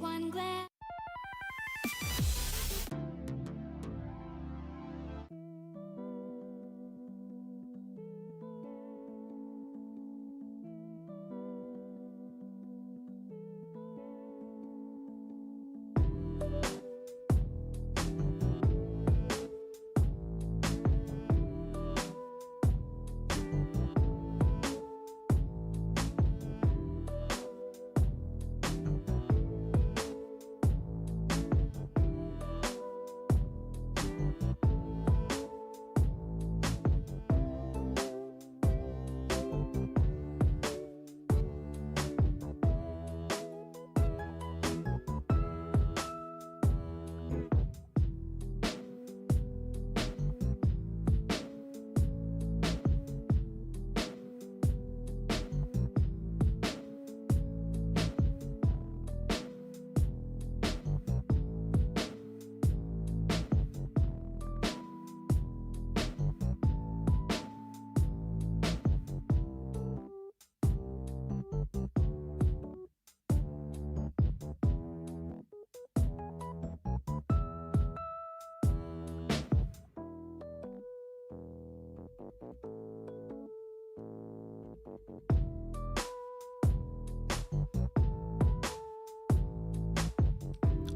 one glare.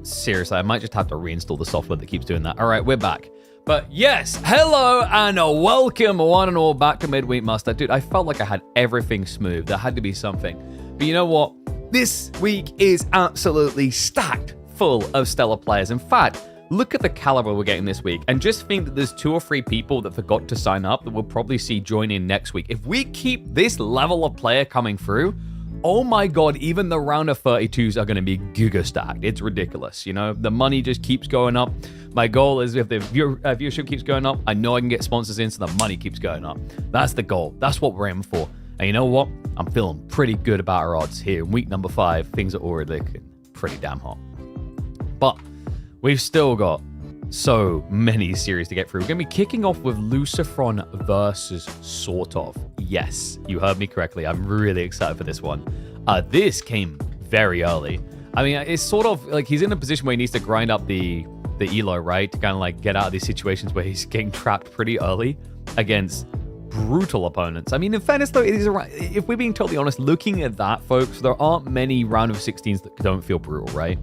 Seriously, I might just have to reinstall the software that keeps doing that. All right, we're back. But yes, hello and welcome one and all back to Midweek Master. Dude, I felt like I had everything smooth. There had to be something. But you know what? This week is absolutely stacked full of stellar players. In fact, look at the caliber we're getting this week. And just think that there's 2 or 3 people that forgot to sign up that we'll probably see join in next week. If we keep this level of player coming through, oh my god, even the round of 32s are going to be giga stacked. It's ridiculous, you know? The money just keeps going up. My goal is if the viewership keeps going up, I know I can get sponsors in, so the money keeps going up. That's the goal. That's what we're aiming for. And you know what? I'm feeling pretty good about our odds here. In week number 5, things are already looking pretty damn hot. But we've still got so many series to get through. We're going to be kicking off with Lucifer versus Sorov. Yes, you heard me correctly. I'm really excited for this one. This came very early. I mean, it's sort of like he's in a position where he needs to grind up the elo, right? To kind of like get out of these situations where he's getting trapped pretty early against brutal opponents. I mean, in fairness though, it is if we're being totally honest, looking at that, folks, there aren't many round of 16s that don't feel brutal, right?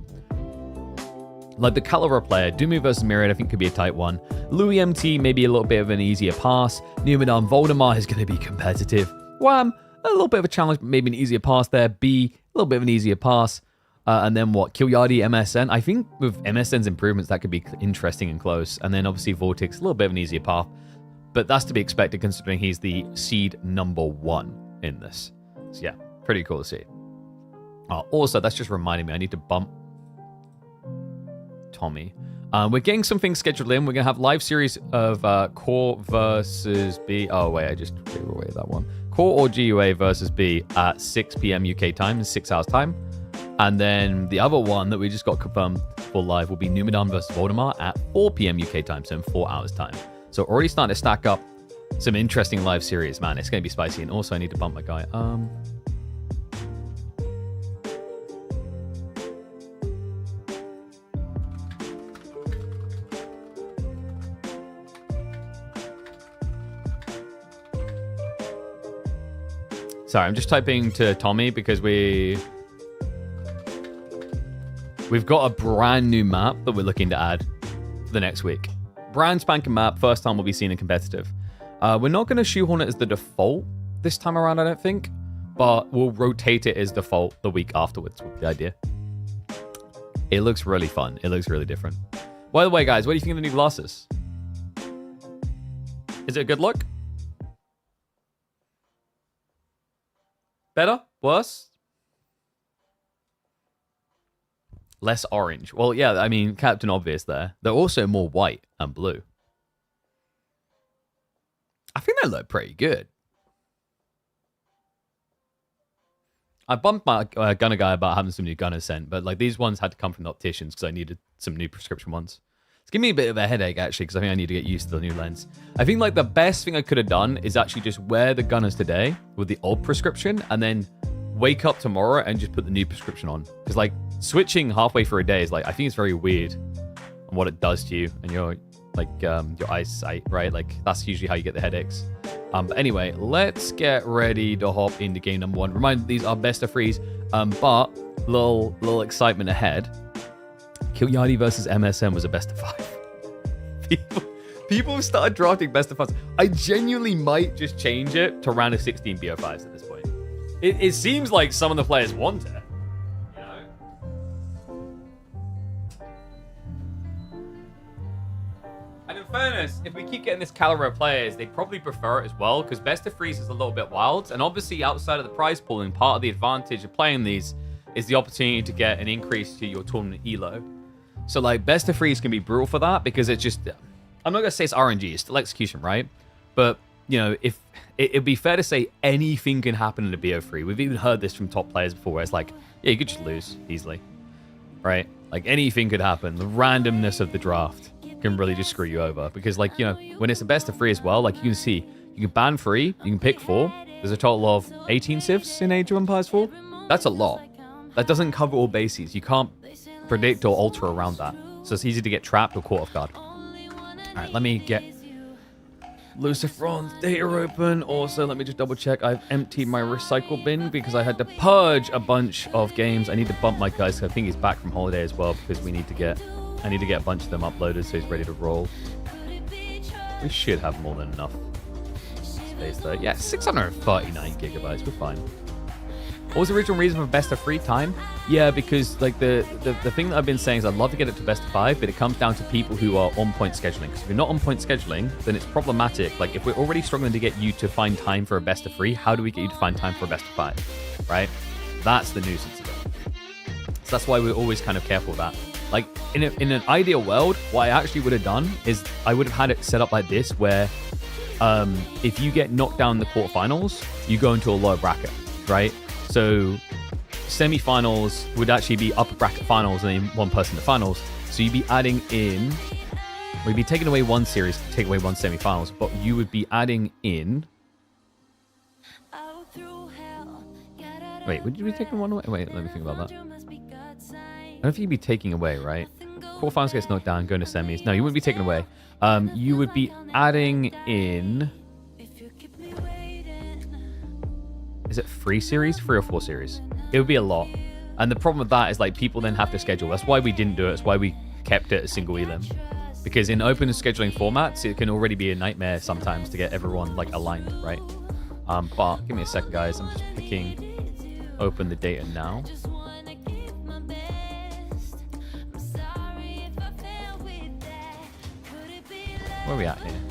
Like the caliber player, Dumu versus Myriad, I think could be a tight one. Louis MT, maybe a little bit of an easier pass. Numudan Voldemar is going to be competitive. Wham, a little bit of a challenge, but maybe an easier pass there. B, a little bit of an easier pass. And then what? Killyardi, MSN. I think with MSN's improvements, that could be interesting and close. And then obviously Vortex, a little bit of an easier path. But that's to be expected considering he's the seed number 1 in this. So yeah, pretty cool to see. Also, that's just reminding me, I need to bump Tommy. We're getting some things scheduled in. We're going to have live series of Core versus B. Oh, wait, I just gave away that one. Core or GUA versus B at 6 p.m. UK time in 6 hours time. And then the other one that we just got confirmed for live will be Numudan versus Voldemar at 4 p.m. UK time, so in 4 hours time. So already starting to stack up some interesting live series, man. It's going to be spicy. And also I need to bump my guy. Sorry, I'm just typing to Tommy because we've got a brand new map that we're looking to add for the next week. Brand spanking map, first time we'll be seeing in competitive. We're not going to shoehorn it as the default this time around, I don't think, but we'll rotate it as default the week afterwards with the idea. It looks really fun. It looks really different. By the way, guys, what do you think of the new glasses? Is it a good look? Better? Worse? Less orange. Well, yeah, I mean, Captain Obvious there. They're also more white and blue. I think they look pretty good. I bumped my gunner guy about having some new gunners sent, but like these ones had to come from the opticians because I needed some new prescription ones. It's giving me a bit of a headache actually because I think I need to get used to the new lens. I think like the best thing I could have done is actually just wear the gunners today with the old prescription and then wake up tomorrow and just put the new prescription on. Because like switching halfway through a day is like, I think it's very weird on what it does to you and your eyesight, right? Like that's usually how you get the headaches. But anyway, let's get ready to hop into game number 1. Remind these are best of threes, but little excitement ahead. Killyardi versus MSM was a best of 5. People have started drafting best of 5s. I genuinely might just change it to round of 16 BO5s at this point. It seems like some of the players want it. And in fairness, if we keep getting this caliber of players, they probably prefer it as well, because best of threes is a little bit wild. And obviously, outside of the prize pooling, part of the advantage of playing these is the opportunity to get an increase to your tournament elo. So, like, best of threes can be brutal for that, because it's just... I'm not going to say it's RNG, it's still execution, right? But, you know, if it'd be fair to say anything can happen in a BO3. We've even heard this from top players before, where it's like, yeah, you could just lose easily, right? Like, anything could happen. The randomness of the draft can really just screw you over, because, like, you know, when it's a best of 3 as well, like you can see, you can ban 3, you can pick 4. There's a total of 18 civs in Age of Empires 4. That's a lot. That doesn't cover all bases. You can't predict or alter around that, so it's easy to get trapped or caught off guard. All right, let me get Lucifer's data open. Also, let me just double check. I've emptied my recycle bin because I had to purge a bunch of games. I need to bump my guy, so I think he's back from holiday as well, because I need to get a bunch of them uploaded so he's ready to roll. We should have more than enough space there. Yeah, 639 gigabytes. We're fine. What was the original reason for best of 3 time? Yeah, because like the thing that I've been saying is I'd love to get it to best of 5, but it comes down to people who are on point scheduling. Because if you're not on point scheduling, then it's problematic. Like if we're already struggling to get you to find time for a best of 3, how do we get you to find time for a best of 5? Right? That's the nuisance of it. So that's why we're always kind of careful of that. Like in an ideal world, what I actually would have done is I would have had it set up like this, where if you get knocked down in the quarterfinals, you go into a lower bracket, right? So semi-finals would actually be upper bracket finals and then one person in the finals. So you'd be adding in, we'd be taking away one series, take away one semi-finals, but you would be adding in. Wait, would you be taking one away? Wait, let me think about that. I don't think you'd be taking away, right? Quarterfinals gets knocked down, going to semis. No, you wouldn't be taking away. You would be adding in. Is it 3 series? 3 or 4 series? It would be a lot. And the problem with that is like people then have to schedule. That's why we didn't do it. That's why we kept it a single elim. Because in open scheduling formats, it can already be a nightmare sometimes to get everyone like aligned, right? But give me a second, guys. I'm just open the data now. Where are we at here?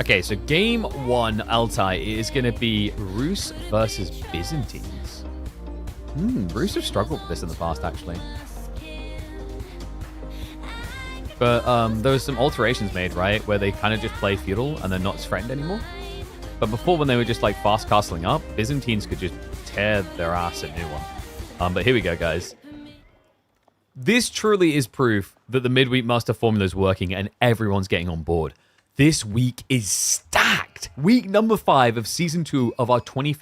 Okay, so game 1, Altai, is going to be Rus versus Byzantines. Rus have struggled with this in the past, actually. But there was some alterations made, right? Where they kind of just play feudal and they're not threatened anymore. But before, when they were just like fast castling up, Byzantines could just tear their ass at new one. But here we go, guys. This truly is proof that the midweek master formula is working and everyone's getting on board. This week is stacked. Week number 5 of season 2 of our $20,000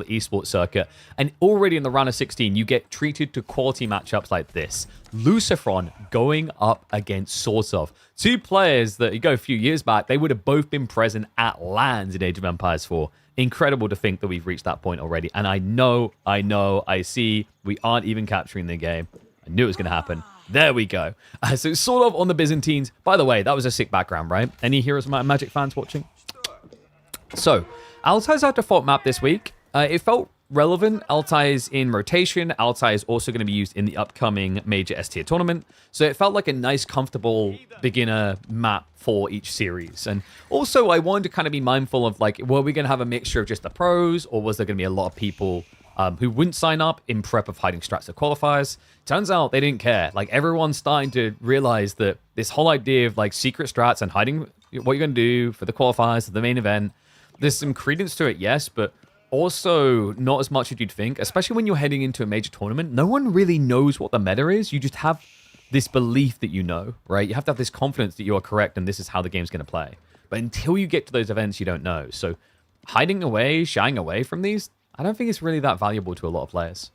esports circuit. And already in the round of 16, you get treated to quality matchups like this. Lucifer going up against Sorov. 2 players that, you go a few years back, they would have both been present at LANs in Age of Empires 4. Incredible to think that we've reached that point already. And I see we aren't even capturing the game. I knew it was going to happen. There we go. So sort of on the Byzantines. By the way, that was a sick background, right? Any Heroes of Might and Magic fans watching? So, Altai's our default map this week. It felt relevant. Altai is in rotation. Altai is also going to be used in the upcoming major S-tier tournament. So it felt like a nice, comfortable beginner map for each series. And also, I wanted to kind of be mindful of, like, were we going to have a mixture of just the pros, or was there going to be a lot of people who wouldn't sign up in prep of hiding strats at qualifiers? Turns out they didn't care. Like, everyone's starting to realize that this whole idea of like secret strats and hiding what you're going to do for the qualifiers, for the main event, there's some credence to it, yes, but also not as much as you'd think, especially when you're heading into a major tournament. No one really knows what the meta is. You just have this belief that you know, right? You have to have this confidence that you are correct and this is how the game's going to play. But until you get to those events, you don't know. So hiding away, shying away from these, I don't think it's really that valuable to a lot of players.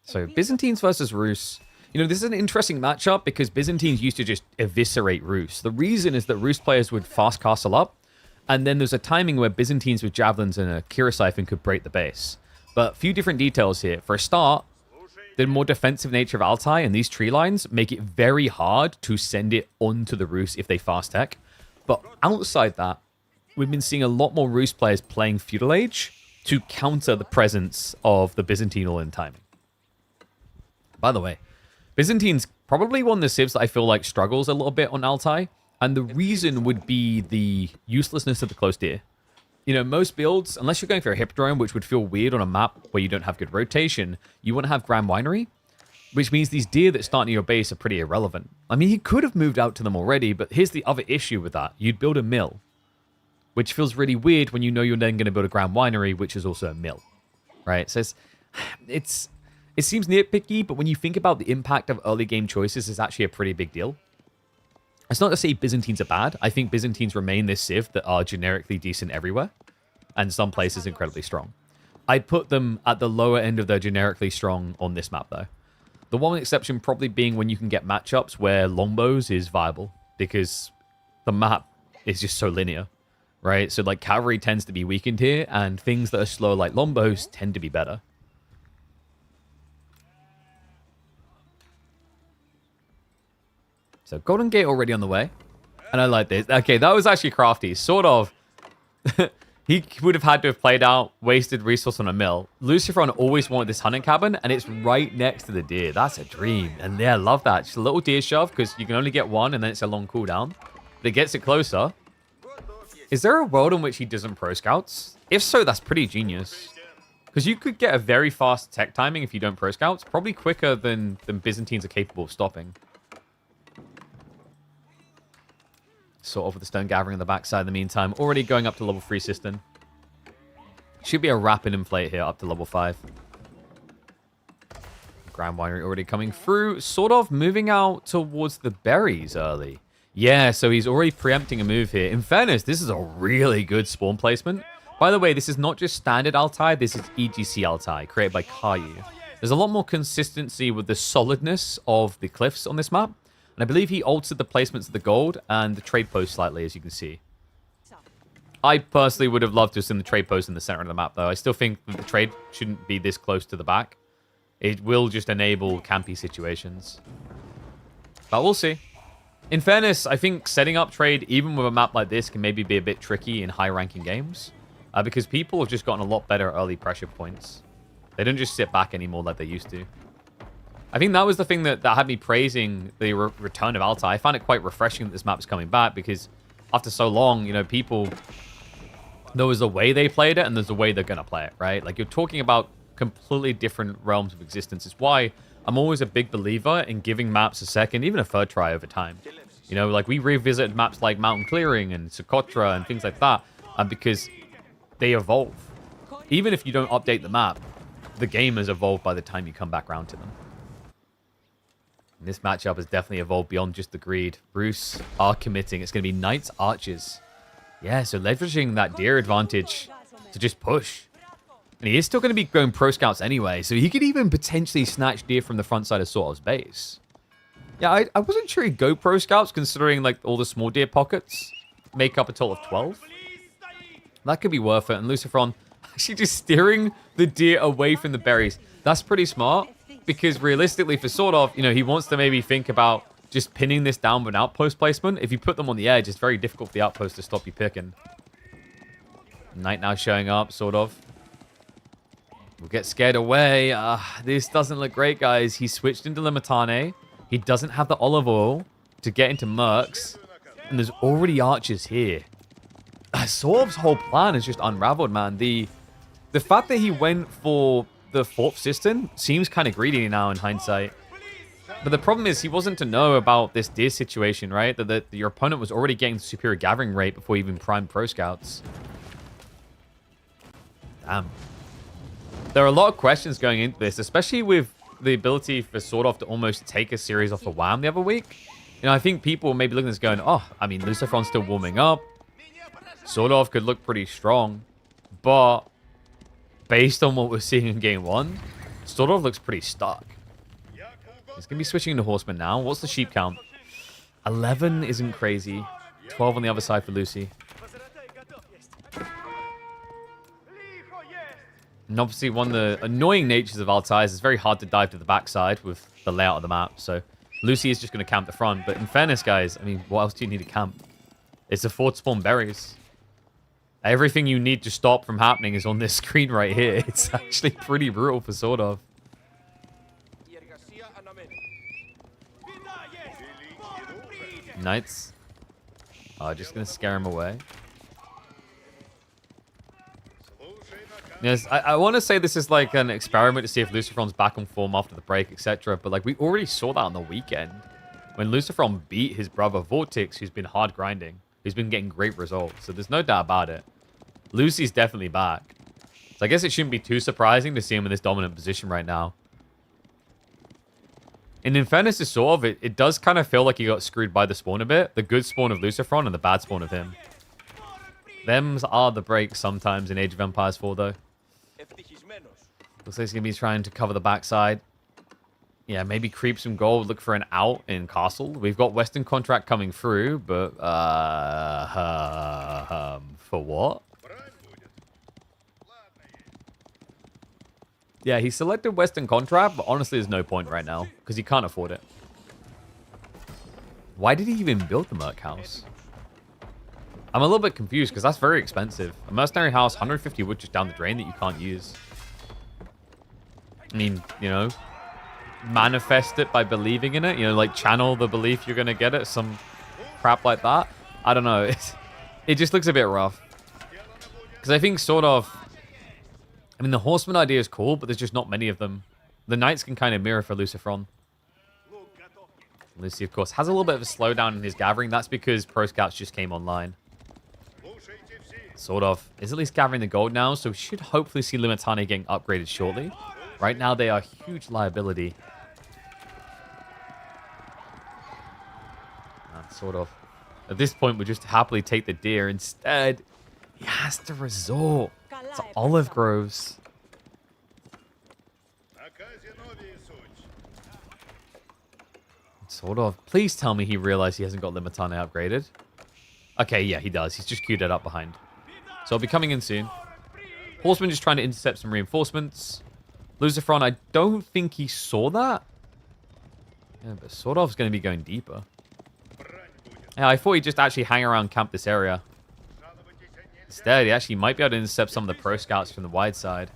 So Byzantines versus Rus. You know, this is an interesting matchup because Byzantines used to just eviscerate Rus. The reason is that Rus players would fast castle up, and then there's a timing where Byzantines with javelins and a Kira siphon could break the base. But a few different details here. For a start, the more defensive nature of Altai and these tree lines make it very hard to send it onto the Rus if they fast tech. But outside that, we've been seeing a lot more Rus players playing Feudal Age to counter the presence of the Byzantine all-in timing. By the way, Byzantines probably one of the civs that I feel like struggles a little bit on Altai, and the reason would be the uselessness of the close deer. You know, most builds, unless you're going for a Hippodrome, which would feel weird on a map where you don't have good rotation, you want to have Grand Winery, which means these deer that start near your base are pretty irrelevant. I mean, he could have moved out to them already, but here's the other issue with that. You'd build a mill, which feels really weird when you know you're then going to build a Grand Winery, which is also a mill, right? So it seems nitpicky, but when you think about the impact of early game choices, it's actually a pretty big deal. It's not to say Byzantines are bad. I think Byzantines remain this civ that are generically decent everywhere, and some places incredibly strong. I'd put them at the lower end of their generically strong on this map, though. The one exception probably being when you can get matchups where longbows is viable, because the map is just so linear, right? So, like, cavalry tends to be weakened here, and things that are slow like longbows tend to be better. So Golden Gate already on the way. And I like this. Okay, that was actually crafty. Sort of. He would have had to have played out, wasted resource on a mill. Lucifer always wanted this hunting cabin, and it's right next to the deer. That's a dream. And yeah, I love that. Just a little deer shove, because you can only get one, and then it's a long cooldown. But it gets it closer. Is there a world in which he doesn't pro scouts? If so, that's pretty genius. Because you could get a very fast tech timing if you don't pro scouts. Probably quicker than Byzantines are capable of stopping. Sort of with the stone gathering on the backside in the meantime. Already going up to level 3 cistern. Should be a rapid inflate here up to level 5. Grand Winery already coming through. Sort of moving out towards the berries early. Yeah, so he's already preempting a move here. In fairness, this is a really good spawn placement. By the way, this is not just standard Altai. This is EGC Altai, created by Caillou. There's a lot more consistency with the solidness of the cliffs on this map. And I believe he altered the placements of the gold and the trade post slightly, as you can see. I personally would have loved to have seen the trade post in the center of the map, though. I still think that the trade shouldn't be this close to the back. It will just enable campy situations. But we'll see. In fairness, I think setting up trade, even with a map like this, can maybe be a bit tricky in high-ranking games. Because people have just gotten a lot better early pressure points. They don't just sit back anymore like they used to. I think that was the thing that had me praising the return of Altai. I found it quite refreshing that this map is coming back because after so long, you know, people... There was a way they played it and there's a way they're going to play it, right? Like, you're talking about completely different realms of existence. It's why I'm always a big believer in giving maps a second, even a third try over time. You know, like, we revisited maps like Mountain Clearing and Socotra and things like that because they evolve. Even if you don't update the map, the game has evolved by the time you come back around to them. And this matchup has definitely evolved beyond just the greed. Rus are committing. It's going to be Knights Archers. Yeah, so leveraging that deer advantage to just push. And he is still going to be going pro scouts anyway, so he could even potentially snatch deer from the front side of Sorov's base. Yeah, I wasn't sure he'd go pro scouts considering like all the small deer pockets make up a total of 12. That could be worth it. And Lucifer actually just steering the deer away from the berries. That's pretty smart. Because realistically for Sorov, you know, he wants to maybe think about just pinning this down with an outpost placement. If you put them on the edge, it's very difficult for the outpost to stop you picking. Knight now showing up, sort of. We'll get scared away. This doesn't look great, guys. He switched into Limitane. He doesn't have the olive oil to get into Mercs. And there's already archers here. Sorov's whole plan is just unraveled, man. The fact that he went for the 4th cistern seems kind of greedy now in hindsight. But the problem is he wasn't to know about this deer situation, right? That your opponent was already getting the superior gathering rate before he even primed pro scouts. Damn. There are a lot of questions going into this, especially with the ability for Sorov to almost take a series off the wham the other week. You know, I think people may be looking at this going, oh, I mean, Lucifer's still warming up. Sorov could look pretty strong. But based on what we're seeing in game 1, Sorov looks pretty stuck. He's going to be switching into Horseman now. What's the sheep count? 11 isn't crazy. 12 on the other side for Lucy. And obviously, one of the annoying natures of Altai is it's very hard to dive to the backside with the layout of the map. So Lucy is just going to camp the front. But in fairness, guys, I mean, what else do you need to camp? It's a fort spawn berries. Everything you need to stop from happening is on this screen right here. It's actually pretty brutal for Sorov. Knights. Just going to scare him away. Yes, I want to say this is like an experiment to see if Lucifer's back on form after the break, etc. But like we already saw that on the weekend when Lucifer beat his brother Vortex, who's been hard grinding, who's been getting great results. So there's no doubt about it. Lucy's definitely back. So I guess it shouldn't be too surprising to see him in this dominant position right now. And in fairness to Sorov, it does kind of feel like he got screwed by the spawn a bit. The good spawn of Lucifer and the bad spawn of him. Thems are the breaks sometimes in Age of Empires 4, though. Looks like he's going to be trying to cover the backside. Yeah, maybe creep some gold, look for an out in Castle. We've got Western Contract coming through, but... for what? Yeah, he selected Western Contract, but honestly, there's no point right now, because he can't afford it. Why did he even build the Merc House? I'm a little bit confused, because that's very expensive. A Mercenary House, 150 wood just down the drain that you can't use. I mean, you know, manifest it by believing in it. You know, like channel the belief you're going to get it. Some crap like that. I don't know. It just looks a bit rough. Because I think sort of... I mean, the Horseman idea is cool, but there's just not many of them. The Knights can kind of mirror for Lucifer. Lucy, of course, has a little bit of a slowdown in his gathering. That's because Pro Scouts just came online. Sort of. Is at least gathering the gold now, so we should hopefully see Limitani getting upgraded shortly. Right now, they are a huge liability. Sort of. At this point, we'll just happily take the deer. Instead, he has to resort to olive groves. Sort of. Please tell me he realized he hasn't got Limitani upgraded. Okay, yeah, he does. He's just queued it up behind. So I'll be coming in soon. Horseman just trying to intercept some reinforcements. Lucifer, I don't think he saw that. Yeah, but Sorov's going to be going deeper. Yeah, I thought he'd just actually hang around camp this area. Instead, he actually might be able to intercept some of the Pro Scouts from the wide side.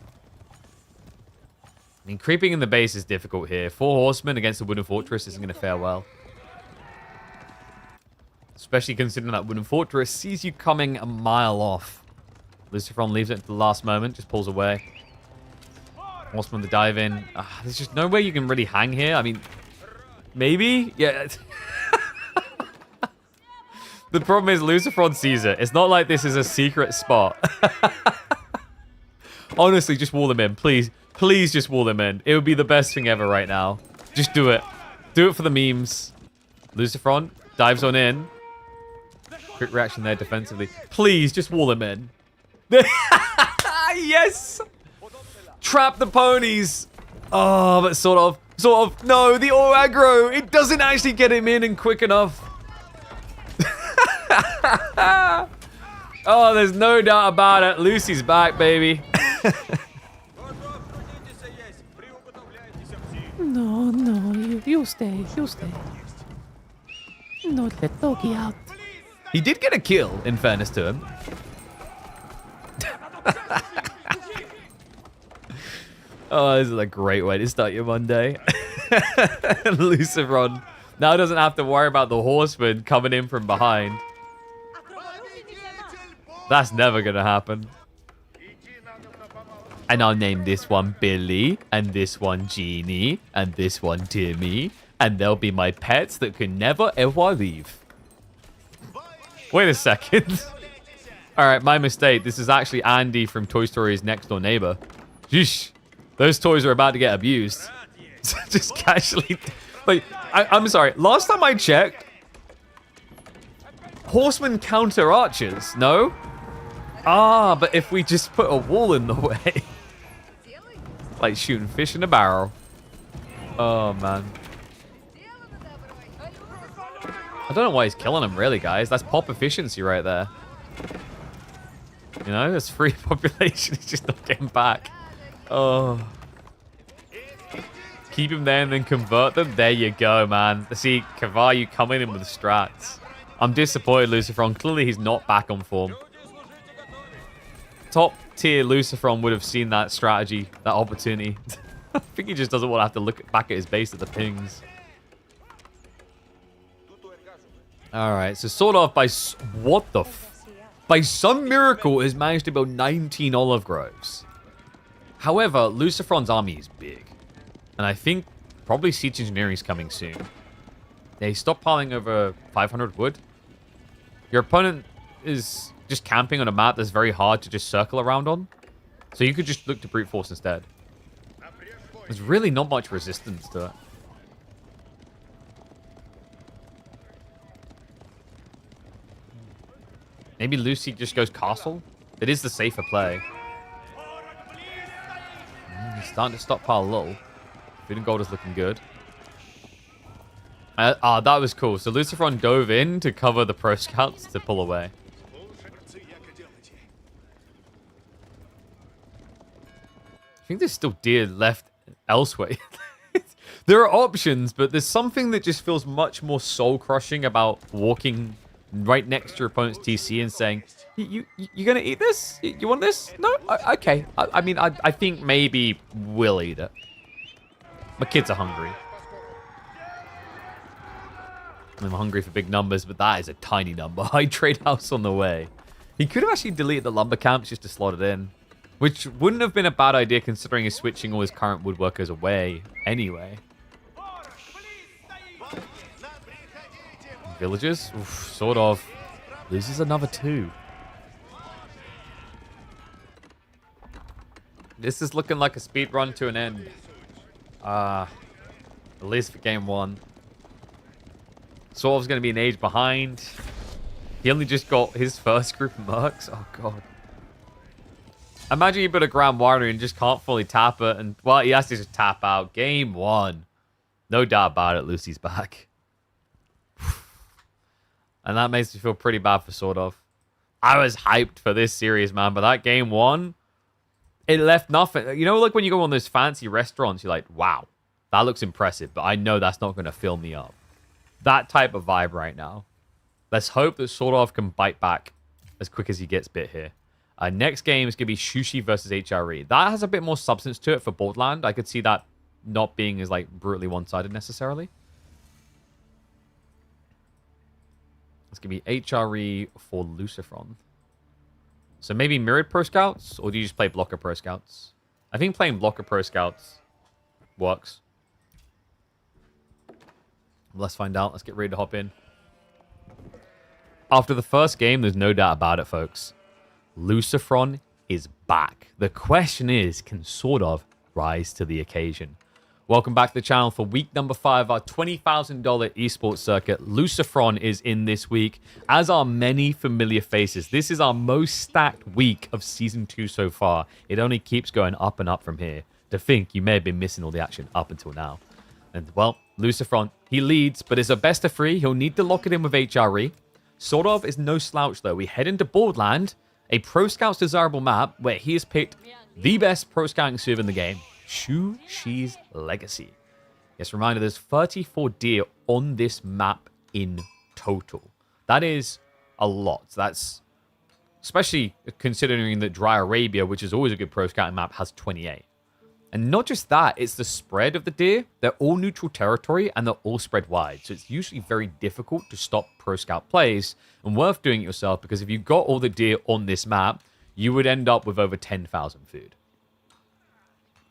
I mean, creeping in the base is difficult here. 4 horsemen against the Wooden Fortress isn't going to fare well. Especially considering that Wooden Fortress sees you coming a mile off. Lucifer leaves it at the last moment, just pulls away. Horseman to dive in. There's just no way you can really hang here. I mean, maybe? Yeah. The problem is Lucifer sees it. It's not like this is a secret spot. Honestly, just wall them in. Please. Please just wall them in. It would be the best thing ever right now. Just do it. Do it for the memes. Lucifer dives on in. Quick reaction there defensively. Please, just wall them in. Yes! Trap the ponies. Oh, but sort of. No, the auto aggro. It doesn't actually get him in quick enough. Oh, there's no doubt about it. Lucy's back, baby. No, you stay. No, let Toki out. He did get a kill, in fairness to him. Oh, this is a great way to start your Monday. Lucifer now doesn't have to worry about the horseman coming in from behind. That's never going to happen. And I'll name this one Billy, and this one Jeannie, and this one Timmy, and they'll be my pets that can never ever leave. Wait a second. All right, my mistake. This is actually Andy from Toy Story's next door neighbor. Sheesh. Those toys are about to get abused. Just casually. Like, I'm sorry. Last time I checked, horsemen counter archers. No? But if we just put a wall in the way. Like shooting fish in a barrel. Oh, man. I don't know why he's killing him, really, guys. That's pop efficiency right there. You know, that's free population. He's just not getting back. Oh. Keep him there and then convert them. There you go, man. See, Cavalli coming in with the strats. I'm disappointed, Lucifer. Clearly, he's not back on form. Top tier Lucifer would have seen that strategy, that opportunity. I think he just doesn't want to have to look back at his base at the pings. All right, so sort of by what the by some miracle has managed to build 19 olive groves. However, Lucifer's army is big, and I think probably siege engineering is coming soon. They stockpiling over 500 wood. Your opponent is just camping on a map that's very hard to just circle around on, so you could just look to brute force instead. There's really not much resistance to it. Maybe Lucy just goes castle. It is the safer play. He's starting to stockpile a little. Food and gold is looking good. That was cool. So Lucifer dove in to cover the pro scouts to pull away. I think there's still deer left elsewhere. There are options, but there's something that just feels much more soul-crushing about walking right next to your opponent's TC and saying, you gonna eat this? You want this? No? Okay. I mean, I think maybe we'll eat it. My kids are hungry. I'm hungry for big numbers, but that is a tiny number. I trade house on the way. He could have actually deleted the lumber camps just to slot it in, which wouldn't have been a bad idea considering he's switching all his current woodworkers away anyway. Villagers? Oof, sort of. Loses another 2. This is looking like a speed run to an end. At least for game 1. Sorov's going to be an age behind. He only just got his first group of mercs. Oh, God. Imagine you put a Grand Warrior and just can't fully tap it. And, well, he has to just tap out. Game 1. No doubt about it, Lucy's back. And that makes me feel pretty bad for Sorov. I was hyped for this series, man. But that game 1, it left nothing. You know, like when you go on those fancy restaurants, you're like, wow, that looks impressive. But I know that's not going to fill me up. That type of vibe right now. Let's hope that Sorov can bite back as quick as he gets bit here. Next game is going to be Shushi versus HRE. That has a bit more substance to it for Borderland. I could see that not being as like brutally one-sided necessarily. It's going to be HRE for Lucifer. So maybe mirrored Pro Scouts, or do you just play blocker Pro Scouts? I think playing blocker Pro Scouts works. Let's find out. Let's get ready to hop in. After the first game, there's no doubt about it, folks. Lucifer is back. The question is, can Sorov rise to the occasion? Welcome back to the channel for week number 5, our $20,000 esports circuit. Lucifer is in this week, as are many familiar faces. This is our most stacked week of Season 2 so far. It only keeps going up and up from here. To think you may have been missing all the action up until now. And, well, Lucifer, he leads, but it's a best of 3. He'll need to lock it in with HRE. Sorov is no slouch, though. We head into Borderland, a Pro Scouts desirable map, where he has picked the best Pro Scouting server in the game. Shushi's Legacy. Yes, reminder, there's 34 deer on this map in total. That is a lot. That's especially considering that Dry Arabia, which is always a good pro scouting map, has 28. And not just that, it's the spread of the deer. They're all neutral territory and they're all spread wide. So it's usually very difficult to stop pro scout plays and worth doing it yourself, because if you got all the deer on this map, you would end up with over 10,000 food.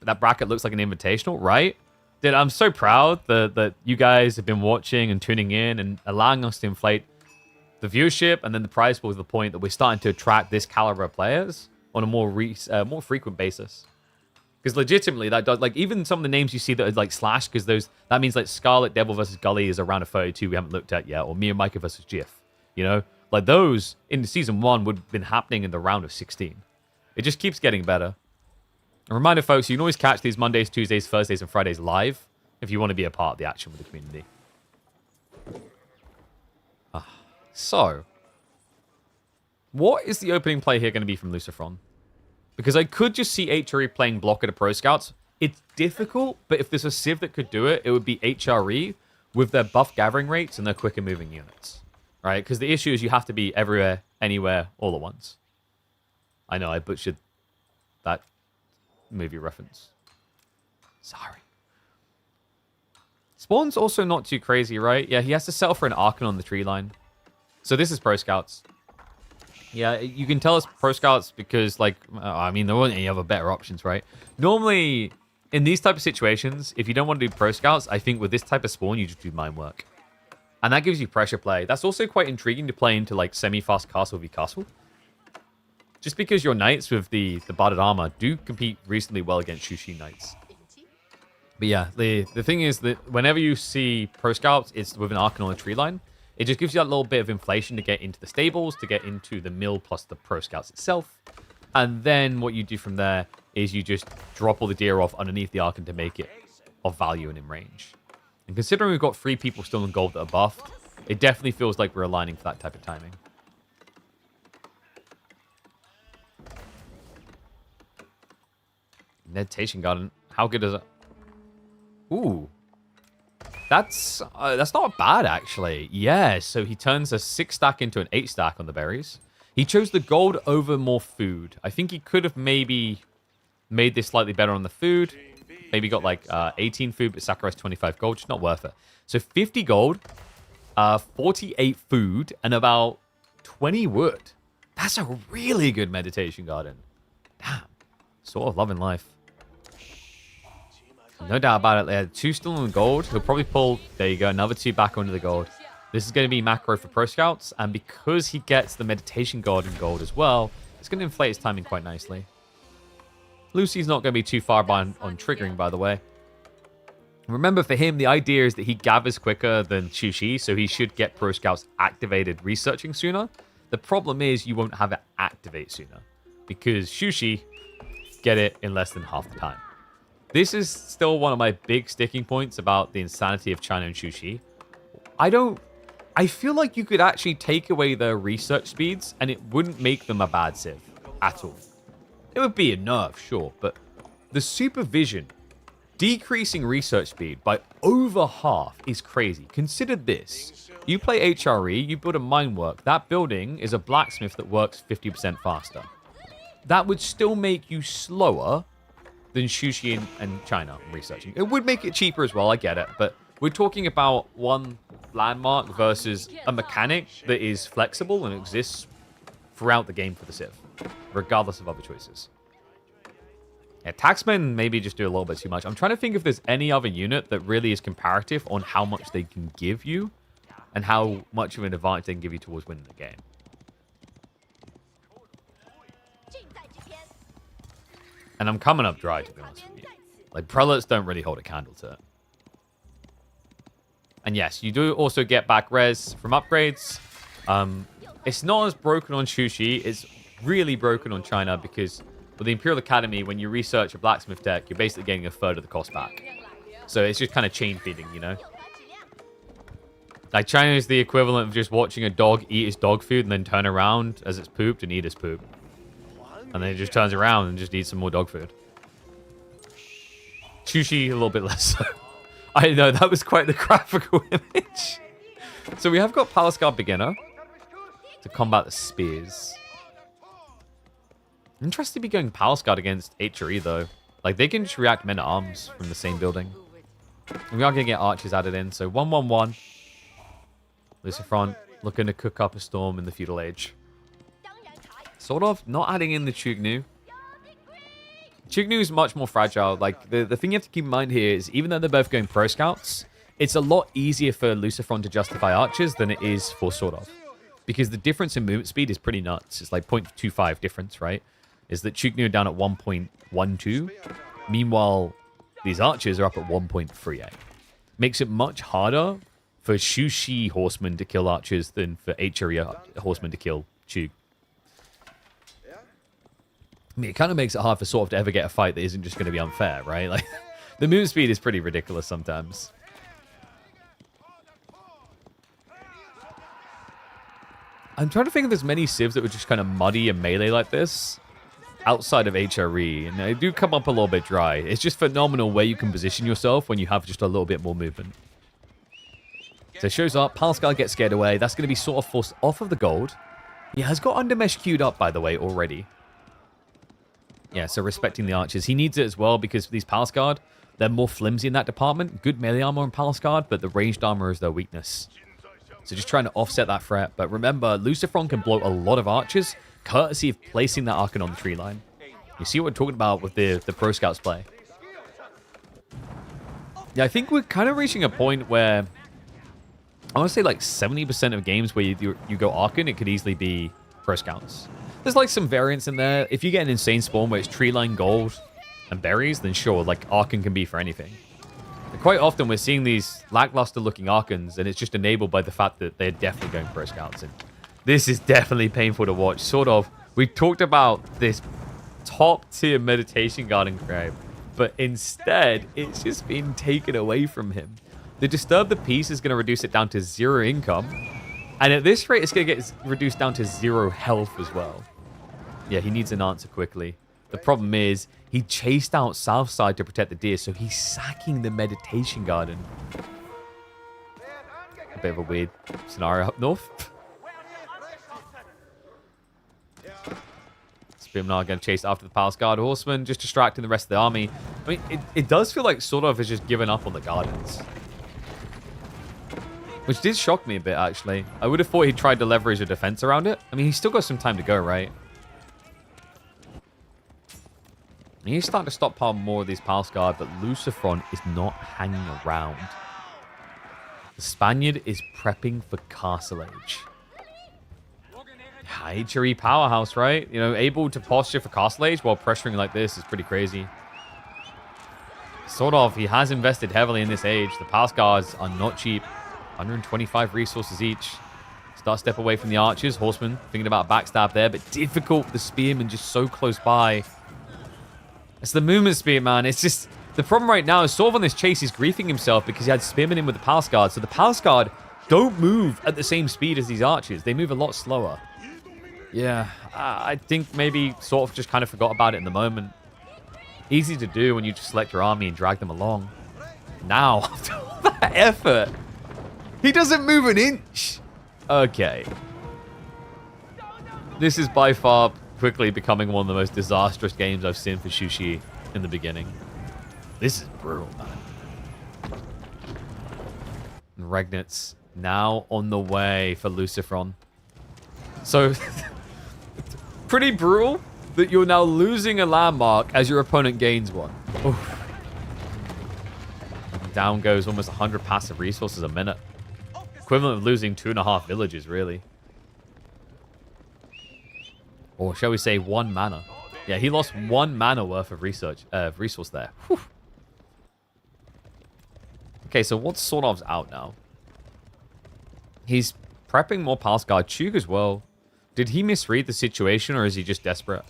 That bracket looks like an invitational, right? Dude, I'm so proud that you guys have been watching and tuning in and allowing us to inflate the viewership and then the prize pool to the point that we're starting to attract this caliber of players on a more frequent basis. Because legitimately, that does, like, even some of the names you see that are like slash, because that means like Scarlet Devil versus Gully is around a 32 we haven't looked at yet, or Mia Micah versus GIF. You know, like those in season 1 would have been happening in the round of 16. It just keeps getting better. A reminder, folks, you can always catch these Mondays, Tuesdays, Thursdays, and Fridays live if you want to be a part of the action with the community. So, what is the opening play here going to be from Lucifer? Because I could just see HRE playing block at a Pro Scouts. It's difficult, but if there's a Civ that could do it, it would be HRE with their buff gathering rates and their quicker moving units. Right? Because the issue is you have to be everywhere, anywhere, all at once. I know, I butchered that movie reference. Sorry. Spawn's also not too crazy, right? Yeah, he has to settle for an Archon on the tree line. So this is Pro Scouts. Yeah, you can tell us Pro Scouts because, like, I mean, there weren't any other better options, right? Normally, in these type of situations, if you don't want to do Pro Scouts, I think with this type of spawn, you just do Mine Work. And that gives you pressure play. That's also quite intriguing to play into, like, semi-fast Castle v Castle. Just because your Knights with the Barded Armor do compete reasonably well against Shushi Knights. But yeah, the thing is that whenever you see Pro Scouts, it's with an Archon on the tree line. It just gives you that little bit of inflation to get into the stables, to get into the mill plus the Pro Scouts itself. And then what you do from there is you just drop all the deer off underneath the Archon to make it of value and in range. And considering we've got 3 people still in gold that are buffed, it definitely feels like we're aligning for that type of timing. Meditation Garden. How good is it? Ooh. That's not bad, actually. Yeah, so he turns a 6 stack into an 8 stack on the berries. He chose the gold over more food. I think he could have maybe made this slightly better on the food. Maybe got like 18 food, but sacrificed 25 gold. Just not worth it. So 50 gold, 48 food, and about 20 wood. That's a really good meditation garden. Damn. Sort of loving life. No doubt about it. They had 2 still in the gold. He'll probably pull, there you go, another 2 back onto the gold. This is going to be macro for Pro Scouts. And because he gets the meditation garden gold as well, it's going to inflate his timing quite nicely. Lucy's not going to be too far behind on triggering, by the way. Remember, for him, the idea is that he gathers quicker than Shushi, so he should get Pro Scouts activated researching sooner. The problem is you won't have it activate sooner, because Shushi get it in less than half the time. This is still one of my big sticking points about the insanity of China and Shushi. I feel like you could actually take away their research speeds, and it wouldn't make them a bad Civ at all. It would be a nerf, sure, but the supervision decreasing research speed by over half is crazy. Consider this. You play HRE, you build a mine work. That building is a blacksmith that works 50% faster. That would still make you slower than Shushi and China researching. It would make it cheaper as well, I get it, but we're talking about one landmark versus a mechanic that is flexible and exists throughout the game for the Civ, regardless of other choices. Yeah, taxmen maybe just do a little bit too much. I'm trying to think if there's any other unit that really is comparative on how much they can give you and how much of an advantage they can give you towards winning the game. And I'm coming up dry, to be honest with you. Like, prelates don't really hold a candle to it. And yes, you do also get back res from upgrades. It's not as broken on Shushi. It's really broken on China because with the Imperial Academy, when you research a blacksmith deck, you're basically getting a third of the cost back. So it's just kind of chain feeding, you know? Like, China is the equivalent of just watching a dog eat his dog food and then turn around as it's pooped and eat his poop. And then it just turns around and just eats some more dog food. Shushi, a little bit less so. I know, that was quite the graphical image. So we have got Palace Guard Beginner to combat the spears. Interested to be going Palace Guard against HRE, though. Like, they can just react men-at-arms from the same building. And we are going to get archers added in, so 1-1-1. Lucifer looking to cook up a storm in the feudal age. Sort of not adding in the Chugnu. Chugnu is much more fragile. Like, the thing you have to keep in mind here is even though they're both going Pro Scouts, it's a lot easier for Lucifer to justify archers than it is for Sorov. Because the difference in movement speed is pretty nuts. It's like 0.25 difference, right? Is that Chugnu are down at 1.12. Meanwhile, these archers are up at 1.38. Makes it much harder for Shushi horsemen to kill archers than for HRE horsemen to kill Chug. I mean, it kind of makes it hard for Sorov to ever get a fight that isn't just going to be unfair, right? Like, the move speed is pretty ridiculous sometimes. I'm trying to think if there's many civs that would just kind of muddy a melee like this outside of HRE, and they do come up a little bit dry. It's just phenomenal where you can position yourself when you have just a little bit more movement. So it shows up, Palskar gets scared away. That's going to be sort of forced off of the gold. He has got Undermesh queued up, by the way, already. Yeah, so respecting the archers. He needs it as well because these Palskar, they're more flimsy in that department. Good melee armor on Palskar, but the ranged armor is their weakness. So just trying to offset that threat. But remember, Lucifer can blow a lot of archers, courtesy of placing that Archon on the tree line. You see what we're talking about with the Pro Scouts play. Yeah, I think we're kind of reaching a point where I want to say like 70% of games where you go Archon, it could easily be Pro Scouts. There's like some variants in there. If you get an insane spawn where it's tree line gold and berries, then sure, like Archon can be for anything. And quite often we're seeing these lackluster looking Archons, and it's just enabled by the fact that they're definitely going Pro Scouts. And this is definitely painful to watch. Sort of, we talked about this top tier meditation garden crab, but instead it's just been taken away from him. The Disturb the Peace is going to reduce it down to 0 income. And at this rate, it's going to get reduced down to 0 health as well. Yeah, he needs an answer quickly. The problem is, he chased out Southside to protect the deer, so he's sacking the meditation garden. A bit of a weird scenario up north. Spearman going to chase after the Palace Guard Horseman, just distracting the rest of the army. I mean, it does feel like Sorov has just given up on the gardens. Which did shock me a bit, actually. I would have thought he tried to leverage a defense around it. I mean, he's still got some time to go, right? He's starting to stockpile more of these Palace Guard, but Lucifer is not hanging around. The Spaniard is prepping for Castle Age. HRE powerhouse, right? You know, able to posture for Castle Age while pressuring like this is pretty crazy. Sort of, he has invested heavily in this age. The Palace Guards are not cheap. 125 resources each. Start step away from the archers. Horseman thinking about backstab there, but difficult. The spearman just so close by. It's the movement speed, man. It's just the problem right now is Sorov on this chase. He's griefing himself because he had spearman in with the Palace Guard. So the Palace Guard don't move at the same speed as these archers. They move a lot slower. Yeah, I think maybe sort of just kind of forgot about it in the moment. Easy to do when you just select your army and drag them along. Now, that effort. He doesn't move an inch. Okay. This is by far quickly becoming one of the most disastrous games I've seen for Shushi in the beginning. This is brutal, man. And Regnitz now on the way for Lucifer. So, pretty brutal that you're now losing a landmark as your opponent gains one. Oof. Down goes almost 100 passive resources a minute. Equivalent of losing 2.5 villages, really. Or shall we say 1 mana. Yeah, he lost 1 mana worth of resource there. Whew. Okay, so what's Sorov's out now? He's prepping more Palace Guard. Chug as well. Did he misread the situation, or is he just desperate?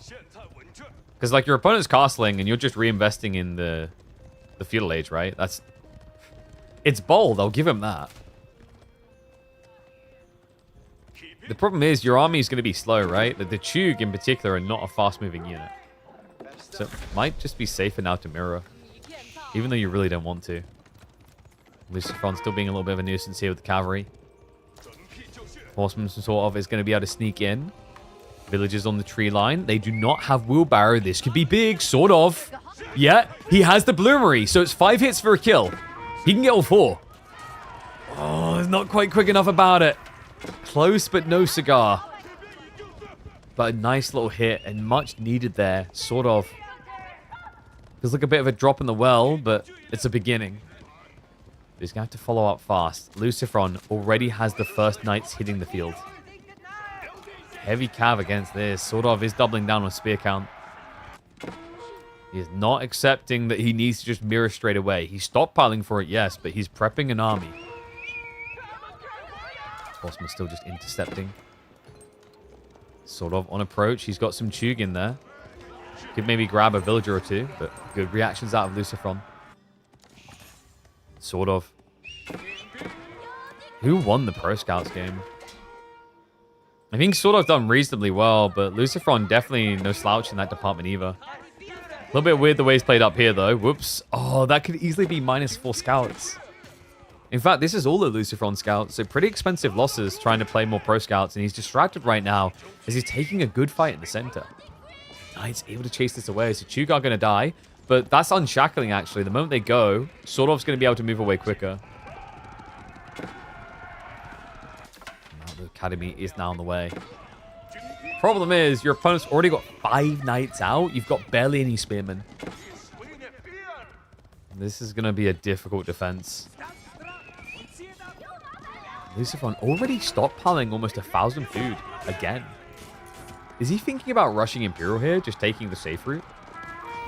Because, like, your opponent's castling, and you're just reinvesting in the feudal age, right? It's bold. I'll give him that. The problem is your army is going to be slow, right? The Chug, in particular, are not a fast-moving unit. So it might just be safer now to mirror. Even though you really don't want to. Lucifer still being a little bit of a nuisance here with the cavalry. Horseman sort of is going to be able to sneak in. Villagers on the tree line. They do not have wheelbarrow. This could be big, sort of. Yeah, he has the bloomery, so it's 5 hits for a kill. He can get all 4. Oh, it's not quite quick enough about it. Close, but no cigar. But a nice little hit, and much needed there, sort of. Feels like a bit of a drop in the well, but it's a beginning. He's going to have to follow up fast. Lucifer already has the first knights hitting the field. Heavy cav against this. Sort of is doubling down on spear count. He is not accepting that he needs to just mirror straight away. He's stockpiling for it, yes, but he's prepping an army. Horseman still just intercepting. Sort of on approach. He's got some Chug in there. Could maybe grab a villager or two, but good reactions out of Lucifer. Sort of. Who won the Pro Scouts game? I think sort of done reasonably well, but Lucifer definitely no slouch in that department either. A little bit weird the way he's played up here, though. Whoops. Oh, that could easily be -4 scouts. In fact, this is all the Lucifer scouts, so pretty expensive losses trying to play more Pro Scouts, and he's distracted right now as he's taking a good fight in the center. He's able to chase this away, so Chugar going to die, but that's unshackling, actually. The moment they go, Sorov's going to be able to move away quicker. Now the Academy is now on the way. Problem is, your opponent's already got 5 knights out. You've got barely any spearmen. This is going to be a difficult defense. Lucifer already stockpiling almost 1,000 food again. Is he thinking about rushing Imperial here, just taking the safe route?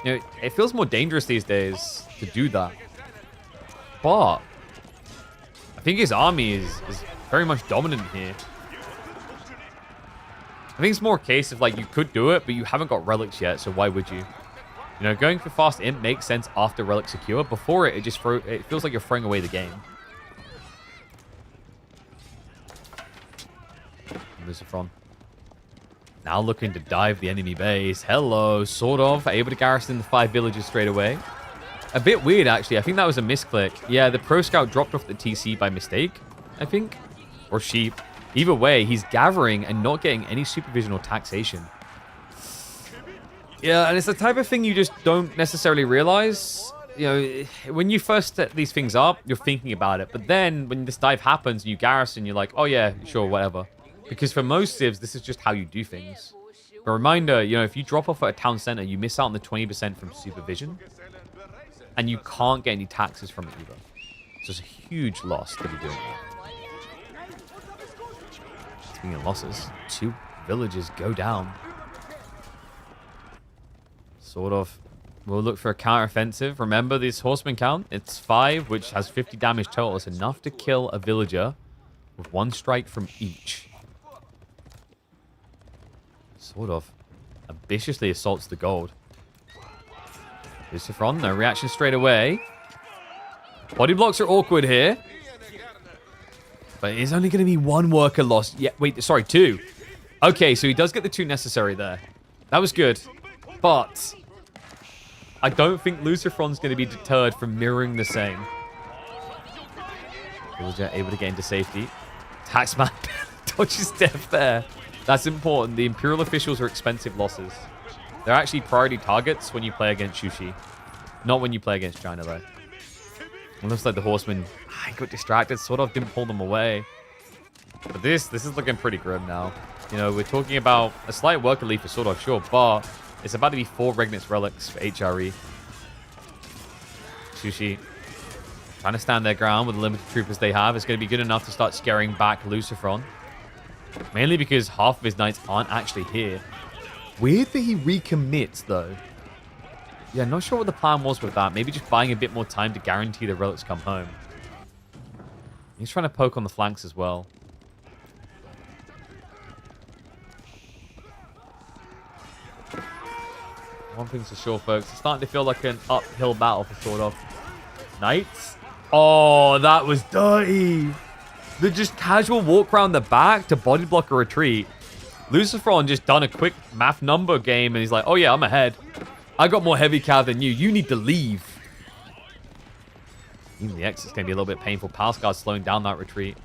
You know, it feels more dangerous these days to do that. But I think his army is very much dominant here. I think it's more a case of like you could do it, but you haven't got relics yet, so why would you? You know, going for fast imp makes sense after relic secure. Before it, it feels like you're throwing away the game. Lucifer now looking to dive the enemy base. Hello, sort of. Able to garrison the 5 villages straight away. A bit weird, actually. I think that was a misclick. Yeah, the Pro Scout dropped off the TC by mistake, I think. Or sheep. Either way, he's gathering and not getting any supervision or taxation. Yeah, and it's the type of thing you just don't necessarily realize. You know, when you first set these things up, you're thinking about it. But then when this dive happens and you garrison, you're like, oh yeah, sure, whatever. Because for most civs, this is just how you do things. A reminder, you know, if you drop off at a town center, you miss out on the 20% from supervision. And you can't get any taxes from it either. So it's a huge loss to be doing that. Speaking of losses, 2 villages go down. Sort of. We'll look for a counter-offensive. Remember this horseman count? It's 5, which has 50 damage total. It's enough to kill a villager with 1 strike from each. Sort of. Ambitiously assaults the gold. Lucifer, no reaction straight away. Body blocks are awkward here. But it is only going to be 1 worker lost. Yeah, wait, sorry, 2. Okay, so he does get the 2 necessary there. That was good. But I don't think Lucifer's going to be deterred from mirroring the same. Villager able to get into safety. Taxman dodges death there. That's important. The Imperial officials are expensive losses. They're actually priority targets when you play against Shushi. Not when you play against China, though. It looks like the horseman got distracted, sort of didn't pull them away. But this is looking pretty grim now. You know, we're talking about a slight worker lead for sort of, sure, but it's about to be 4 Regnitz relics for HRE. Shushi trying to stand their ground with the limited troopers they have. It's going to be good enough to start scaring back Lucifer. Mainly because half of his knights aren't actually here. Weird that he recommits, though. Yeah, not sure what the plan was with that. Maybe just buying a bit more time to guarantee the relics come home. He's trying to poke on the flanks as well. One thing's for sure, folks. It's starting to feel like an uphill battle for sort of. Knights? Oh, that was dirty. The just casual walk around the back to body block a retreat. Lucifer just done a quick math number game and he's like, oh yeah, I'm ahead. I got more heavy cav than you. You need to leave. Even the exit's going to be a little bit painful. Palscard's slowing down that retreat.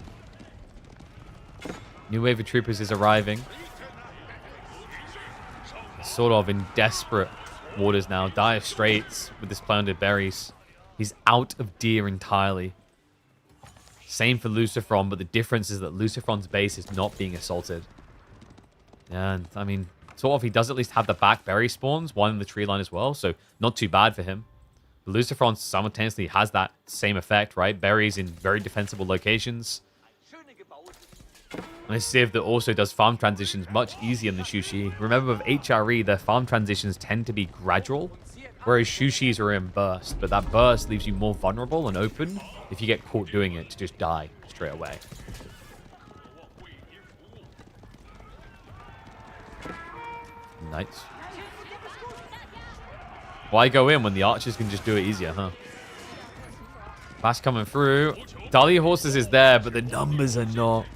New wave of troopers is arriving. Sort of in desperate waters now. Dire straits with the splendid berries. He's out of deer entirely. Same for Lucifer, but the difference is that Lucifer's base is not being assaulted. And, I mean, sort of, he does at least have the back berry spawns, one in the tree line as well, so not too bad for him. But Lucifer simultaneously has that same effect, right? Berries in very defensible locations. And a Civ that also does farm transitions much easier than Shushi. Remember, with HRE, their farm transitions tend to be gradual, whereas Shushi's are in burst, but that burst leaves you more vulnerable and open if you get caught doing it to just die straight away. Knights. Why go in when the archers can just do it easier, huh? Flash coming through. Dahlia Horses is there, but the numbers are not.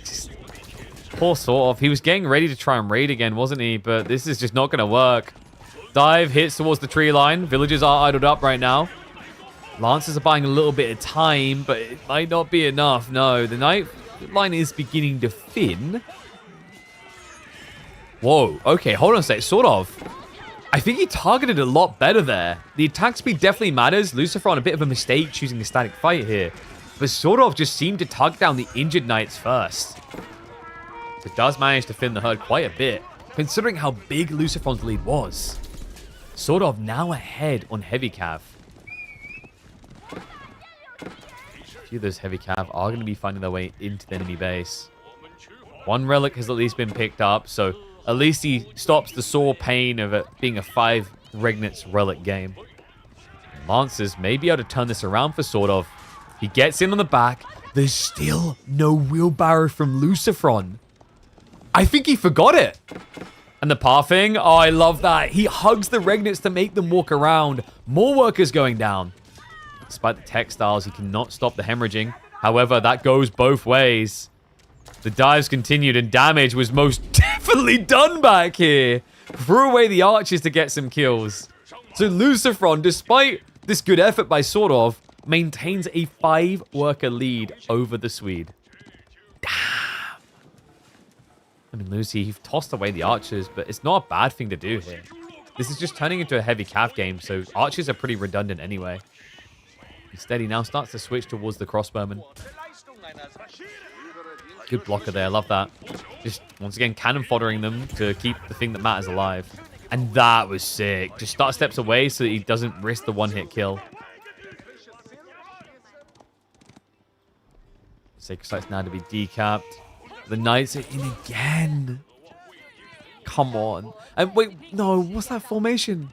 Just poor Sorov. He was getting ready to try and raid again, wasn't he? But this is just not going to work. Dive hits towards the tree line. Villagers are idled up right now. Lancers are buying a little bit of time, but it might not be enough. No, the night line is beginning to thin. Whoa. Okay, hold on a sec. Sorov. I think he targeted a lot better there. The attack speed definitely matters. Lucifer on a bit of a mistake choosing a static fight here. But Sorov just seemed to target down the injured knights first. It does manage to thin the herd quite a bit, considering how big Lucifer's lead was. Sorov now ahead on heavy cav. A few of those heavy cav are going to be finding their way into the enemy base. One relic has at least been picked up, so at least he stops the sore pain of it being a 5 Regnitz relic game. Lancers may be able to turn this around for Sorov. He gets in on the back. There's still no wheelbarrow from Lucifron. I think he forgot it. And the pathing, oh, I love that. He hugs the Regnitz to make them walk around. More workers going down. Despite the textiles, he cannot stop the hemorrhaging. However, that goes both ways. The dives continued and damage was most definitely done back here. Threw away the archers to get some kills. So Lucifron, despite this good effort by Sorov, maintains a 5-worker lead over the Swede. Damn. I mean, Lucy, you've tossed away the archers, but it's not a bad thing to do here. This is just turning into a heavy cav game, so archers are pretty redundant anyway. Instead, he now starts to switch towards the crossbowmen. Good blocker there, love that. Just, once again, cannon foddering them to keep the thing that matters alive. And that was sick. Just start steps away so that he doesn't risk the one-hit kill. Sacred Site's now to be decapped. The Knights are in again. Come on. And wait, no, what's that formation?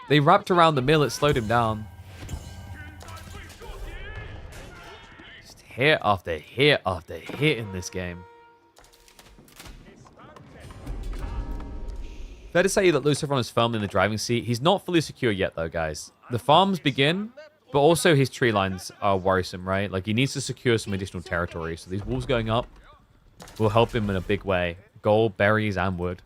They wrapped around the mill, it slowed him down. Hit after hit after hit in this game. Fair to say that Lucifer is firmly in the driving seat. He's not fully secure yet, though, guys. The farms begin, but also his tree lines are worrisome, right? Like, he needs to secure some additional territory. So these wolves going up will help him in a big way. Gold, berries, and wood.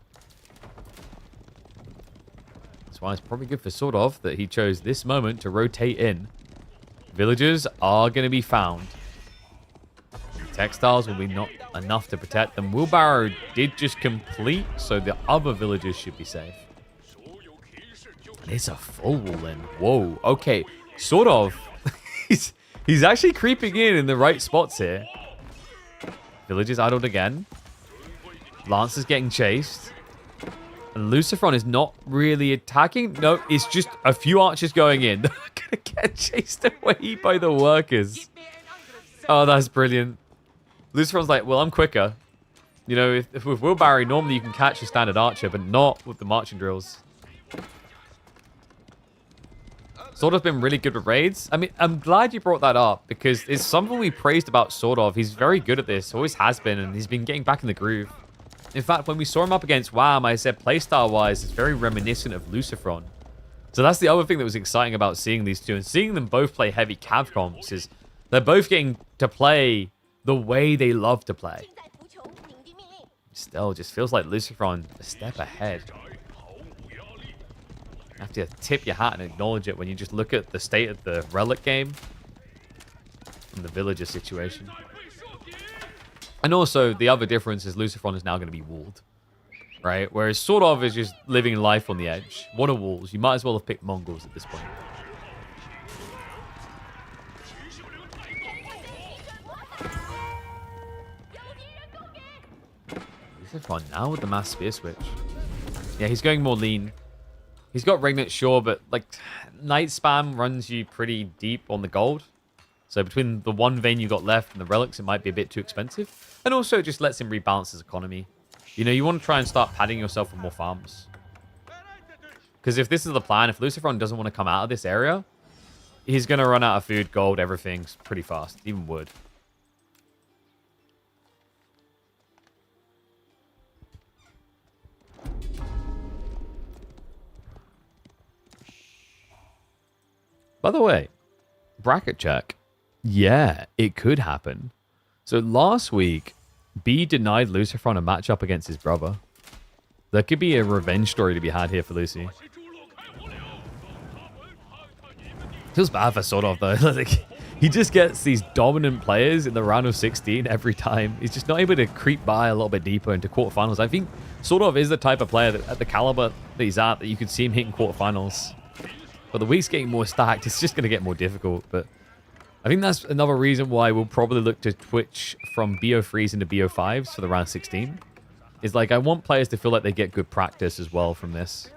That's why it's probably good for Sorov that he chose this moment to rotate in. Villagers are going to be found. Textiles will be not enough to protect them. Wheelbarrow did just complete, so the other villagers should be safe. It's a full wall in. Whoa, okay. Sort of. he's actually creeping in the right spots here. Villagers idled again. Lance is getting chased. And Lucifron is not really attacking. No, it's just a few archers going in. They're going to get chased away by the workers. Oh, that's brilliant. Lucifron's like, well, I'm quicker. You know, if with wheelbarrow, normally you can catch a standard archer, but not with the marching drills. Sortov's been really good with raids. I mean, I'm glad you brought that up, because it's something we praised about Sorov. He's very good at this, always has been, and he's been getting back in the groove. In fact, when we saw him up against Wham, I said playstyle-wise, it's very reminiscent of Lucifron. So that's the other thing that was exciting about seeing these two, and seeing them both play heavy cav comps is they're both getting to play the way they love to play. Still, just feels like Lucifron a step ahead. You have to tip your hat and acknowledge it when you just look at the state of the relic game and the villager situation. And also, the other difference is Lucifron is now going to be walled. Right? Whereas Sorov is just living life on the edge. What are walls? You might as well have picked Mongols at this point. Lucifron now with the mass spear switch. Yeah, he's going more lean. He's got Regnant, sure, but like Night Spam runs you pretty deep on the gold. So between the one vein you got left and the relics, it might be a bit too expensive. And also it just lets him rebalance his economy. You know, you want to try and start padding yourself with more farms. Because if this is the plan, if Lucifron doesn't want to come out of this area, he's going to run out of food, gold, everything pretty fast. Even wood. By the way, bracket check. Yeah, it could happen. So last week, B denied Lucifer a matchup against his brother. There could be a revenge story to be had here for Lucy. Feels bad for Sorov though. Like, he just gets these dominant players in the round of 16 every time. He's just not able to creep by a little bit deeper into quarterfinals. I think Sorov is the type of player that at the caliber that he's at, that you could see him hitting quarterfinals. But the week's getting more stacked. It's just going to get more difficult. But I think that's another reason why we'll probably look to switch from BO3s into BO5s for the round 16. Is like, I want players to feel like they get good practice as well from this.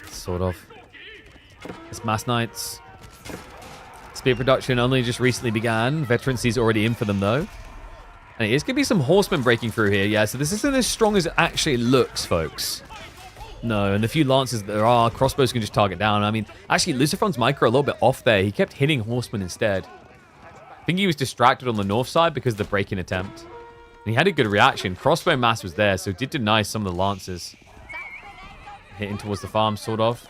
Sort of. It's Mass Knights. Spear production only just recently began. Veterancy's already in for them, though. And it is going to be some horsemen breaking through here. Yeah, so this isn't as strong as it actually looks, folks. No, and the few lances that there are, crossbows can just target down. I mean, actually, Lucifer's micro a little bit off there. He kept hitting horsemen instead. I think he was distracted on the north side because of the break-in attempt. And he had a good reaction. Crossbow mass was there, so it did deny some of the lances. Hitting towards the farm, sort of. He's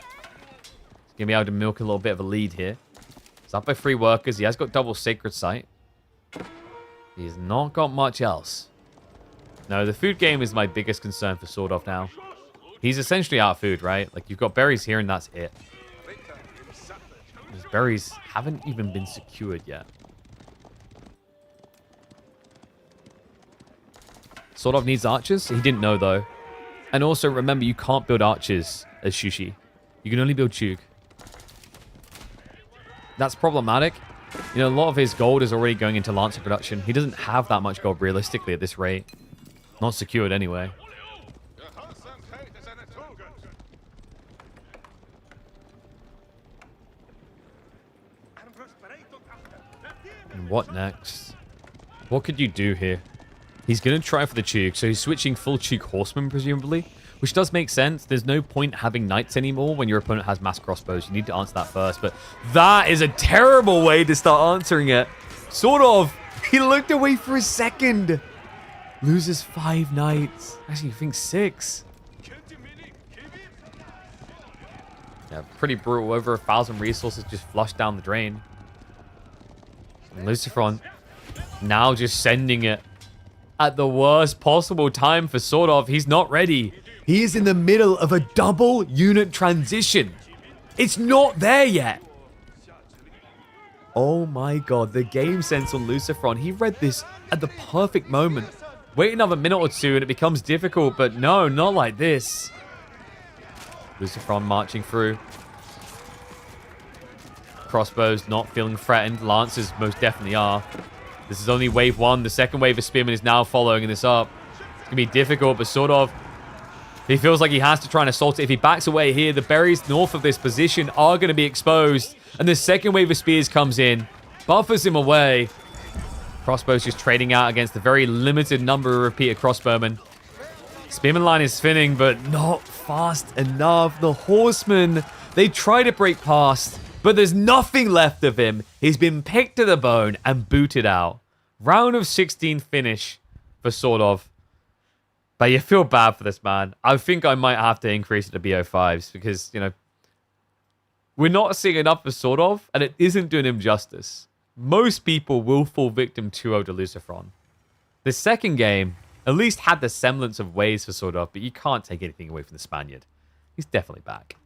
going to be able to milk a little bit of a lead here. He's up by 3 workers. He has got double Sacred Sight. He's not got much else. No, the food game is my biggest concern for Sword Off now. He's essentially out of food, right? Like, you've got berries here and that's it. Those berries haven't even been secured yet. Sword Off needs archers. He didn't know, though. And also, remember, you can't build archers as Shushi. You can only build Chug. That's problematic. You know, a lot of his gold is already going into Lancer production. He doesn't have that much gold realistically at this rate. Not secured anyway. And what next? What could you do here? He's going to try for the Chug, so he's switching full Chug Horseman, presumably. Which does make sense. There's no point having Knights anymore when your opponent has mass crossbows. You need to answer that first. But that is a terrible way to start answering it. Sort of. He looked away for a second. Loses 5 Knights. Actually, I think 6. Yeah, pretty brutal. Over 1,000 resources just flushed down the drain. And Lucifer now just sending it at the worst possible time for Sorov. He's not ready. He is in the middle of a double unit transition. It's not there yet. Oh my god, the game sense on Lucifer. He read this at the perfect moment. Wait another minute or two and it becomes difficult, but no, not like this. Lucifer marching through. Crossbows not feeling threatened. Lancers most definitely are. This is only wave 1. The second wave of Spearmen is now following this up. It's going to be difficult, but sort of. He feels like he has to try and assault it. If he backs away here, the berries north of this position are going to be exposed. And the second wave of spears comes in. Buffers him away. Crossbows just trading out against the very limited number of repeated crossbowmen. Spearman line is spinning, but not fast enough. The horsemen, they try to break past, but there's nothing left of him. He's been picked to the bone and booted out. Round of 16 finish for Sorov. But you feel bad for this man. I think I might have to increase it to BO5s because, you know, we're not seeing enough of Sorov, and it isn't doing him justice. Most people will fall victim 2-0 to Lucifer. The second game at least had the semblance of ways for Sorov, but you can't take anything away from the Spaniard. He's definitely back.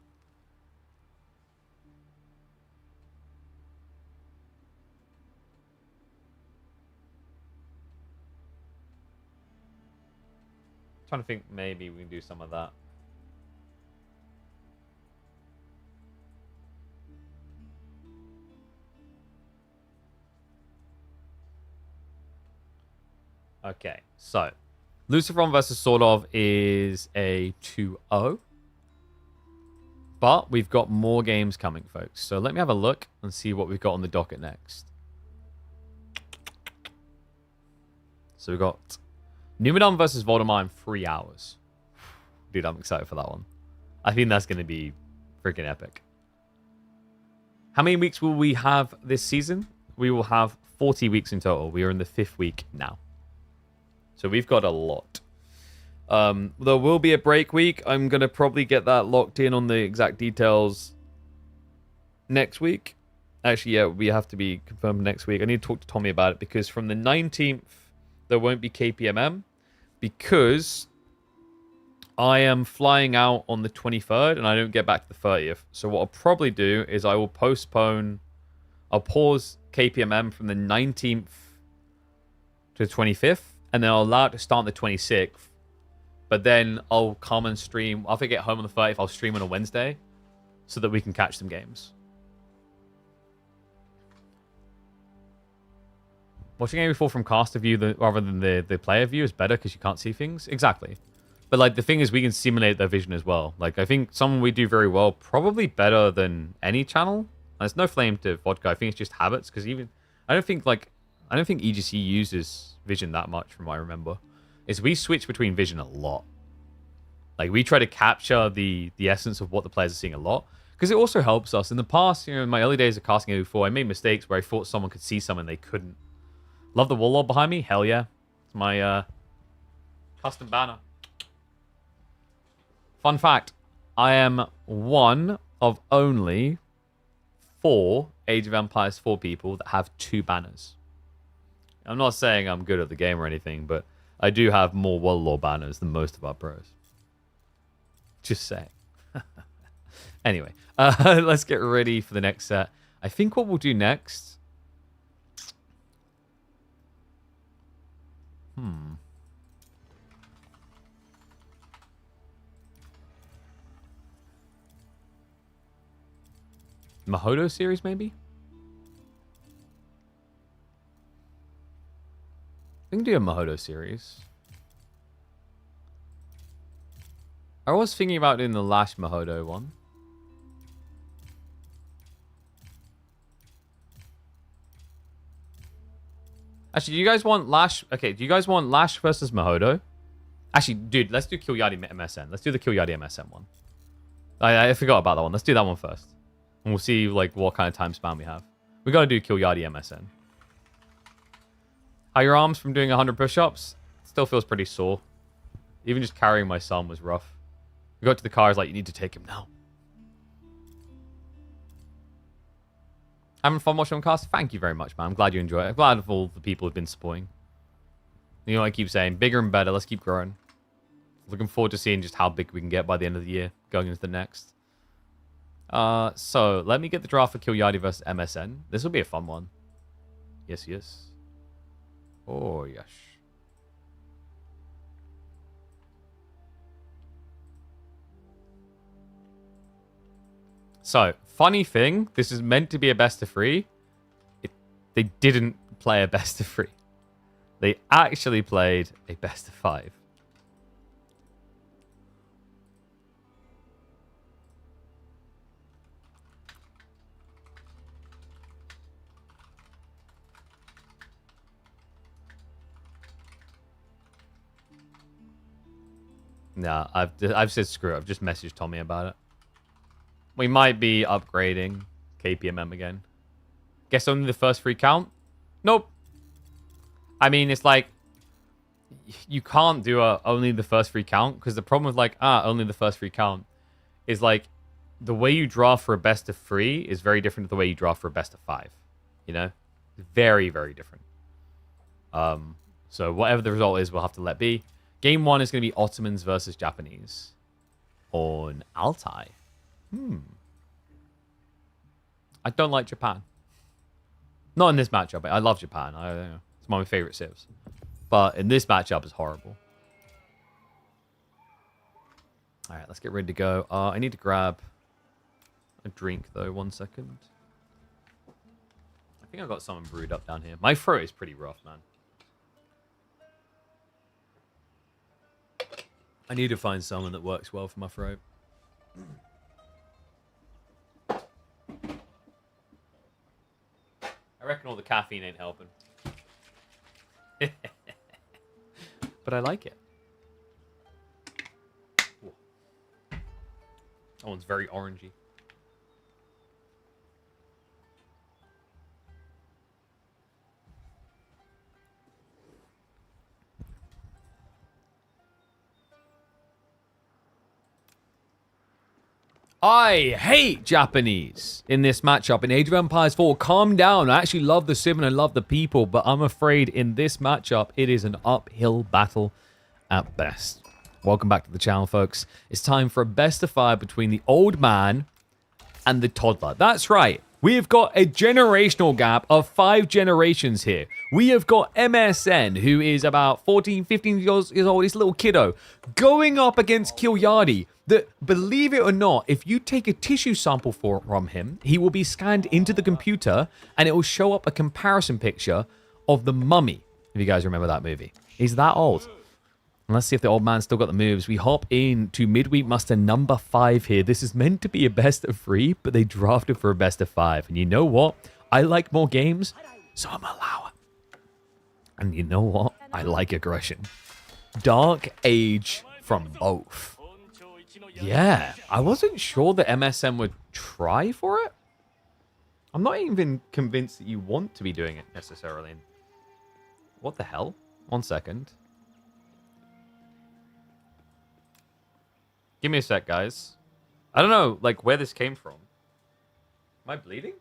Trying to think maybe we can do some of that. Okay, so Lucifer versus Sorov is a 2-0. But we've got more games coming, folks. So let me have a look and see what we've got on the docket next. So we've got Numudan versus Voldemar in 3 hours. Dude, I'm excited for that one. I think that's going to be freaking epic. How many weeks will we have this season? We will have 40 weeks in total. We are in the 5th week now. So we've got a lot. There will be a break week. I'm going to probably get that locked in on the exact details next week. Actually, yeah, we have to be confirmed next week. I need to talk to Tommy about it because from the 19th, there won't be KPMM because I am flying out on the 23rd and I don't get back to the 30th. So what I'll probably do is I'll pause KPMM from the 19th to the 25th and then I'll allow it to start on the 26th. But then I'll come and stream. After I get home on the 30th, I'll stream on a Wednesday so that we can catch some games. Watching a game before from caster view rather than the player view is better because you can't see things. Exactly. But like the thing is we can simulate their vision as well. Like I think someone we do very well, probably better than any channel. And there's no flame to vodka. I think it's just habits because I don't think EGC uses vision that much from what I remember. Is we switch between vision a lot. Like we try to capture the essence of what the players are seeing a lot. Because it also helps us. In the past, in my early days of casting before, I made mistakes where I thought someone could see something they couldn't. Love the Warlord behind me? Hell yeah. It's my custom banner. Fun fact. I am one of only 4 Age of Empires 4 people that have 2 banners. I'm not saying I'm good at the game or anything, but I do have more Warlord banners than most of our pros. Just saying. Anyway, let's get ready for the next set. I think what we'll do next... Mahodo series, maybe? We can do a Mahodo series. I was thinking about doing the Lash Mahodo one. Actually, do you guys want Lash? Okay, do you guys want Lash versus Mahodo? Actually, dude, let's do Killyardi MSN. Let's do the Killyardi MSN one. I forgot about that one. Let's do that one first. And we'll see like what kind of time span we have. We gotta do Killyardi MSN. How are your arms from doing 100 push-ups? Still feels pretty sore. Even just carrying my son was rough. We got to the car, I was like, you need to take him now. Having fun watching on cast? Thank you very much, man. I'm glad you enjoy it. I'm glad of all the people who've been supporting. You know what I keep saying? Bigger and better. Let's keep growing. Looking forward to seeing just how big we can get by the end of the year, going into the next. So, let me get the draft for Killyardi versus MSN. This will be a fun one. Yes, yes. Oh, yes. So, funny thing, this is meant to be a best of 3. They didn't play a best of 3. They actually played a best of 5. Nah, I've said screw it. I've just messaged Tommy about it. We might be upgrading KPMM again. Guess only the first 3 count? Nope. I mean, it's like you can't do only the first 3 count because the problem with like only the first 3 count is like the way you draw for a best of 3 is very different to the way you draw for a best of 5. You know, very, very different. So whatever the result is, we'll have to let be. Game 1 is going to be Ottomans versus Japanese on Altai. I don't like Japan. Not in this matchup. I love Japan. It's one of my favorite civs. But in this matchup, it's horrible. All right, let's get ready to go. I need to grab a drink, though. 1 second. I think I've got something brewed up down here. My throat is pretty rough, man. I need to find someone that works well for my throat. I reckon all the caffeine ain't helping. But I like it. Ooh. That one's very orangey. I hate Japanese in this matchup in Age of Empires 4. Calm down. I actually love the sim and I love the people, but I'm afraid in this matchup, it is an uphill battle at best. Welcome back to the channel, folks. It's time for a best of 5 between the old man and the toddler. That's right. We have got a generational gap of 5 generations here. We have got MSN, who is about 14, 15 years old. He's a little kiddo, going up against Killyardi. That, believe it or not, if you take a tissue sample from him, he will be scanned into the computer and it will show up a comparison picture of the Mummy. If you guys remember that movie. He's that old. And let's see if the old man's still got the moves. We hop into midweek muster number 5 here. This is meant to be a best of 3, but they drafted for a best of 5. And you know what? I like more games, so I'm allow it. And you know what? I like aggression. Dark Age from both. Yeah, I wasn't sure that MSM would try for it. I'm not even convinced that you want to be doing it necessarily. What the hell? 1 second. Give me a sec, guys. I don't know, like, where this came from. Am I bleeding?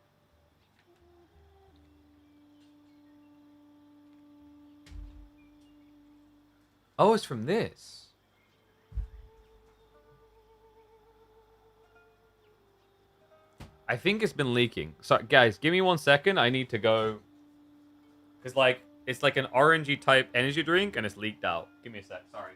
Oh, it's from this. I think it's been leaking. Sorry, guys, give me 1 second. I need to go. Because, like, it's like an orangey type energy drink and it's leaked out. Give me a sec. Sorry.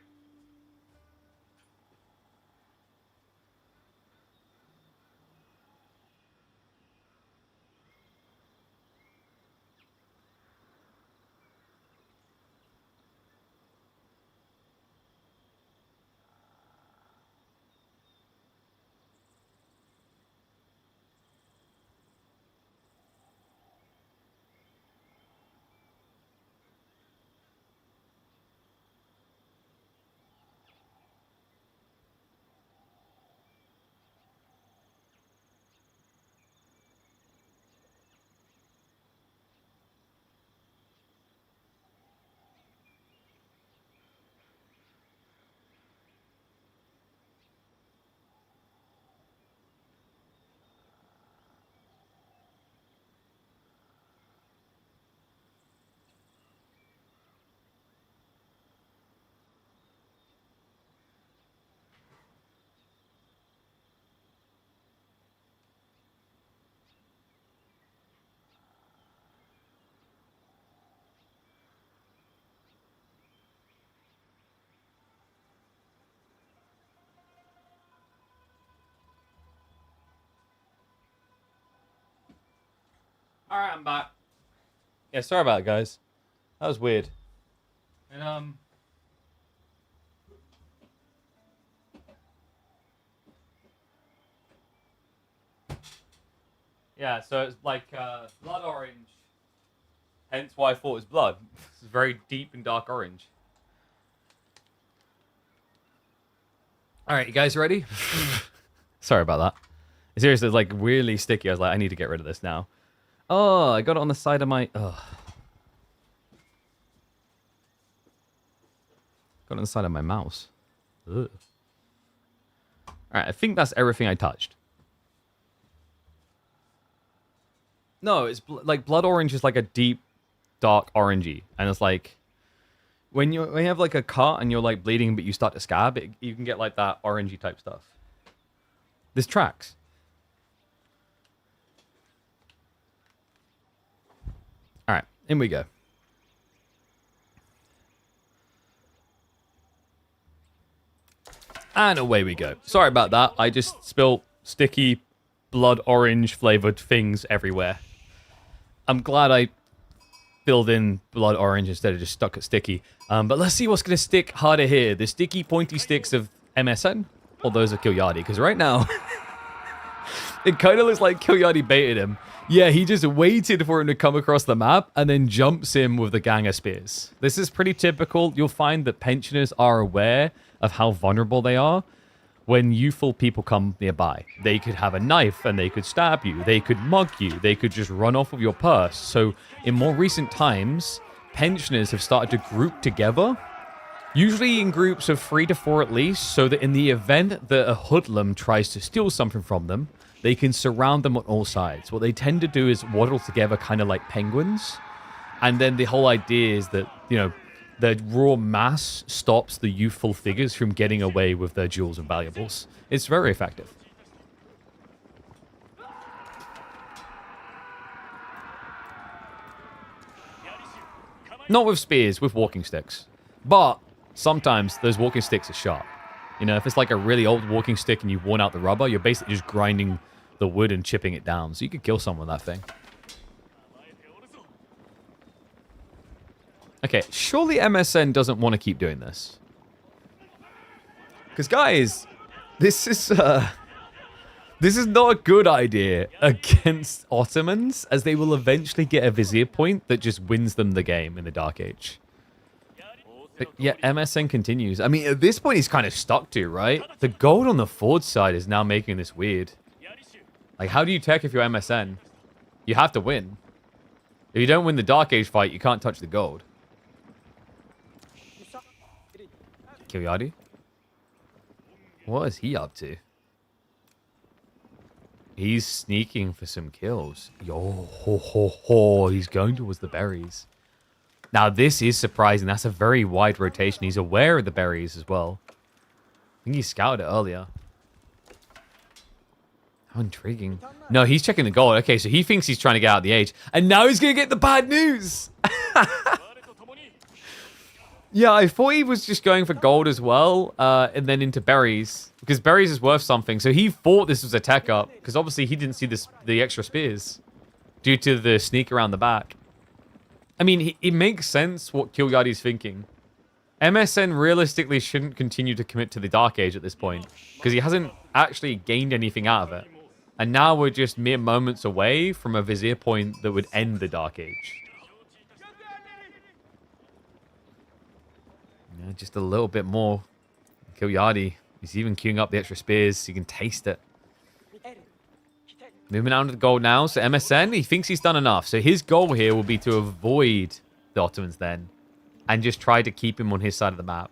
All right, I'm back. Yeah, sorry about it, guys. That was weird. And, yeah, so it's like blood orange. Hence why I thought it was blood. It's very deep and dark orange. All right, you guys ready? Sorry about that. Seriously, it's like really sticky. I was like, I need to get rid of this now. Oh, I got it on the side of my... Ugh. Got it on the side of my mouse. Ugh. Alright, I think that's everything I touched. No, it's like blood orange is like a deep, dark orangey. And it's like... When you have like a cut and you're like bleeding but you start to scab, you can get like that orangey type stuff. This tracks. Alright, in we go. And away we go. Sorry about that. I just spilled sticky blood orange flavored things everywhere. I'm glad I filled in blood orange instead of just stuck at sticky. But let's see what's going to stick harder here. The sticky pointy sticks of MSN or those of Killyardi. Because right now, it kind of looks like Killyardi baited him. Yeah, he just waited for him to come across the map and then jumps him with the gang of spears. This is pretty typical. You'll find that pensioners are aware of how vulnerable they are when youthful people come nearby. They could have a knife and they could stab you. They could mug you. They could just run off with your purse. So in more recent times, pensioners have started to group together Usually in groups of 3 to 4 at least, so that in the event that a hoodlum tries to steal something from them, they can surround them on all sides. What they tend to do is waddle together kind of like penguins. And then the whole idea is that, you know, the raw mass stops the youthful figures from getting away with their jewels and valuables. It's very effective. Not with spears, with walking sticks. But sometimes those walking sticks are sharp. You know, if it's like a really old walking stick and you've worn out the rubber, you're basically just grinding the wood and chipping it down. So you could kill someone with that thing. Okay, surely MSN doesn't want to keep doing this. Because guys, this is not a good idea against Ottomans, as they will eventually get a vizier point that just wins them the game in the Dark Age. But yeah, MSN continues. I mean, at this point, he's kind of stuck to, right? The gold on the forward side is now making this weird. Like, how do you tech if you're MSN? You have to win. If you don't win the Dark Age fight, you can't touch the gold. Killyardi? What is he up to? He's sneaking for some kills. Yo, ho, ho, ho. He's going towards the berries. Now, this is surprising. That's a very wide rotation. He's aware of the berries as well. I think he scouted it earlier. How intriguing. No, he's checking the gold. Okay, so he thinks he's trying to get out of the age. And now he's going to get the bad news. Yeah, I thought he was just going for gold as well, and then into berries, because berries is worth something. So he thought this was a tech up, because obviously he didn't see the extra spears due to the sneak around the back. I mean, it makes sense what Killyardi's thinking. MSN realistically shouldn't continue to commit to the Dark Age at this point, because he hasn't actually gained anything out of it. And now we're just mere moments away from a vizier point that would end the Dark Age. Yeah, just a little bit more. Killyardi, he's even queuing up the extra spears. You can taste it. Moving on to the gold now. So MSN, he thinks he's done enough. So his goal here will be to avoid the Ottomans then. And just try to keep him on his side of the map.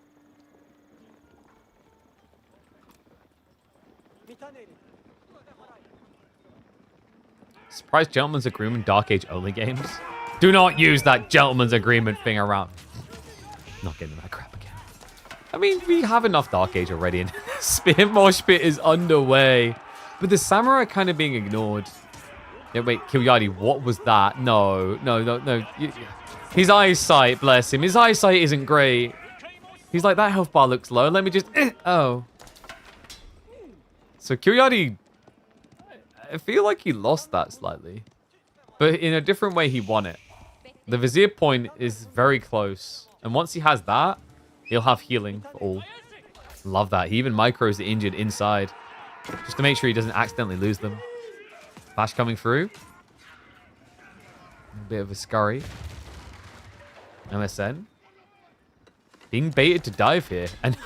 Surprised Gentleman's Agreement Dark Age only games. Do not use that Gentleman's Agreement thing around. Not getting that crap again. I mean, we have enough Dark Age already, and Spear Mosh Pit is underway. But the Samurai kind of being ignored. Yeah, wait, Killyardi, what was that? No. His eyesight, bless him. His eyesight isn't great. He's like, that health bar looks low. Let me just... Oh. So Killyardi... I feel like he lost that slightly. But in a different way, he won it. The Vizier point is very close. And once he has that, he'll have healing for all. Love that. He even micros the injured inside. Just to make sure he doesn't accidentally lose them. Flash coming through. A bit of a scurry. MSN. Being baited to dive here. And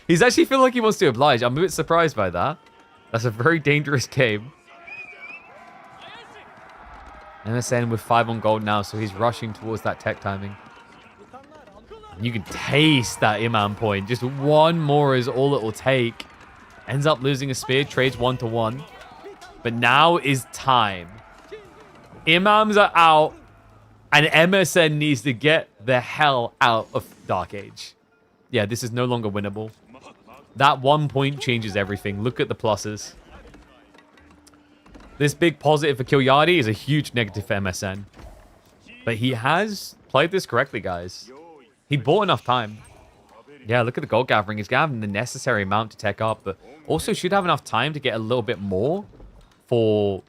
he's actually feeling like he wants to oblige. I'm a bit surprised by that. That's a very dangerous game. MSN with 5 on gold now, so he's rushing towards that tech timing. You can taste that Imam point. Just one more is all it will take. Ends up losing a spear, trades 1-to-1. But now is time. Imams are out, and MSN needs to get the hell out of Dark Age. Yeah, this is no longer winnable. That 1 point changes everything. Look at the pluses. This big positive for Killyardi is a huge negative for MSN. But he has played this correctly, guys. He bought enough time. Yeah, look at the gold gathering. He's gathering the necessary amount to tech up, but also should have enough time to get a little bit more for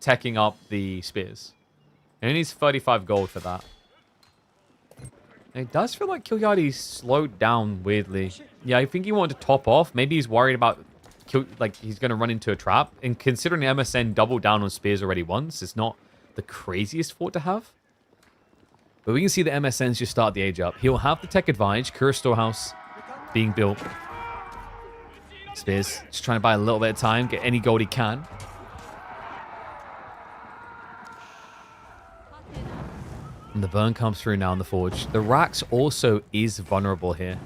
teching up the spears. And he needs 35 gold for that. And it does feel like Killyardi slowed down weirdly. Yeah, I think he wanted to top off. Maybe he's worried about he's going to run into a trap. And considering MSN doubled down on spears already once, it's not the craziest fort to have. But we can see the MSNs just start the age up. He'll have the tech advantage. Kura Storehouse being built. Spears just trying to buy a little bit of time, get any gold he can. And the burn comes through now in the forge. The Rax also is vulnerable here.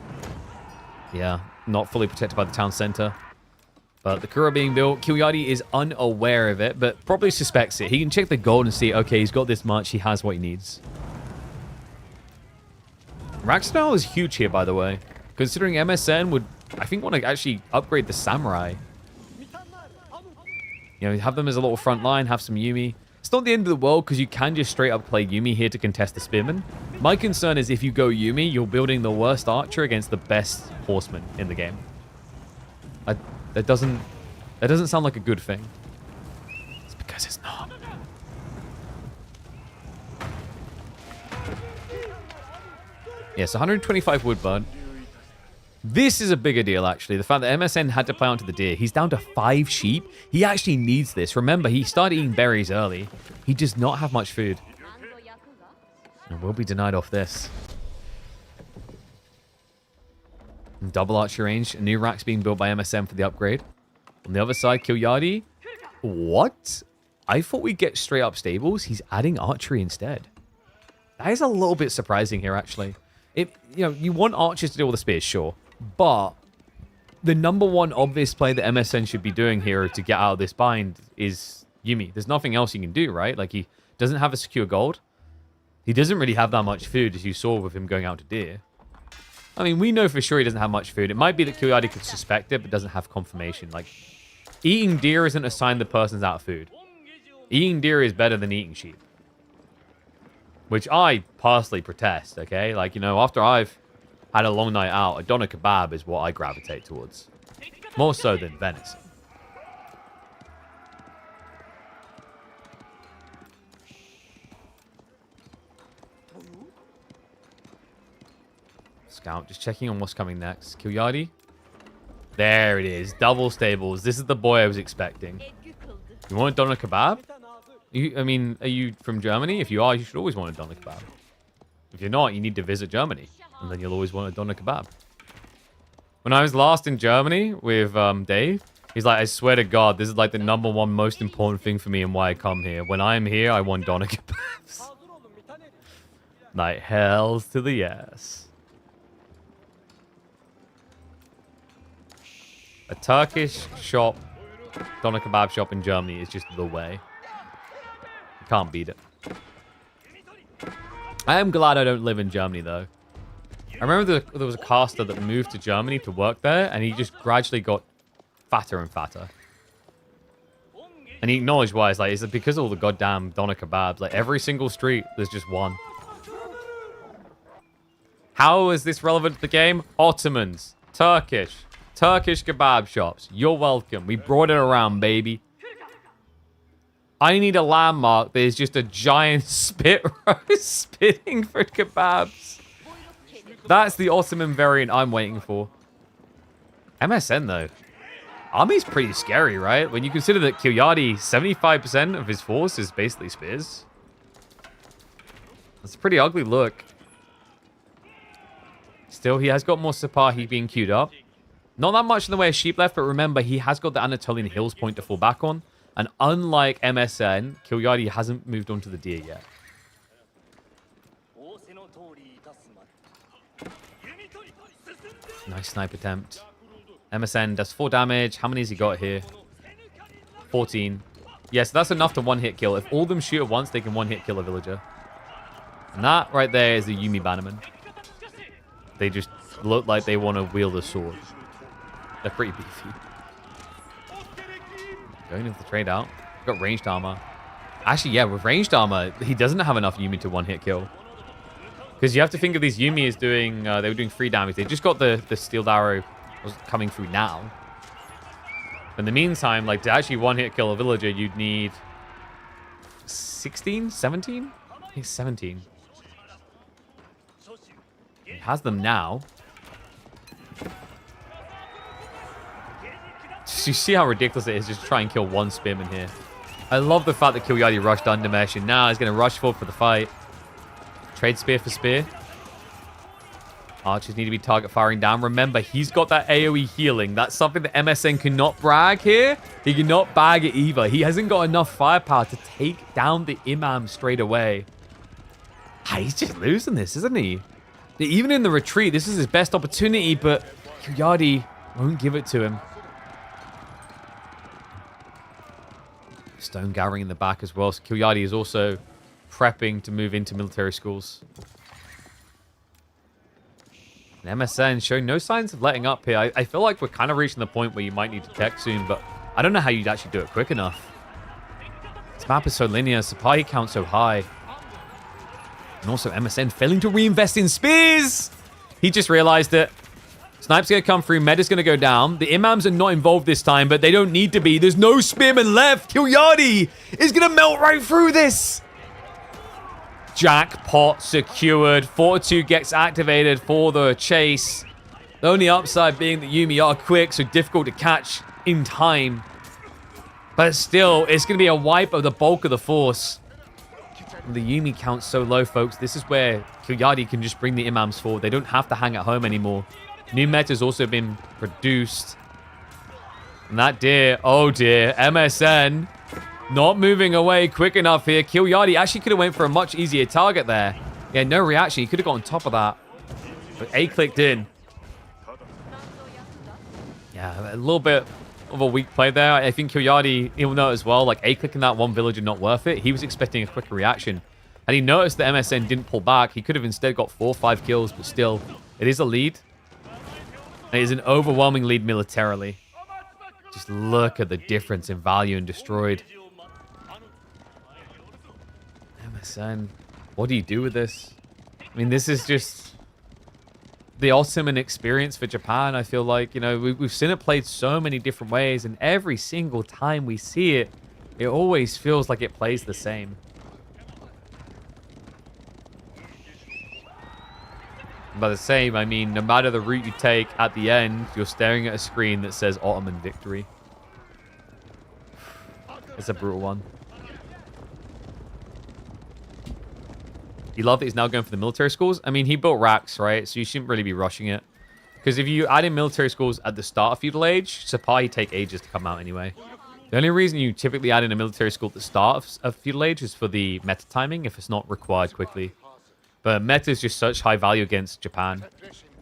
Yeah, not fully protected by the town center. But the Kura being built, Killyardi is unaware of it, but probably suspects it. He can check the gold and see, okay, he's got this much. He has what he needs. Rax now is huge here, by the way. Considering MSN would, I think, want to actually upgrade the Samurai. You know, have them as a little front line, have some Yumi. It's not the end of the world because you can just straight up play Yumi here to contest the Spearman. My concern is if you go Yumi, you're building the worst archer against the best horseman in the game. That doesn't sound like a good thing. It's because it's not. Yes, 125 wood burn. This is a bigger deal, actually. The fact that MSN had to play onto the deer. He's down to 5 sheep. He actually needs this. Remember, he started eating berries early. He does not have much food. And will be denied off this. And double archer range. A new rack's being built by MSN for the upgrade. On the other side, Killyardi. What? I thought we'd get straight up stables. He's adding archery instead. That is a little bit surprising here, actually. You want archers to deal with the spears, sure. But the number one obvious play that MSN should be doing here to get out of this bind is Yumi. There's nothing else he can do, right? Like, he doesn't have a secure gold. He doesn't really have that much food, as you saw with him going out to deer. I mean, we know for sure he doesn't have much food. It might be that Killyardi could suspect it, but doesn't have confirmation. Like, eating deer isn't a sign the person's out of food. Eating deer is better than eating sheep. Which I personally protest, okay? Like, you know, after I've had a long night out, a doner kebab is what I gravitate towards. More so than venison. Scout, just checking on what's coming next. Killyardi. There it is. Double stables. This is the boy I was expecting. You want a doner kebab? Are you from Germany? If you are, you should always want a doner kebab. If you're not, you need to visit Germany. And then you'll always want a doner kebab. When I was last in Germany with Dave, he's like, I swear to God, this is like the #1 most important thing for me and why I come here. When I'm here, I want doner kebabs. Like, hells to the yes. A Turkish shop, doner kebab shop in Germany is just the way. You can't beat it. I am glad I don't live in Germany, though. I remember there was a caster that moved to Germany to work there, and he just gradually got fatter and fatter. And he acknowledged why. It's like, is it because of all the goddamn doner kebabs? Like, every single street, there's just one. How is this relevant to the game? Ottomans. Turkish kebab shops. You're welcome. We brought it around, baby. I need a landmark that is just a giant spit roast spitting for kebabs. That's the Ottoman variant I'm waiting for. MSN, though. Army's pretty scary, right? When you consider that Killyardi, 75% of his force is basically spears. That's a pretty ugly look. Still, he has got more Sipahi being queued up. Not that much in the way of sheep left, but remember, he has got the Anatolian Hills point to fall back on. And unlike MSN, Killyardi hasn't moved on to the deer yet. Nice snipe attempt. MSN does 4 damage. How many has he got here? 14. Yes, that's enough to one-hit kill. If all of them shoot at once, they can one-hit kill a villager. And that right there is the Yumi Bannerman. They just look like they want to wield a sword. They're pretty beefy. Going with the trade out. Got ranged armor. Actually, yeah, with ranged armor, he doesn't have enough Yumi to one-hit kill. Because you have to think of these Yumi as doing... they were doing 3 damage. They just got the steel arrow was coming through now. In the meantime, like, to actually one-hit kill a villager, you'd need... 16? 17? I think 17. He has them now. You see how ridiculous it is just to try and kill one spearman here. I love the fact that Killyardi rushed under mesh, and now he's going to rush forward for the fight. Trade spear for spear. Archers need to be target firing down. Remember, he's got that AoE healing. That's something that MSN cannot brag here. He cannot bag it either. He hasn't got enough firepower to take down the Imam straight away. He's just losing this, isn't he? Even in the retreat, this is his best opportunity, but Killyardi won't give it to him. Stone gathering in the back as well. So Killyardi is also prepping to move into military schools. And MSN showing no signs of letting up here. I feel like we're kind of reaching the point where you might need to tech soon, but I don't know how you'd actually do it quick enough. This map is so linear, supply count so high. And also MSN failing to reinvest in spears. He just realized it. Snipe's going to come through. Meta's going to go down. The imams are not involved this time, but they don't need to be. There's no spearmen left. Killyardi is going to melt right through this. Jackpot secured. Fortitude gets activated for the chase. The only upside being that Yuumi are quick, so difficult to catch in time. But still, it's going to be a wipe of the bulk of the force. The Yuumi count's so low, folks. This is where Killyardi can just bring the imams forward. They don't have to hang at home anymore. New meta's also been produced. And that deer, oh dear, MSN not moving away quick enough here. Killyardi actually could have went for a much easier target there. Yeah, no reaction. He could have got on top of that. But A clicked in. Yeah, a little bit of a weak play there. I think Killyardi, he'll know as well, like A clicking that one villager not worth it. He was expecting a quicker reaction. And he noticed that MSN didn't pull back. He could have instead got 4 or 5 kills, but still, it is a lead. It is an overwhelming lead militarily. Just look at the difference in value and destroyed. MSN, what do you do with this? I mean, this is just the ultimate experience for Japan, I feel like. You know, we've seen it played so many different ways, and every single time we see it, it always feels like it plays the same. By the same, I mean, no matter the route you take, at the end, you're staring at a screen that says Ottoman victory. It's a brutal one. You love that he's now going for the military schools? I mean, he built racks, right? So you shouldn't really be rushing it. Because if you add in military schools at the start of feudal age, supply take ages to come out anyway. The only reason you typically add in a military school at the start of feudal age is for the meta timing, if it's not required quickly. But meta is just such high value against Japan.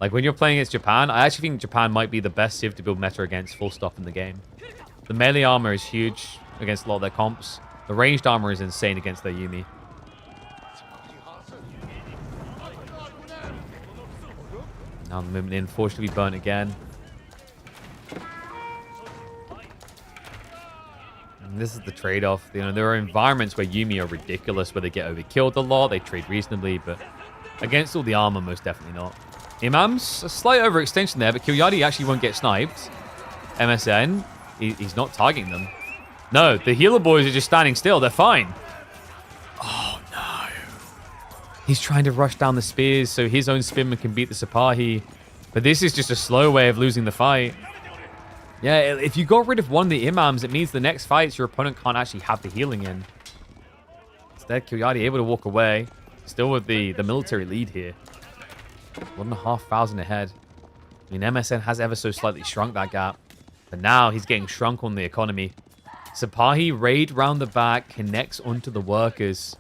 Like, when you're playing against Japan, I actually think Japan might be the best civ to build meta against full stop in the game. The melee armor is huge against a lot of their comps. The ranged armor is insane against their Yuumi. Now the movement in, fortunately burnt again. And this is the trade-off. You know, there are environments where Yuumi are ridiculous, where they get overkilled a lot, they trade reasonably, but against all the armor, most definitely not. Imams, a slight overextension there, but Killyardi actually won't get sniped. MSN, he's not targeting them. No, the healer boys are just standing still. They're fine. Oh, no. He's trying to rush down the spears so his own spearman can beat the Sipahi. But this is just a slow way of losing the fight. Yeah, if you got rid of one of the imams, it means the next fights your opponent can't actually have the healing in. Instead, Killyardi able to walk away. Still with the military lead here. 1,500 ahead. I mean, MSN has ever so slightly shrunk that gap. But now he's getting shrunk on the economy. Sipahi raid round the back, connects onto the workers.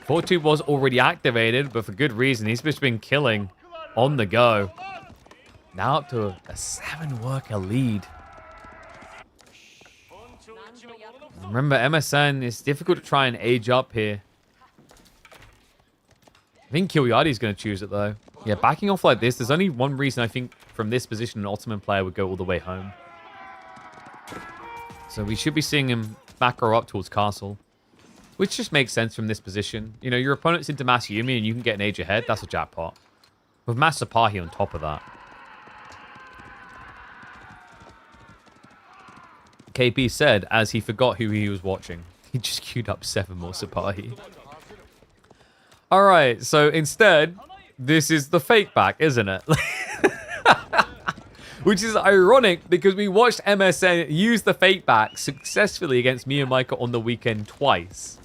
Fortitude was already activated, but for good reason. He's just been killing on the go. Now up to a 7-worker lead. Remember, MSN, it's difficult to try and age up here. I think Killyardi's going to choose it, though. Yeah, backing off like this, there's only one reason I think from this position an Ottoman player would go all the way home. So we should be seeing him macro up towards castle. Which just makes sense from this position. You know, your opponent's into mass Yuumi and you can get an age ahead. That's a jackpot. With mass Sipahi on top of that. KP said as he forgot who he was watching. He just queued up 7 more Sipahi. Alright, so instead, this is the fake back, isn't it? Which is ironic because we watched MSN use the fake back successfully against me and Micah on the weekend twice.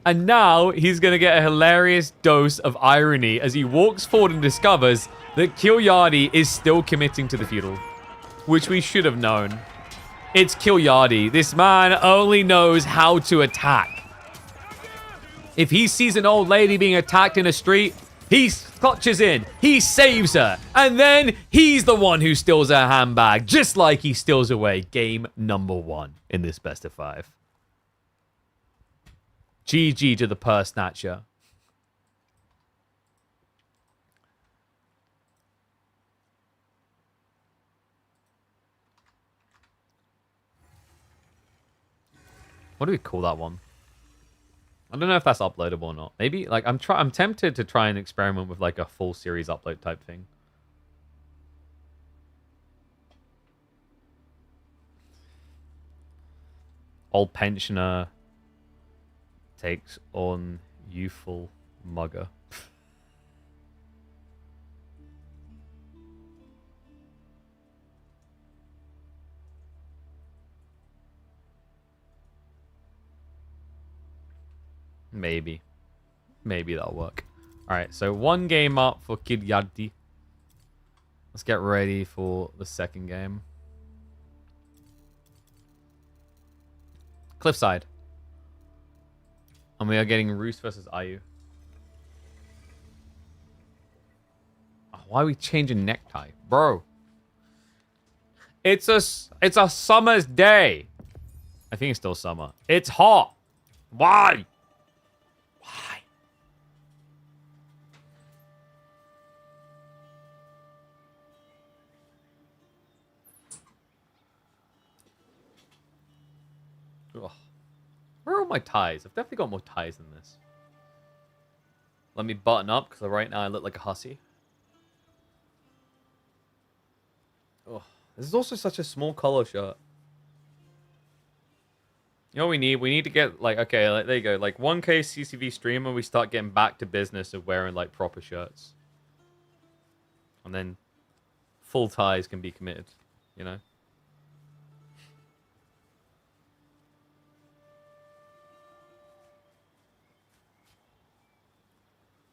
And now he's going to get a hilarious dose of irony as he walks forward and discovers that Killyardi is still committing to the feudal. Which we should have known. It's Killyardi. This man only knows how to attack. If he sees an old lady being attacked in a street, he clutches in, he saves her, and then he's the one who steals her handbag, just like he steals away game number 1 in this best of 5. GG to the purse snatcher. What do we call that one? I don't know if that's uploadable or not. Maybe, like, I'm tempted to try and experiment with, like, a full series upload type thing. Old pensioner takes on youthful mugger. Maybe. Maybe that'll work. Alright, so 1 game up for Killyardi. Let's get ready for the second game. Cliffside. And we are getting Roos versus Ayu. Oh, why are we changing necktie? Bro. It's a summer's day. I think it's still summer. It's hot. Why? Why? Ugh. Where are my ties? I've definitely got more ties than this. Let me button up, because right now I look like a hussy. Oh, this is also such a small collar shirt. You know what we need? We need to get, like, okay, like, there you go. Like, 1K CCV streamer, we start getting back to business of wearing, like, proper shirts. And then full ties can be committed, you know?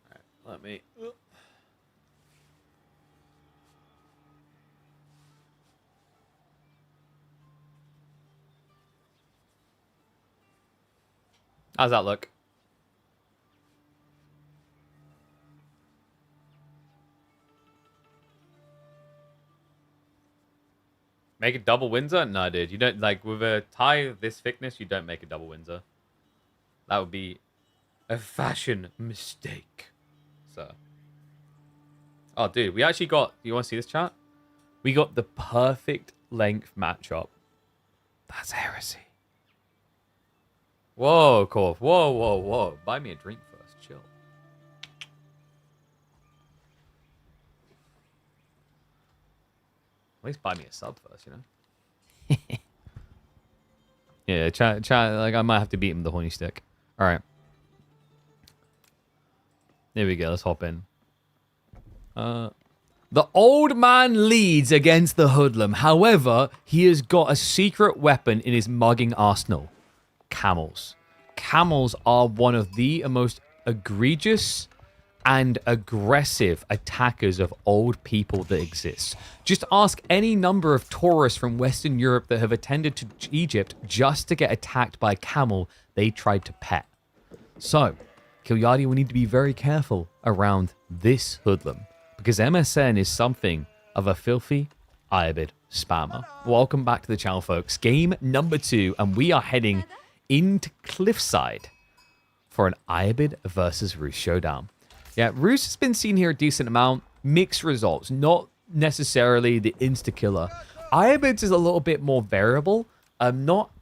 Alright, let me... How's that look? Make a double Windsor? No, dude. You don't, like, with a tie this thickness, you don't make a double Windsor. That would be a fashion mistake, sir. Oh, dude, we actually got... You want to see this, chat? We got the perfect length matchup. That's heresy. Whoa, Corv. Whoa, whoa, whoa. Buy me a drink first. Chill. At least buy me a sub first, you know? Yeah, chat, like, I might have to beat him with the horny stick. Alright. There we go. Let's hop in. The old man leads against the hoodlum. However, he has got a secret weapon in his mugging arsenal. Camels. Camels are one of the most egregious and aggressive attackers of old people that exist. Just ask any number of tourists from Western Europe that have attended to Egypt just to get attacked by a camel they tried to pet. So, Killyardi will need to be very careful around this hoodlum, because MSN is something of a filthy Iabid spammer. Welcome back to the channel, folks. Game number 2, and we are heading into Cliffside for an Iabid versus Roos showdown. Yeah, Roos has been seen here a decent amount. Mixed results, not necessarily the insta-killer. Iabid's is a little bit more variable. Not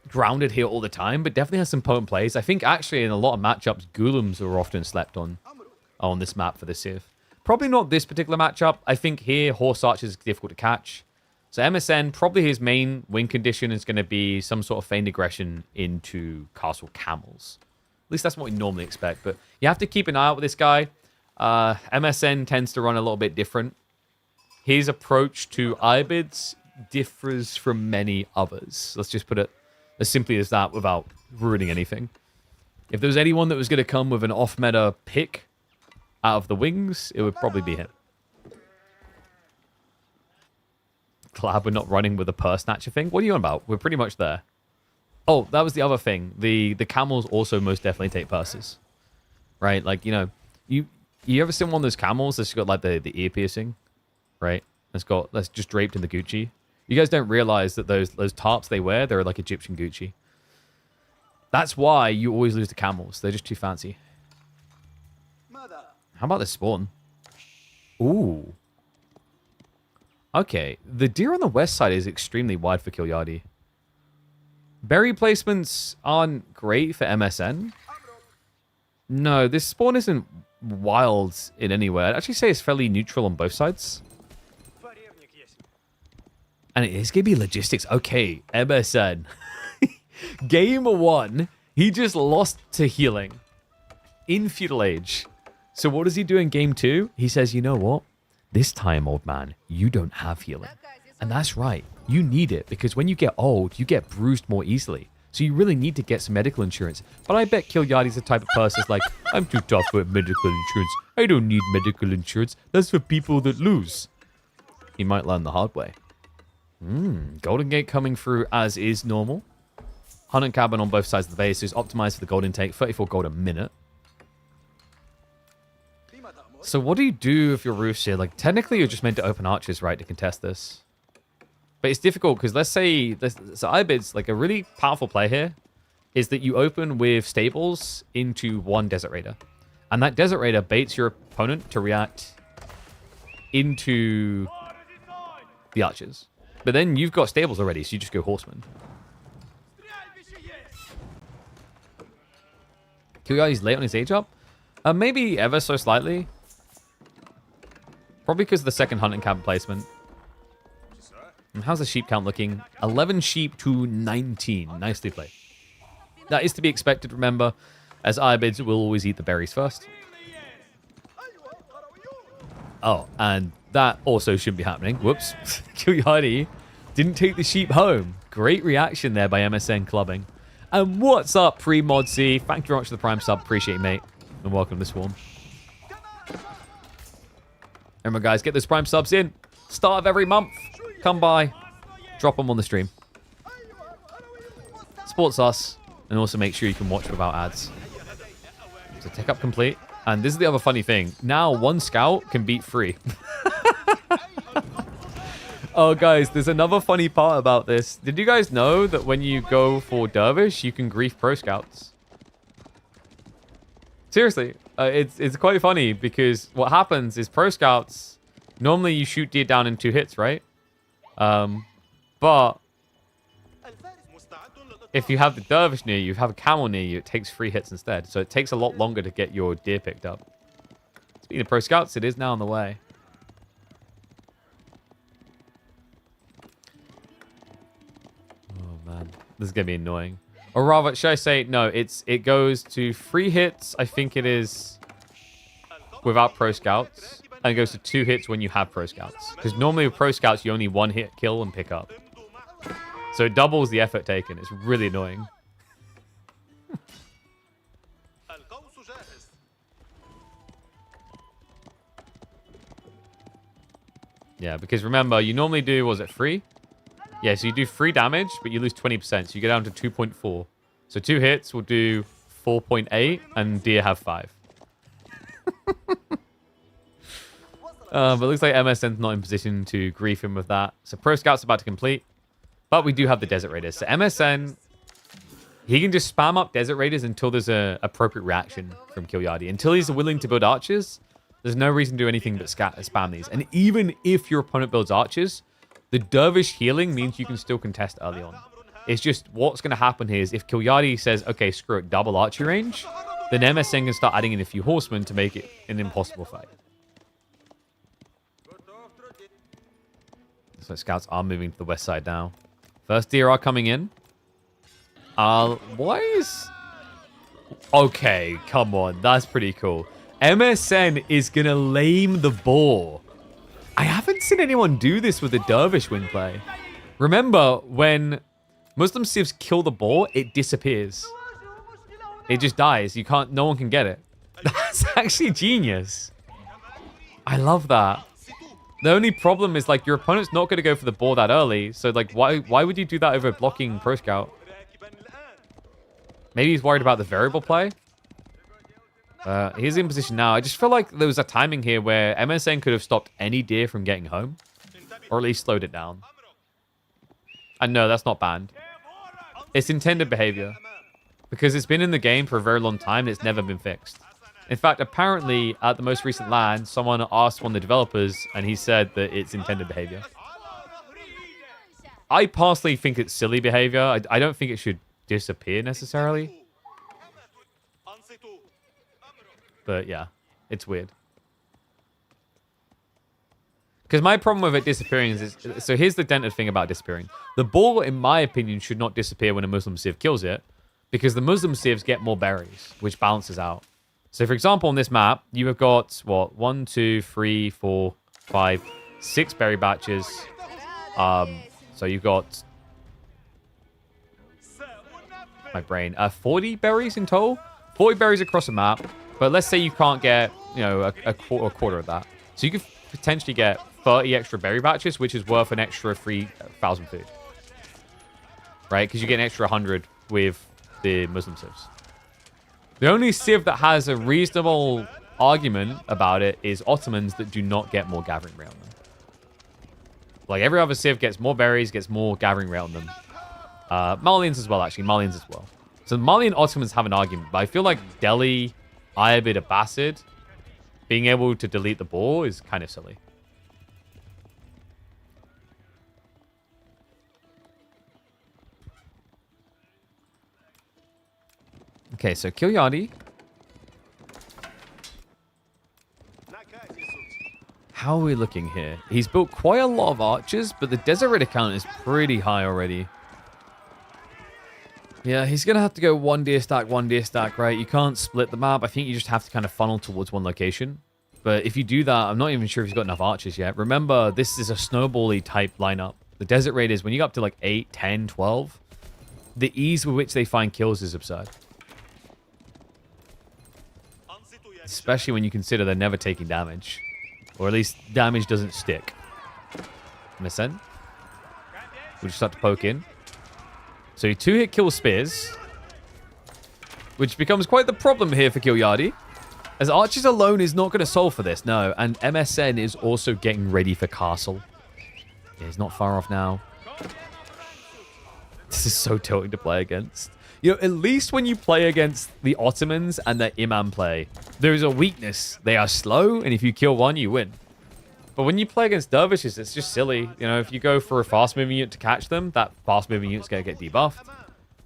grounded here all the time, but definitely has some potent plays. I think actually in a lot of matchups, Ghoulims are often slept on this map for the Civ. Probably not this particular matchup. I think here, Horse Archer is difficult to catch. So MSN, probably his main win condition is going to be some sort of feigned aggression into Castle Camels. At least that's what we normally expect. But you have to keep an eye out with this guy. MSN tends to run a little bit different. His approach to Iabids differs from many others. Let's just put it as simply as that without ruining anything. If there was anyone that was going to come with an off-meta pick out of the wings, it would probably be him. Glad we're not running with a purse snatcher thing. What are you on about? We're pretty much there. Oh, that was the other thing. The camels also most definitely take purses. right? Like, you know, you ever seen one of those camels that's got like the ear piercing, right? That's just draped in the Gucci. You guys don't realize that those tarps they wear, they're like Egyptian Gucci. That's why you always lose to camels. They're just too fancy. How about this spawn? Ooh. Okay, the deer on the west side is extremely wide for Killyardi. Berry placements aren't great for MSN. No, this spawn isn't wild in any way. I'd actually say it's fairly neutral on both sides. And it is going to be logistics. Okay, MSN. Game 1, he just lost to healing in Feudal Age. So what does he do in Game 2? He says, you know what? This time, old man, you don't have healing. And that's right. You need it because when you get old, you get bruised more easily. So you really need to get some medical insurance. But I bet Killyardi's the type of person that's like, I'm too tough for medical insurance. I don't need medical insurance. That's for people that lose. He might learn the hard way. Golden Gate coming through as is normal. Hunt cabin on both sides of the base is optimized for the gold intake. 34 gold a minute. So what do you do if your roof's here? Like, technically, you're just meant to open arches, right, to contest this. But it's difficult because let's say... So Ibid's, like, a really powerful play here is that you open with stables into one Desert Raider. And that Desert Raider baits your opponent to react into the archers. But then you've got stables already, so you just go horseman. Killyardi's late on his age up? Maybe ever so slightly. Probably because of the second hunting cabin placement. And how's the sheep count looking? 11 sheep to 19. Nicely played. That is to be expected, remember, as Ibids will always eat the berries first. Oh, and that also shouldn't be happening. Whoops. Killyardi didn't take the sheep home. Great reaction there by MSN clubbing. And what's up, Pre-Mod C? Thank you very much for the Prime sub. Appreciate it, mate. And welcome to the Swarm. Remember, guys, get those Prime subs in. Start of every month. Come by. Drop them on the stream. Supports us. And also make sure you can watch without ads. So take up complete. And this is the other funny thing. Now, one scout can beat 3. Oh, guys, there's another funny part about this. Did you guys know that when you go for Dervish, you can grief pro scouts? Seriously, it's quite funny because what happens is pro scouts, normally you shoot deer down in 2 hits, right? But if you have the Dervish near you, have a camel near you, it takes 3 hits instead. So it takes a lot longer to get your deer picked up. Speaking of pro scouts, it is now on the way. Oh man, this is gonna be annoying. Or rather, should I say, no, it goes to 3 hits, I think it is, without Pro Scouts. And it goes to 2 hits when you have Pro Scouts. Because normally with Pro Scouts, you only 1 hit kill and pick up. So it doubles the effort taken. It's really annoying. Yeah, because remember, you normally do, was it 3? Yeah, so you do 3 damage, but you lose 20%. So you get down to 2.4. So 2 hits will do 4.8, and deer have 5. But it looks like MSN's not in position to grief him with that. So Pro Scout's about to complete. But we do have the Desert Raiders. So MSN, he can just spam up Desert Raiders until there's an appropriate reaction from Killyardi. Until he's willing to build archers, there's no reason to do anything but spam these. And even if your opponent builds archers, the Dervish healing means you can still contest early on. It's just what's going to happen here is if Killyardi says, okay, screw it, double archery range, then MSN can start adding in a few horsemen to make it an impossible fight. So scouts are moving to the west side now. First deer are coming in. Why is... Okay, come on. That's pretty cool. MSN is going to lame the boar. I haven't seen anyone do this with a Dervish win play. Remember, when Muslim civs kill the boar, it disappears. It just dies. No one can get it. That's actually genius. I love that. The only problem is, like, your opponent's not going to go for the boar that early. So, like, why would you do that over blocking Pro Scout? Maybe he's worried about the variable play. He's in position now. I just feel like there was a timing here where MSN could have stopped any deer from getting home. Or at least slowed it down. And no, that's not banned. It's intended behavior. Because it's been in the game for a very long time and it's never been fixed. In fact, apparently, at the most recent LAN, someone asked one of the developers, and he said that it's intended behavior. I personally think it's silly behavior. I don't think it should disappear necessarily. But yeah, it's weird. Because my problem with it disappearing is... So here's the dented thing about disappearing. The ball, in my opinion, should not disappear when a Muslim Civ kills it. Because the Muslim Civs get more berries, which balances out. So for example, on this map, you have got, what, 1, 2, 3, 4, 5, 6 berry batches. So you've got... My brain. 40 berries in total? 40 berries across the map. But let's say you can't get, you know, a quarter of that. So you could potentially get 30 extra berry batches, which is worth an extra 3,000 food. Right? Because you get an extra 100 with the Muslim civs. The only civ that has a reasonable argument about it is Ottomans that do not get more gathering rate on them. Like every other civ gets more berries, gets more gathering rate on them. Malians as well, actually. Malians as well. So Malian Ottomans have an argument, but I feel like Delhi, Ayabid, Abbasid being able to delete the ball is kind of silly. Okay, so Killyardi. How are we looking here? He's built quite a lot of archers, but the desert raider count is pretty high already. Yeah, he's going to have to go one deer stack, right? You can't split the map. I think you just have to kind of funnel towards one location. But if you do that, I'm not even sure if he's got enough archers yet. Remember, this is a snowball-y type lineup. The desert raiders, when you go up to like 8, 10, 12, the ease with which they find kills is absurd. Especially when you consider they're never taking damage. Or at least damage doesn't stick. MSN. We'll just start to poke in. So you 2-hit kill spears. Which becomes quite the problem here for Killyardi. As archers alone is not going to solve for this, no. And MSN is also getting ready for castle. Yeah, he's not far off now. This is so tilting to play against. You know, at least when you play against the Ottomans and their Imam play, there is a weakness. They are slow, and if you kill one, you win. But when you play against dervishes, it's just silly. You know, if you go for a fast-moving unit to catch them, that fast-moving unit's going to get debuffed.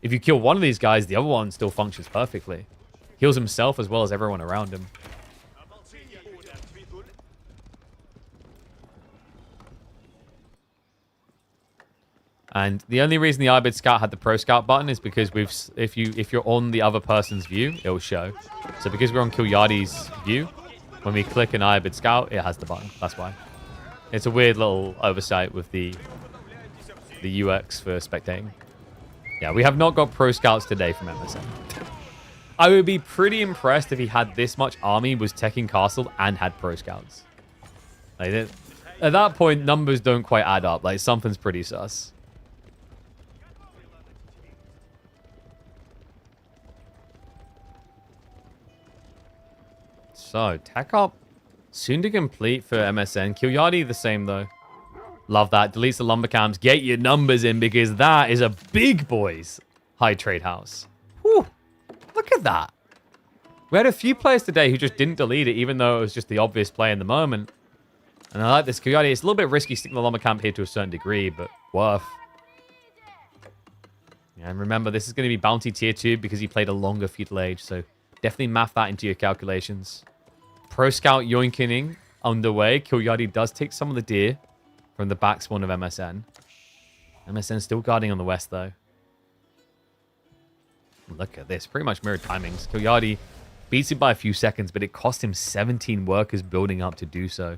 If you kill one of these guys, the other one still functions perfectly. Heals himself as well as everyone around him. And the only reason the Ibid Scout had the Pro Scout button is because if you're on the other person's view, it'll show. So because we're on Killyardi's view, when we click an Ibid Scout, it has the button. That's why. It's a weird little oversight with the UX for spectating. Yeah, we have not got Pro Scouts today from MSN. I would be pretty impressed if he had this much army, was teching Castle, and had Pro Scouts. Like, at that point, numbers don't quite add up. Like, something's pretty sus. So, tech up soon to complete for MSN. Killyardi the same, though. Love that. Deletes the lumber camps. Get your numbers in, because that is a big boys high trade house. Whew. Look at that. We had a few players today who just didn't delete it, even though it was just the obvious play in the moment. And I like this Killyardi. It's a little bit risky sticking the lumber camp here to a certain degree, but worth. Yeah, and remember, this is going to be bounty tier 2 because he played a longer feudal age, so definitely math that into your calculations. Pro Scout yoinking underway. Killyardi does take some of the deer from the back spawn of MSN. MSN still guarding on the west, though. Look at this. Pretty much mirrored timings. Killyardi beats him by a few seconds, but it cost him 17 workers building up to do so.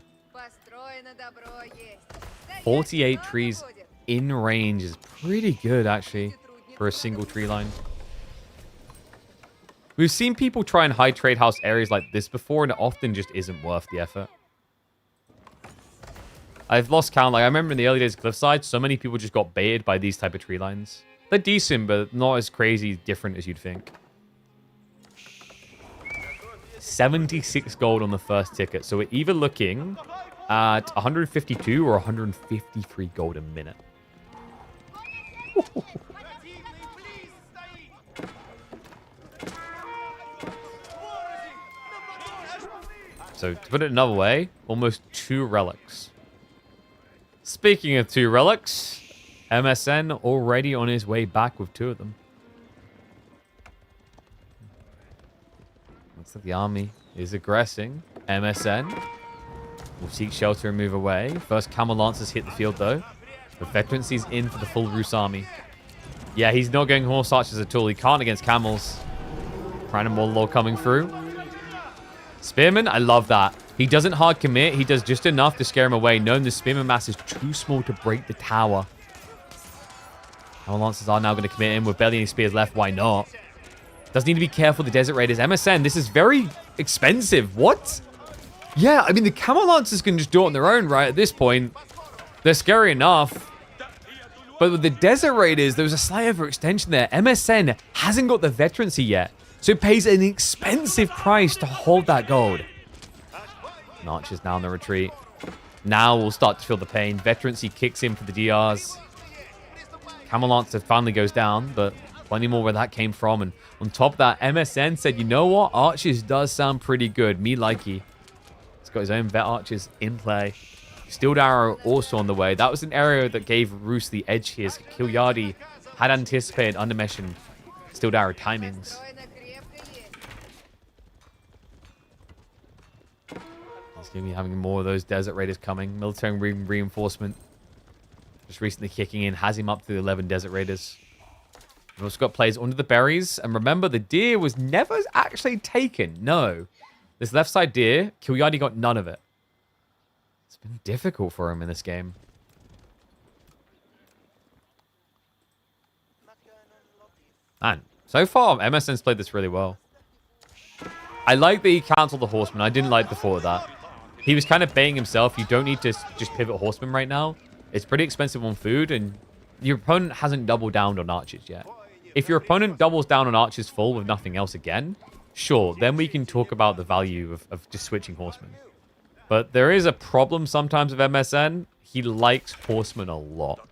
48 trees in range is pretty good, actually, for a single tree line. We've seen people try and high trade house areas like this before, and it often just isn't worth the effort. I've lost count. Like, I remember in the early days of Cliffside, so many people just got baited by these type of tree lines. They're decent, but not as crazy different as you'd think. 76 gold on the first ticket. So we're either looking at 152 or 153 gold a minute. So to put it another way, almost 2 relics. Speaking of 2 relics, MSN already on his way back with 2 of them. Looks like the army is aggressing. MSN will seek shelter and move away. First Camel Lancers hit the field though. The veterancy's in for the full Rus army. Yeah, he's not going horse archers at all. He can't against camels. Primal Law coming through. Spearman, I love that. He doesn't hard commit. He does just enough to scare him away, knowing the Spearman mass is too small to break the tower. Camel Lancers are now going to commit in with barely any spears left. Why not? Does need to be careful. The Desert Raiders. MSN, this is very expensive. What? Yeah, I mean, the Camel Lancers can just do it on their own, right? At this point, they're scary enough. But with the Desert Raiders, there was a slight overextension there. MSN hasn't got the veterancy yet. So it pays an expensive price to hold that gold. And Archer's now on the retreat. Now we'll start to feel the pain. Veterancy kicks in for the DRs. Camel Lancer finally goes down, but plenty more where that came from. And on top of that, MSN said, you know what? Archers does sound pretty good. Me likey. He's got his own vet archers in play. Steeled Arrow also on the way. That was an area that gave Roos the edge here. Killyardi had anticipated Undermesh and Steeled Arrow timings. He's going to be having more of those Desert Raiders coming. Military reinforcement just recently kicking in. Has him up to the 11 Desert Raiders. We've also got plays under the berries. And remember, the deer was never actually taken. No. This left side deer, Killyardi got none of it. It's been difficult for him in this game. And so far, MSN's played this really well. I like that he cancelled the Horseman. I didn't like the thought of that. He was kind of baiting himself. You don't need to just pivot Horseman right now. It's pretty expensive on food, and your opponent hasn't doubled down on archers yet. If your opponent doubles down on archers full with nothing else again, sure, then we can talk about the value of just switching Horseman. But there is a problem sometimes with MSN. He likes Horseman a lot.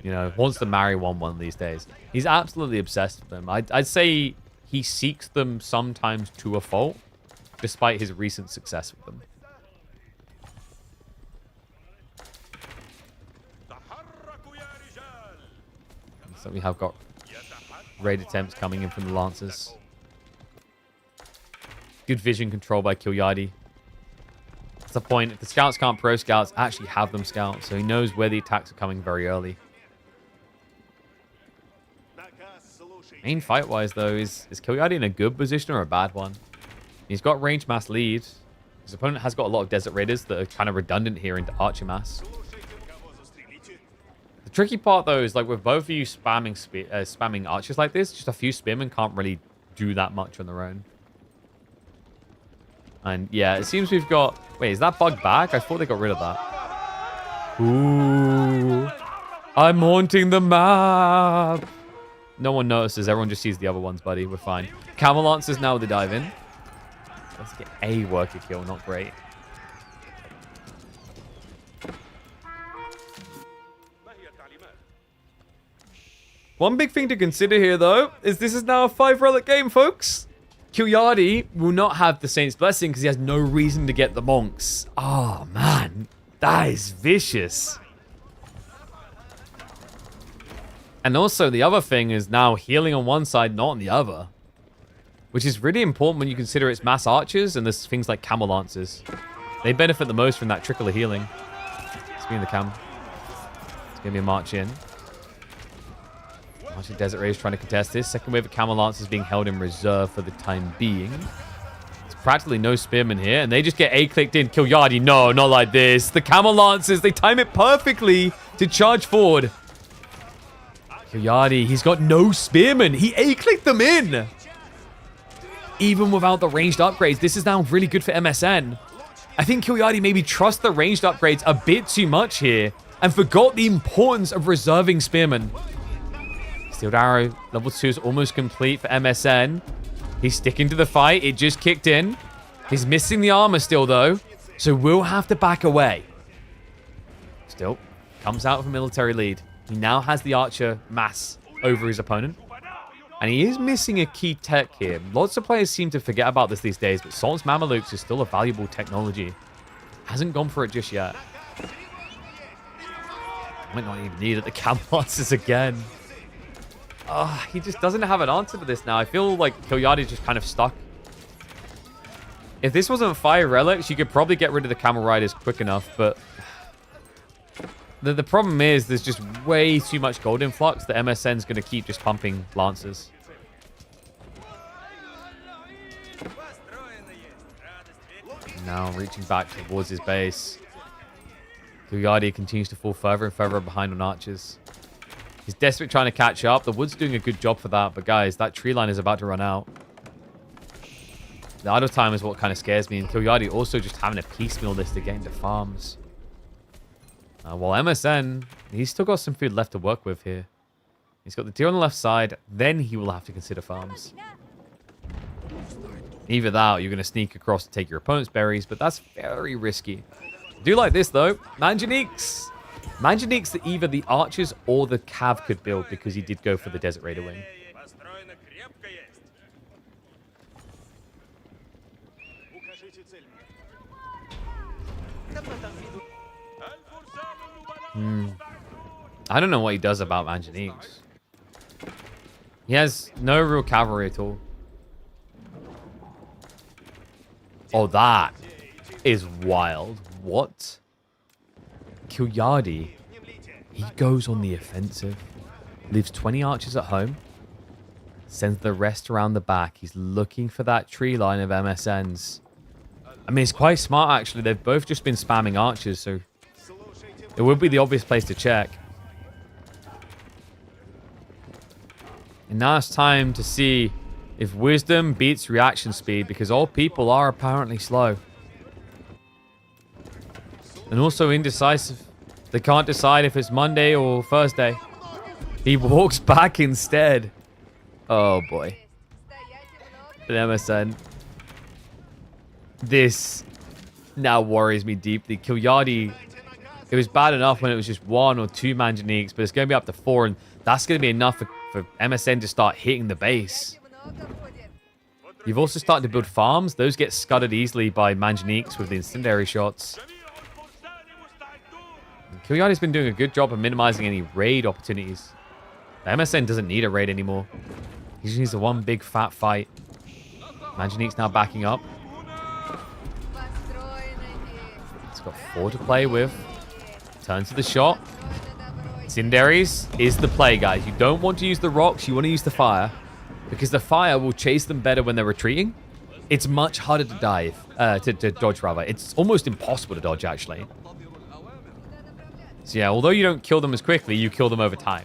You know, wants to marry one these days. He's absolutely obsessed with them. I'd say he seeks them sometimes to a fault, despite his recent success with them. So we have got raid attempts coming in from the Lancers. Good vision control by Killyardi. That's the point. If the scouts can't pro scouts, actually have them scout. So he knows where the attacks are coming very early. Main fight-wise, though, is Killyardi in a good position or a bad one? He's got range mass lead. His opponent has got a lot of Desert Raiders that are kind of redundant here into Archer mass. The tricky part, though, is like with both of you spamming archers like this, just a few spearmen can't really do that much on their own. And yeah, it seems we've got... Wait, is that bug back? I thought they got rid of that. Ooh. I'm haunting the map. No one notices. Everyone just sees the other ones, buddy. We're fine. Camel Lancers now with the dive in. Let's get a worker kill. Not great. One big thing to consider here, though, is this is now a 5-relic game, folks. Killyardi will not have the Saint's Blessing because he has no reason to get the monks. Oh, man. That is vicious. And also, the other thing is now healing on one side, not on the other. Which is really important when you consider it's mass archers and there's things like Camel Lancers. They benefit the most from that trickle of healing. Speaking of the cam. It's going to be a march in. Marching Desert Raiders trying to contest this. Second wave of Camel Lancers being held in reserve for the time being. There's practically no spearmen here. And they just get A-clicked in. Killyardi, no, not like this. The Camel Lancers, they time it perfectly to charge forward. Killyardi, he's got no spearmen. He A-clicked them in. Even without the ranged upgrades, this is now really good for MSN. I think Killyardi maybe trusts the ranged upgrades a bit too much here and forgot the importance of reserving spearmen. Steeled Arrow, level 2 is almost complete for MSN. He's sticking to the fight. It just kicked in. He's missing the armor still, though. So we'll have to back away. Still, comes out with a military lead. He now has the archer mass over his opponent. And he is missing a key tech here. Lots of players seem to forget about this these days, but Sultan's Mamelukes is still a valuable technology. Hasn't gone for it just yet. Might not even need it. The camp lancers again. He just doesn't have an answer to this now. I feel like Killyardi's just kind of stuck. If this wasn't fire relics, you could probably get rid of the camel riders quick enough, but the problem is there's just way too much gold influx that MSN's going to keep just pumping lancers. Now reaching back towards his base. Killyardi continues to fall further and further behind on archers. He's desperately trying to catch up. The wood's doing a good job for that, but guys, that tree line is about to run out. The idle time is what kind of scares me, and Killyardi also just having a piecemeal this to get into farms. While MSN, he's still got some food left to work with here. He's got the deer on the left side, then he will have to consider farms. Either that or you're going to sneak across to take your opponent's berries, but that's very risky. I do like this, though. Manjaniques. Manjaniques that either the archers or the cav could build because he did go for the Desert Raider wing. I don't know what he does about Manjaniques. He has no real cavalry at all. Oh, that is wild. What? Killyardi, he goes on the offensive. Leaves 20 archers at home. Sends the rest around the back. He's looking for that tree line of MSNs. I mean, it's quite smart, actually. They've both just been spamming archers, so it would be the obvious place to check. And now it's time to see if wisdom beats reaction speed, because all people are apparently slow. And also indecisive. They can't decide if it's Monday or Thursday. He walks back instead. Oh boy. But MSN. This now worries me deeply. Killyardi, it was bad enough when it was just 1 or 2 Manjaniques, but it's going to be up to 4, and that's going to be enough for MSN to start hitting the base. You've also started to build farms. Those get scudded easily by Manjaniques with the incendiary shots. Killyardi's been doing a good job of minimizing any raid opportunities. The MSN doesn't need a raid anymore. He just needs the one big fat fight. Manjanique's now backing up. It's got 4 to play with. Turn to the shot. Incendiaries is the play, guys. You don't want to use the rocks. You want to use the fire. Because the fire will chase them better when they're retreating. It's much harder to dive. To dodge, rather. It's almost impossible to dodge, actually. So yeah, although you don't kill them as quickly, you kill them over time.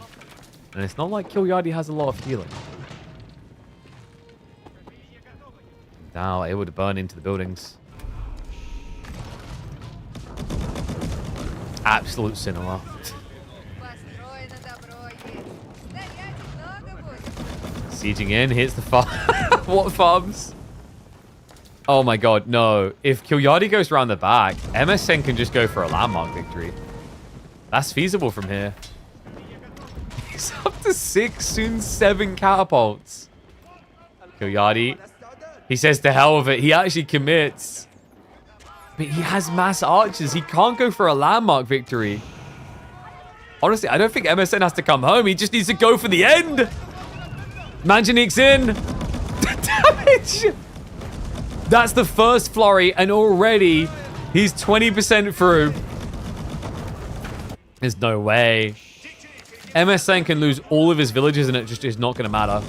And it's not like Killyardi has a lot of healing. Now able to burn into the buildings. Absolute cinema. Sieging in, hits the farm. What farms? Oh my god, no. If Killyardi goes around the back, MSN can just go for a landmark victory. That's feasible from here. He's up to 6, soon 7 catapults. Killyardi, he says to hell with it. He actually commits. But he has mass archers. He can't go for a landmark victory. Honestly, I don't think MSN has to come home. He just needs to go for the end. Manjanique's in. Damage. That's the first flurry, and already he's 20% through. There's no way. MSN can lose all of his villages and it just is not going to matter.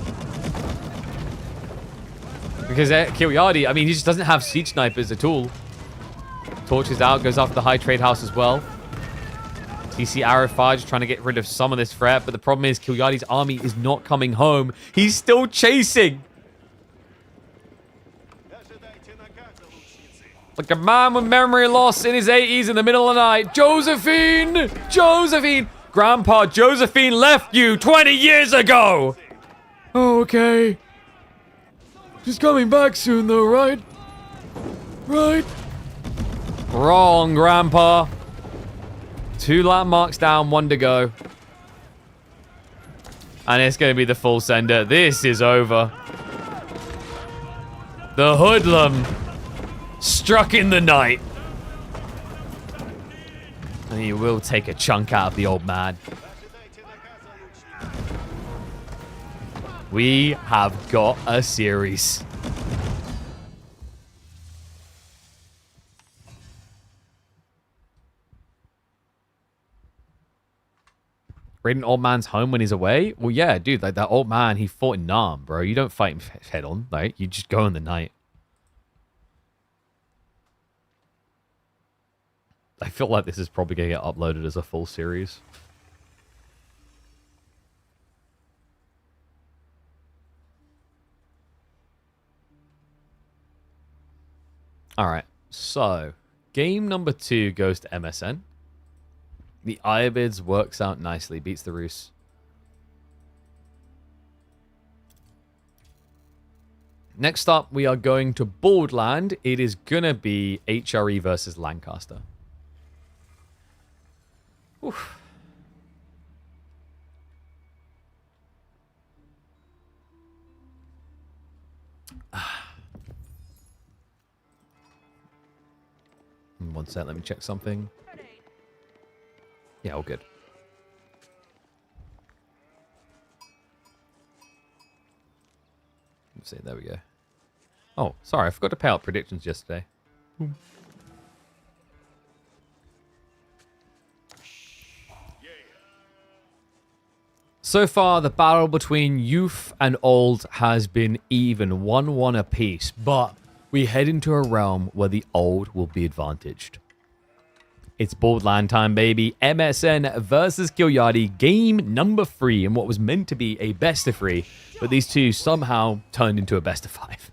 Because Killyardi, I mean, he just doesn't have siege snipers at all. Torches out, goes after the high trade house as well. TC arrow fire, just trying to get rid of some of this threat. But the problem is Killyardi's army is not coming home. He's still chasing. Like a man with memory loss in his 80s in the middle of the night. Josephine! Josephine! Grandpa, Josephine left you 20 years ago! Oh, okay. She's coming back soon, though, right? Right? Wrong, Grandpa. 2 landmarks down, 1 to go. And it's going to be the full sender. This is over. The hoodlum struck in the night. And he will take a chunk out of the old man. We have got a series. Raid an old man's home when he's away? Well, yeah, dude, like that old man, he fought in Nam, bro. You don't fight him head on, like, you just go in the night. I feel like this is probably going to get uploaded as a full series. Alright, so game number 2 goes to MSN. The Iabids works out nicely, beats the Rus. Next up, we are going to Boardland. It is going to be HRE versus Lancaster. Oof. One sec, let me check something. Yeah, all good. Let's see, there we go. Oh, sorry, I forgot to pay out predictions yesterday. Boom. So far, the battle between youth and old has been even, 1-1 apiece, but we head into a realm where the old will be advantaged. It's Boardland time, baby. MSN versus Killyardi, game number 3, and what was meant to be a best of 3, but these two somehow turned into a best of 5.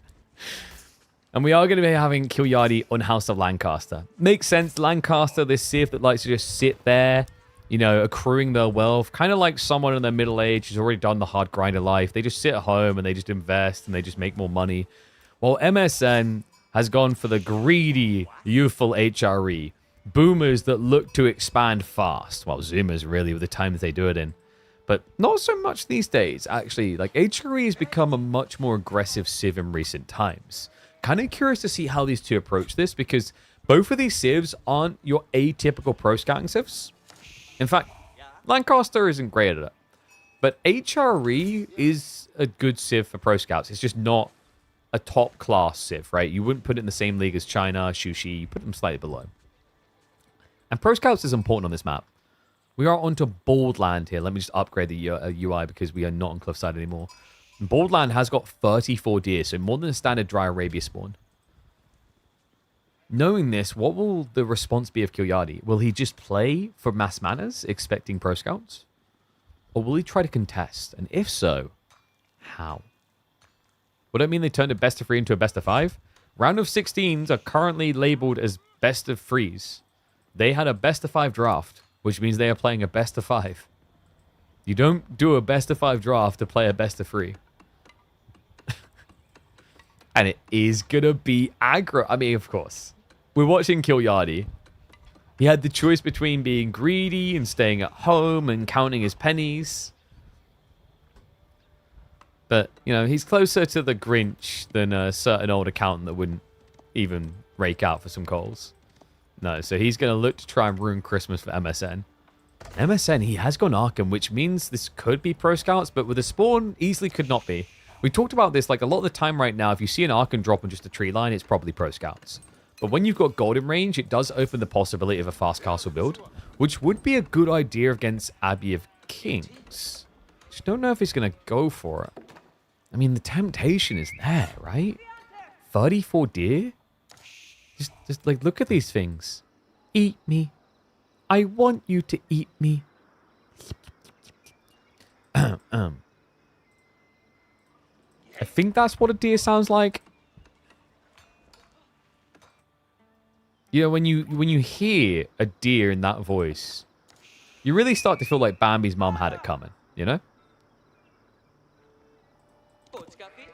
And we are going to be having Killyardi on House of Lancaster. Makes sense, Lancaster, this civ that likes to just sit there, you know, accruing their wealth, kind of like someone in their middle age who's already done the hard grind of life. They just sit at home and they just invest and they just make more money. While MSN has gone for the greedy, youthful HRE. Boomers that look to expand fast. Well, Zoomers really with the time that they do it in. But not so much these days, actually. Like, HRE has become a much more aggressive civ in recent times. Kind of curious to see how these two approach this, because both of these civs aren't your atypical pro scouting civs. In fact, Lancaster isn't great at it. But HRE is a good civ for pro scouts. It's just not a top class civ, right? You wouldn't put it in the same league as China, Shushi. You put them slightly below. And Pro Scouts is important on this map. We are onto Boardland here. Let me just upgrade the UI because we are not on Cliffside anymore. Boardland has got 34 deer, so more than a standard dry Arabia spawn. Knowing this, what will the response be of Killyardi? Will he just play for mass manners, expecting Pro Scouts? Or will he try to contest? And if so, how? Would that mean they turned a best of 3 into a best of 5? Round of 16s are currently labeled as best of 3s. They had a best of 5 draft, which means they are playing a best of 5. You don't do a best of 5 draft to play a best of 3. And it is going to be aggro. I mean, of course. We're watching Killyardi. He had the choice between being greedy and staying at home and counting his pennies. But, you know, he's closer to the Grinch than a certain old accountant that wouldn't even rake out for some coals. No, so he's going to look to try and ruin Christmas for MSN. MSN, he has gone Arkham, which means this could be Pro Scouts, but with a spawn, easily could not be. We talked about this, like, a lot of the time right now, if you see an Arkham drop on just a tree line, it's probably Pro Scouts. But when you've got Golden Range, it does open the possibility of a fast castle build, which would be a good idea against Abbey of Kings. Just don't know if he's going to go for it. I mean, the temptation is there, right? 34 deer? Just like, look at these things. Eat me. I want you to eat me. I think that's what a deer sounds like. You know, when you hear a deer in that voice, you really start to feel like Bambi's mum had it coming, you know?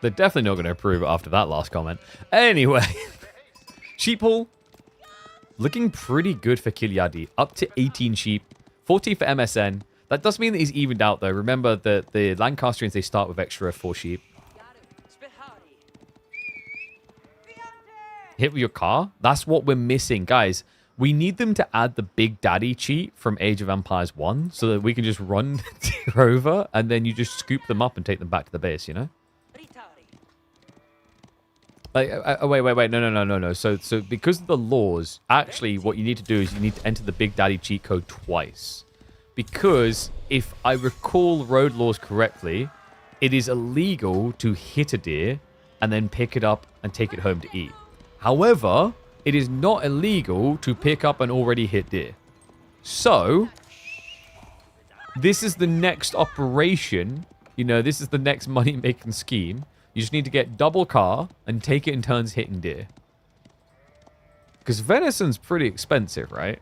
They're definitely not going to approve it after that last comment. Anyway, sheep haul. Looking pretty good for Killyardi. Up to 18 sheep. 14 for MSN. That does mean that he's evened out, though. Remember that the Lancastrians, they start with extra 4 sheep. Hit with your car? That's what we're missing. Guys, we need them to add the Big Daddy cheat from Age of Empires 1 so that we can just run over and then you just scoop them up and take them back to the base, you know? Like, wait. No. So because of the laws, actually what you need to do is you need to enter the Big Daddy cheat code twice. Because if I recall road laws correctly, it is illegal to hit a deer and then pick it up and take it home to eat. However, it is not illegal to pick up an already hit deer. So, this is the next operation. You know, this is the next money-making scheme. You just need to get double car and take it in turns hitting deer. Because venison's pretty expensive, right?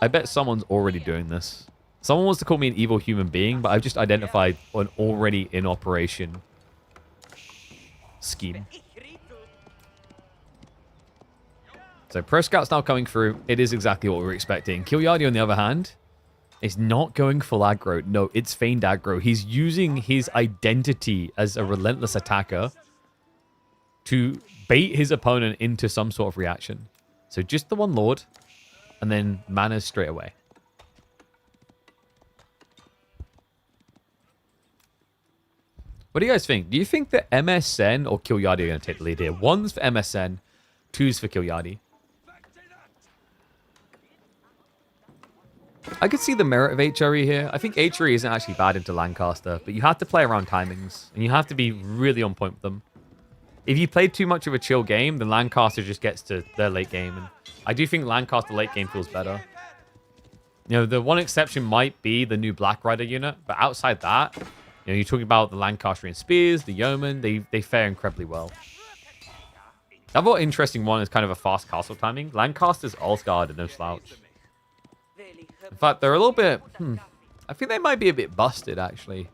I bet someone's already doing this. Someone wants to call me an evil human being, but I've just identified an already in operation scheme. So Pro Scout's now coming through. It is exactly what we were expecting. Killyardi, on the other hand, is not going full aggro. No, it's feigned aggro. He's using his identity as a relentless attacker to bait his opponent into some sort of reaction. So just the one Lord, and then manners straight away. What do you guys think? Do you think that MSN or Killyardi are going to take the lead here? 1's for MSN, 2's for Killyardi. I could see the merit of HRE here. I think HRE isn't actually bad into Lancaster, but you have to play around timings, and you have to be really on point with them. If you play too much of a chill game, then Lancaster just gets to their late game, and I do think Lancaster late game feels better. You know, the one exception might be the new Black Rider unit, but outside that, you know, you're talking about the Lancastrian Spears, the Yeoman, they fare incredibly well. The other interesting one is kind of a fast castle timing. Lancaster's Ulfgard are no slouch. In fact, they're a little bit... I think they might be a bit busted, actually.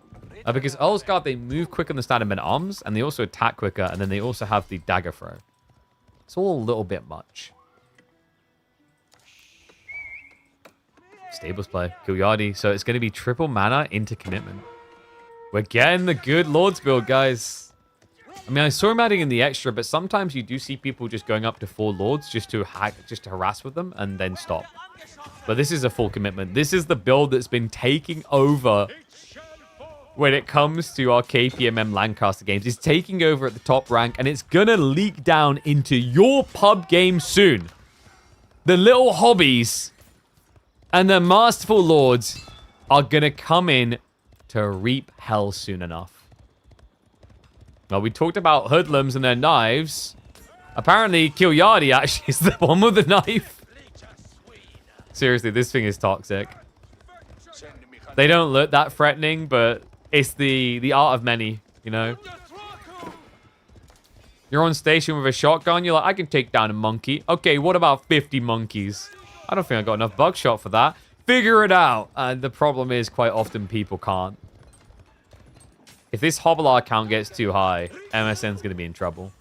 Because Ulfgard, they move quicker than standard men-at-arms, and they also attack quicker, and then they also have the dagger throw. It's all a little bit much. Stables play. Killyardi. So it's going to be triple mana into commitment. We're getting the good Lords build, guys. I mean, I saw him adding in the extra, but sometimes you do see people just going up to 4 Lords just to harass with them and then stop. But this is a full commitment. This is the build that's been taking over when it comes to our KPMM Lancaster games. It's taking over at the top rank, and it's going to leak down into your pub game soon. The little hobbies and the masterful lords are going to come in to reap hell soon enough. Well, we talked about hoodlums and their knives. Apparently, Killyardi actually is the one with the knife. Seriously, this thing is toxic. They don't look that threatening, but it's the art of many, you know? You're on station with a shotgun, you're like, I can take down a monkey. Okay, what about 50 monkeys? I don't think I got enough buckshot for that. Figure it out. And the problem is, quite often, people can't. If this Hobbler count gets too high, MSN's going to be in trouble.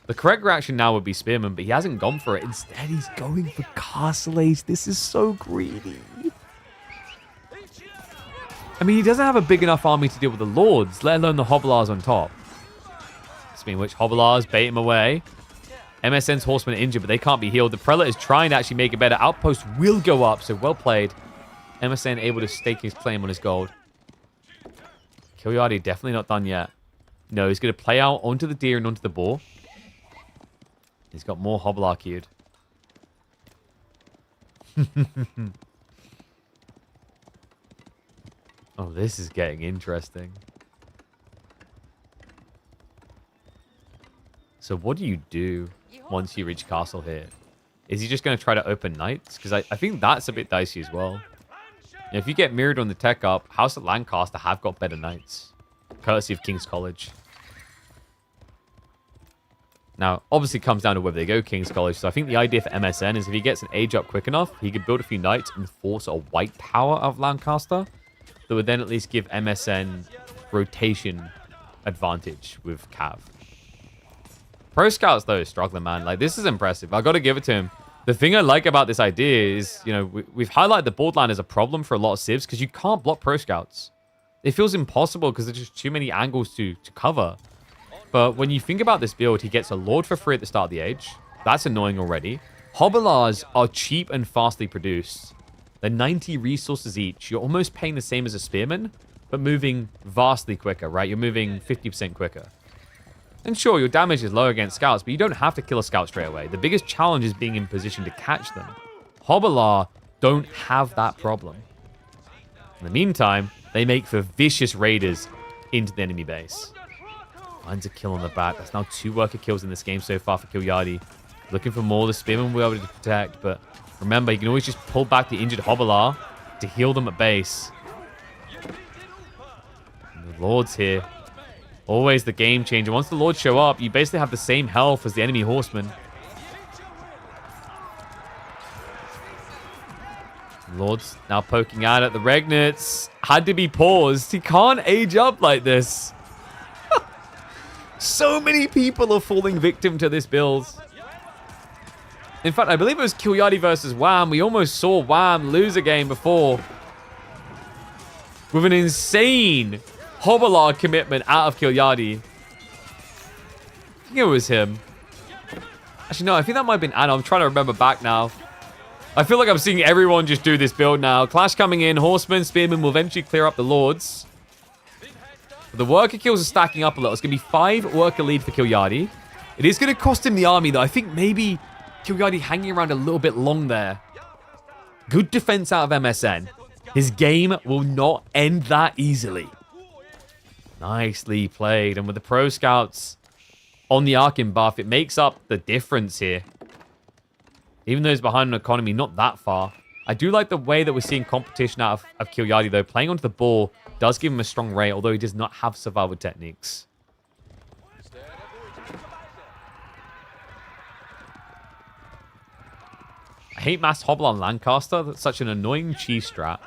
The correct reaction now would be Spearman, but he hasn't gone for it. Instead, he's going for Castle Ace. This is so greedy. I mean, he doesn't have a big enough army to deal with the Lords, let alone the Hobblars on top. Speaking of which, Hobblars bait him away. MSN's Horsemen are injured, but they can't be healed. The Prelate is trying to actually make it better. Outpost will go up, so well played. MSN able to stake his claim on his gold. Killyardi definitely not done yet. No, he's going to play out onto the deer and onto the boar. He's got more Hobblar queued. Oh, this is getting interesting. So what do you do once you reach castle here? Is he just going to try to open knights? Because I think that's a bit dicey as well. And if you get mirrored on the tech up, House of Lancaster have got better knights. Courtesy of King's College. Now, obviously it comes down to whether they go King's College. So I think the idea for MSN is if he gets an age up quick enough, he could build a few knights and force a white power of Lancaster. That would then at least give MSN rotation advantage with Cav. Pro Scouts, though, is struggling, man. Like, this is impressive. I got to give it to him. The thing I like about this idea is, you know, we've highlighted the board line as a problem for a lot of civs because you can't block Pro Scouts. It feels impossible because there's just too many angles to cover. But when you think about this build, he gets a Lord for free at the start of the age. That's annoying already. Hobblars are cheap and fastly produced. They're 90 resources each. You're almost paying the same as a Spearman, but moving vastly quicker, right? You're moving 50% quicker. And sure, your damage is low against scouts, but you don't have to kill a scout straight away. The biggest challenge is being in position to catch them. Hobbalar don't have that problem. In the meantime, they make for vicious raiders into the enemy base. Finds a kill on the back. That's now 2 worker kills in this game so far for Killyardi. Looking for more. The Spearman will be able to protect, but remember, you can always just pull back the injured Hobbalar to heal them at base. And the Lord's here. Always the game changer. Once the Lords show up, you basically have the same health as the enemy horseman. Lord's now poking out at the Regnets. Had to be paused. He can't age up like this. So many people are falling victim to this build. In fact, I believe it was Killyardi versus Wham. We almost saw Wham lose a game before. With an insane Hobbalar commitment out of Killyardi. I think it was him. Actually, no, I think that might have been Anna. I'm trying to remember back now. I feel like I'm seeing everyone just do this build now. Clash coming in. Horseman, Spearman will eventually clear up the Lords. But the worker kills are stacking up a little. It's going to be 5 worker lead for Killyardi. It is going to cost him the army, though. I think maybe Killyardi hanging around a little bit long there. Good defense out of MSN. His game will not end that easily. Nicely played. And with the Pro Scouts on the Arkin buff, it makes up the difference here. Even though he's behind an economy, not that far. I do like the way that we're seeing competition out of Killyardi, though. Playing onto the ball does give him a strong rate, although he does not have survival techniques. I hate Mass Hobble on Lancaster. That's such an annoying cheese strat.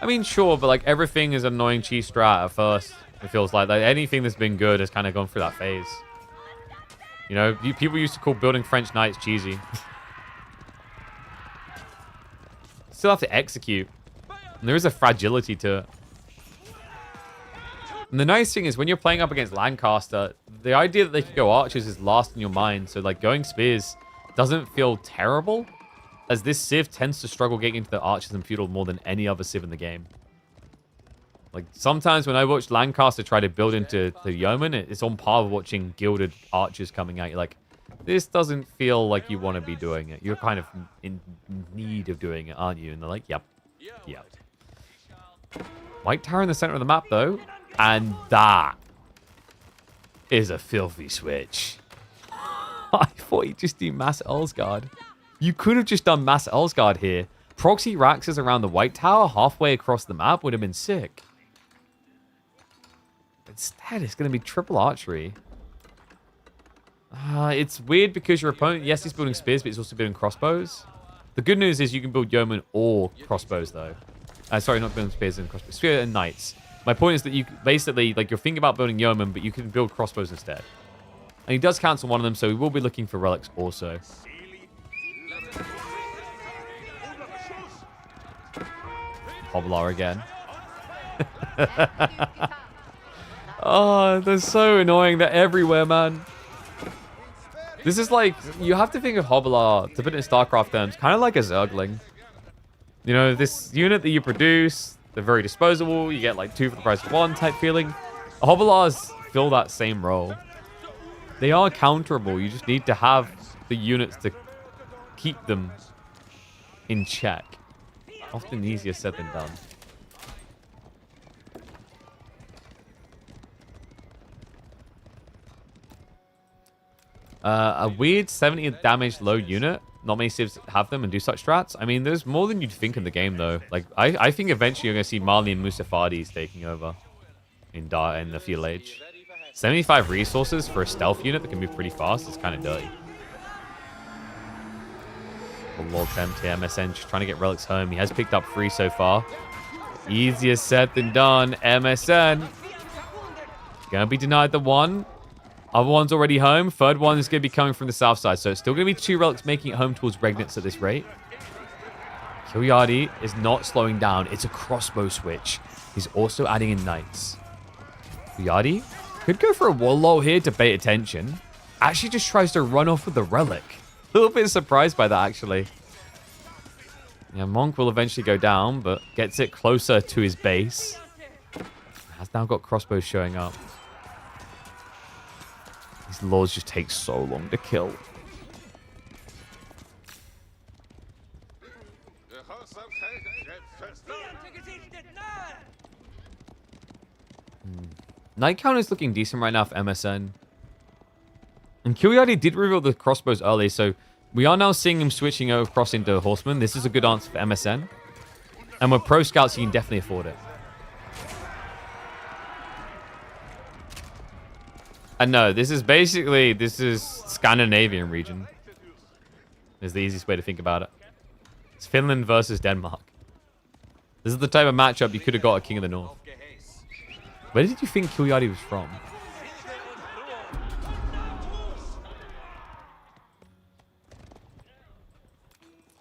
I mean, sure, but like everything is annoying cheese strat at first. It feels like anything that's been good has kind of gone through that phase. You know, people used to call building French Knights cheesy. Still have to execute. And there is a fragility to it. And the nice thing is when you're playing up against Lancaster, the idea that they could go archers is last in your mind. So like going spears doesn't feel terrible, as this civ tends to struggle getting into the archers and feudal more than any other civ in the game. Like sometimes when I watch Lancaster try to build into the yeoman, it's on par with watching gilded archers coming out. You're like, this doesn't feel like you want to be doing it. You're kind of in need of doing it, aren't you? And they're like, yep. Yep. White Tower in the center of the map, though. And that is a filthy switch. I thought he'd just do Mass Elsgard. You could have just done Mass Elsgard here. Proxy Raxes around the White Tower halfway across the map would have been sick. Instead, it's going to be triple archery. It's weird because your opponent, yes, he's building spears, but he's also building crossbows. The good news is you can build yeoman or crossbows, though. Sorry, not building spears and crossbows. Spear and knights. My point is that you basically, like, you're thinking about building yeoman, but you can build crossbows instead. And he does cancel one of them, so we will be looking for relics also. Hobblar again. Oh, they're so annoying. They're everywhere, man. This is like, you have to think of Hobblar, to put it in StarCraft terms, kind of like a Zergling. You know, this unit that you produce, they're very disposable. You get like 2 for the price of 1 type feeling. Hobblars fill that same role. They are counterable. You just need to have the units to keep them in check. Often easier said than done. A weird 70 damage low unit. Not many civs have them and do such strats. I mean, there's more than you'd think in the game, though. Like, I think eventually you're going to see Marley and Musafadis taking over in the Feudal Age. 75 resources for a stealth unit that can move pretty fast is kind of dirty. The Lord's empty. MSN just trying to get relics home. He has picked up 3 so far. Easier said than done. MSN Gonna be denied the one. Other one's already home. Third one is gonna be coming from the south side. So it's still gonna be 2 relics making it home towards Regnitz at this rate. Killyardi is not slowing down. It's a crossbow switch. He's also adding in knights. Killyardi could go for a wall low here to bait attention. Actually just tries to run off with the relic. A little bit surprised by that, actually. Yeah, Monk will eventually go down, but gets it closer to his base. Has now got crossbows showing up. These lords just take so long to kill. Knight count is looking decent right now for MSN. And Killyardi did reveal the crossbows early, so we are now seeing him switching across into Horseman. This is a good answer for MSN. And with Pro Scouts, you can definitely afford it. And no, this is Scandinavian region. Is the easiest way to think about it. It's Finland versus Denmark. This is the type of matchup you could have got at King of the North. Where did you think Killyardi was from?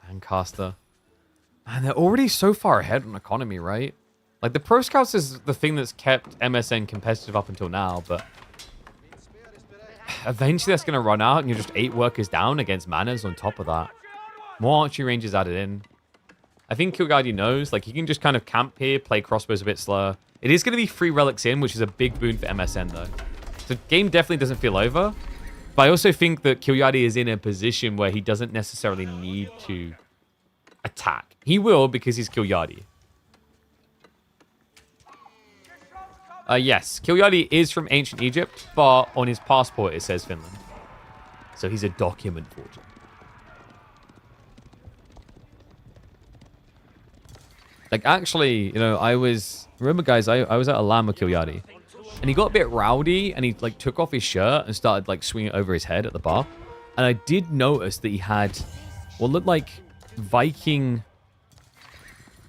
Lancaster. Man, they're already so far ahead on economy, right? Like, the Pro Scouts is the thing that's kept MSN competitive up until now, but eventually that's going to run out, and you're just 8 workers down against Manners on top of that. More archery ranges added in. I think Killyardi knows, like, he can just kind of camp here, play crossbows a bit slower. It is going to be 3 relics in, which is a big boon for MSN, though. So the game definitely doesn't feel over. But I also think that Killyardi is in a position where he doesn't necessarily need to attack. He will because he's Killyardi. Yes, Killyardi is from ancient Egypt, but on his passport it says Finland. So he's a document forger. Like, actually, you know, remember, guys, I was at a LAN with Killyardi, and he got a bit rowdy, and he, like, took off his shirt and started, like, swinging over his head at the bar. And I did notice that he had what looked like Viking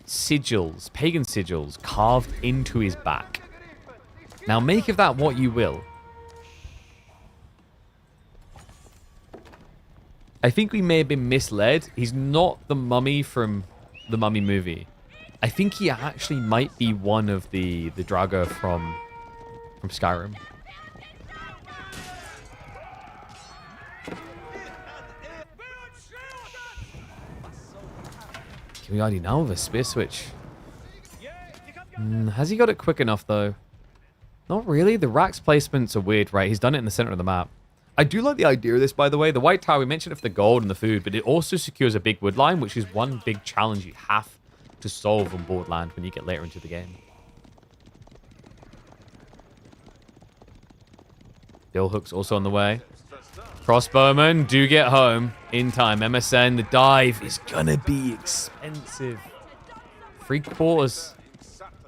sigils, pagan sigils, carved into his back. Now, make of that what you will. I think we may have been misled. He's not the mummy from the Mummy movie. I think he actually might be one of the Draugr from Skyrim. Killyardi now with a spear switch. Has he got it quick enough, though? Not really. The Rax placements are weird, right? He's done it in the center of the map. I do like the idea of this, by the way. The White Tower, we mentioned it for the gold and the food, but it also secures a big wood line, which is one big challenge you have to solve on board land when you get later into the game. Bill Hook's also on the way. Crossbowmen do get home in time. MSN, the dive is gonna be expensive. 3/4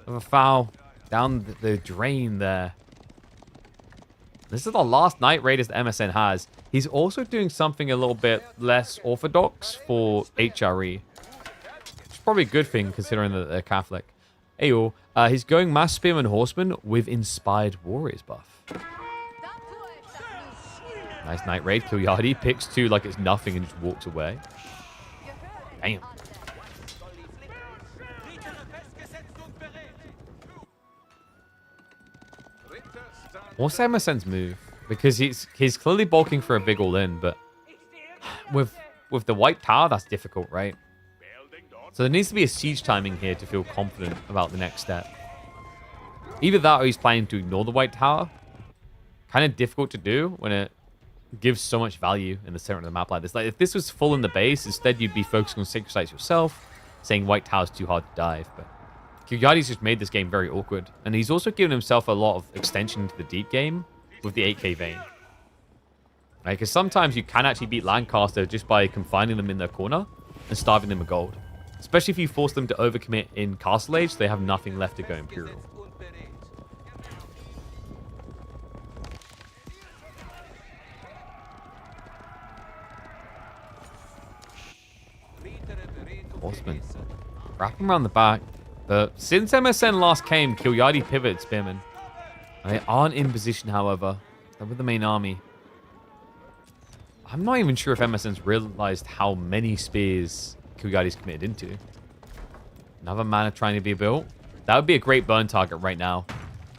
of a foul down the drain there. This is the last night raiders that MSN has. He's also doing something a little bit less orthodox for HRE. It's probably a good thing considering that they're Catholic. Ayo, he's going Mass Spearman Horseman with Inspired Warriors buff. Nice night raid. Killyardi picks 2 like it's nothing and just walks away. Damn. What's MSN's move? Because he's clearly bulking for a big all-in, but with the White Tower, that's difficult, right? So there needs to be a siege timing here to feel confident about the next step. Either that or he's planning to ignore the White Tower. Kind of difficult to do when it gives so much value in the center of the map like this. Like, if this was full in the base, instead you'd be focusing on Sacred Sites yourself, saying White Tower's too hard to dive, but Killyardi's just made this game very awkward. And he's also given himself a lot of extension into the deep game with the 8k Vayne. Right? Because sometimes you can actually beat Lancaster just by confining them in their corner and starving them of gold. Especially if you force them to overcommit in Castle Age, so they have nothing left to go Imperial. Horseman. Wrap him around the back. But since MSN last came, Killyardi pivoted Spearman. They aren't in position, however. They're with the main army. I'm not even sure if MSN's realized how many spears Killyardi's committed into. Another mana trying to be built. That would be a great burn target right now.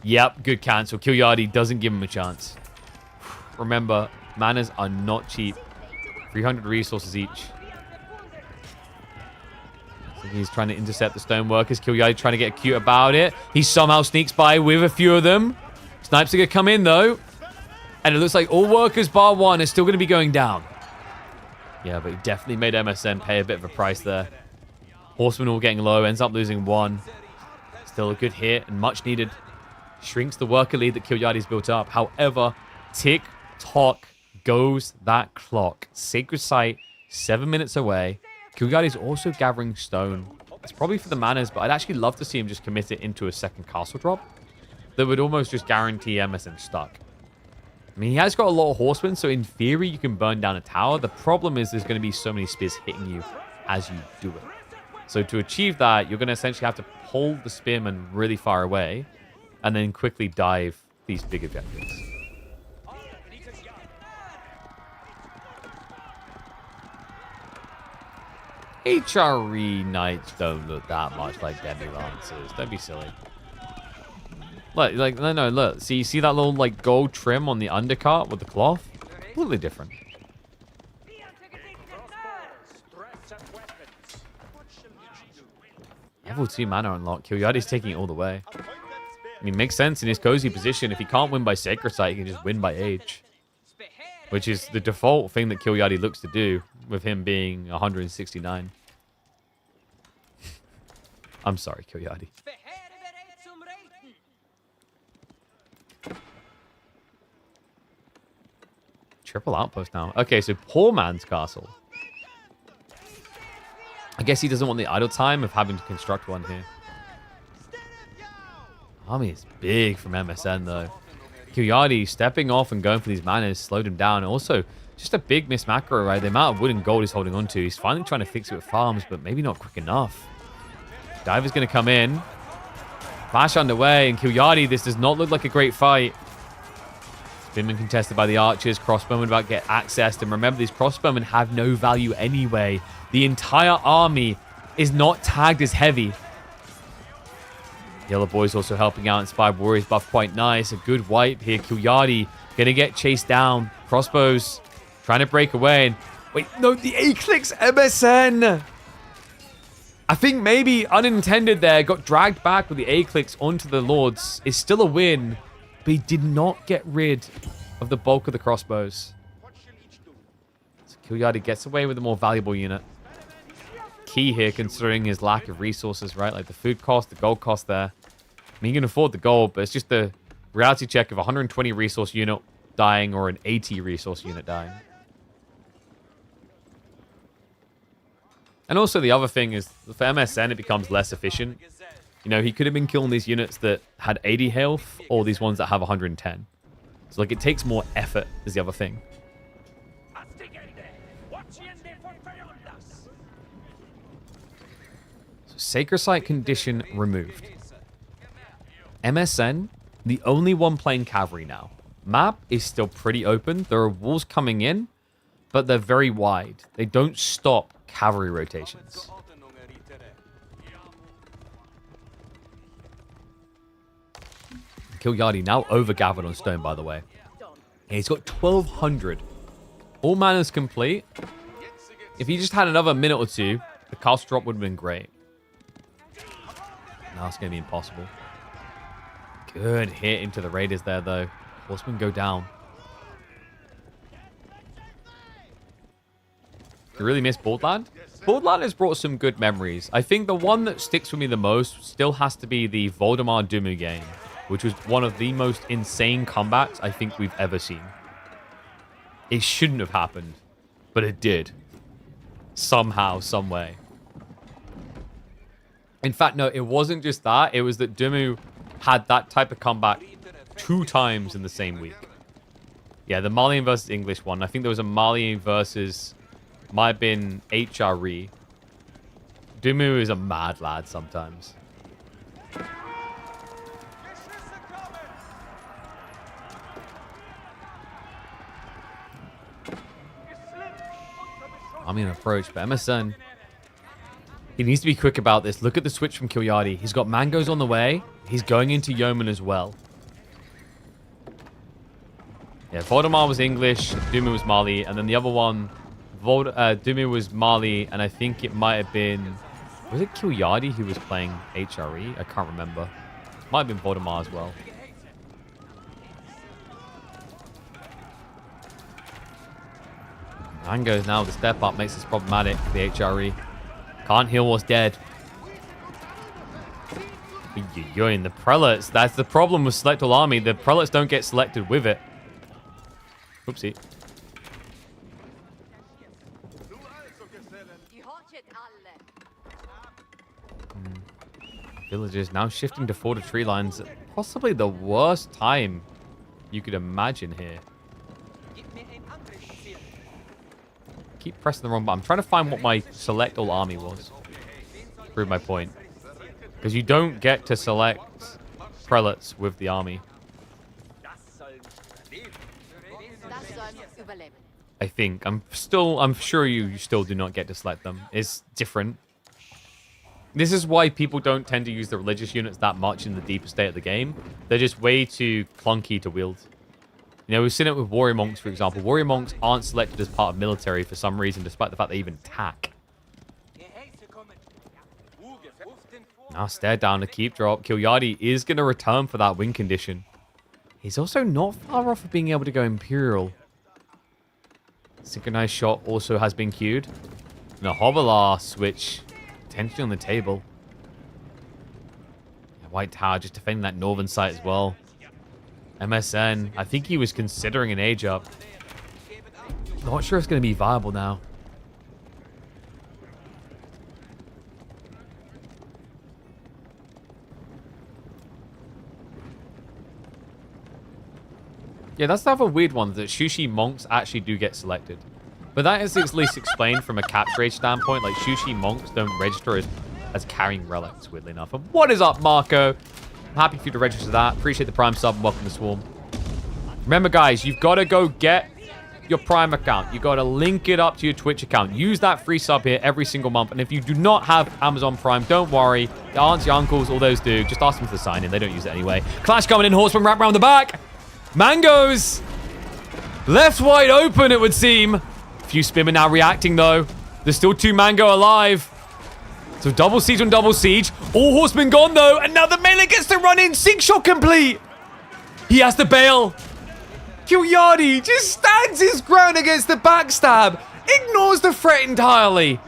Yep, good cancel. Killyardi doesn't give him a chance. Remember, manas are not cheap. 300 resources each. So he's trying to intercept the stoneworkers. Killyardi trying to get cute about it. He somehow sneaks by with a few of them. Snipes are going to come in, though. And it looks like all workers bar one are still going to be going down. Yeah, but he definitely made MSN pay a bit of a price there. Horsemen all getting low. Ends up losing one. Still a good hit and much needed. Shrinks the worker lead that Killyardi's built up. However, tick-tock goes that clock. Sacred Site, 7 minutes away. Killyardi's also gathering stone. It's probably for the manas, but I'd actually love to see him just commit it into a second castle drop. That would almost just guarantee MSN stuck. I mean, he has got a lot of horsemen, so in theory, you can burn down a tower. The problem is there's going to be so many spears hitting you as you do it. So to achieve that, you're going to essentially have to pull the spearmen really far away and then quickly dive these big objectives. HRE knights don't look that much like Demi Lancers. Don't be silly. Look, no, look. See that little, like, gold trim on the undercut with the cloth? Completely different. Level 2 mana unlock. Killyardi's taking it all the way. I mean, makes sense in his cozy position. If he can't win by Sacred Site, he can just win by age. Which is the default thing that Killyardi looks to do, with him being 169. I'm sorry, Killyardi. Triple outpost now. Okay, so poor man's castle. I guess he doesn't want the idle time of having to construct one here. Army is big from MSN, though. Killyardi stepping off and going for these manas slowed him down. Also, just a big miss macro, right? The amount of wood and gold he's holding on to. He's finally trying to fix it with farms, but maybe not quick enough. Diver's going to come in. Flash underway, and Killyardi, this does not look like a great fight. Spearmen contested by the archers. Crossbowmen about to get accessed. And remember, these crossbowmen have no value anyway. The entire army is not tagged as heavy. Yellow Boy's also helping out. Inspired Warriors buff quite nice. A good wipe here. Killyardi going to get chased down. Crossbows trying to break away. And wait, no, the A-clicks MSN. I think maybe unintended there. Got dragged back with the A-clicks onto the Lords. Is still a win. But he did not get rid of the bulk of the crossbows. So Killyardi gets away with a more valuable unit. Key here, considering his lack of resources, right? Like the food cost, the gold cost there. I mean, you can afford the gold, but it's just the reality check of a 120 resource unit dying or an 80 resource unit dying. And also the other thing is, for MSN, it becomes less efficient. You know, he could have been killing these units that had 80 health or these ones that have 110. So, like, it takes more effort is the other thing. So, Sacred Site condition removed. MSN, the only one playing cavalry now. Map is still pretty open. There are walls coming in, but they're very wide. They don't stop cavalry rotations. Killyardi now over-gathered on stone, by the way. And he's got 1,200. All mana's complete. If he just had another minute or two, the castle drop would have been great. Now it's going to be impossible. Good hit into the raiders there, though. Horsemen go down. You really miss Boardland? Boardland has brought some good memories. I think the one that sticks with me the most still has to be the Voldemar Dumu game, which was one of the most insane comebacks I think we've ever seen. It shouldn't have happened, but it did. Somehow, some way. In fact, no, it wasn't just that. It was that Dumu had that type of comeback 2 times in the same week. Yeah, the Malian versus English one. I think there was a Malian versus... might have been HRE. Dumu is a mad lad sometimes. I'm going to approach, but MSN, he needs to be quick about this. Look at the switch from Killyardi. He's got Mangoes on the way. He's going into Yeoman as well. Yeah, Voldemar was English, Dumi was Mali, and then the other one, Dumi was Mali, and I think it might have been... Was it Killyardi who was playing HRE? I can't remember. Might have been Voldemar as well. Mangoes now, the step up makes this problematic for the HRE. Can't heal what's dead. You're in the prelates. That's the problem with Select All Army. The prelates don't get selected with it. Oopsie. Villagers now shifting to 4 tree lines. Possibly the worst time you could imagine here. Keep pressing the wrong button. I'm trying to find what my Select All Army was. Prove my point. Because you don't get to select prelates with the army. I think. I'm sure you still do not get to select them. It's different. This is why people don't tend to use the religious units that much in the deeper state of the game. They're just way too clunky to wield. You know, we've seen it with warrior monks, for example. Warrior monks aren't selected as part of military for some reason, despite the fact they even attack. Now stare down to keep drop. Killyardi is going to return for that win condition. He's also not far off of being able to go Imperial. Synchronized shot also has been queued. And a Hovelar switch potentially on the table. White Tower just defending that northern site as well. MSN, I think he was considering an age up. Not sure it's going to be viable now. Yeah, that's the other weird one, that Shushi monks actually do get selected. But that is at least explained from a capture age standpoint. Like, Shushi monks don't register as carrying relics, weirdly enough. And what is up, Marco? I'm happy for you to register that. Appreciate the Prime sub and welcome to Swarm. Remember, guys, you've got to go get your Prime account. You got to link it up to your Twitch account. Use that free sub here every single month. And if you do not have Amazon Prime, don't worry. Your aunts, your uncles, all those do. Just ask them to sign in. They don't use it anyway. Clash coming in. Horseman wrapped around the back. Mangoes left wide open, it would seem. Few Spimmer now reacting, though. There's still 2 Mango alive. So double siege on double siege. All horsemen gone, though. And now the melee gets to run in. Sync shot complete. He has to bail. Killyardi just stands his ground against the backstab. Ignores the threat entirely.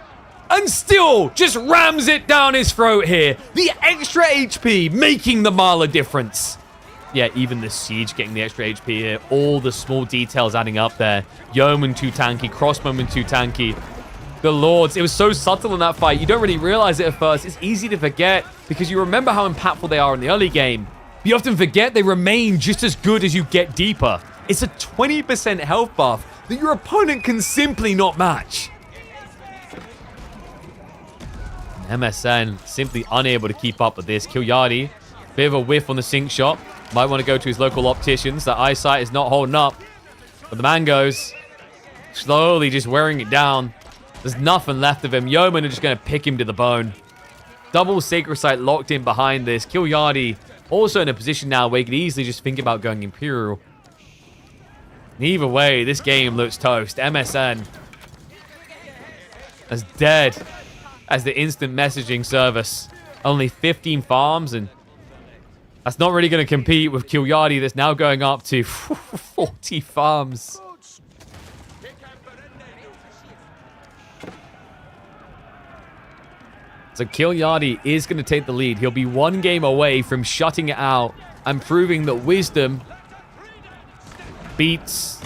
And still just rams it down his throat here. The extra HP making the mile of difference. Yeah, even the siege getting the extra HP here. All the small details adding up there. Yeoman too tanky. Crossbowman too tanky. The Lords. It was so subtle in that fight. You don't really realize it at first. It's easy to forget because you remember how impactful they are in the early game. But you often forget they remain just as good as you get deeper. It's a 20% health buff that your opponent can simply not match. MSN simply unable to keep up with this. Killyardi, bit of a whiff on the sync shot. Might want to go to his local opticians. That eyesight is not holding up. But the Mangoes slowly just wearing it down. There's nothing left of him. Yeoman are just going to pick him to the bone. Double Sacred Sight locked in behind this. Killyardi also in a position now where he could easily just think about going Imperial. Either way, this game looks toast. MSN as dead as the instant messaging service. Only 15 farms, and that's not really going to compete with Killyardi that's now going up to 40 farms. So Killyardi is going to take the lead. He'll be 1 game away from shutting it out and proving that wisdom beats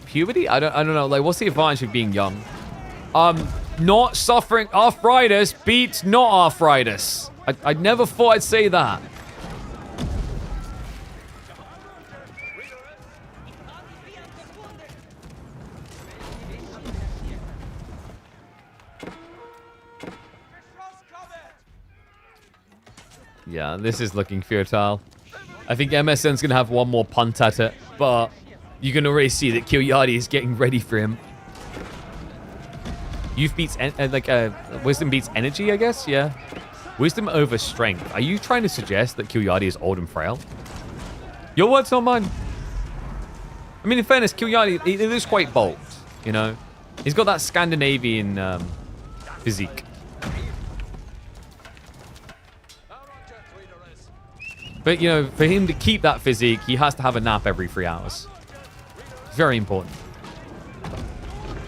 puberty. I don't know. Like, what's the advantage of being young? Not suffering arthritis beats not arthritis. I never thought I'd say that. Yeah, this is looking futile. I think MSN's going to have one more punt at it, but You can already see that Killyardi is getting ready for him. Youth beats, wisdom beats energy, I guess? Yeah. Wisdom over strength. Are you trying to suggest that Killyardi is old and frail? Your words, not mine. I mean, in fairness, Killyardi, he is quite bulked, you know? He's got that Scandinavian physique. But, you know, for him to keep that physique, he has to have a nap every 3 hours. Very important.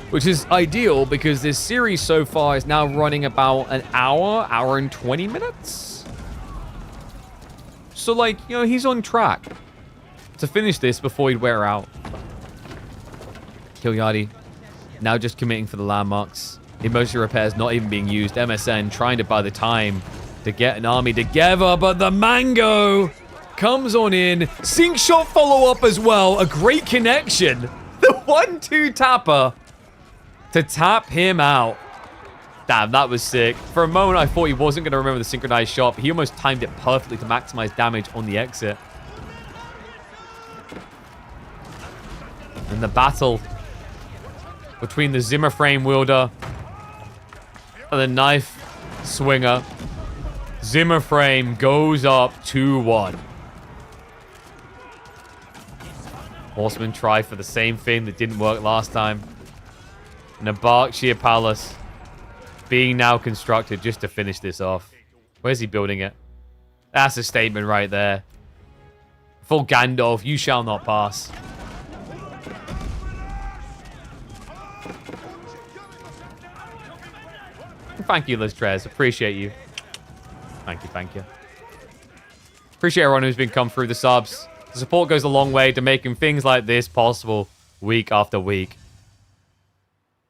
Which is ideal because this series so far is now running about an hour and 20 minutes. So, like, you know, he's on track to finish this before he'd wear out. Killyardi now just committing for the landmarks. Emergency repairs not even being used. MSN trying to buy the time to get an army together, but the mango comes on in. Sink shot follow-up as well. A great connection. The 1-2 tapper to tap him out. Damn, that was sick. For a moment, I thought he wasn't going to remember the synchronized shot, but he almost timed it perfectly to maximize damage on the exit. And the battle between the Zimmer frame wielder and the knife swinger. Zimmer frame goes up 2-1. Horsemen try for the same thing that didn't work last time. And a Berkshire Palace being now constructed just to finish this off. Where's he building it? That's a statement right there. Full Gandalf, you shall not pass. Thank you, Liz Trez. Appreciate you. Thank you, thank you. Appreciate everyone who's been come through the subs. The support goes a long way to making things like this possible week after week.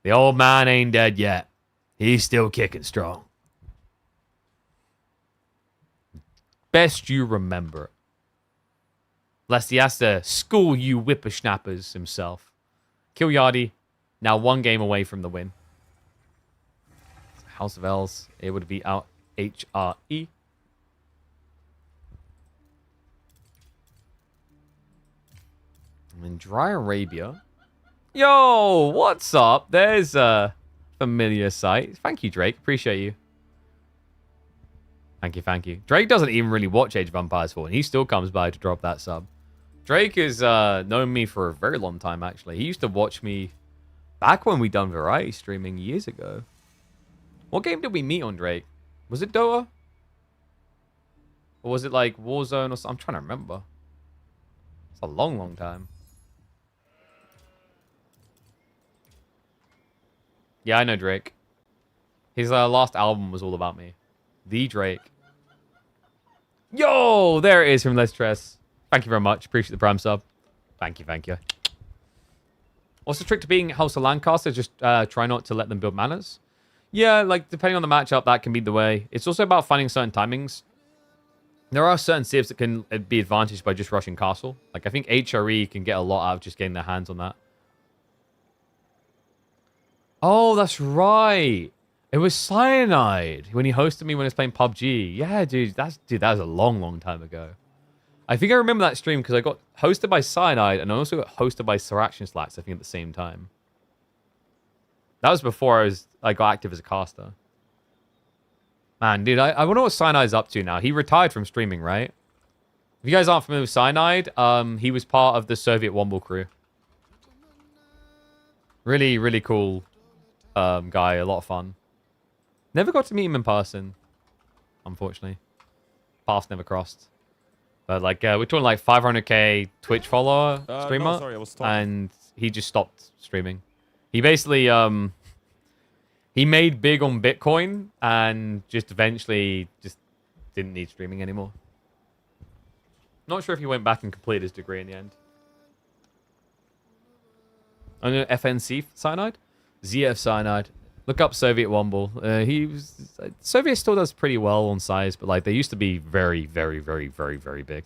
The old man ain't dead yet. He's still kicking strong. Best you remember. Lest he has to school you whippersnappers himself. Killyardi, now 1 game away from the win. House of L's, it would be out HRE. And then Dry Arabia. Yo, what's up? There's a familiar sight. Thank you, Drake. Appreciate you. Thank you, thank you. Drake doesn't even really watch Age of Empires 4, and he still comes by to drop that sub. Drake has known me for a very long time, actually. He used to watch me back when we done variety streaming years ago. What game did we meet on, Drake? Was it Dota? Or was it like Warzone or something? I'm trying to remember. It's a long, long time. Yeah, I know Drake. His last album was all about me. The Drake. Yo, there it is from Les Tress. Thank you very much. Appreciate the prime sub. Thank you, thank you. What's the trick to being House of Lancaster? Just try not to let them build manners. Yeah, like, depending on the matchup, that can be the way. It's also about finding certain timings. There are certain civs that can be advantaged by just rushing castle. Like, I think HRE can get a lot out of just getting their hands on that. Oh, that's right. It was Cyanide when he hosted me when I was playing PUBG. Yeah, dude, that was a long, long time ago. I think I remember that stream because I got hosted by Cyanide and I also got hosted by Siraction Slats, I think, at the same time. That was before I got active as a caster. Man, dude, I wonder what Cyanide's up to now. He retired from streaming, right? If you guys aren't familiar with Cyanide, he was part of the Soviet Womble crew. Really, really cool guy. A lot of fun. Never got to meet him in person, unfortunately. Paths never crossed. But, like, we're talking, like, 500k Twitch follower streamer. No, sorry, I was talking. And he just stopped streaming. He basically, he made big on Bitcoin and just eventually just didn't need streaming anymore. Not sure if he went back and completed his degree in the end. I know FNC Cyanide? ZF Cyanide. Look up Soviet Womble. Soviet still does pretty well on size, but like they used to be very, very, very, very, very big.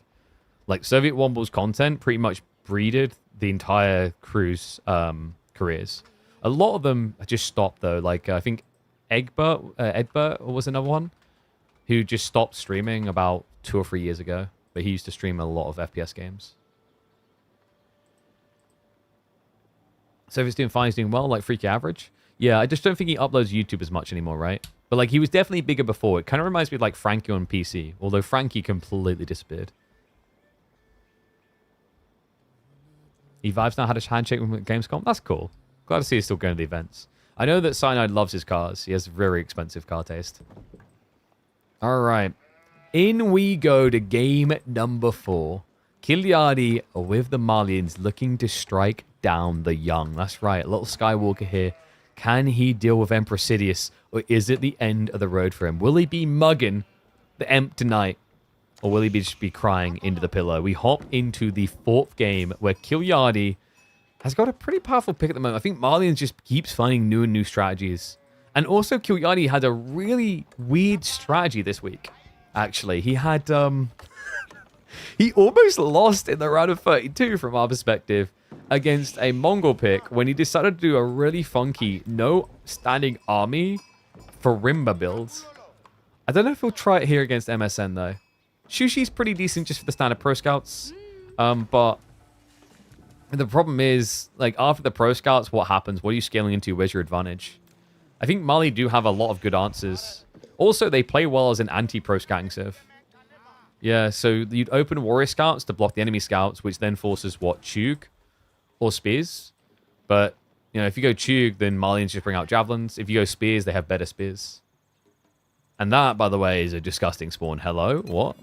Like Soviet Womble's content pretty much breeded the entire crew's careers. A lot of them just stopped though. Like I think Egbert was another one who just stopped streaming about 2 or 3 years ago. But he used to stream a lot of FPS games. So if it's doing fine, he's doing well, like freaky average. Yeah, I just don't think he uploads YouTube as much anymore, right? But like he was definitely bigger before. It kind of reminds me of like Frankie on PC, although Frankie completely disappeared. He vibes now had a handshake with Gamescom. That's cool. Glad to see he's still going to the events. I know that Cyanide loves his cars. He has very expensive car taste. All right. In we go to game number 4. Killyardi with the Malians looking to strike down the young. That's right. Little Skywalker here. Can he deal with Emperor Sidious, or is it the end of the road for him? Will he be mugging the Emp tonight, or will he just be crying into the pillow? We hop into the 4th game where Killyardi has got a pretty powerful pick at the moment. I think Malians just keeps finding new and new strategies. And also Killyardi had a really weird strategy this week, actually. He had... he almost lost in the round of 32 from our perspective against a Mongol pick when he decided to do a really funky no standing army for Rimba builds. I don't know if he'll try it here against MSN though. Shushi's pretty decent just for the standard pro scouts. But the problem is, like, after the pro scouts, what happens? What are you scaling into? Where's your advantage? I think Mali do have a lot of good answers. Also, they play well as an anti-pro scouting civ. Yeah, so you'd open warrior scouts to block the enemy scouts, which then forces what? Chug or spears. But, you know, if you go Chug, then Malians just bring out javelins. If you go spears, they have better spears. And that, by the way, is a disgusting spawn. Hello? What?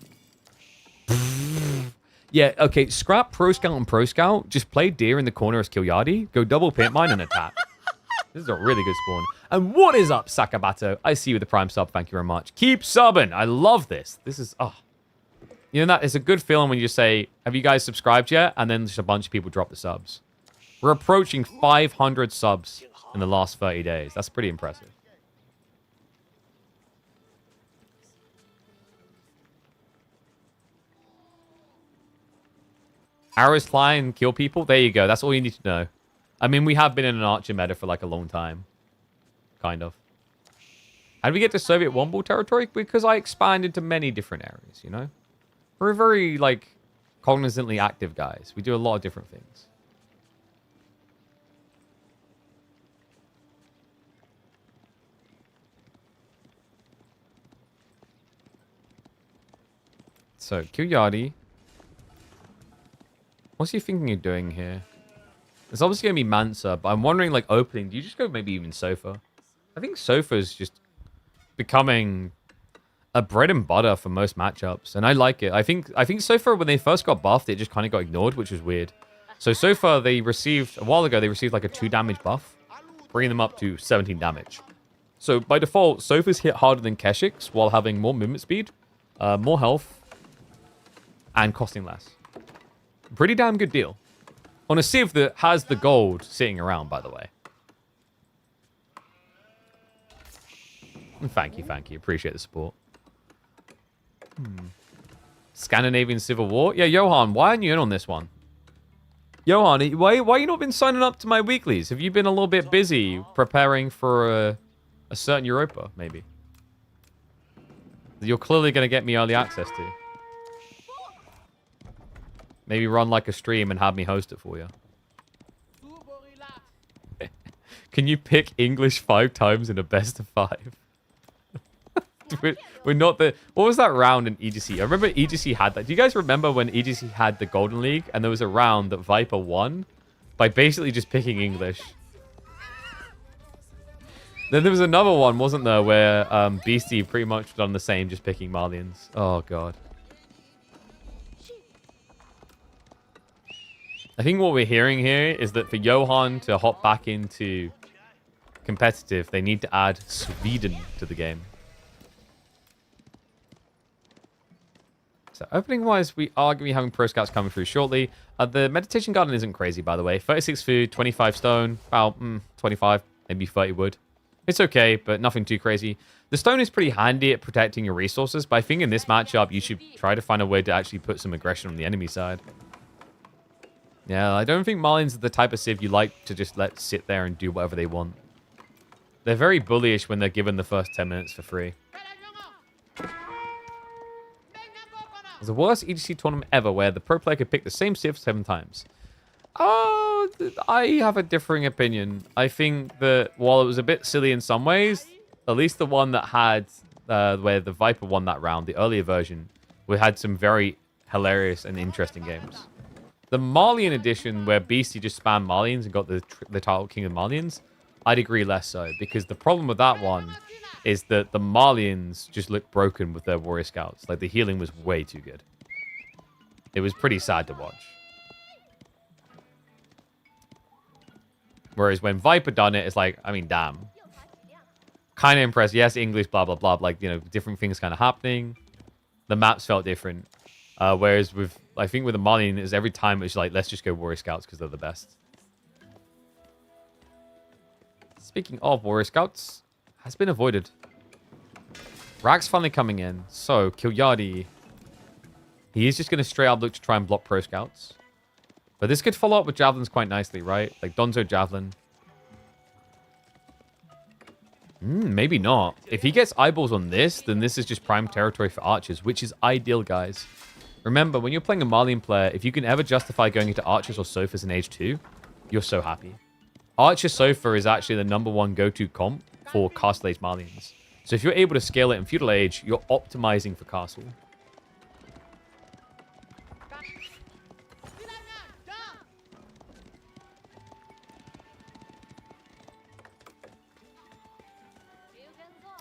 Yeah, okay, scrap Pro Scout and Pro Scout. Just play Deer in the corner as Killyardi. Go double pit mine and attack. This is a really good spawn. And what is up, Sakabato? I see you with the prime sub. Thank you very much. Keep subbing. I love this. This is... oh. You know, that it's a good feeling when you say, have you guys subscribed yet? And then just a bunch of people drop the subs. We're approaching 500 subs in the last 30 days. That's pretty impressive. Arrows fly and kill people? There you go. That's all you need to know. I mean, we have been in an Archer meta for like a long time. Kind of. How did we get to Soviet Womble territory? Because I expanded to many different areas, you know? We're very, like, cognizantly active guys. We do a lot of different things. So, Killyardi. What's he thinking of doing here? It's obviously going to be Mansa, but I'm wondering, like, opening. Do you just go maybe even Sofa? I think Sofa's just becoming a bread and butter for most matchups, and I like it. I think Sofa, when they first got buffed, it just kind of got ignored, which was weird. So Sofa, they received, a while ago, they received like a 2 damage buff, bringing them up to 17 damage. So by default, Sofa's hit harder than Keshik's while having more movement speed, more health, and costing less. Pretty damn good deal. On a Civ that has the gold sitting around, by the way. Thank you. Appreciate the support. Scandinavian Civil War? Yeah, Johan, why aren't you in on this one? Johan, why you not been signing up to my weeklies? Have you been a little bit busy preparing for a certain Europa, maybe? You're clearly going to get me early access to. Maybe run like a stream and have me host it for you. Can you pick English 5 times in a best of 5? We're not the... What was that round in EGC? I remember EGC had that. Do you guys remember when EGC had the Golden League and there was a round that Viper won by basically just picking English? Then there was another one, wasn't there, where Beastie pretty much done the same, just picking Malians. Oh, God. I think what we're hearing here is that for Johan to hop back into competitive, they need to add Sweden to the game. So opening-wise, we are going to be having Pro Scouts coming through shortly. The Meditation Garden isn't crazy, by the way. 36 food, 25 stone, about 25, maybe 30 wood. It's okay, but nothing too crazy. The stone is pretty handy at protecting your resources, but I think in this matchup, you should try to find a way to actually put some aggression on the enemy side. Yeah, I don't think Malians are the type of civ you like to just let sit there and do whatever they want. They're very bullyish when they're given the first 10 minutes for free. It's the worst EGC tournament ever where the pro player could pick the same civ 7 times. I have a differing opinion. I think that while it was a bit silly in some ways, at least the one that had where the Viper won that round, the earlier version, we had some very hilarious and interesting games. The Marlian edition, where Beastie just spammed Marlians and got the title King of Marlians, I'd agree less so, because the problem with that one is that the Marlians just looked broken with their Warrior Scouts. Like, the healing was way too good. It was pretty sad to watch. Whereas when Viper done it, it's like, I mean, damn. Kind of impressed. Yes, English, blah, blah, blah. Like, you know, different things kind of happening. The maps felt different. Whereas with, I think with the Marlian, is every time it's like, let's just go Warrior Scouts because they're the best. Speaking of Warrior Scouts, has been avoided. Rag's finally coming in. So, Killyardi. He is just going to straight up look to try and block Pro Scouts. But this could follow up with Javelins quite nicely, right? Like Donzo Javelin. Maybe not. If he gets eyeballs on this, then this is just prime territory for archers, which is ideal, guys. Remember, when you're playing a Marlian player, if you can ever justify going into archers or sofas in Age 2, you're so happy. Archer Sofa is actually the #1 go-to comp for Castle Age Marlians. So if you're able to scale it in Feudal Age, you're optimizing for Castle.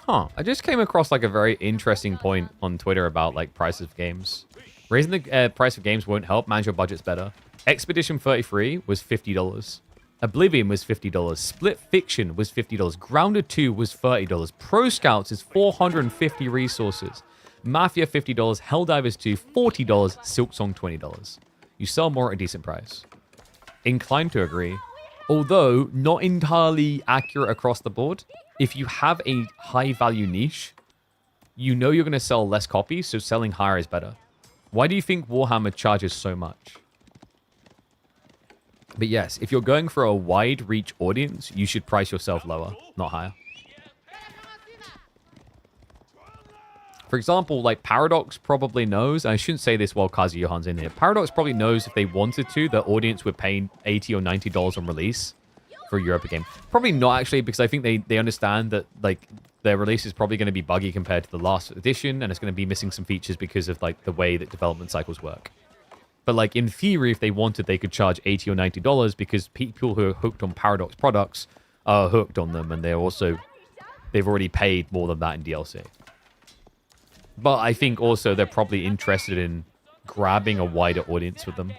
Huh. I just came across like a very interesting point on Twitter about like prices of games. Raising the price of games won't help. Manage your budgets better. Expedition 33 was $50. Oblivion was $50. Split Fiction was $50. Grounded 2 was $30. Pro Scouts is 450 resources. Mafia $50. Helldivers 2 $40. Silksong $20. You sell more at a decent price. Inclined to agree. Although not entirely accurate across the board. If you have a high value niche, you know you're going to sell less copies, so selling higher is better. Why do you think Warhammer charges so much? But yes, if you're going for a wide reach audience, you should price yourself lower, not higher. For example, like Paradox probably knows, and I shouldn't say this while Kazi Johan's in here, Paradox probably knows if they wanted to, the audience would pay $80 or $90 on release for a Europa game. Probably not actually, because I think they understand that like their release is probably going to be buggy compared to the last edition, and it's going to be missing some features because of like the way that development cycles work. But like in theory, if they wanted, they could charge $80 or $90 because people who are hooked on Paradox products are hooked on them, and they've already paid more than that in DLC. But I think also they're probably interested in grabbing a wider audience with them.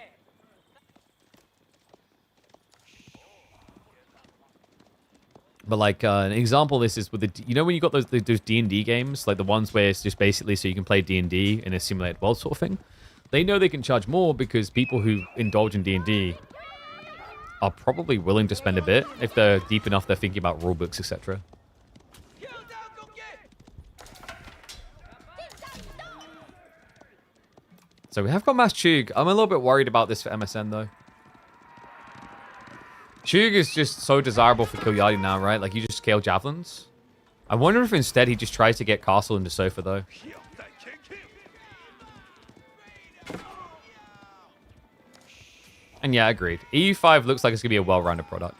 But like an example of this is with the, you know when you got those D&D games, like the ones where it's just basically so you can play D&D in a simulated world sort of thing. They know they can charge more because people who indulge in D&D are probably willing to spend a bit if they're deep enough, they're thinking about rulebooks, etc. So we have got Mass Chug. I'm a little bit worried about this for MSN though. Chug is just so desirable for Killyardi now, right? Like, you just scale javelins. I wonder if instead he just tries to get Castle into Sofa, though. And yeah, agreed. EU5 looks like it's going to be a well-rounded product.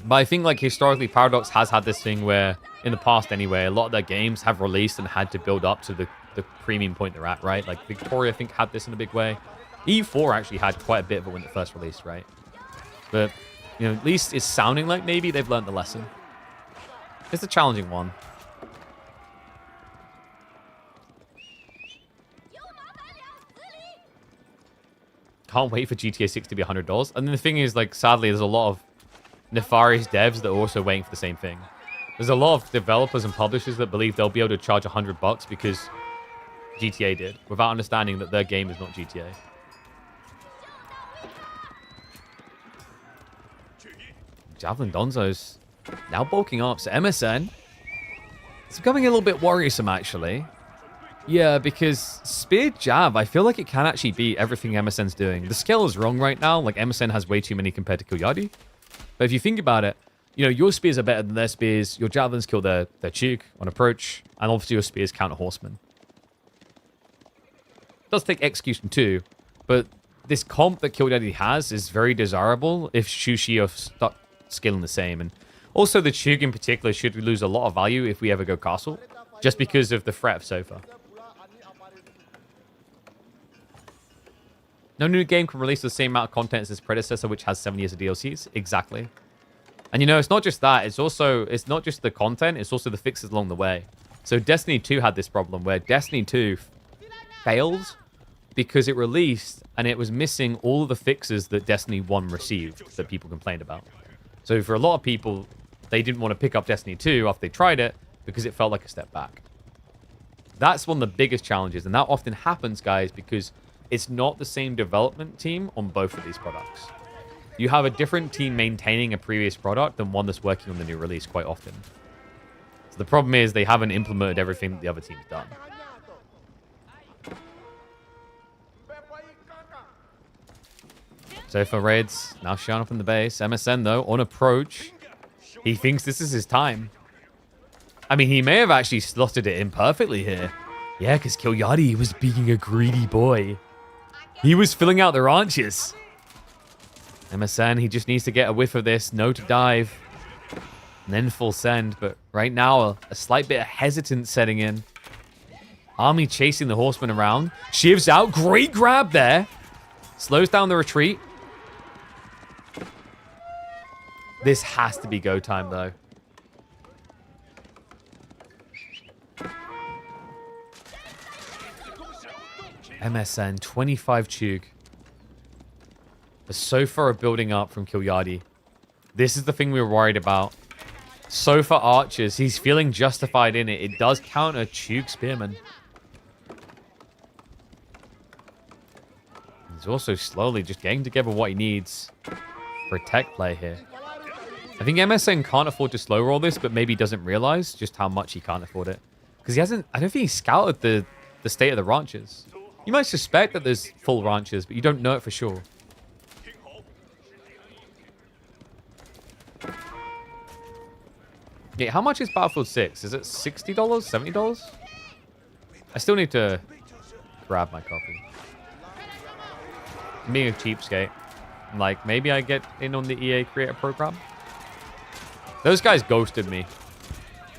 But I think, like, historically, Paradox has had this thing where, in the past anyway, a lot of their games have released and had to build up to the premium point they're at, right? Like, Victoria, I think, had this in a big way. EU4 actually had quite a bit of it when it first released, right? But, you know, at least it's sounding like maybe they've learned the lesson. It's a challenging one. Can't wait for GTA 6 to be $100. And then the thing is, like, sadly, there's a lot of nefarious devs that are also waiting for the same thing. There's a lot of developers and publishers that believe they'll be able to charge $100 because GTA did, without understanding that their game is not GTA. Javelin Donzo's now bulking up. So MSN, it's becoming a little bit worrisome, actually. Yeah, because Spear Jab, I feel like it can actually beat everything MSN's doing. The scale is wrong right now. Like, MSN has way too many compared to Killyardi. But if you think about it, you know, your spears are better than their spears. Your javelins kill their Chug on approach. And obviously your spears counter horsemen. It does take execution too. But this comp that Killyardi has is very desirable if Shushi are stuck scaling the same. And also the Chug in particular should lose a lot of value if we ever go castle, just because of the threat of Sofa. No new game can release the same amount of content as its predecessor, which has 7 years of DLCs. Exactly. And you know, it's not just that. It's not just the content. It's also the fixes along the way. So Destiny 2 had this problem where Destiny 2 failed because it released and it was missing all of the fixes that Destiny 1 received that people complained about. So for a lot of people, they didn't want to pick up Destiny 2 after they tried it because it felt like a step back. That's one of the biggest challenges. And that often happens, guys, because it's not the same development team on both of these products. You have a different team maintaining a previous product than one that's working on the new release quite often. So the problem is they haven't implemented everything that the other team's done. So for Raids, now showing up in the base. MSN, though, on approach. He thinks this is his time. I mean, he may have actually slotted it in perfectly here. Yeah, because Killyardi was being a greedy boy. He was filling out the ranches. MSN, he just needs to get a whiff of this. No to dive. And then full send. But right now, a slight bit of hesitance setting in. Army chasing the horseman around. Shivs out. Great grab there. Slows down the retreat. This has to be go time, though. MSN, 25 Chug. The Sofa are building up from Killyardi. This is the thing we were worried about. Sofa archers, he's feeling justified in it. It does counter Chug Spearman. He's also slowly just getting together what he needs for a tech play here. I think MSN can't afford to slow roll this, but maybe doesn't realize just how much he can't afford it. Because he hasn't, I don't think he scouted the state of the ranches. You might suspect that there's full ranches, but you don't know it for sure. Yeah, how much is Battlefield 6? Is it $60? $70? I still need to grab my copy. I'm being a cheapskate. Like, maybe I get in on the EA Creator Program. Those guys ghosted me.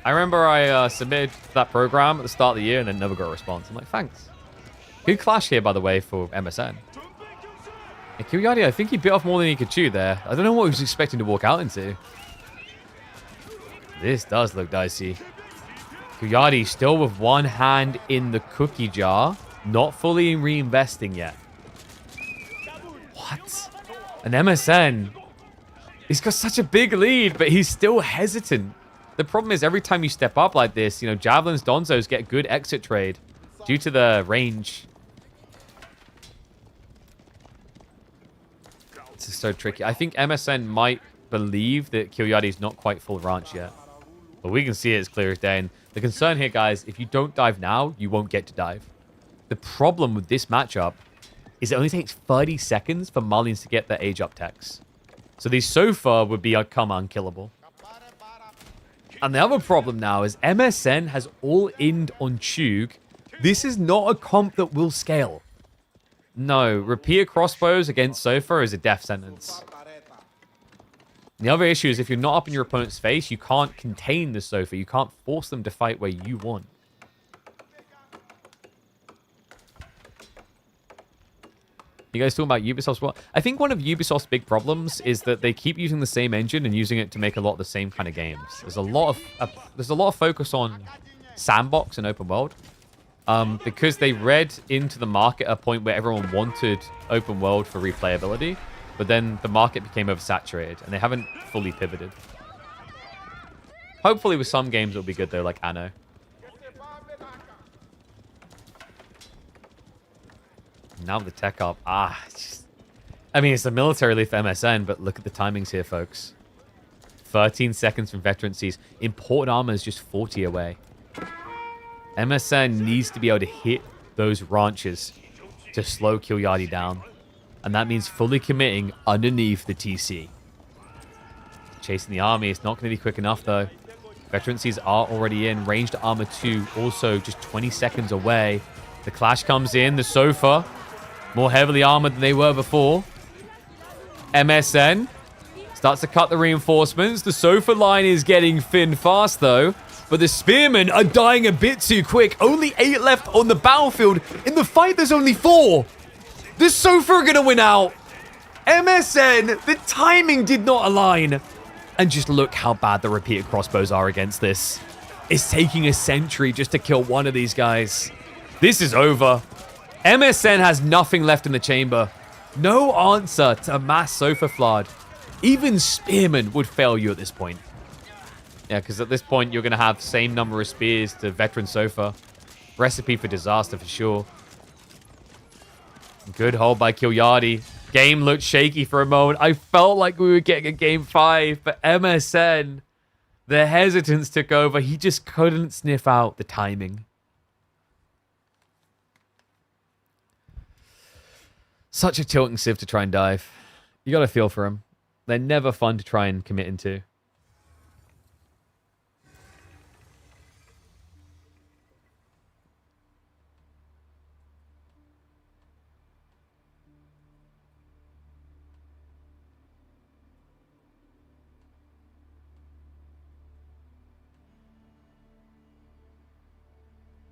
I remember I submitted that program at the start of the year and then never got a response. I'm like, thanks. Good clash here, by the way, for MSN. And Killyardi, I think he bit off more than he could chew there. I don't know what he was expecting to walk out into. This does look dicey. Killyardi still with one hand in the cookie jar. Not fully reinvesting yet. What? An MSN. He's got such a big lead, but he's still hesitant. The problem is every time you step up like this, you know, Javelins, Donzos get good exit trade due to the range. This is so tricky. I think MSN might believe that Killyardi's not quite full ranch yet. But we can see it as clear as day. And the concern here, guys, if you don't dive now, you won't get to dive. The problem with this matchup is it only takes 30 seconds for Marlians to get their age up techs. So these Sofa would become unkillable. And the other problem now is MSN has all-in on Chug. This is not a comp that will scale. No, repeater crossbows against Sofa is a death sentence. The other issue is if you're not up in your opponent's face, you can't contain the Sofa. You can't force them to fight where you want. You guys talking about Ubisoft's what? I think one of Ubisoft's big problems is that they keep using the same engine and using it to make a lot of the same kind of games. There's a lot of focus on sandbox and open world. Because they read into the market at a point where everyone wanted open world for replayability, but then the market became oversaturated and they haven't fully pivoted. Hopefully with some games it'll be good though, like Anno. Now the tech up. I mean, it's a military leaf for MSN, but look at the timings here, folks. 13 seconds from veterancies. Important armor is just 40 away. MSN needs to be able to hit those ranches to slow Killyardi down. And that means fully committing underneath the TC. Chasing the army. It's not going to be quick enough, though. Veterancies are already in. Ranged armor 2 also just 20 seconds away. The clash comes in. The Sofa More heavily armored than they were before. MSN starts to cut the reinforcements. The sofa line is getting thin fast, though. But the spearmen are dying a bit too quick. Only 8 left on the battlefield. In the fight, there's only 4. The sofa are going to win out. MSN, the timing did not align. And just look how bad the repeated crossbows are against this. It's taking a century just to kill one of these guys. This is over. MSN has nothing left in the chamber. No answer to mass sofa flood. Even spearmen would fail you at this point. Yeah, because at this point, you're going to have the same number of spears to veteran sofa. Recipe for disaster for sure. Good hold by Killyardi. Game looked shaky for a moment. I felt like we were getting a game 5, but MSN, the hesitance took over. He just couldn't sniff out the timing. Such a tilting civ to try and dive. You got to feel for him. They're never fun to try and commit into.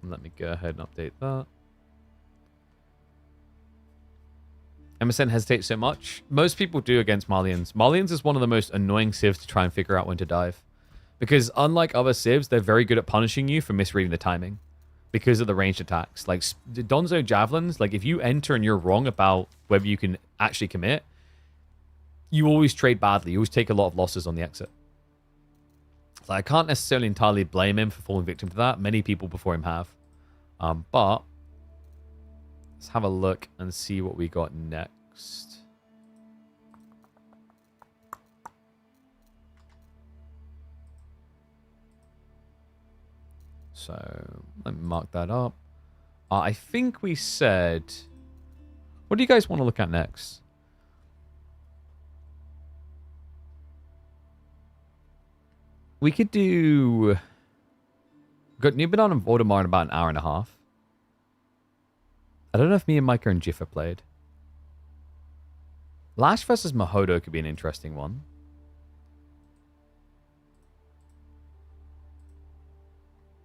Let me go ahead and update that. MSN hesitates so much. Most people do against Malians. Malians is one of the most annoying civs to try and figure out when to dive. Because unlike other civs, they're very good at punishing you for misreading the timing. Because of the ranged attacks. Like, Donzo Javelins, like, if you enter and you're wrong about whether you can actually commit, you always trade badly. You always take a lot of losses on the exit. So I can't necessarily entirely blame him for falling victim to that. Many people before him have. But let's have a look and see what we got next. So let me mark that up. I think we said... What do you guys want to look at next? We could do... Got Numudan and Voldemar in about an hour and a half. I don't know if me and Micah and Jiffa played. Lash versus Mahodo could be an interesting one.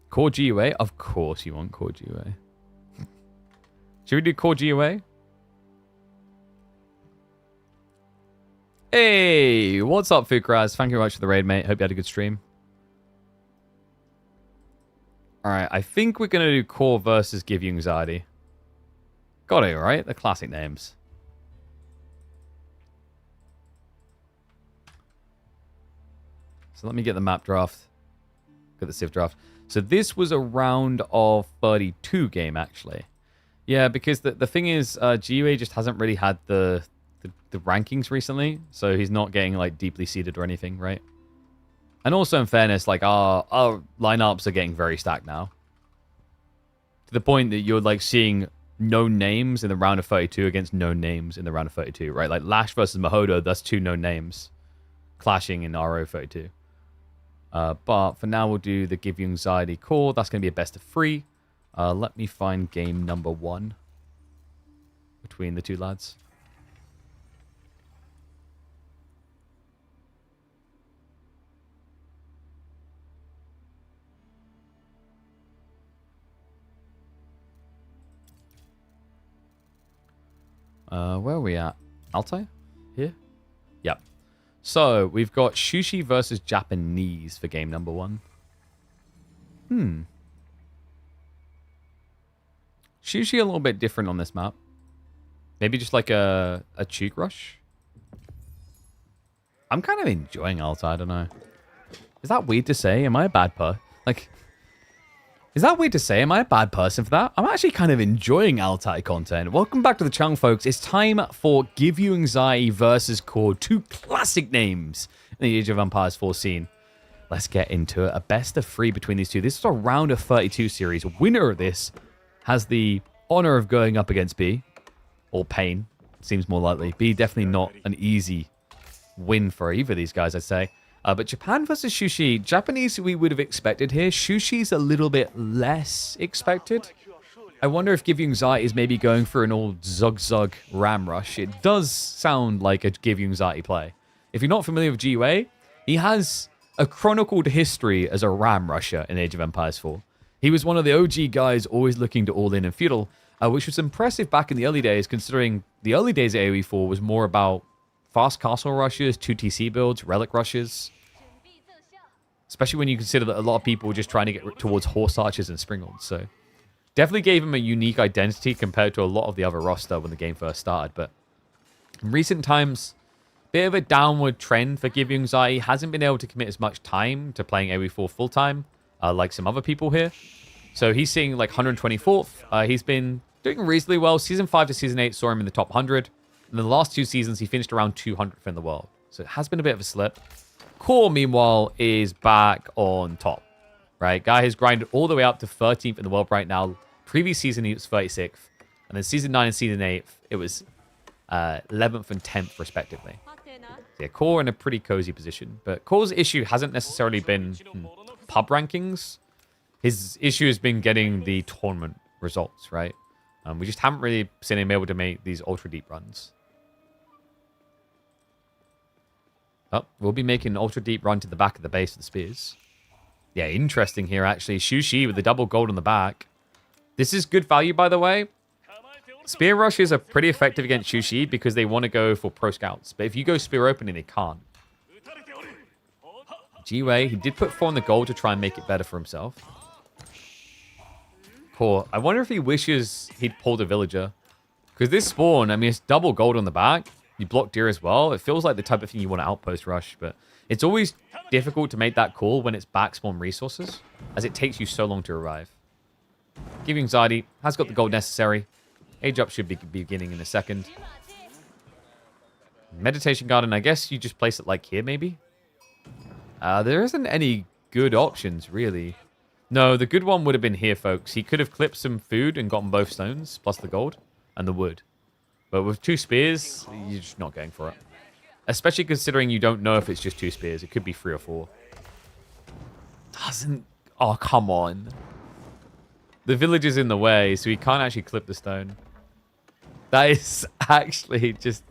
Core GUA? Of course you want Core GUA. Should we do Core GUA? Hey, what's up, Fukraz? Thank you very much for the raid, mate. Hope you had a good stream. Alright, I think we're going to do Core versus Give You Anxiety. Got it, right? The classic names. So let me get the map draft. Get the Civ draft. So this was a round of 32 game, actually. Yeah, because the thing is, GUA just hasn't really had the rankings recently. So he's not getting, like, deeply seeded or anything, right? And also, in fairness, like, our lineups are getting very stacked now. To the point that you're, like, seeing known names in the round of 32 against known names in the round of 32, right? Like, Lash versus Mahodo, that's 2 known names clashing in RO 32. But for now, we'll do the Give You Anxiety Core. That's going to be a best of 3. Let me find game number 1 between the two lads. Where are we at? Altai? Here? Yep. So, we've got Sushi versus Japanese for game number 1. Sushi a little bit different on this map. Maybe just like a cheek rush? I'm kind of enjoying Altai, I don't know. Is that weird to say? Am I a bad person? Like... Is that weird to say? Am I a bad person for that? I'm actually kind of enjoying Altai content. Welcome back to the channel, folks. It's time for Give You Anxiety versus Core. 2 classic names in the Age of Empires 4 scene. Let's get into it. A best of 3 between these two. This is a round of 32 series. Winner of this has the honor of going up against B. Or Pain. Seems more likely. B definitely not an easy win for either of these guys, I'd say. But Japan versus Sushi. Japanese we would have expected here. Sushi's a little bit less expected. I wonder if Give You Anxiety is maybe going for an old Zug Ram Rush. It does sound like a Give You Anxiety play. If you're not familiar with GUA, he has a chronicled history as a Ram Rusher in Age of Empires 4. He was one of the OG guys always looking to all in and feudal, which was impressive back in the early days, considering the early days of AoE 4 was more about fast castle rushes, 2 TC builds, relic rushes. Especially when you consider that a lot of people were just trying to get towards horse archers and springalds. So definitely gave him a unique identity compared to a lot of the other roster when the game first started. But in recent times, bit of a downward trend for Give You Anxiety. Hasn't been able to commit as much time to playing AoE 4 full time like some other people here. So he's seeing like 124th. He's been doing reasonably well. Season 5 to Season 8 saw him in the top 100. And the last 2 seasons, he finished around 200th in the world. So it has been a bit of a slip. Core, meanwhile, is back on top. Right? Guy has grinded all the way up to 13th in the world right now. Previous season, he was 36th. And then Season 9 and Season 8, it was 11th and 10th, respectively. So yeah, Core in a pretty cozy position. But Core's issue hasn't necessarily been pub rankings. His issue has been getting the tournament results, right? We just haven't really seen him able to make these ultra deep runs. Oh, we'll be making an ultra deep run to the back of the base of the spears. Yeah, interesting here, actually. Shushi with the double gold on the back. This is good value, by the way. Spear rushes are pretty effective against Shushi because they want to go for pro scouts. But if you go spear opening, they can't. G-Way, he did put 4 on the gold to try and make it better for himself. Core, I wonder if he wishes he'd pulled a villager. Because this spawn, I mean, it's double gold on the back. You block deer as well. It feels like the type of thing you want to outpost rush. But it's always difficult to make that call when it's back spawn resources, as it takes you so long to arrive. Give You Anxiety has got the gold necessary. Age up should be beginning in a second. Meditation Garden, I guess you just place it like here, maybe? There isn't any good options, really. No, the good one would have been here, folks. He could have clipped some food and gotten both stones, plus the gold and the wood. But with 2 spears, you're just not going for it. Especially considering you don't know if it's just 2 spears. It could be 3 or 4. Doesn't... Oh, come on. The village is in the way, so he can't actually clip the stone. That is actually just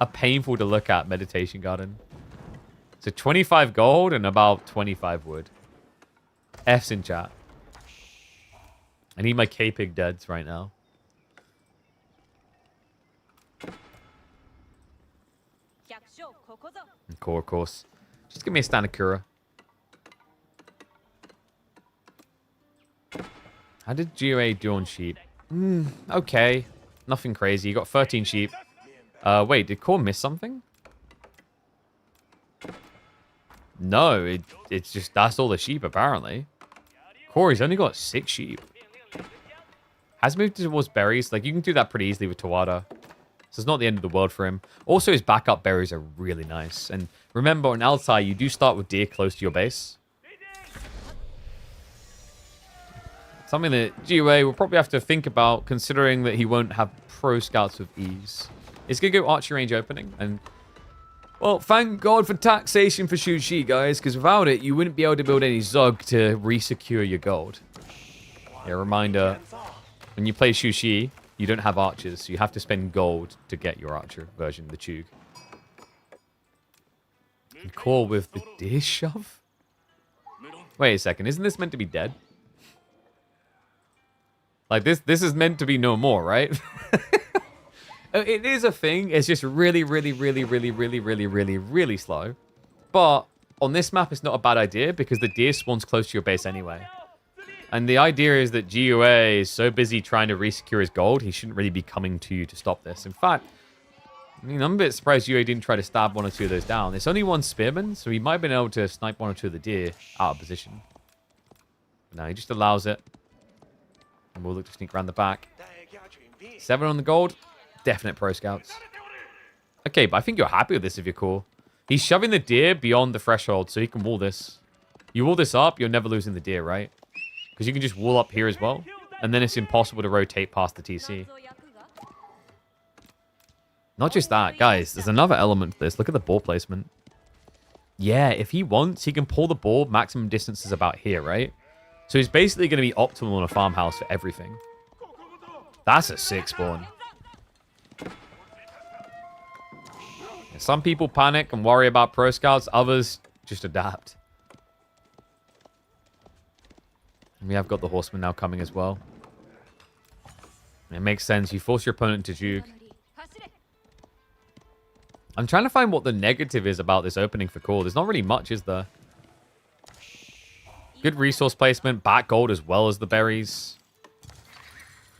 a painful to look at Meditation Garden. So 25 gold and about 25 wood. F's in chat. I need my K-Pig deads right now. And core, of course. Just give me a standard Kura. How did GOA do on sheep? Okay. Nothing crazy. You got 13 sheep. Wait, did Core miss something? No, it's just that's all the sheep, apparently. Corey's only got 6 sheep. Has moved towards berries. Like, you can do that pretty easily with Tawada. So it's not the end of the world for him. Also, his backup berries are really nice. And remember, on Altai, you do start with deer close to your base. Something that GUA will probably have to think about, considering that he won't have pro scouts with ease. It's going to go archery range opening. And, well, thank God for taxation for Shushi, guys. Because without it, you wouldn't be able to build any Zug to re-secure your gold. Yeah, reminder. When you play Shushi, you don't have archers, so you have to spend gold to get your archer version, the Chug. And Core with the deer shove? Wait a second, isn't this meant to be dead? Like, this is meant to be no more, right? It is a thing, it's just really, really, really, really, really, really, really, really slow. But on this map, it's not a bad idea, because the deer spawns close to your base anyway. And the idea is that GUA is so busy trying to re-secure his gold, he shouldn't really be coming to you to stop this. In fact, I mean, I'm a bit surprised GUA didn't try to stab 1 or 2 of those down. It's only 1 spearman, so he might have been able to snipe 1 or 2 of the deer out of position. No, he just allows it. And we'll look to sneak around the back. 7 on the gold. Definite pro scouts. Okay, but I think you're happy with this if you're cool. He's shoving the deer beyond the threshold, so he can wall this. You wall this up, you're never losing the deer, right? Because you can just wall up here as well. And then it's impossible to rotate past the TC. Not just that, guys. There's another element to this. Look at the ball placement. Yeah, if he wants, he can pull the ball. Maximum distance is about here, right? So he's basically going to be optimal in a farmhouse for everything. That's a sick spawn. Some people panic and worry about pro scouts. Others just adapt. And we have got the horseman now coming as well. It makes sense. You force your opponent to juke. I'm trying to find what the negative is about this opening for core. There's not really much, is there? Good resource placement. Back gold as well as the berries.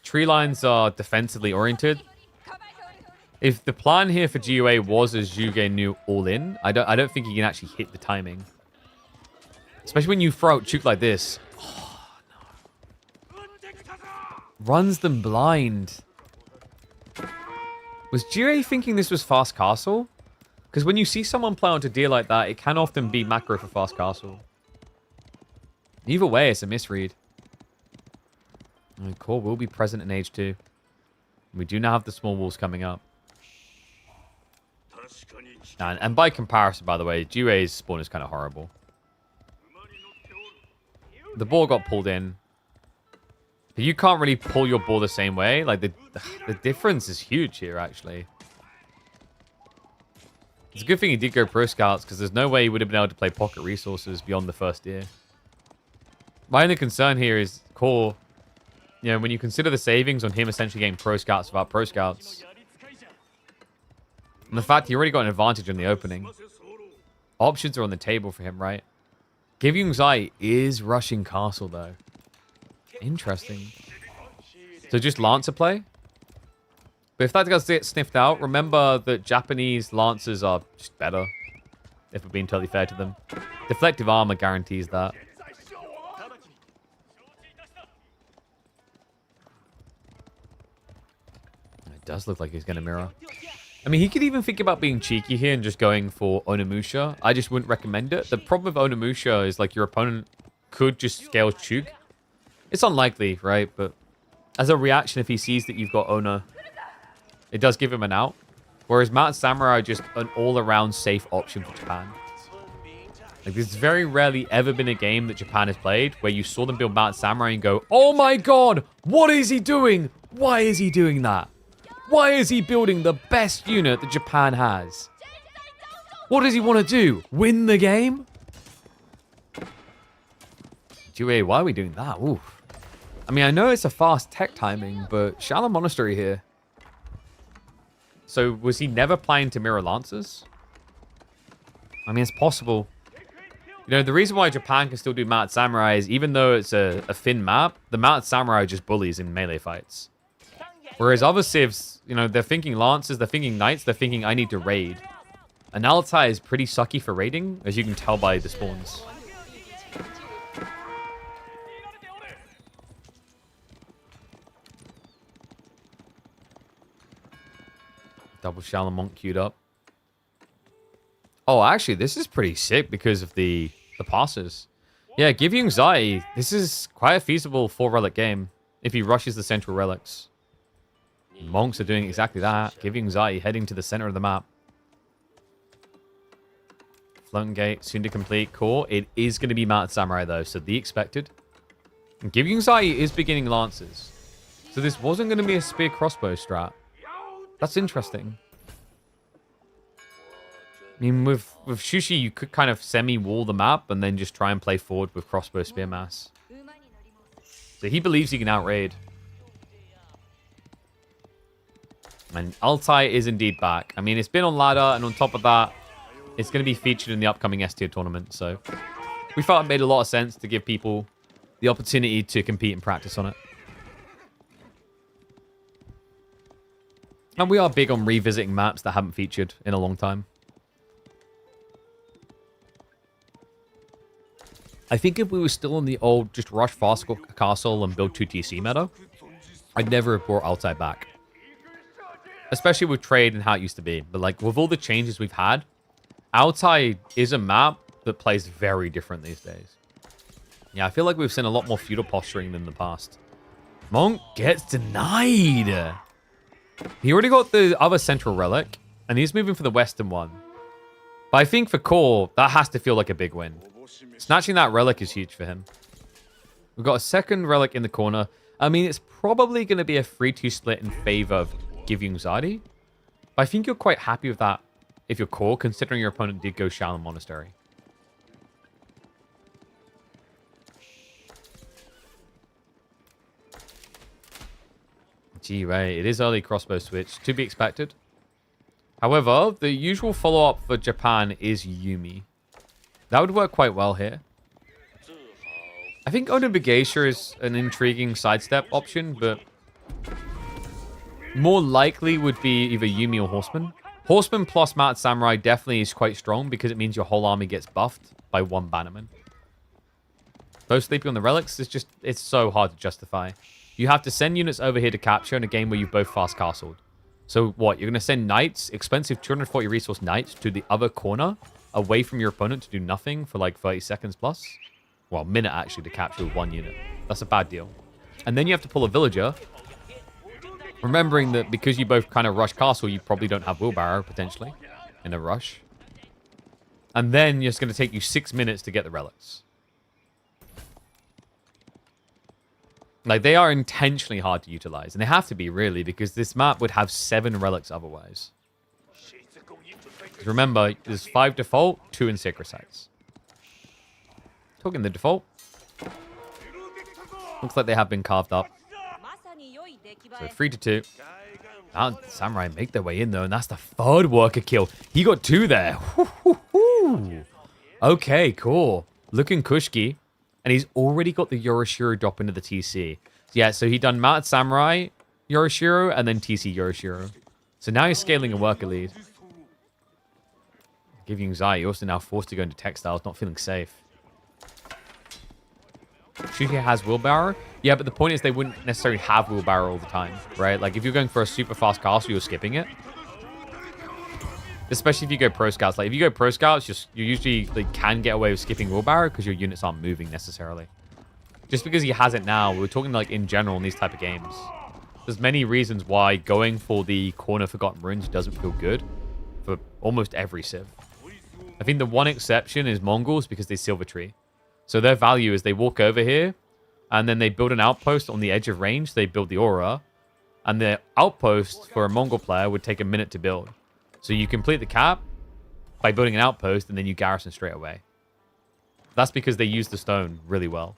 Tree lines are defensively oriented. If the plan here for GUA was as Zhuge knew all in, I don't think he can actually hit the timing. Especially when you throw out Chuk like this. Oh, no. Runs them blind. Was GUA thinking this was fast castle? Because when you see someone play onto deer like that, it can often be macro for fast castle. Either way, it's a misread. And core will be present in age 2. We do now have the small walls coming up. And by comparison, by the way, GUA's spawn is kind of horrible. The ball got pulled in. But you can't really pull your ball the same way. Like, the difference is huge here, actually. It's a good thing he did go pro scouts, because there's no way he would have been able to play pocket resources beyond the first year. My only concern here is core. You know, when you consider the savings on him essentially getting pro scouts without pro scouts. And the fact he already got an advantage in the opening. Options are on the table for him, right? Giving Zai is rushing castle, though. Interesting. So just Lancer play? But if that does get sniffed out, remember that Japanese Lancers are just better. If we're being totally fair to them. Deflective armor guarantees that. It does look like he's going to mirror. I mean, he could even think about being cheeky here and just going for Onimusha. I just wouldn't recommend it. The problem with Onimusha is, like, your opponent could just scale Chuk. It's unlikely, right? But as a reaction, if he sees that you've got Ona, it does give him an out. Whereas Mount Samurai are just an all-around safe option for Japan. Like, there's very rarely ever been a game that Japan has played where you saw them build Mount Samurai and go, oh my god, what is he doing? Why is he doing that? Why is he building the best unit that Japan has? What does he want to do? Win the game? GUA, why are we doing that? Oof. I mean, I know it's a fast tech timing, but Shallow Monastery here. So, was he never planning to mirror Lancers? I mean, it's possible. You know, the reason why Japan can still do Mount Samurai is even though it's a thin map, the Mount Samurai just bullies in melee fights. Whereas other civs, you know, they're thinking Lancers, they're thinking Knights, they're thinking I need to raid. And Altai is pretty sucky for raiding, as you can tell by the spawns. Double Shallow Monk queued up. Oh, actually, this is pretty sick because of the passes. Yeah, give Yung Zai. This is quite a feasible 4-relic game if he rushes the central relics. Monks are doing exactly that. Give Yung Zai heading to the center of the map. Floating Gate, soon to complete. Core. It is going to be Mount Samurai, though, so the expected. And Give Yung Zai is beginning Lancers. So this wasn't going to be a spear crossbow strat. That's interesting. I mean, with Shushi, you could kind of semi-wall the map and then just try and play forward with crossbow spear mass. So he believes he can outraid. And Altai is indeed back. I mean, it's been on ladder, and on top of that, it's going to be featured in the upcoming S-tier tournament. So we thought it made a lot of sense to give people the opportunity to compete and practice on it. And we are big on revisiting maps that haven't featured in a long time. I think if we were still in the old just rush fast castle and build 2 TC meta, I'd never have brought Altai back. Especially with trade and how it used to be. But like with all the changes we've had, Altai is a map that plays very different these days. Yeah, I feel like we've seen a lot more feudal posturing than in the past. Monk gets denied. He already got the other central relic, and he's moving for the western one. But I think for core, that has to feel like a big win. Snatching that relic is huge for him. We've got a second relic in the corner. I mean, it's probably going to be a 3-2 split in favor of Give You Anxiety. But I think you're quite happy with that if you're core, considering your opponent did go Shaolin Monastery. Gee, right. It is early crossbow switch. To be expected. However, the usual follow-up for Japan is Yumi. That would work quite well here. I think Onobugeisha is an intriguing sidestep option, but more likely would be either Yumi or Horseman. Horseman plus Mad Samurai definitely is quite strong because it means your whole army gets buffed by one bannerman. Both sleeping on the relics is just, it's so hard to justify. You have to send units over here to capture in a game where you've both fast castled. So what, you're going to send knights, expensive 240 resource knights to the other corner away from your opponent to do nothing for like 30 seconds plus? Well, a minute actually to capture with one unit. That's a bad deal. And then you have to pull a villager. Remembering that because you both kind of rush castle, you probably don't have wheelbarrow potentially in a rush. And then it's going to take you 6 minutes to get the relics. Like, they are intentionally hard to utilize. And they have to be, really, because this map would have 7 relics otherwise. Remember, there's 5 default, 2 in sacred sites. Talking the default. Looks like they have been carved up. So 3-2. Now Samurai make their way in, though, and that's the 3rd worker kill. He got 2 there. Okay, cool. Looking Kushki. And he's already got the Yorishiro drop into the TC. Yeah, so he done Mount Samurai, Yorishiro, and then TC Yorishiro. So now he's scaling a worker lead. Give You Anxiety. Also now forced to go into textiles, not feeling safe. Shuki has wheelbarrow. Yeah, but the point is they wouldn't necessarily have wheelbarrow all the time, right? Like if you're going for a super fast castle, you're skipping it. Especially if you go pro scouts. Like if you go pro scouts, you usually like, can get away with skipping wheelbarrow because your units aren't moving necessarily. Just because he has it now, we're talking like in general in these type of games. There's many reasons why going for the corner Forgotten Ruins doesn't feel good for almost every civ. I think the one exception is Mongols because they Silver Tree. So their value is they walk over here and then they build an outpost on the edge of range. They build the aura. And the outpost for a Mongol player would take a minute to build. So you complete the cap by building an outpost and then you garrison straight away. That's because they use the stone really well.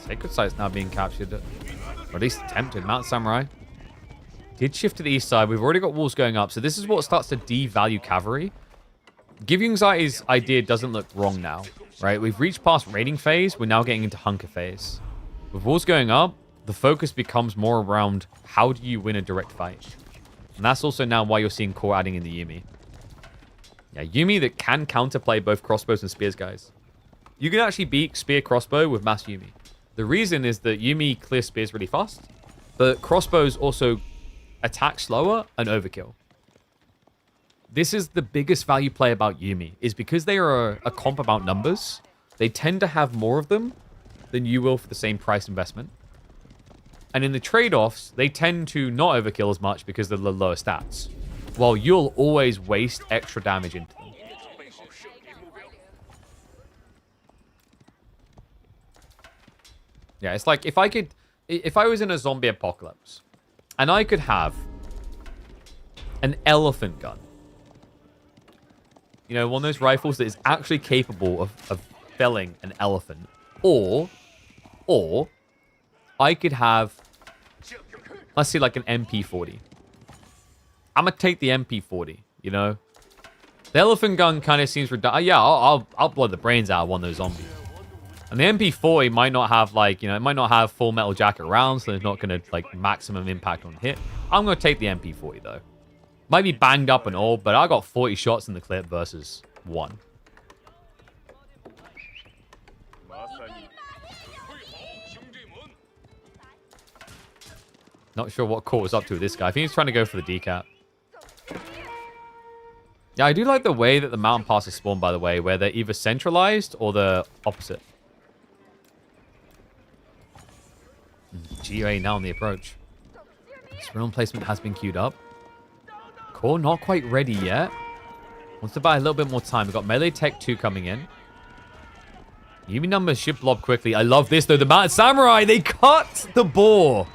Sacred Site's now being captured. Or at least attempted. Mount Samurai did shift to the east side. We've already got walls going up. So this is what starts to devalue cavalry. Give You Anxiety's idea doesn't look wrong now. Right, we've reached past raiding phase. We're now getting into hunker phase. With walls going up, the focus becomes more around how do you win a direct fight. And that's also now why you're seeing core adding in the Yumi. Yeah, Yumi that can counterplay both crossbows and spears, guys. You can actually beat spear crossbow with mass Yumi. The reason is that Yumi clears spears really fast, but crossbows also attack slower and overkill. This is the biggest value play about Yumi, is because they are a comp about numbers, they tend to have more of them than you will for the same price investment. And in the trade-offs, they tend to not overkill as much because they're the lower stats, while you'll always waste extra damage into them. Yeah, it's like if I was in a zombie apocalypse, and I could have an elephant gun. You know, one of those rifles that is actually capable of felling an elephant. Or I could have, let's see, like an MP40. I'm going to take the MP40, you know? The elephant gun kind of seems redundant. Yeah, I'll blow the brains out of one of those zombies. And the MP40 might not have, like, you know, it might not have full metal jacket rounds, so it's not going to, like, maximum impact on hit. I'm going to take the MP40, though. Might be banged up and all, but I got 40 shots in the clip versus 1. Not sure what Core was up to with this guy. I think he's trying to go for the decap. Yeah, I do like the way that the mountain passes spawn, by the way, where they're either centralized or the opposite. GA now on the approach. This realm placement has been queued up. Core not quite ready yet. Wants to buy a little bit more time. We've got melee tech 2 coming in. Yumi numbers should blob quickly. I love this, though. The Mounted Samurai, they cut the boar.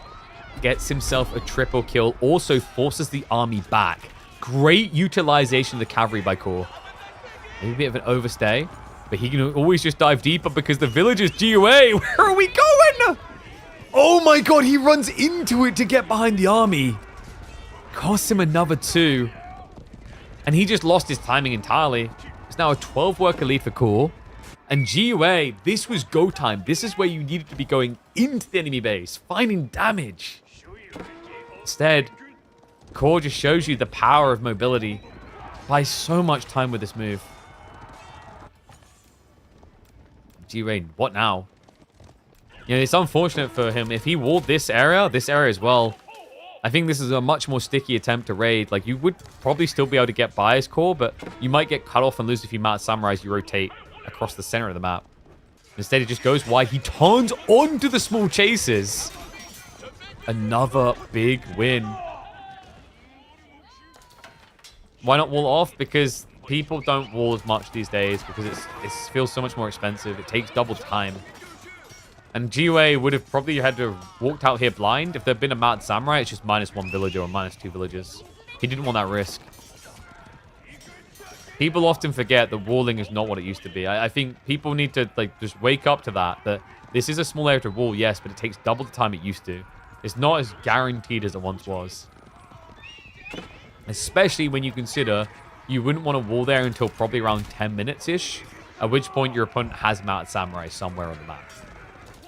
Gets himself a triple kill. Also forces the army back. Great utilization of the cavalry by Core. Maybe a bit of an overstay. But he can always just dive deeper because the villagers GUA. Where are we going? Oh my god, he runs into it to get behind the army. Costs him another 2. And he just lost his timing entirely. It's now a 12 worker lead for Core. And GUA, this was go time. This is where you needed to be going into the enemy base, finding damage. Instead, Core just shows you the power of mobility. Buys so much time with this move. GUA, what now? You know, it's unfortunate for him. If he walled this area as well, I think this is a much more sticky attempt to raid. Like, you would probably still be able to get by as Core, but you might get cut off and lose a few Mounted Samurais you rotate across the center of the map. Instead, he just goes wide. He turns onto the small chases. Another big win. Why not wall off? Because people don't wall as much these days because it feels so much more expensive. It takes double time. And GUA would have probably had to have walked out here blind. If there'd been a Mounted Samurai, it's just -1 villager or -2 villagers. He didn't want that risk. People often forget that walling is not what it used to be. I think people need to just wake up to that this is a small area to wall, yes, but it takes double the time it used to. It's not as guaranteed as it once was. Especially when you consider you wouldn't want to wall there until probably around 10 minutes-ish, at which point your opponent has Mounted Samurai somewhere on the map.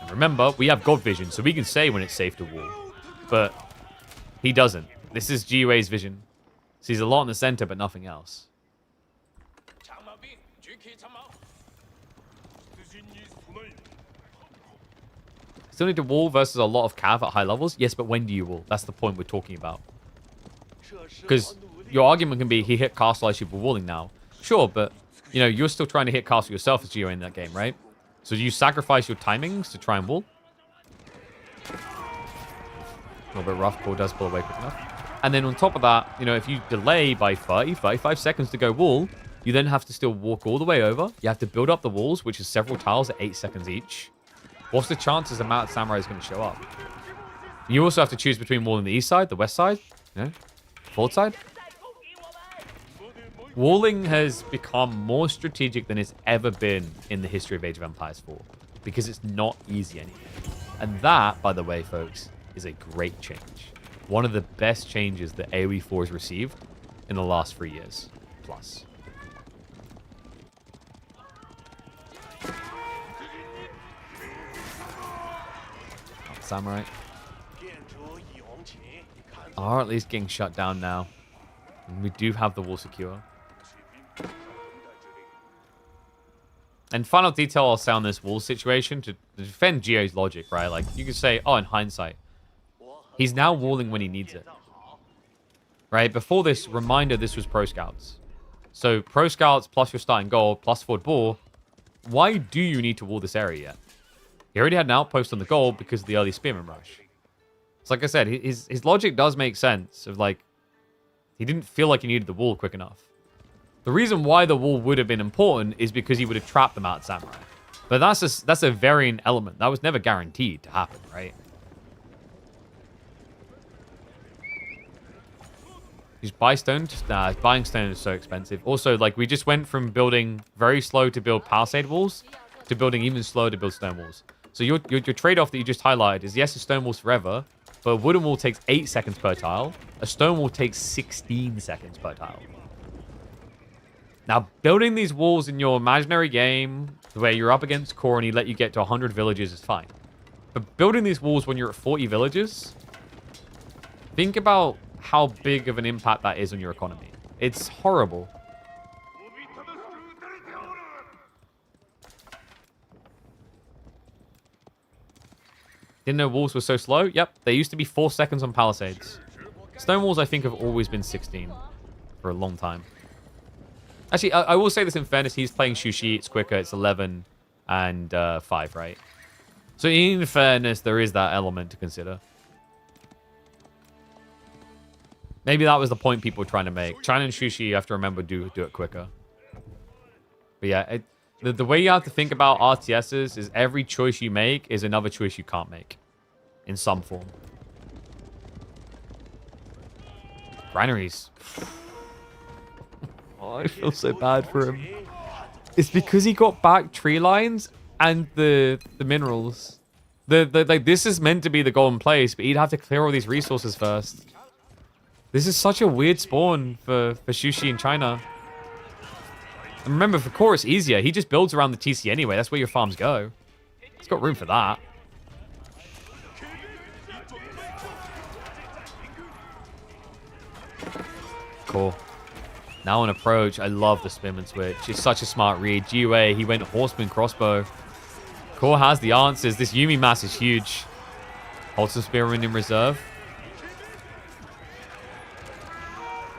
And remember, we have God vision, so we can say when it's safe to wall. But he doesn't. This is GUA's vision. Sees a lot in the center, but nothing else. Still need to wall versus a lot of cav at high levels? Yes, but when do you wall? That's the point we're talking about. Because your argument can be he hit castle IC for walling now. Sure, but you know, you're still trying to hit castle yourself as GUA in that game, right? So do you sacrifice your timings to try and wall? A little bit rough. Core does pull away quick enough. And then on top of that, you know, if you delay by 35 seconds to go wall, you then have to still walk all the way over. You have to build up the walls, which is several tiles at 8 seconds each. What's the chances a Mounted Samurai is going to show up? You also have to choose between walling the east side, the west side, you know, forward side. Walling has become more strategic than it's ever been in the history of Age of Empires 4 because it's not easy anymore. And that, by the way, folks, is a great change. One of the best changes that AoE 4 has received in the last 3 years plus. Samurai are at least getting shut down now. And we do have the wall secure. And final detail I'll say on this wall situation to defend Geo's logic, right? Like, you could say, oh, in hindsight, he's now walling when he needs it. Right? Before this, reminder, this was Pro Scouts. So, Pro Scouts plus your starting goal plus forward ball. Why do you need to wall this area yet? He already had an outpost on the goal because of the early Spearman rush. So like I said, his logic does make sense of like, he didn't feel like he needed the wall quick enough. The reason why the wall would have been important is because he would have trapped the Mounted Samurai. But that's a variant element. That was never guaranteed to happen, right? Just buy stone. Buying stone is so expensive. Also, like, we just went from building very slow to build palisade walls to building even slower to build stone walls. So your trade-off that you just highlighted is, yes, a stone wall's forever, but a wooden wall takes 8 seconds per tile. A stone wall takes 16 seconds per tile. Now, building these walls in your imaginary game, where you're up against core and he let you get to 100 villages is fine. But building these walls when you're at 40 villages, think about how big of an impact that is on your economy. It's horrible. Didn't know walls were so slow? Yep, they used to be 4 seconds on palisades. Stone walls, I think, have always been 16 for a long time. Actually, I will say this in fairness. He's playing Shushi. It's quicker. It's 11 and 5, right? So in fairness, there is that element to consider. Maybe that was the point people were trying to make. China and Sushi, you have to remember, do it quicker. But yeah, the way you have to think about RTSs is every choice you make is another choice you can't make. In some form. Granaries. Oh, I feel so bad for him. It's because he got back tree lines and the minerals. Like this is meant to be the golden place, but he'd have to clear all these resources first. This is such a weird spawn for Sushi in China. And remember, for Core, it's easier. He just builds around the TC anyway. That's where your farms go. He's got room for that. Cool. Now on approach, I love the spin and switch. It's such a smart read. GUA, he went horseman crossbow. Core has the answers. This Yumi mass is huge. Hold some spearmen in reserve.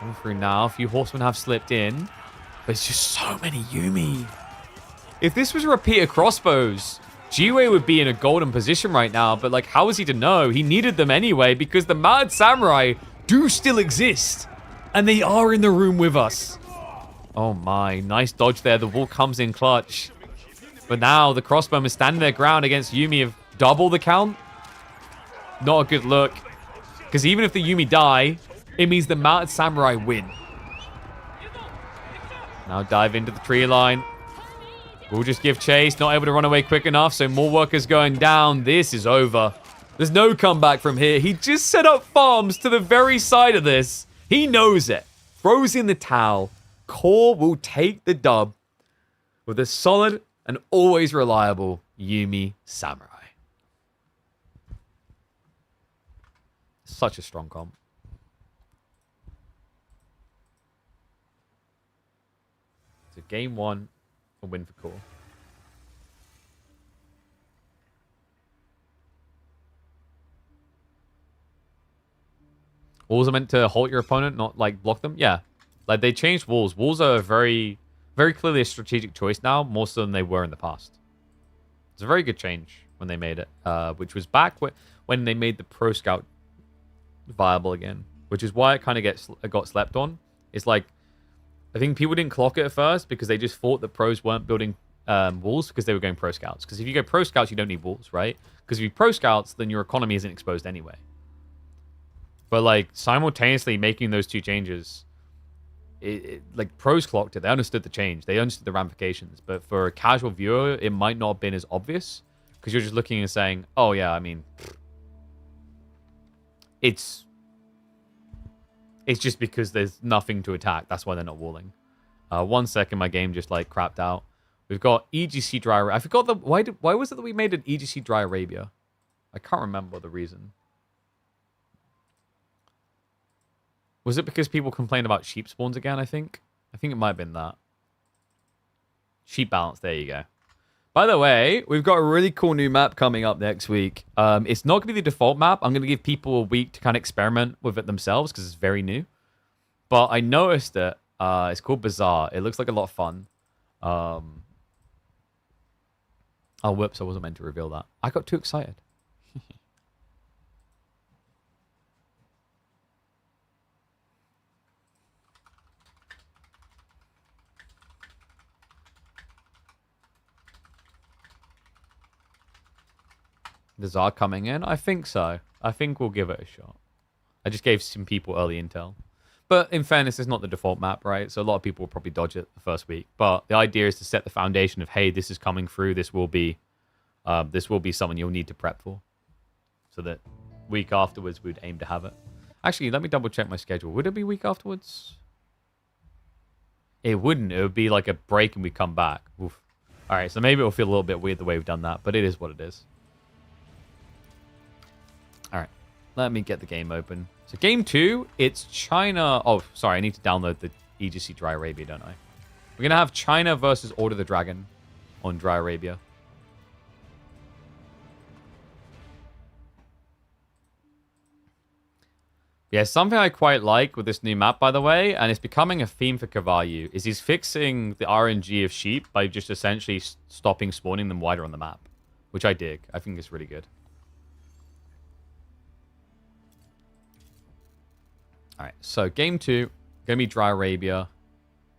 Going through now. A few horsemen have slipped in. But it's just so many Yumi. If this was a repeat of crossbows, GUA would be in a golden position right now. But like, how was he to know? He needed them anyway because the Mad Samurai do still exist. And they are in the room with us. Oh my, nice dodge there. The wall comes in clutch. But now the crossbowmen is standing their ground against Yumi of double the count. Not a good look. Because even if the Yumi die, it means the Mounted Samurai win. Now dive into the tree line. We'll just give chase. Not able to run away quick enough, so more workers going down. This is over. There's no comeback from here. He just set up farms to the very side of this. He knows it. Throws in the towel. Core will take the dub with a solid and always reliable Yumi Samurai. Such a strong comp. So game one, a win for Core. Walls are meant to halt your opponent, not like block them. Yeah, like they changed walls. Walls are very, very clearly a strategic choice now, more so than they were in the past. It's a very good change when they made it, which was back when they made the Pro Scout viable again, which is why it kind of got slept on. It's like, I think people didn't clock it at first because they just thought that pros weren't building walls because they were going Pro Scouts. Because if you go Pro Scouts, you don't need walls, right? Because if you Pro Scouts, then your economy isn't exposed anyway. But like simultaneously making those two changes, like pros clocked it. They understood the change. They understood the ramifications. But for a casual viewer, it might not have been as obvious because you're just looking and saying, "Oh yeah, I mean, it's just because there's nothing to attack. That's why they're not walling." 1 second, my game just like crapped out. We've got EGC Dry. I forgot why was it that we made an EGC Dry Arabia? I can't remember the reason. Was it because people complained about sheep spawns again, I think? I think it might have been that. Sheep balance, there you go. By the way, we've got a really cool new map coming up next week. It's not going to be the default map. I'm going to give people a week to kind of experiment with it themselves because it's very new. But I noticed it. It's called Bazaar. It looks like a lot of fun. Oh, whoops, I wasn't meant to reveal that. I got too excited. The Zard coming in? I think so. I think we'll give it a shot. I just gave some people early intel. But in fairness, it's not the default map, right? So a lot of people will probably dodge it the first week. But the idea is to set the foundation of, hey, this is coming through. This will be something you'll need to prep for. So that week afterwards, we'd aim to have it. Actually, let me double check my schedule. Would it be week afterwards? It wouldn't. It would be like a break and we come back. Oof. All right, so maybe it'll feel a little bit weird the way we've done that. But it is what it is. All right, let me get the game open. So game 2, it's China. Oh, sorry, I need to download the EGC Dry Arabia, don't I? We're going to have China versus Order the Dragon on Dry Arabia. Yeah, something I quite like with this new map, by the way, and it's becoming a theme for Cavallu, is he's fixing the RNG of sheep by just essentially stopping spawning them wider on the map, which I dig. I think it's really good. All right, so game 2, gonna be Dry Arabia.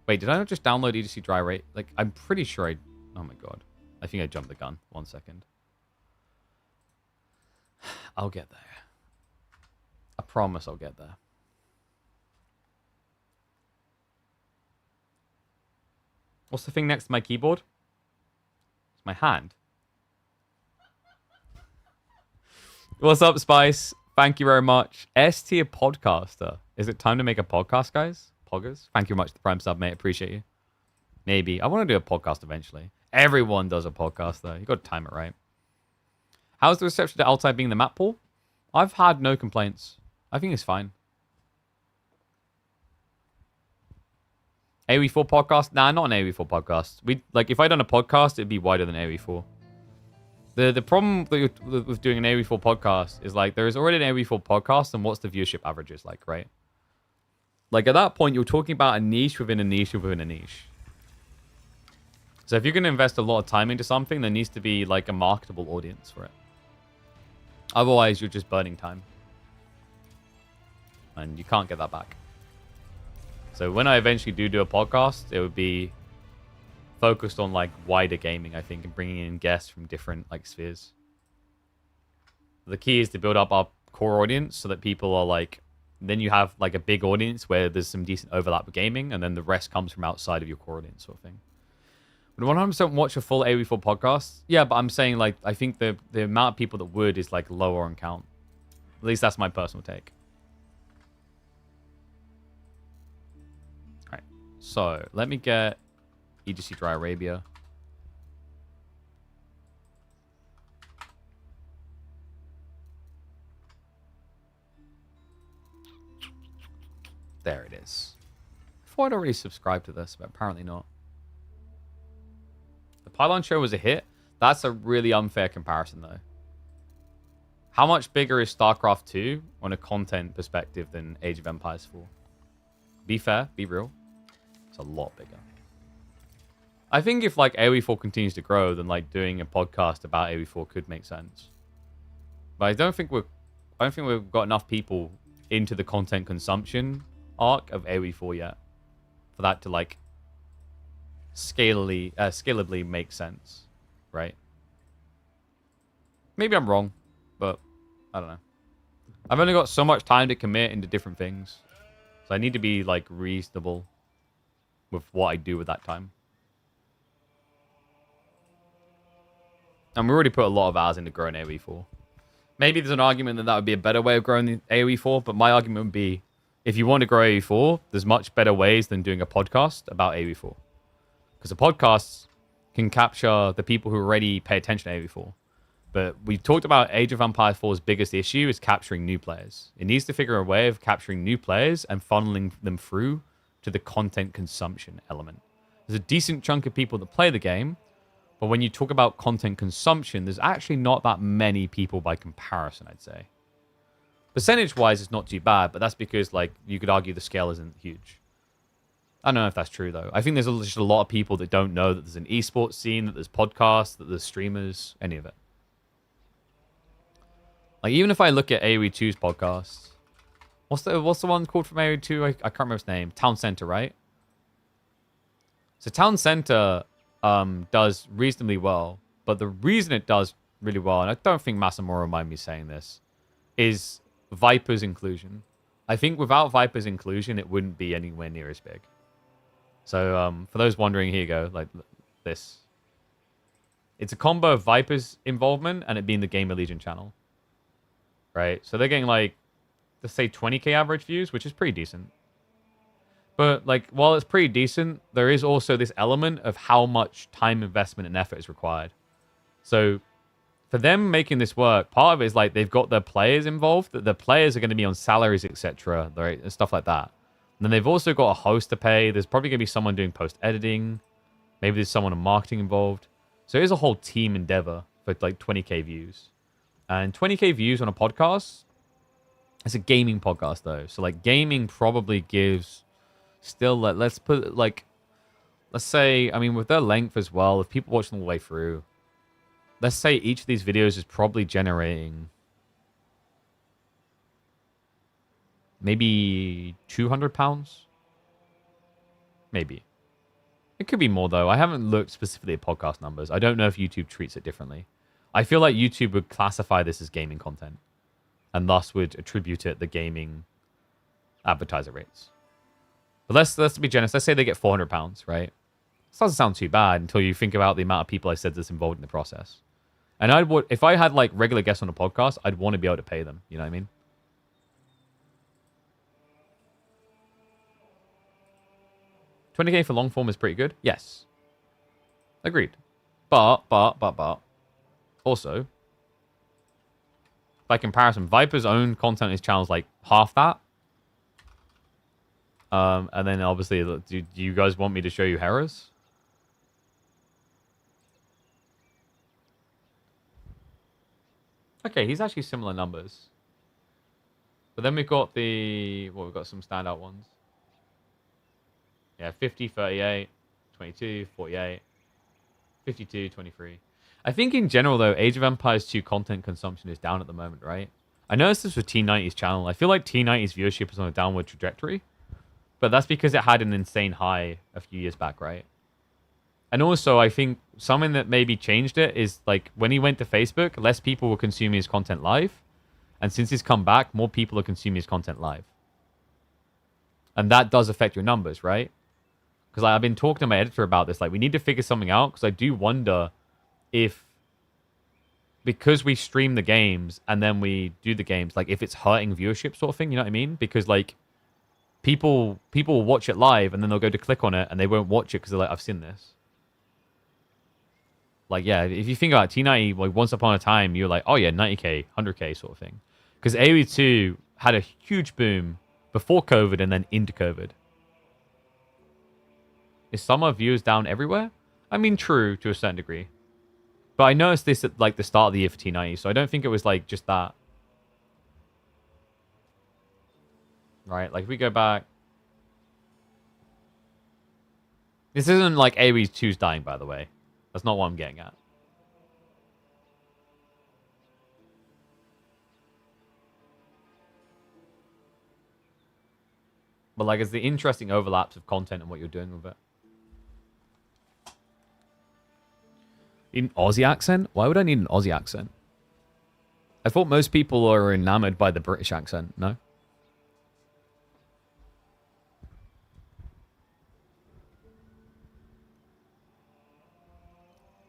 Wait, did I not just download EDC Dry Arabia? Like, I'm pretty sure I... Oh my god. I think I jumped the gun. 1 second. I'll get there. I promise I'll get there. What's the thing next to my keyboard? It's my hand. What's up, Spice? Thank you very much. S-tier podcaster. Is it time to make a podcast, guys? Poggers? Thank you very much for the Prime sub, mate. Appreciate you. Maybe. I want to do a podcast eventually. Everyone does a podcast, though. You got to time it right. How's the reception to Altai being the map pool? I've had no complaints. I think it's fine. AoE4 podcast? Nah, not an AoE4 podcast. If I'd done a podcast, it'd be wider than AoE4. The problem with doing an AoE4 podcast is, like, there is already an AoE4 podcast, and what's the viewership averages like, right? Like, at that point, you're talking about a niche within a niche within a niche. So if you're going to invest a lot of time into something, there needs to be, like, a marketable audience for it. Otherwise, you're just burning time. And you can't get that back. So when I eventually do a podcast, it would be focused on, like, wider gaming, I think, and bringing in guests from different, like, spheres. The key is to build up our core audience so that people are, like... Then you have, like, a big audience where there's some decent overlap with gaming, and then the rest comes from outside of your core audience, sort of thing. Would 100% watch a full AoE4 podcast? Yeah, but I'm saying, like, I think the amount of people that would is, like, lower on count. At least that's my personal take. Alright, so let me get EGC Dry Arabia. There it is. I thought I'd already subscribed to this, but apparently not. The Pylon show was a hit. That's a really unfair comparison, though. How much bigger is StarCraft 2 on a content perspective than Age of Empires 4? Be fair, be real. It's a lot bigger. I think if, like, AoE4 continues to grow, then, like, doing a podcast about AoE4 could make sense. But I don't think we've got enough people into the content consumption arc of AoE4 yet for that to, like, scalably make sense, right? Maybe I'm wrong, but I don't know. I've only got so much time to commit into different things, so I need to be, like, reasonable with what I do with that time. And we already put a lot of hours into growing AoE4. Maybe there's an argument that would be a better way of growing the AoE4, but my argument would be, if you want to grow AoE4, there's much better ways than doing a podcast about AoE4. Because the podcasts can capture the people who already pay attention to AoE4. But we talked about Age of Empires 4's biggest issue is capturing new players. It needs to figure a way of capturing new players and funneling them through to the content consumption element. There's a decent chunk of people that play the game, but when you talk about content consumption, there's actually not that many people by comparison, I'd say. Percentage-wise, it's not too bad, but that's because, like, you could argue the scale isn't huge. I don't know if that's true, though. I think there's just a lot of people that don't know that there's an esports scene, that there's podcasts, that there's streamers, any of it. Like, even if I look at AoE2's podcasts, what's the one called from AoE2? I can't remember its name. Town Center, right? So Town Center does reasonably well, but the reason it does really well, and I don't think Masamura will mind me saying this, is Viper's inclusion. I think without Viper's inclusion, it wouldn't be anywhere near as big. So for those wondering, here you go, like this. It's a combo of Viper's involvement and it being the Gamer Legion channel. Right? So they're getting, like, let's say 20k average views, which is pretty decent. But, like, while it's pretty decent, there is also this element of how much time investment and effort is required. So for them making this work, part of it is, like, they've got their players involved, that the players are going to be on salaries, etc., right, and stuff like that. And then they've also got a host to pay. There's probably going to be someone doing post-editing. Maybe there's someone in marketing involved. So it is a whole team endeavor for, like, 20k views. And 20k views on a podcast, it's a gaming podcast, though. So, like, gaming probably gives still, let's put, like, let's say, I mean, with their length as well, if people watch them all the way through, let's say each of these videos is probably generating maybe £200. Maybe. It could be more, though. I haven't looked specifically at podcast numbers. I don't know if YouTube treats it differently. I feel like YouTube would classify this as gaming content and thus would attribute it the gaming advertiser rates. But let's be generous. Let's say they get £400, right? This doesn't sound too bad until you think about the amount of people I said that's involved in the process. And if I had like regular guests on a podcast, I'd want to be able to pay them. You know what I mean? $20K for long form is pretty good. Yes. Agreed. But. Also, by comparison, Viper's own content on his channel is like half that. And then obviously, do you guys want me to show you Hera's? Okay, he's actually similar numbers. But then we've got we've got some standout ones. Yeah, 50, 38, 22, 48, 52, 23. I think in general, though, Age of Empires 2 content consumption is down at the moment, right? I noticed this with T90's channel. I feel like T90's viewership is on a downward trajectory. But that's because it had an insane high a few years back, right? And also, I think something that maybe changed it is, like, when he went to Facebook, less people were consuming his content live. And since he's come back, more people are consuming his content live. And that does affect your numbers, right? Because I've been talking to my editor about this. Like, we need to figure something out. Because I do wonder if, because we stream the games and then we do the games, like, if it's hurting viewership sort of thing. You know what I mean? Because, like, people will watch it live and then they'll go to click on it and they won't watch it because they're like, I've seen this. Like, yeah, if you think about it, T90, like, once upon a time, you're like, oh, yeah, 90K, 100K sort of thing. Because AoE 2 had a huge boom before COVID and then into COVID. Is summer views down everywhere? I mean, true, to a certain degree. But I noticed this at, like, the start of the year for T90, so I don't think it was, like, just that. Right, like, if we go back... This isn't, like, AoE 2's dying, by the way. That's not what I'm getting at. But, like, it's the interesting overlaps of content and what you're doing with it. Need an Aussie accent? Why would I need an Aussie accent? I thought most people are enamored by the British accent, no?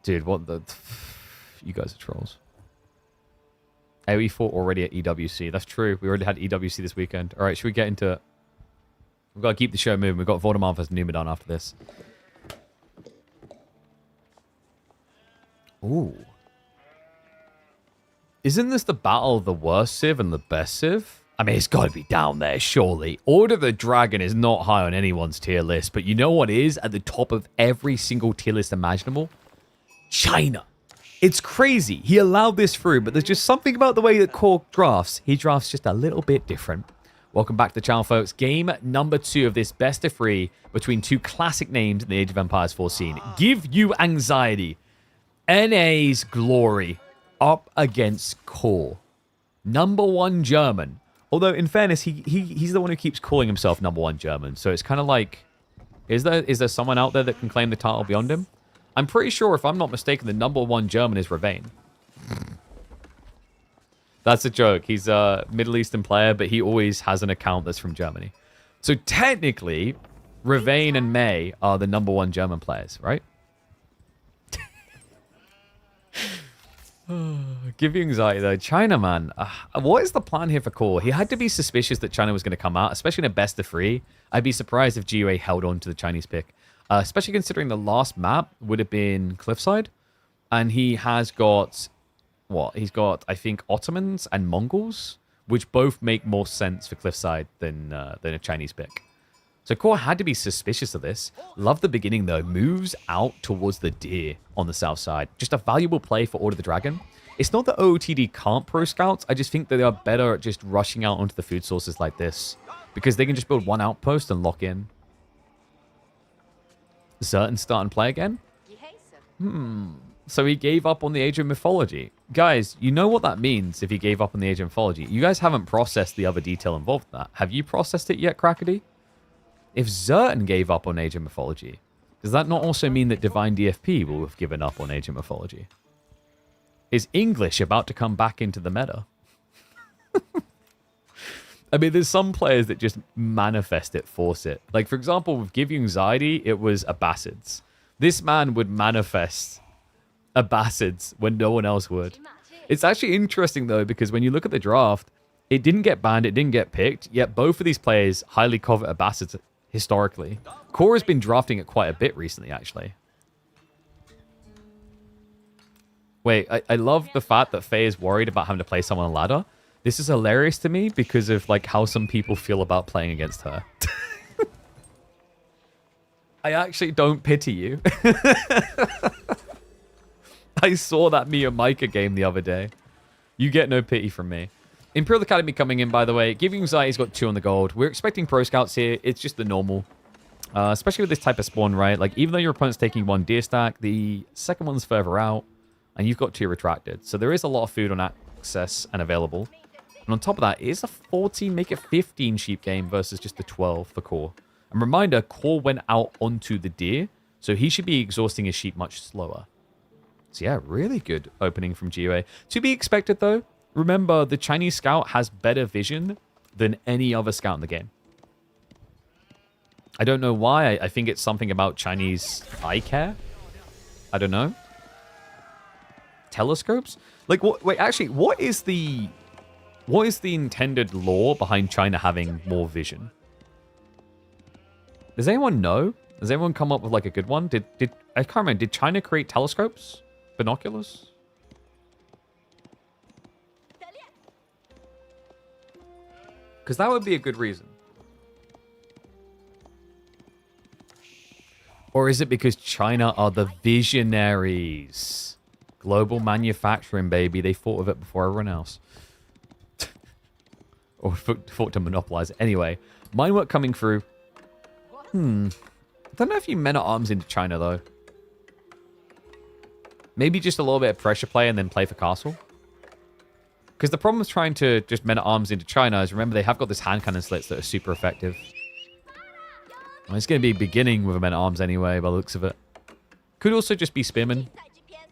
Dude, what the... You guys are trolls. AoE4 already at EWC. That's true. We already had EWC this weekend. Alright, should we get into it? We've got to keep the show moving. We've got Voldemar versus Numudan after this. Ooh. Isn't this the battle of the worst Civ and the best Civ? I mean, it's got to be down there, surely. Order of the Dragon is not high on anyone's tier list, but you know what is at the top of every single tier list imaginable? China. It's crazy. He allowed this through, but there's just something about the way that Korg drafts. He drafts just a little bit different. Welcome back to the channel, folks. Game number 2 of this best of 3 between two classic names in the Age of Empires 4 scene. Give you anxiety. NA's glory up against Core. Number 1 German. Although, in fairness, he's the one who keeps calling himself number 1 German. So it's kind of like, is there someone out there that can claim the title beyond him? I'm pretty sure, if I'm not mistaken, the number 1 German is Ravane. That's a joke. He's a Middle Eastern player, but he always has an account that's from Germany. So technically, Ravane and May are the number 1 German players, right? Give you anxiety, though. China, man. What is the plan here for Core? He had to be suspicious that China was going to come out, especially in a best of 3. I'd be surprised if GUA held on to the Chinese pick. Especially considering the last map would have been Cliffside. And he has got... What? He's got, I think, Ottomans and Mongols, which both make more sense for Cliffside than a Chinese pick. So Core had to be suspicious of this. Love the beginning, though. Moves out towards the deer on the south side. Just a valuable play for Order of the Dragon. It's not that OOTD can't pro scouts. I just think that they are better at just rushing out onto the food sources like this. Because they can just build one outpost and lock in. Certain start and play again? So he gave up on the Age of Mythology. Guys, you know what that means if he gave up on the Age of Mythology. You guys haven't processed the other detail involved in that. Have you processed it yet, Crackety? If Zertan gave up on Age of Mythology, does that not also mean that Divine DFP will have given up on Age of Mythology? Is English about to come back into the meta? I mean, there's some players that just manifest it, force it. Like, for example, with Give You Anxiety, it was Abbasids. This man would manifest Abbasids when no one else would. It's actually interesting, though, because when you look at the draft, it didn't get banned, it didn't get picked, yet both of these players highly covet Abbasids historically. Core has been drafting it quite a bit recently, actually. Wait, I love the fact that Faye is worried about having to play someone on ladder. This is hilarious to me because of like how some people feel about playing against her. I actually don't pity you. I saw that Mia Micah game the other day. You get no pity from me. Imperial Academy coming in, by the way. Giving Anxiety's got 2 on the gold. We're expecting Pro Scouts here. It's just the normal. Especially with this type of spawn, right? Like, even though your opponent's taking 1 deer stack, the second one's further out, and you've got 2 retracted. So there is a lot of food on access and available. And on top of that, it is a 14, make it 15 sheep game versus just the 12 for Core. And reminder, Core went out onto the deer, so he should be exhausting his sheep much slower. So yeah, really good opening from GUA. To be expected, though, remember, the Chinese scout has better vision than any other scout in the game. I don't know why. I think it's something about Chinese eye care. I don't know. Telescopes? Like, what? Wait, actually, what is the intended lore behind China having more vision? Does anyone know? Does anyone come up with like a good one? Did I can't remember. Did China create telescopes? Binoculars? Because that would be a good reason. Or is it because China are the visionaries? Global manufacturing, baby. They thought of it before everyone else. Or thought to monopolize it. Anyway, mine work coming through. I don't know if you men at arms into China, though. Maybe just a little bit of pressure play and then play for castle. Because the problem with trying to just men at arms into China is, remember, they have got this hand cannon slits that are super effective. Well, it's going to be beginning with a men at arms anyway, by the looks of it. Could also just be spearmen.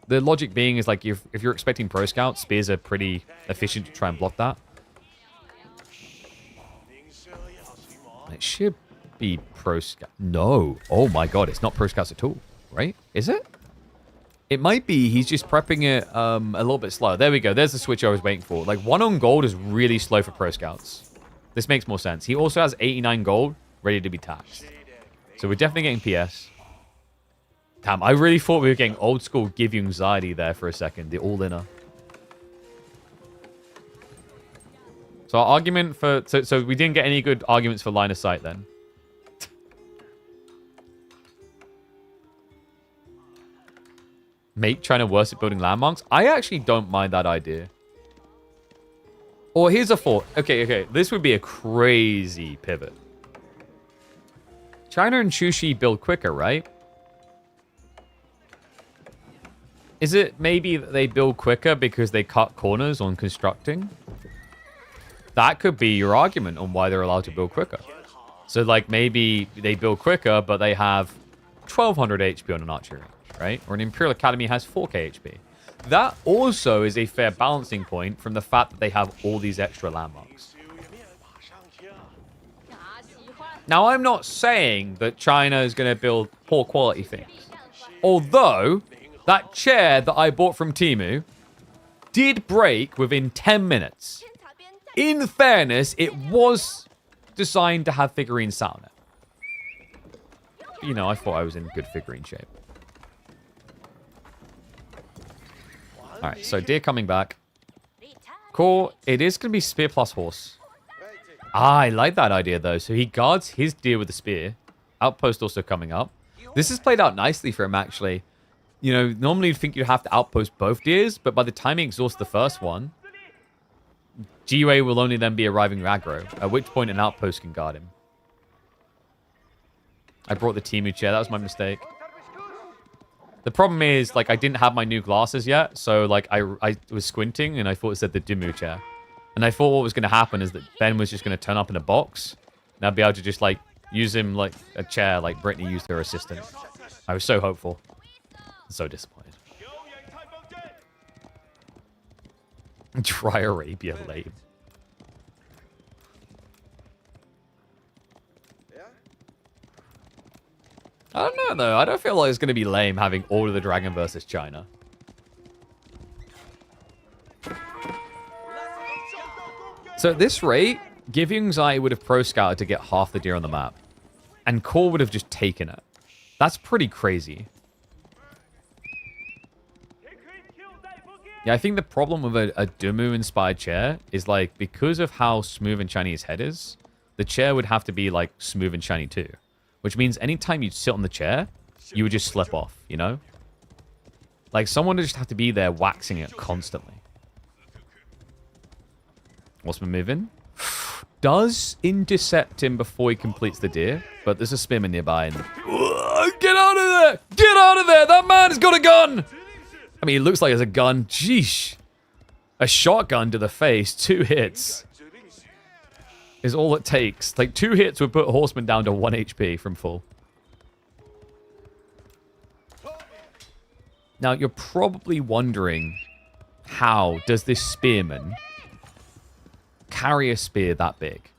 The logic being is like, if you're expecting pro scouts, spears are pretty efficient to try and block that. It should be pro scout. No. Oh my god, it's not pro scouts at all, right? Is it? It might be he's just prepping it a little bit slower. There we go. There's the switch I was waiting for. Like, 1 on gold is really slow for pro scouts. This makes more sense. He also has 89 gold ready to be taxed. So we're definitely getting PS. Damn, I really thought we were getting old school Give You Anxiety there for a second. The all-inner. So our argument for... So we didn't get any good arguments for line of sight then. Make China worse at building landmarks? I actually don't mind that idea. Or here's a thought. Okay. This would be a crazy pivot. China and Chushi build quicker, right? Is it maybe that they build quicker because they cut corners on constructing? That could be your argument on why they're allowed to build quicker. So, like, maybe they build quicker, but they have 1200 HP on an archery range, right? Or an Imperial Academy has 4k HP. That also is a fair balancing point from the fact that they have all these extra landmarks. Now, I'm not saying that China is going to build poor quality things. Although, that chair that I bought from Temu did break within 10 minutes. In fairness, it was designed to have figurines sat on it. You know, I thought I was in good figurine shape. Alright, so deer coming back. Cool. It is going to be spear plus horse. I like that idea, though. So he guards his deer with a spear. Outpost also coming up. This has played out nicely for him, actually. You know, normally you'd think you'd have to outpost both deers, but by the time he exhausts the first one, GUA will only then be arriving aggro, at which point an outpost can guard him. I brought the Temu chair. That was my mistake. The problem is, like, I didn't have my new glasses yet, so, like, I was squinting, and I thought it said the Dimu chair. And I thought what was going to happen is that Ben was just going to turn up in a box, and I'd be able to just, like, use him like a chair like Brittany used her assistant. I was so hopeful. So disappointed. Try Arabia lame. I don't know, though. I don't feel like it's going to be lame having Order of the Dragon versus China. So at this rate, Giving Anxiety would have pro-scouted to get half the deer on the map. And Core would have just taken it. That's pretty crazy. Yeah, I think the problem with a Dumu-inspired chair is, like, because of how smooth and shiny his head is, the chair would have to be, like, smooth and shiny too. Which means anytime you sit on the chair, you would just slip off, you know? Like, someone would just have to be there waxing it constantly. Horseman moving. Does intercept him before he completes the deer, but there's a spearman nearby and... Get out of there! Get out of there! That man has got a gun! I mean, it looks like it's a gun. Jeesh. A shotgun to the face, 2 hits. Is all it takes. Like, 2 hits would put Horseman down to 1 HP from full. Now, you're probably wondering, how does this spearman carry a spear that big?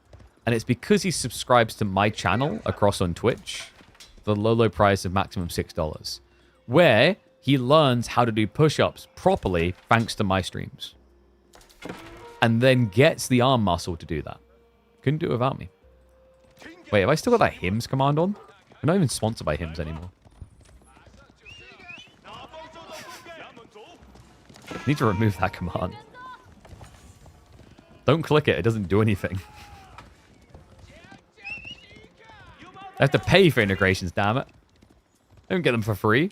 And it's because he subscribes to my channel across on Twitch, the low price of maximum $6, where he learns how to do push-ups properly thanks to my streams. And then gets the arm muscle to do that. Couldn't do it without me. Wait, have I still got that hymns command on? I'm not even sponsored by hymns anymore. I need to remove that command. Don't click it. It doesn't do anything. I have to pay for integrations, damn it. I don't get them for free.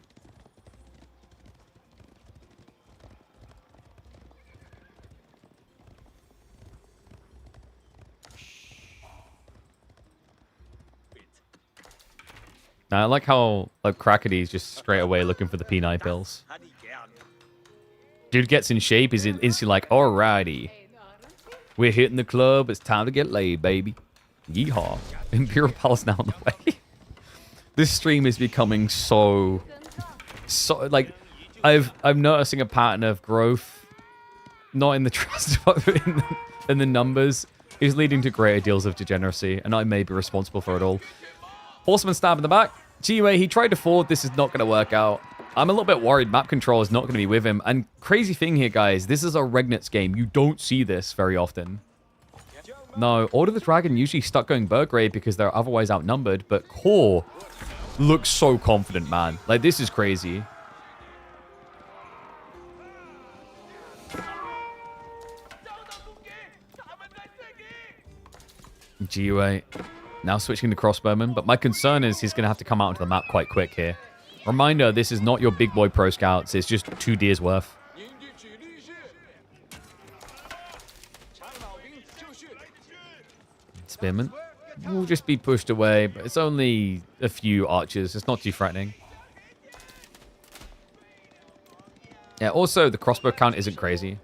Now, I like how like Crackety's just straight away looking for the P9 pills. Dude gets in shape, he's instantly like, alrighty. We're hitting the club, it's time to get laid, baby. Yeehaw. Imperial Palace now on the way. This stream is becoming so like I'm noticing a pattern of growth. Not in the trust, but in the numbers. Is leading to greater deals of degeneracy, and I may be responsible for it all. Horseman stab in the back. Anyway, he tried to forward. This is not going to work out. I'm a little bit worried. Map control is not going to be with him. And crazy thing here, guys. This is a Regnitz game. You don't see this very often. No, Order of the Dragon usually stuck going Burgrave because they're otherwise outnumbered. But Core looks so confident, man. Like, this is crazy. GUA. Now switching to Crossbowman, but my concern is he's going to have to come out onto the map quite quick here. Reminder, this is not your big boy pro scouts. It's just 2 deers worth. Spearman will just be pushed away, but it's only a few archers. It's not too threatening. Yeah, also, the crossbow count isn't crazy.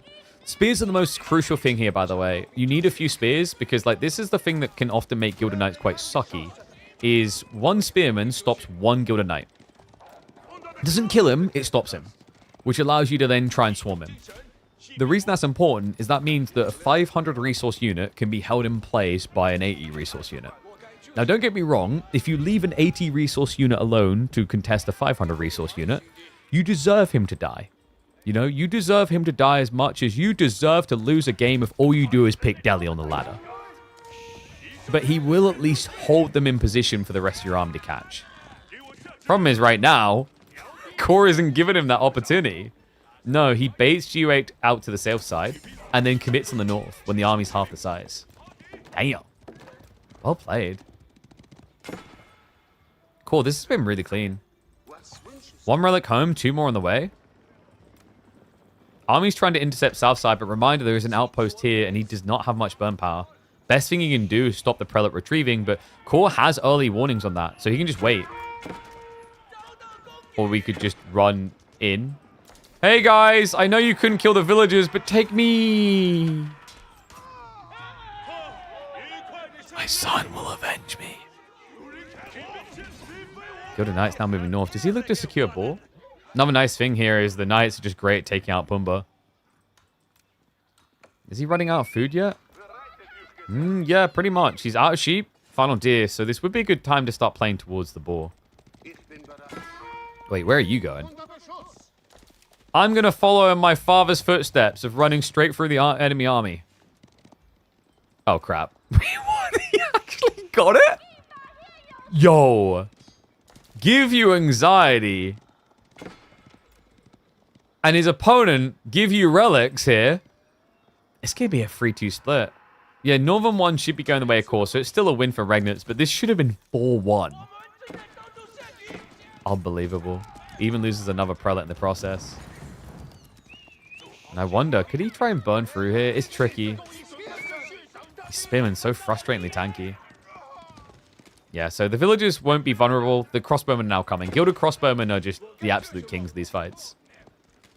Spears are the most crucial thing here, by the way. You need a few spears because, like, this is the thing that can often make Gilded Knights quite sucky. Is 1 spearman stops 1 Gilded Knight. Doesn't kill him, it stops him. Which allows you to then try and swarm him. The reason that's important is that means that a 500 resource unit can be held in place by an 80 resource unit. Now, don't get me wrong. If you leave an 80 resource unit alone to contest a 500 resource unit, you deserve him to die. You know, you deserve him to die as much as you deserve to lose a game if all you do is pick Deli on the ladder. But he will at least hold them in position for the rest of your army to catch. Problem is, right now, Core isn't giving him that opportunity. No, he baits G8 out to the south side and then commits on the north when the army's half the size. Damn. Well played. Cool, this has been really clean. 1 relic home, 2 more on the way. Army's trying to intercept south side, but reminder, there is an outpost here, and he does not have much burn power. Best thing he can do is stop the prelate retrieving, but Core has early warnings on that, so he can just wait. Or we could just run in. Hey guys, I know you couldn't kill the villagers, but take me. My son will avenge me. Gilded Knight's now moving north. Does he look to secure ball? Another nice thing here is the Knights are just great at taking out Pumbaa. Is he running out of food yet? Yeah, pretty much. He's out of sheep, final deer, so this would be a good time to start playing towards the boar. Wait, where are you going? I'm going to follow in my father's footsteps of running straight through the enemy army. Oh, crap. What? He actually got it? Yo. Give you anxiety. And his opponent give you relics here. It's going to be a 3-2 split. Yeah, Northern 1 should be going the way of course, so it's still a win for Regnants, but this should have been 4-1. Unbelievable. Even loses another prelate in the process. And I wonder, could he try and burn through here? It's tricky. He's spinning so frustratingly tanky. Yeah, so the villagers won't be vulnerable. The crossbowmen are now coming. Gilded crossbowmen are just the absolute kings of these fights.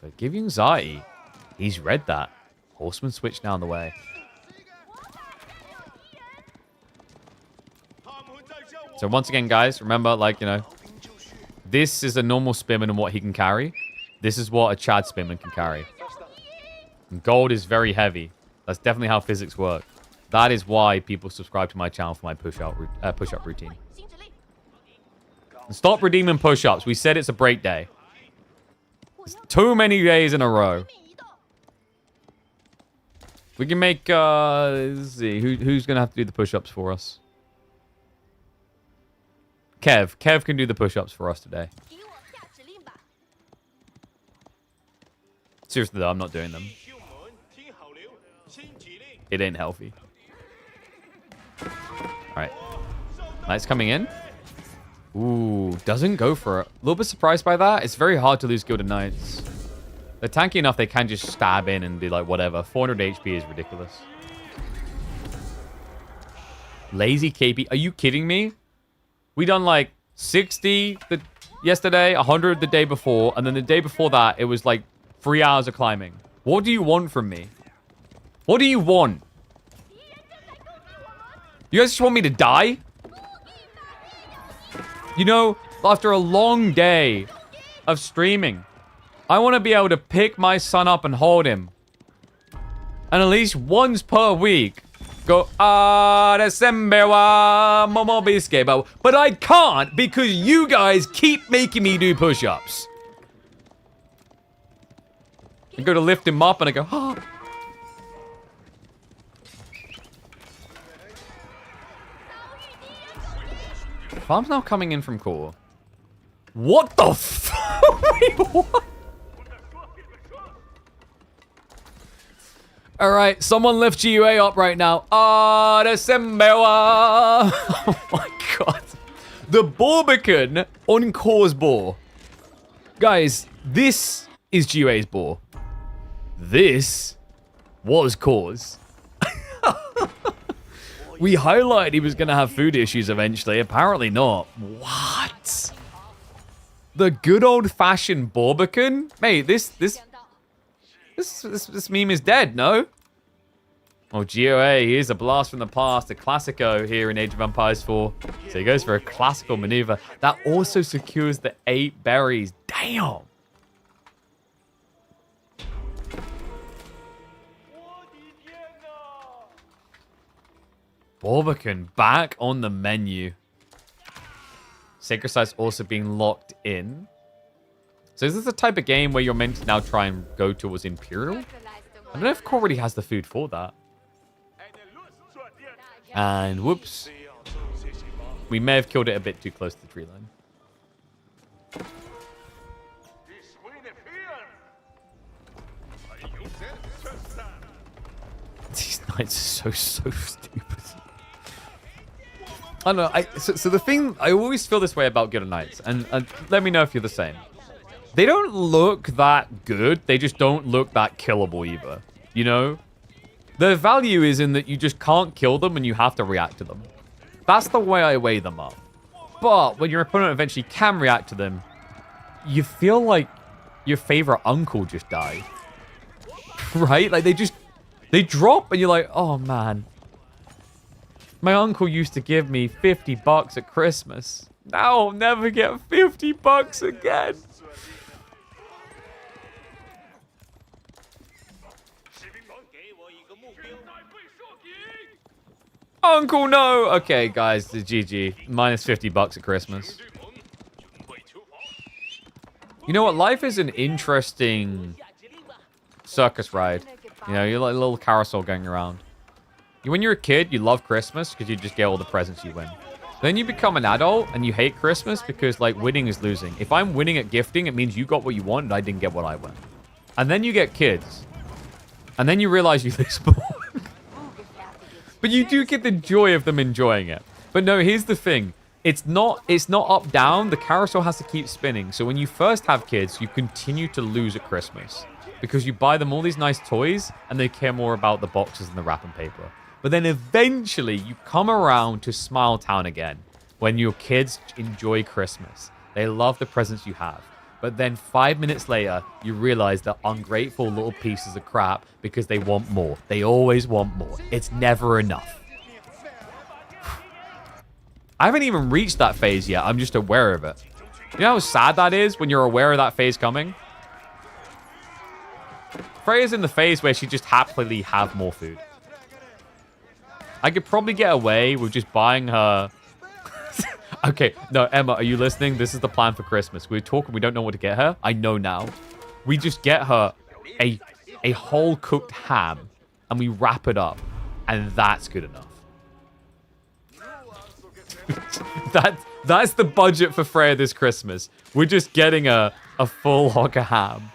But give you anxiety. He's read that. Horseman switch now on the way. So once again, guys, remember, like, you know, this is a normal spearman and what he can carry. This is what a Chad spearman can carry. And gold is very heavy. That's definitely how physics work. That is why people subscribe to my channel for my push-up routine. And stop redeeming push-ups. We said it's a break day. It's too many days in a row. We can make, let's see, who's going to have to do the push-ups for us? Kev. Kev can do the push-ups for us today. Seriously, though, I'm not doing them. It ain't healthy. Alright. Knights coming in. Ooh, doesn't go for it. A little bit surprised by that. It's very hard to lose Gilded Knights. They're tanky enough they can just stab in and be like, whatever. 400 HP is ridiculous. Lazy KP. Are you kidding me? We done like 60 yesterday, 100 the day before, and then the day before that, it was like 3 hours of climbing. What do you want from me? What do you want? You guys just want me to die? You know, after a long day of streaming, I want to be able to pick my son up and hold him. And at least once per week, go, but I can't because you guys keep making me do push-ups. I go to lift him up and I go, ah. Farm's now coming in from core. What the fuck? Wait, what? Alright, someone lift GUA up right now. Oh my god. The Barbican on core's boar. Guys, this is GUA's boar. This was core's. We highlighted he was going to have food issues eventually. Apparently not. What? The good old-fashioned Barbican? Mate, this meme is dead, no? Oh, GOA, here's a blast from the past. A Classico here in Age of Empires 4. So he goes for a classical maneuver. That also secures the 8 berries. Damn. Barbican back on the menu. Sacred Sight's also being locked in. So is this the type of game where you're meant to now try and go towards Imperial? I don't know if Core already has the food for that. And whoops. We may have killed it a bit too close to the tree line. These knights are so stupid. I don't know. So the thing, I always feel this way about Gilded Knights, and let me know if you're the same. They don't look that good. They just don't look that killable either. You know? Their value is in that you just can't kill them and you have to react to them. That's the way I weigh them up. But when your opponent eventually can react to them, you feel like your favorite uncle just died. Right? Like they drop and you're like, oh man. My uncle used to give me $50 at Christmas. Now I'll never get $50 again. Uncle, no! Okay, guys, the GG. Minus $50 at Christmas. You know what? Life is an interesting circus ride. You know, you're like a little carousel going around. When you're a kid, you love Christmas because you just get all the presents you win. Then you become an adult and you hate Christmas because, like, winning is losing. If I'm winning at gifting, it means you got what you want and I didn't get what I want. And then you get kids. And then you realize you lose more. But you do get the joy of them enjoying it. But no, here's the thing. It's not up, down. The carousel has to keep spinning. So when you first have kids, you continue to lose at Christmas. Because you buy them all these nice toys, and they care more about the boxes and the wrapping paper. But then eventually, you come around to Smile Town again. When your kids enjoy Christmas. They love the presents you have. But then 5 minutes later, you realize they're ungrateful little pieces of crap because they want more. They always want more. It's never enough. I haven't even reached that phase yet. I'm just aware of it. You know how sad that is when you're aware of that phase coming? Freya's in the phase where she just happily have more food. I could probably get away with just buying her... Okay, no, Emma, are you listening? This is the plan for Christmas. We're talking, we don't know what to get her. I know now. We just get her a whole cooked ham, and we wrap it up, and that's good enough. That's the budget for Freya this Christmas. We're just getting a full hog of ham.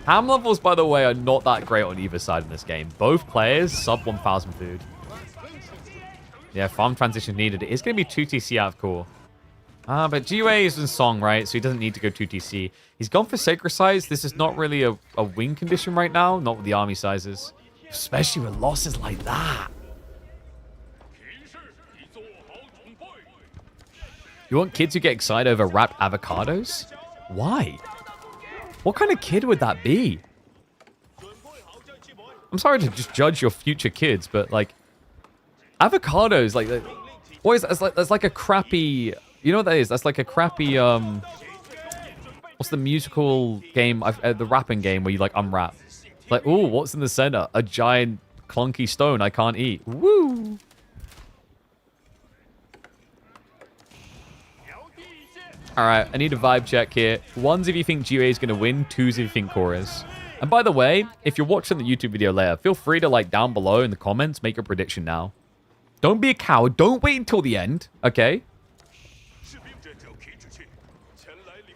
Ham levels, by the way, are not that great on either side in this game. Both players sub 1,000 food. Yeah, farm transition needed. It is going to be 2 TC out of core. But GUA is in Song, right? So he doesn't need to go 2 TC. He's gone for Sacred Size. This is not really a win condition right now. Not with the army sizes. Especially with losses like that. You want kids who get excited over wrapped avocados? Why? What kind of kid would that be? I'm sorry to just judge your future kids, but like... Avocados, like, what is that? That's like a crappy, you know what that is? That's like a crappy, what's the musical game, the rapping game where you like unwrap? Like, ooh, what's in the center? A giant clunky stone I can't eat. Woo! Alright, I need a vibe check here. 1's if you think GA is going to win, 2's if you think Core is. And by the way, if you're watching the YouTube video later, feel free to like down below in the comments, make a prediction now. Don't be a coward. Don't wait until the end, okay?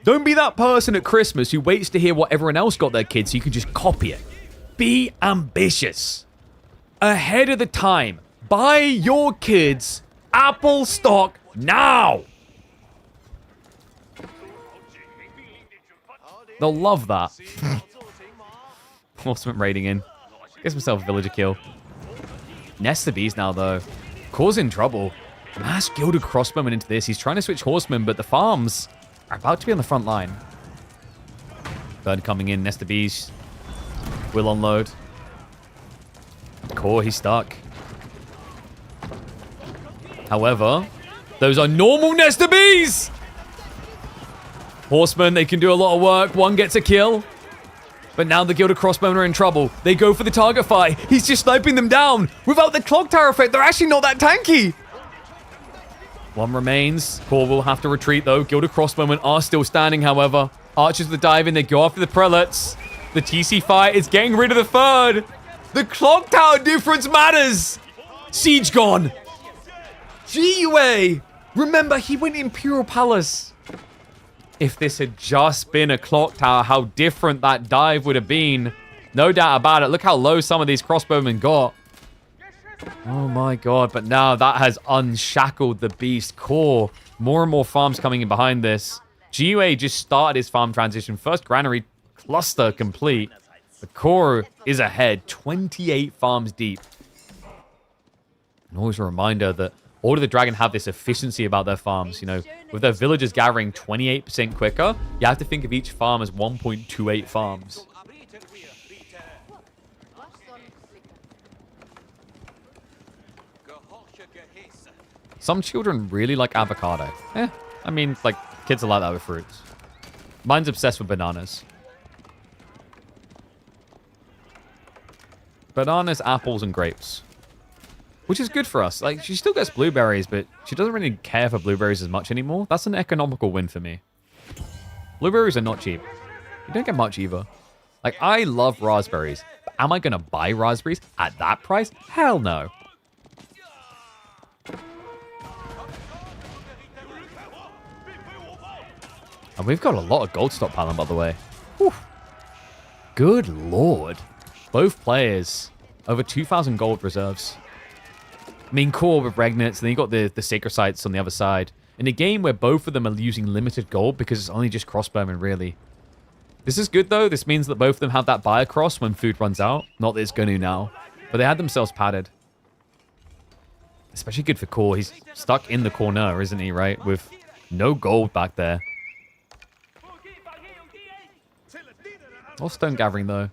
Don't be that person at Christmas who waits to hear what everyone else got their kids so you can just copy it. Be ambitious. Ahead of the time. Buy your kids Apple stock now. They'll love that. Horseman raiding in. Gets myself a villager kill. Nest the bees now, though. Causing trouble. Mass gilded crossbowman into this. He's trying to switch horsemen, but the farms are about to be on the front line. Bird coming in. Nest the bees. Will unload. Core, he's stuck. However, those are normal Nest of bees! Horsemen, they can do a lot of work. One gets a kill. But now the Gilded Crossbowmen are in trouble. They go for the target fire. He's just sniping them down. Without the clock tower effect, they're actually not that tanky. One remains. Core will have to retreat, though. Gilded Crossbowmen are still standing, however. Archers with the dive in. They go after the prelates. The TC fire is getting rid of the third. The clock tower difference matters. Siege gone. GUA. Remember, he went Imperial Palace. If this had just been a clock tower, how different that dive would have been. No doubt about it. Look how low some of these crossbowmen got. Oh my god. But now that has unshackled the beast. Core. More and more farms coming in behind this. GUA just started his farm transition. First granary cluster complete. The Core is ahead. 28 farms deep. And always a reminder that Order of the Dragon have this efficiency about their farms. You know, with their villagers gathering 28% quicker, you have to think of each farm as 1.28 farms. Some children really like avocado. I mean, like, kids are like that with fruits. Mine's obsessed with bananas. Bananas, apples, and grapes. Which is good for us. Like, she still gets blueberries, but she doesn't really care for blueberries as much anymore. That's an economical win for me. Blueberries are not cheap. You don't get much either. Like, I love raspberries. But am I going to buy raspberries at that price? Hell no. And we've got a lot of gold stockpiling, by the way. Whew. Good lord. Both players, over 2,000 gold reserves. I mean, core with Regnants, and then you got the Sacred Sites on the other side. In a game where both of them are using limited gold because it's only just crossbowmen, really. This is good, though. This means that both of them have that buy across when food runs out. Not that it's going to now. But they had themselves padded. Especially good for core. He's stuck in the corner, isn't he, right? With no gold back there. All stone gathering, though.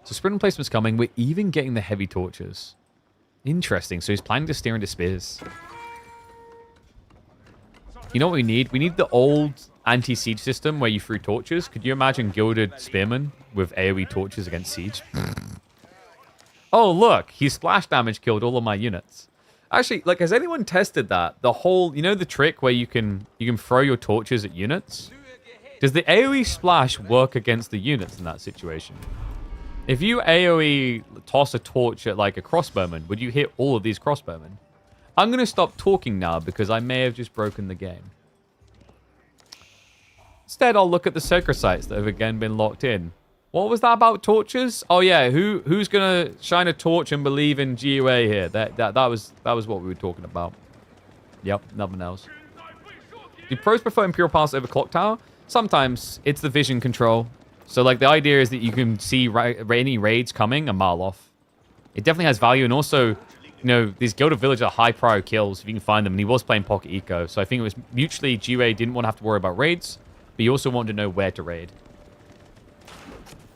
So sprint replacement's coming. We're even getting the heavy torches. Interesting. So he's planning to steer into spears. You know what we need? We need the old anti-siege system where you threw torches. Could you imagine gilded spearmen with AoE torches against siege? Oh, look. His splash damage killed all of my units. Actually, like, has anyone tested that? The whole, you know the trick where you can throw your torches at units? Does the AoE splash work against the units in that situation? If you AoE toss a torch at, like, a crossbowman, would you hit all of these crossbowmen? I'm going to stop talking now because I may have just broken the game. Instead, I'll look at the Sacred Sites that have again been locked in. What was that about torches? Oh, yeah, who's going to shine a torch and believe in GUA here? That was what we were talking about. Yep, nothing else. Do pros prefer Imperial Pass over Clock Tower? Sometimes it's the vision control. So, like, the idea is that you can see any raids coming a mile off. It definitely has value. And also, you know, these Gilded Village are high prior kills if you can find them. And he was playing Pocket Eco. So I think it was mutually GUA didn't want to have to worry about raids. But you also wanted to know where to raid.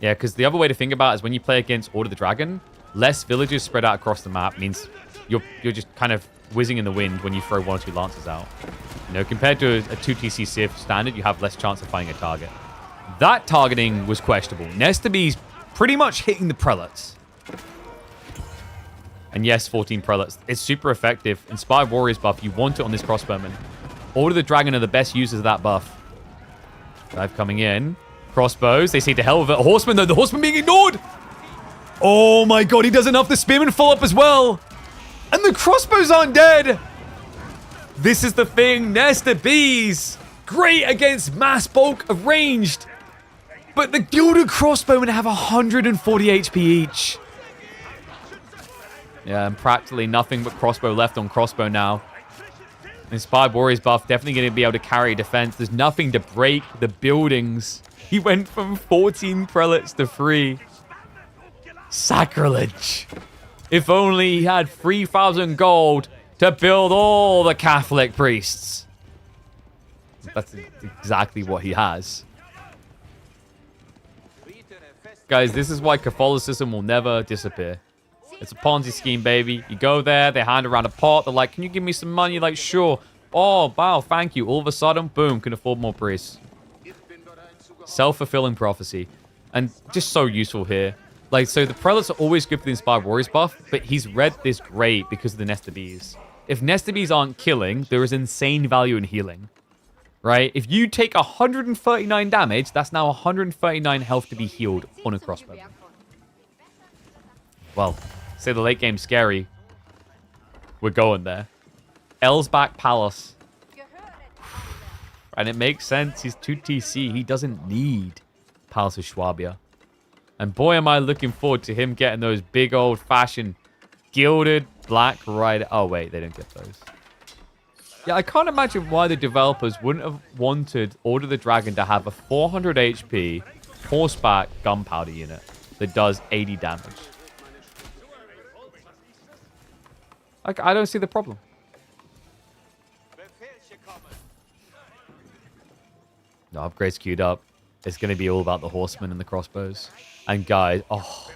Yeah, because the other way to think about it is when you play against Order of the Dragon, less villages spread out across the map means you're just kind of whizzing in the wind when you throw 1 or 2 lances out. You know, compared to a 2TC Civ standard, you have less chance of finding a target. That targeting was questionable. Nestabee's pretty much hitting the prelates. And yes, 14 prelates. It's super effective. Inspired Warriors buff, you want it on this crossbowman. Order of the Dragon are the best users of that buff. Dive coming in. Crossbows, they say to hell with it. A horseman, though. The horseman being ignored. Oh my god, he does enough. The spearmen fall up as well. And the crossbows aren't dead. This is the thing. Nestabees. Great against mass bulk of ranged. But the Gilded Crossbowmen have 140 HP each. Yeah, and practically nothing but crossbow left on crossbow now. Inspired Warriors buff, definitely going to be able to carry defense. There's nothing to break the buildings. He went from 14 prelates to 3. Sacrilege. If only he had 3,000 gold to build all the Catholic priests. That's exactly what he has. Guys, this is why Catholicism will never disappear. It's a Ponzi scheme, baby. You go there, they hand around a pot. They're like, can you give me some money? You're like, sure. Oh, wow, thank you. All of a sudden, boom, can afford more priests. Self-fulfilling prophecy. And just so useful here. Like, so the prelates are always good for the Inspired Warriors buff, but he's read this great because of the Nestabees. If Nestabees aren't killing, there is insane value in healing. Right? If you take 139 damage, that's now 139 health to be healed on a crossbow. Well, say the late game's scary. We're going there. Elsbach Palace. And it makes sense. He's 2TC. He doesn't need Palace of Schwabia. And boy, am I looking forward to him getting those big old-fashioned gilded black rider. Oh, wait. They don't get those. Yeah, I can't imagine why the developers wouldn't have wanted Order of the Dragon to have a 400 HP horseback gunpowder unit that does 80 damage. Like, I don't see the problem. No, upgrades queued up. It's going to be all about the horsemen and the crossbows. And guys, oh.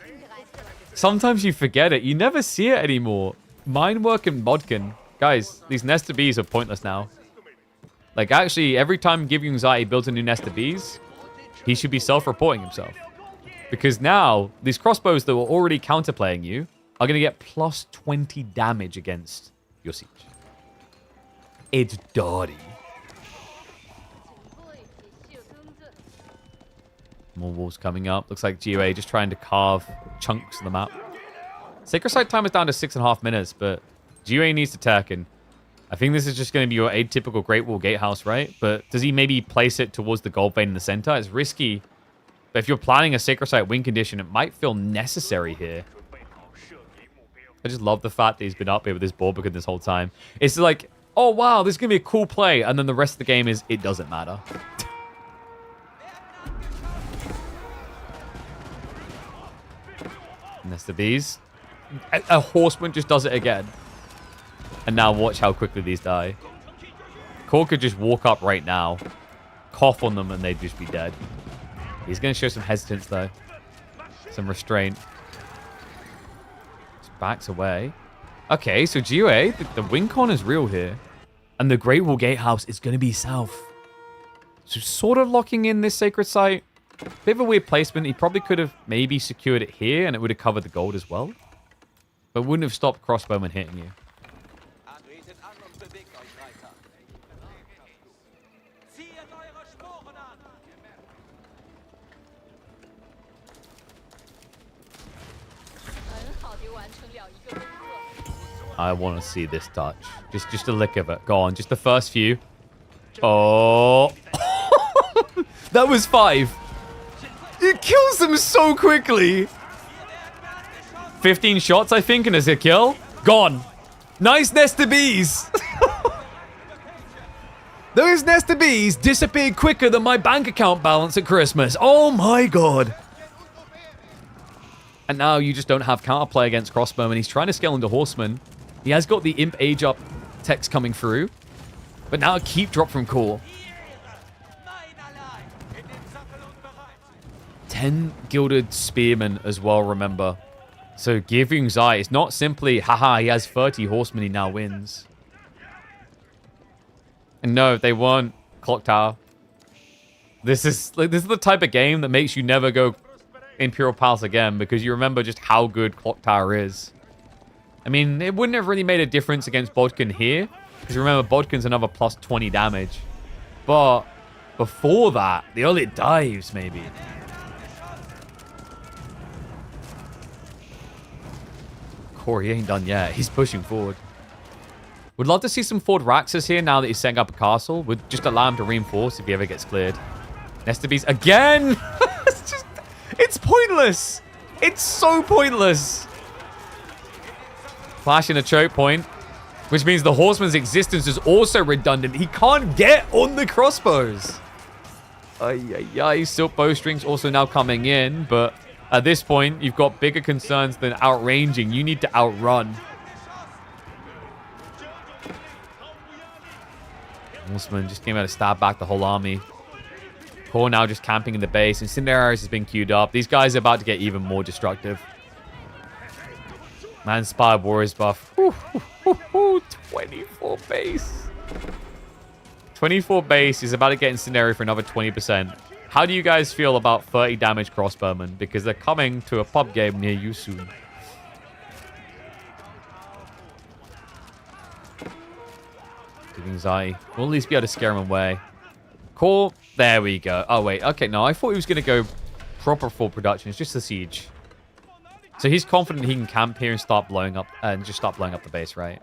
Sometimes you forget it. You never see it anymore. Minework and Bodkin. Guys, these nest of bees are pointless now. Like, actually, every time Give You Anxiety builds a new nest of bees, he should be self-reporting himself. Because now, these crossbows that were already counterplaying you are going to get plus 20 damage against your siege. It's dirty. More wolves coming up. Looks like GOA just trying to carve chunks of the map. Sacred Site time is down to 6.5 minutes, but GOA needs to attack, and I think this is just going to be your atypical Great Wall Gatehouse, right? But does he maybe place it towards the gold vein in the center? It's risky, but if you're planning a Sacred Site win condition, it might feel necessary here. I just love the fact that he's been up here with this ball because this whole time. It's like, oh wow, this is going to be a cool play, and then the rest of the game is, it doesn't matter. And that's the bees. A horseman just does it again. And now watch how quickly these die. Core could just walk up right now, cough on them, and they'd just be dead. He's going to show some hesitance, though. Some restraint. Just backs away. Okay, so GOA, the win con is real here. And the Great Wall Gatehouse is going to be south. So sort of locking in this Sacred Site. Bit of a weird placement. He probably could have maybe secured it here, and it would have covered the gold as well. But wouldn't have stopped crossbowmen hitting you. I want to see this touch. Just a lick of it. Go on. Just the first few. Oh. That was 5. It kills them so quickly. 15 shots, I think, and is it a kill? Gone. Nice nest of bees. Those nest of bees disappeared quicker than my bank account balance at Christmas. Oh my god. And now you just don't have counterplay against crossbowmen. He's trying to scale into horsemen. He has got the imp age up text coming through. But now a keep drop from Core. 10 gilded spearmen as well, remember. So Give You Anxiety, it's not simply, haha, he has 30 horsemen, he now wins. And no, they weren't Clock Tower. This is the type of game that makes you never go Imperial Palace again, because you remember just how good Clock Tower is. I mean, it wouldn't have really made a difference against Bodkin here, because remember, Bodkin's another plus 20 damage. But before that, the early dives, maybe. Corey ain't done yet. He's pushing forward. Would love to see some Ford Raxus here now that he's setting up a castle. Would just allow him to reinforce if he ever gets cleared. Nest of Bees again! It's pointless! It's so pointless! Flash in a choke point, which means the horseman's existence is also redundant. He can't get on the crossbows. Silk bowstrings also now coming in, but at this point, you've got bigger concerns than outranging. You need to outrun. Horseman just came out to stab back the whole army. Core now just camping in the base. Incendiaries has been queued up. These guys are about to get even more destructive. Man-Inspired Warriors buff. 24 base. 24 base is about to get Incendiary for another 20%. How do you guys feel about 30 damage crossbowmen? Because they're coming to a pub game near you soon. Anxiety. We'll at least be able to scare him away. Core. There we go. Oh, wait. Okay, no. I thought he was going to go proper full production. It's just the siege. So he's confident he can camp here and start blowing up, and just start blowing up the base, right?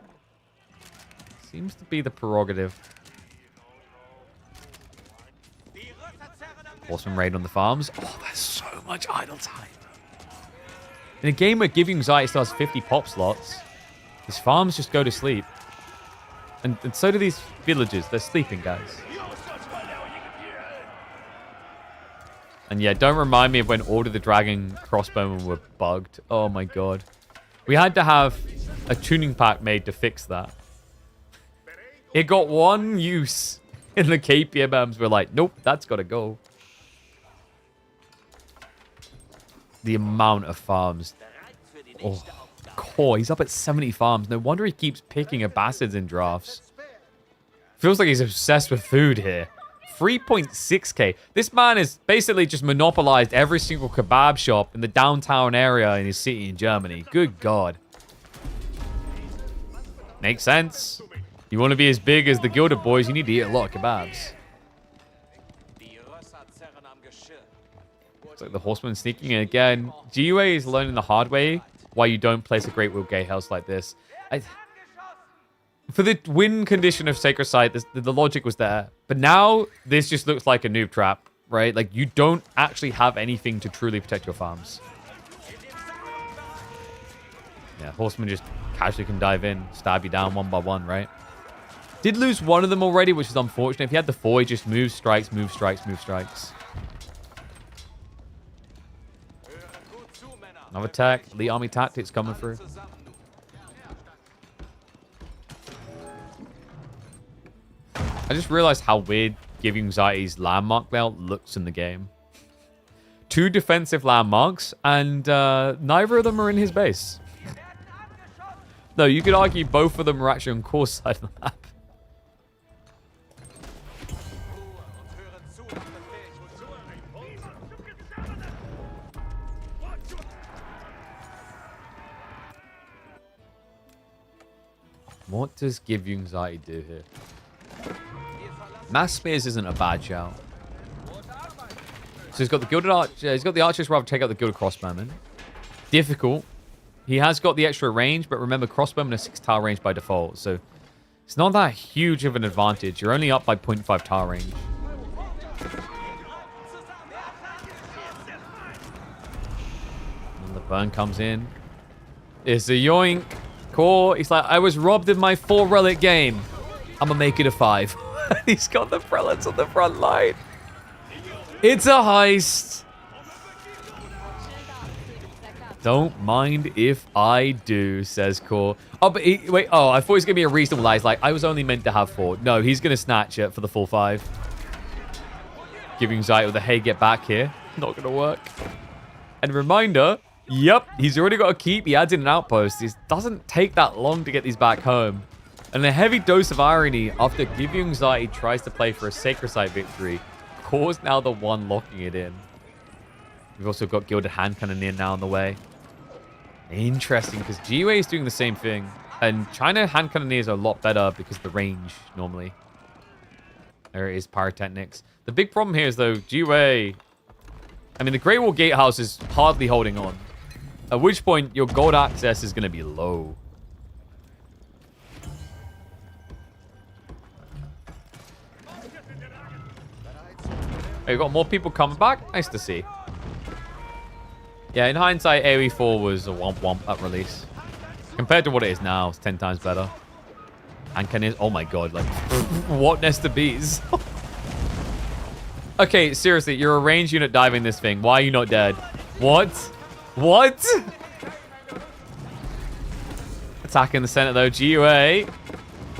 Seems to be the prerogative. Horseman raid on the farms. Oh, there's so much idle time. In a game where Give You Anxiety still has 50 pop slots, his farms just go to sleep. And so do these villagers. They're sleeping, guys. And yeah, don't remind me of when Order the Dragon crossbowmen were bugged. Oh my god. We had to have a tuning pack made to fix that. It got one use And the KPMMs were like, nope, that's got to go. The amount of farms. Oh, core. He's up at 70 farms. No wonder he keeps picking Abbasids in drafts. Feels like he's obsessed with food here. 3.6k. This man has basically just monopolized every single kebab shop in the downtown area in his city in Germany. Good God. Makes sense. You want to be as big as the Gilded Boys, you need to eat a lot of kebabs. It's like the Horseman sneaking in again. GUA is learning the hard way why you don't place a Great Will Gatehouse like this. For the win condition of Sacred Site, the logic was there. But now, this just looks like a noob trap, right? Like, you don't actually have anything to truly protect your farms. Yeah, Horseman just casually can dive in, stab you down one by one, right? Did lose one of them already, which is unfortunate. If he had the 4, he just moves, strikes, move, strikes, move, strikes. Another attack. Elite Army Tactics coming through. I just realized how weird Give You Anxiety's landmark belt looks in the game. 2 defensive landmarks, and neither of them are in his base. No, you could argue both of them are actually on course side of the map. What does Give You Anxiety do here? Mass Spears isn't a bad shout. So he's got the Gilded Archer. He's got the Archers rather take out the Gilded Crossbowman. Difficult. He has got the extra range, but remember, Crossbowman has 6 tile range by default, so it's not that huge of an advantage. You're only up by 0.5 tile range. And the burn comes in. It's a yoink. Core. He's like, I was robbed of my 4 relic game. I'm gonna make it a 5. He's got the prelates on the front line. It's a heist. Don't mind if I do, says Core. Oh, but wait. Oh, I thought he was gonna be a reasonable lie. He's like, I was only meant to have 4. No, he's gonna snatch it for the full 5. Give You Anxiety with a hey, get back here. Not gonna work. And reminder. Yep, he's already got a keep. He adds in an outpost. It doesn't take that long to get these back home. And a heavy dose of irony after Give You Anxiety tries to play for a Sacred Site victory. Core's now the one locking it in. We've also got Gilded Hand Cannoneer now on the way. Interesting, because GUA is doing the same thing. And China Hand Cannoneers are a lot better because of the range, normally. There it is, Pyrotechnics. The big problem here is, though, GUA... I mean, the Great Wall Gatehouse is hardly holding on. At which point, your gold access is going to be low. Oh, you've got more people coming back? Nice to see. Yeah, in hindsight, AoE 4 was a womp-womp at release. Compared to what it is now, it's 10 times better. And can it... Oh my god, like... what nest of bees? Okay, seriously, you're a ranged unit diving this thing. Why are you not dead? What? What? Attacking the center, though. GUA.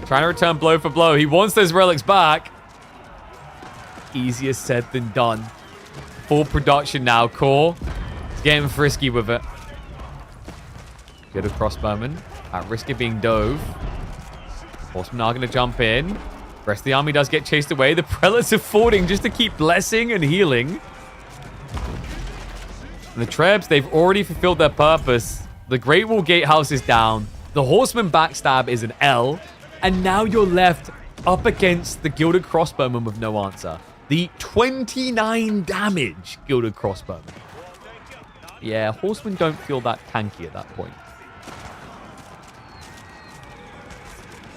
Trying to return blow for blow. He wants those relics back. Easier said than done. Full production now, Core. He's getting frisky with it. Good a crossbowman. At risk of being dove. Horsemen are going to jump in. Rest of the army does get chased away. The prelates are fording just to keep blessing and healing. And the Trebs, they've already fulfilled their purpose. The Great Wall Gatehouse is down. The Horseman backstab is an L. And now you're left up against the Gilded Crossbowman with no answer. The 29 damage Gilded Crossbowman. Yeah, Horsemen don't feel that tanky at that point.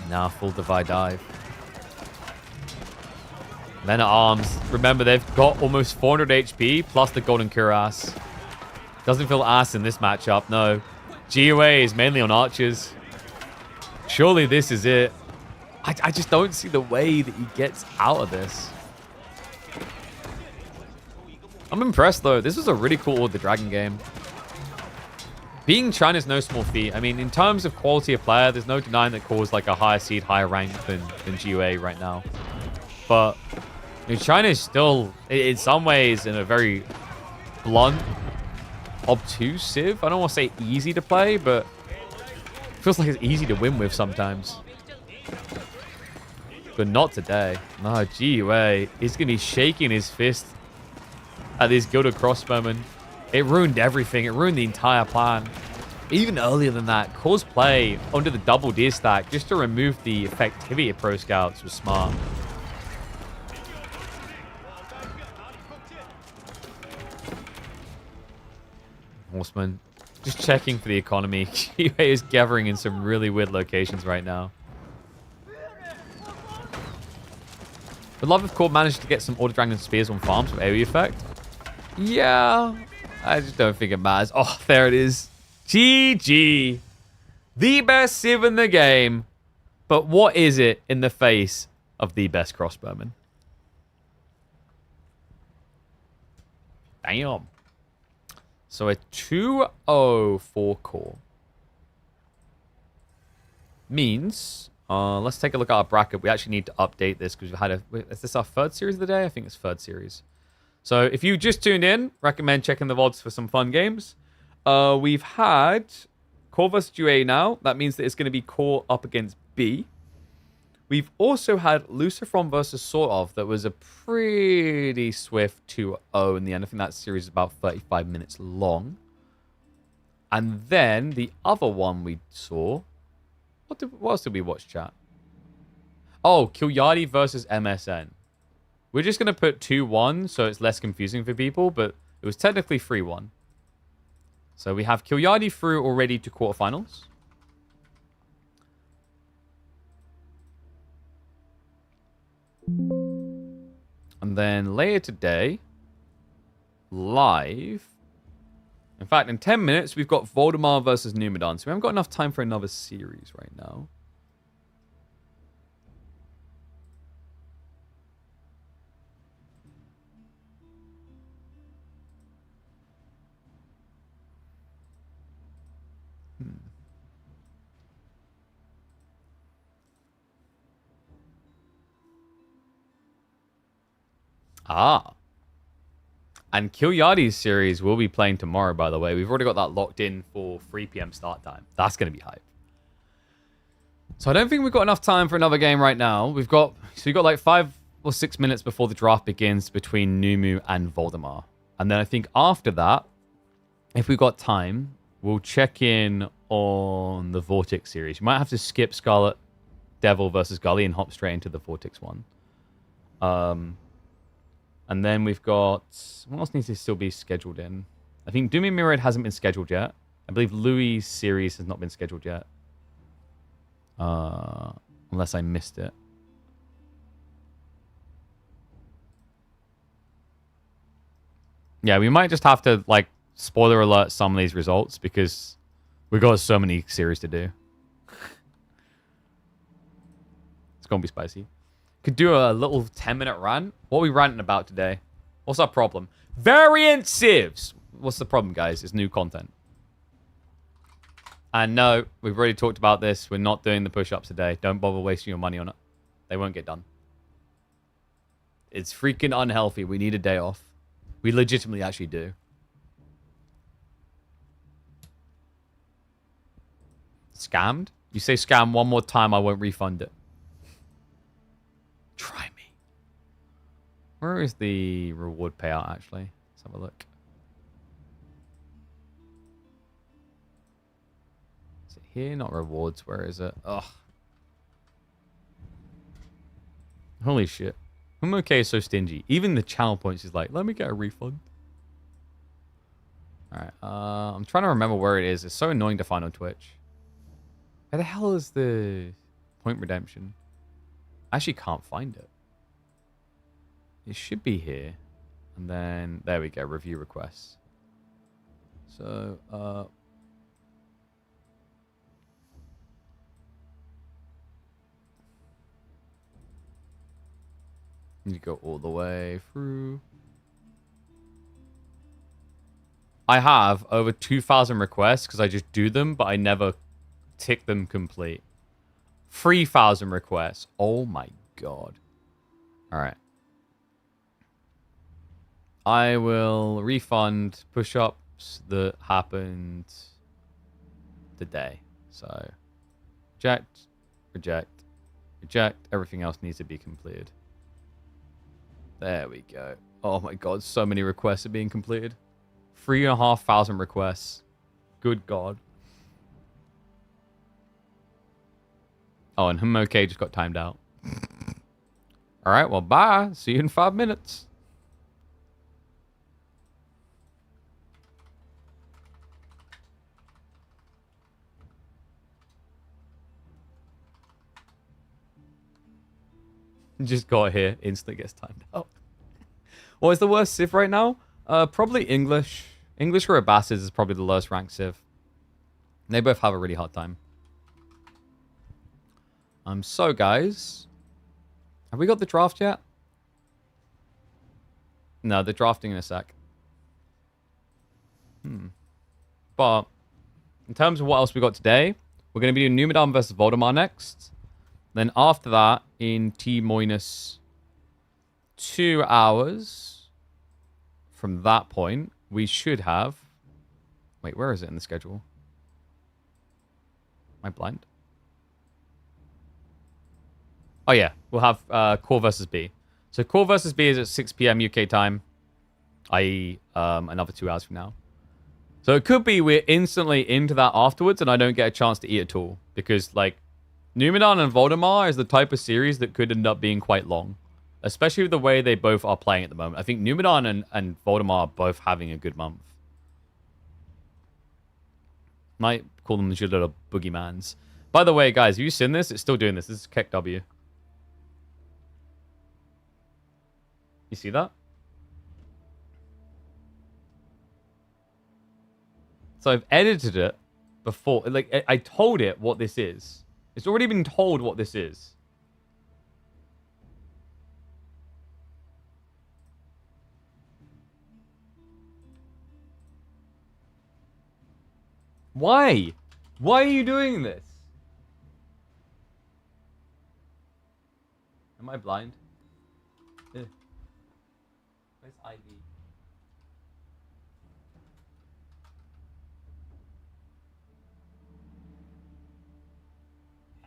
Now full Divide Dive. Men at Arms. Remember, they've got almost 400 HP plus the Golden Cuirass. Doesn't feel ass in this matchup, no. GUA is mainly on archers. Surely this is it. I just don't see the way that he gets out of this. I'm impressed, though. This was a really cool Order of the Dragon game. Being China's no small feat. I mean, in terms of quality of player, there's no denying that Core's like a higher seed, higher rank than GUA right now. but China is still, in some ways, in a very blunt, obtuse Civ. I don't want to say easy to play, but it feels like it's easy to win with sometimes. But not today. No, gee, way. He's going to be shaking his fist at this Gilded Crossbowman. It ruined everything. It ruined the entire plan. Even earlier than that, Core's play onto the double deer stack just to remove the effectivity of Pro Scouts was smart. Horseman, just checking for the economy. QA is gathering in some really weird locations right now. Would love if Core managed to get some Order Dragon Spears on farms for AoE effect. Yeah, I just don't think it matters. Oh, there it is. GG. The best Civ in the game. But what is it in the face of the best crossbowman? Damn. So a 2-0 for Core. Means, let's take a look at our bracket. We actually need to update this because we've had a... Is this our third series of the day? I think it's third series. So if you just tuned in, recommend checking the VODs for some fun games. We've had Core vs. UA now. That means that it's going to be Core up against B. We've also had Lucifer versus Sorov. That was a pretty swift 2-0 in the end. I think that series is about 35 minutes long. And then the other one we saw... What else did we watch, chat? Oh, Killyardi versus MSN. We're just going to put 2-1 so it's less confusing for people, but it was technically 3-1. So we have Killyardi through already to quarterfinals. And then later today, live. In fact, in 10 minutes, we've got Voldemar versus Numudan. So we haven't got enough time for another series right now. Ah. And Killyardi's series will be playing tomorrow, by the way. We've already got that locked in for 3 p.m. start time. That's going to be hype. So I don't think we've got enough time for another game right now. We've got like 5 or 6 minutes before the draft begins between Numu and Voldemar. And then I think after that, if we've got time, we'll check in on the Vortex series. You might have to skip Scarlet Devil versus Gully and hop straight into the Vortex one. And then we've got... What else needs to still be scheduled in? I think Doom and Mirrored hasn't been scheduled yet. I believe Louis' series has not been scheduled yet. Unless I missed it. Yeah, we might just have to, like, spoiler alert some of these results because we've got so many series to do. It's going to be spicy. Could do a little 10-minute rant. What are we ranting about today? What's our problem? Variant civs! What's the problem, guys? It's new content. And no, we've already talked about this. We're not doing the push-ups today. Don't bother wasting your money on it. They won't get done. It's freaking unhealthy. We need a day off. We legitimately actually do. Scammed? You say scam one more time, I won't refund it. Try me. Where is the reward payout, actually? Let's have a look. Is it here? Not rewards. Where is it? Ugh. Holy shit. Okay is so stingy. Even the channel points is like, let me get a refund. Alright. I'm trying to remember where it is. It's so annoying to find on Twitch. Where the hell is the point redemption? I actually can't find it. It should be here. And then, there we go, review requests. So, you go all the way through. I have over 2,000 requests because I just do them, but I never tick them complete. 3,000 requests. Oh my god. All right. I will refund push-ups that happened today. So, reject, reject, reject. Everything else needs to be completed. There we go. Oh my god, so many requests are being completed. 3,500 requests. Good god. Oh, and okay just got timed out. All right, well, bye. See you in 5 minutes. Just got here. Instantly gets timed out. What is the worst Civ right now? Probably English. English or Abbasid is probably the lowest ranked Civ. They both have a really hard time. So guys, have we got the draft yet? No, they're drafting in a sec. But in terms of what else we got today, we're going to be doing Numudan versus Voldemar next. Then after that, in T-2 hours from that point, we should have... Wait, where is it in the schedule? Am I blind? Oh, yeah. We'll have Core versus B. So Core versus B is at 6 p.m. UK time, i.e. Another 2 hours from now. So it could be we're instantly into that afterwards and I don't get a chance to eat at all. Because, like, Numudan and Voldemar is the type of series that could end up being quite long. Especially with the way they both are playing at the moment. I think Numudan and Voldemar are both having a good month. Might call them your little boogeymans. By the way, guys, have you seen this? It's still doing this. This is Keck W. You see that? So I've edited it before. Like, I told it what this is. It's already been told what this is. Why? Why are you doing this? Am I blind? Ugh. Where's Ivy?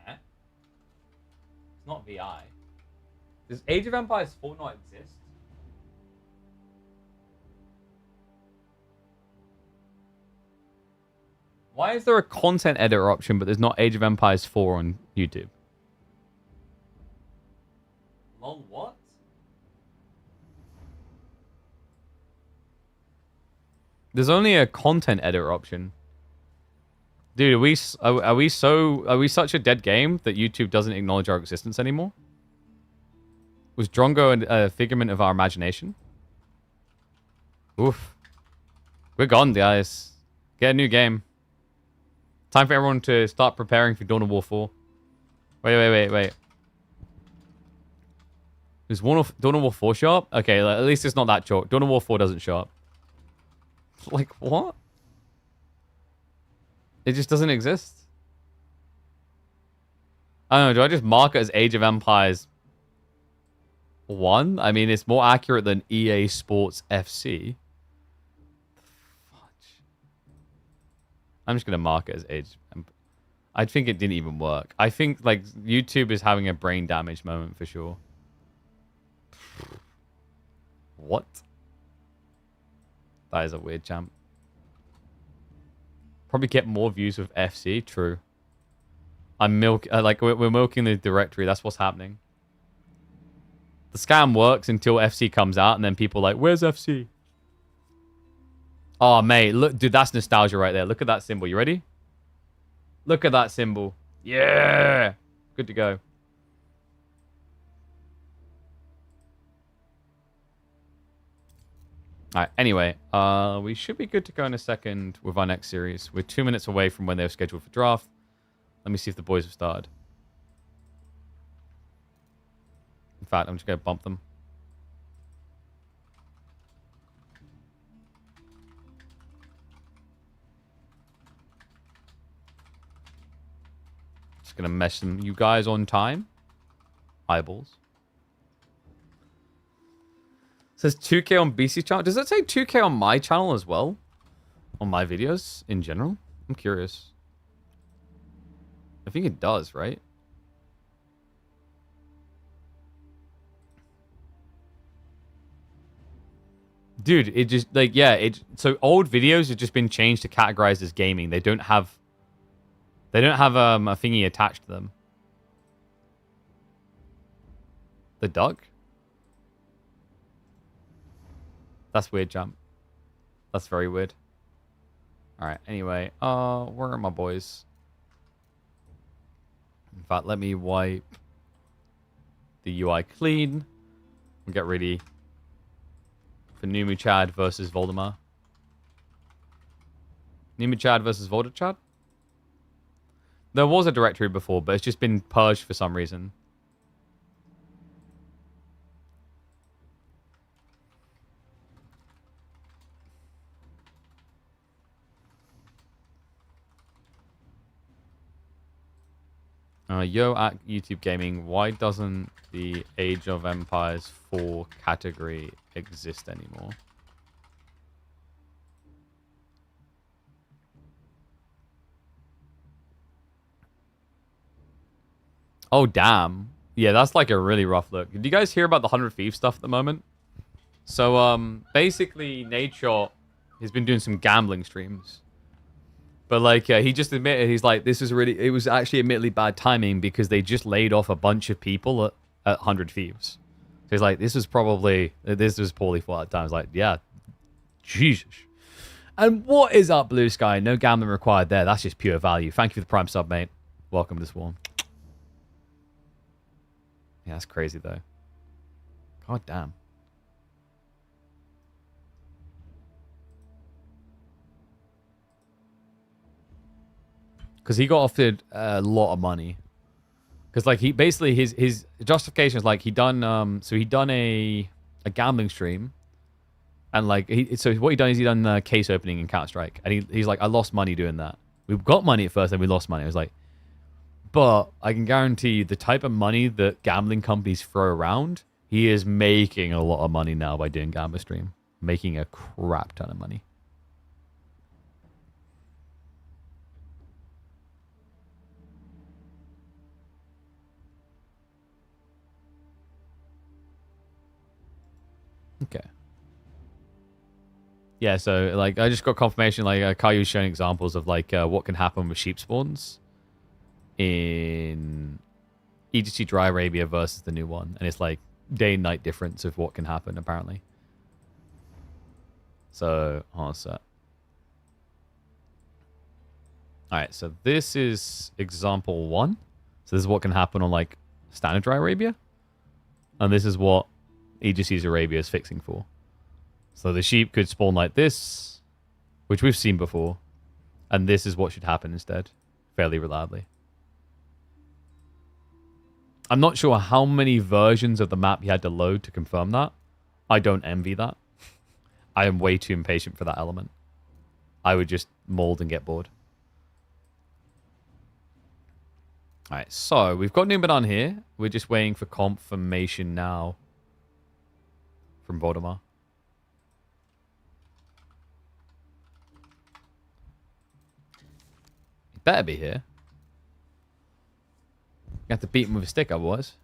Huh? It's not VI. Does Age of Empires 4 not exist? Why is there a content editor option, but there's not Age of Empires 4 on YouTube? Long what? There's only a content editor option. Dude, are we such a dead game that YouTube doesn't acknowledge our existence anymore? Was Drongo a figment of our imagination? Oof. We're gone, guys. Get a new game. Time for everyone to start preparing for Dawn of War 4. Wait. Is Dawn of War 4 show up? Okay, at least it's not that chalk. Dawn of War 4 doesn't show up. Like, what? It just doesn't exist. I don't know, do I just mark it as Age of Empires 1? I mean, it's more accurate than EA Sports FC. I'm just going to mark it as Age. I think it didn't even work. I think, like, YouTube is having a brain damage moment for sure. What? That is a weird champ. Probably get more views with FC. True. We're milking the directory. That's what's happening. The scam works until FC comes out, and then people are like, where's FC? Oh, mate. Look, dude, that's nostalgia right there. Look at that symbol. You ready? Look at that symbol. Yeah. Good to go. Alright, anyway, we should be good to go in a second with our next series. We're 2 minutes away from when they're scheduled for draft. Let me see if the boys have started. In fact, I'm just going to bump them. Just going to mesh them. You guys on time? Eyeballs. says 2K on BC channel. Does it say 2K on my channel as well? On my videos in general? I'm curious. I think it does, right? Dude, it just, like, yeah, so old videos have just been changed to categorize as gaming. They don't have a thingy attached to them. The duck? That's weird, Jump. That's very weird. Alright, anyway, where are my boys? In fact, let me wipe the UI clean and get ready for Numudan versus Voldemar. Numudan versus Voldemar? There was a directory before, but it's just been purged for some reason. Yo at YouTube Gaming, why doesn't the Age of Empires 4 category exist anymore? Oh, damn. Yeah, that's like a really rough look. Did you guys hear about the 100 Thieves stuff at the moment? So, basically, Nadeshot has been doing some gambling streams. But, like, he just admitted, he's like, it was actually admittedly bad timing because they just laid off a bunch of people at 100 Thieves. So he's like, this was poorly thought at times. Like, yeah, Jesus. And what is up, Blue Sky? No gambling required there. That's just pure value. Thank you for the Prime sub, mate. Welcome to Swarm. Yeah, that's crazy, though. God damn. Because he got offered a lot of money. Because, like, he basically, his justification is, like, he done a gambling stream. And, like, so what he done is he done the case opening in Counter-Strike. And he's like, I lost money doing that. We got money at first, and we lost money. I was like, but I can guarantee you the type of money that gambling companies throw around, he is making a lot of money now by doing gambling stream. Making a crap ton of money. Okay. Yeah, so, like, I just got confirmation, like, Caillou's showing examples of, like, what can happen with sheep spawns in EGC Dry Arabia versus the new one. And it's, like, day and night difference of what can happen, apparently. So, hold on a sec. Alright, so this is example 1. So this is what can happen on, like, standard Dry Arabia. And this is what EGC's Arabia is fixing for. So the sheep could spawn like this, which we've seen before. And this is what should happen instead, fairly reliably. I'm not sure how many versions of the map you had to load to confirm that. I don't envy that. I am way too impatient for that element. I would just mold and get bored. Alright, so we've got Numudan here. We're just waiting for confirmation now from Voldemar. He better be here. You have to beat him with a stick otherwise.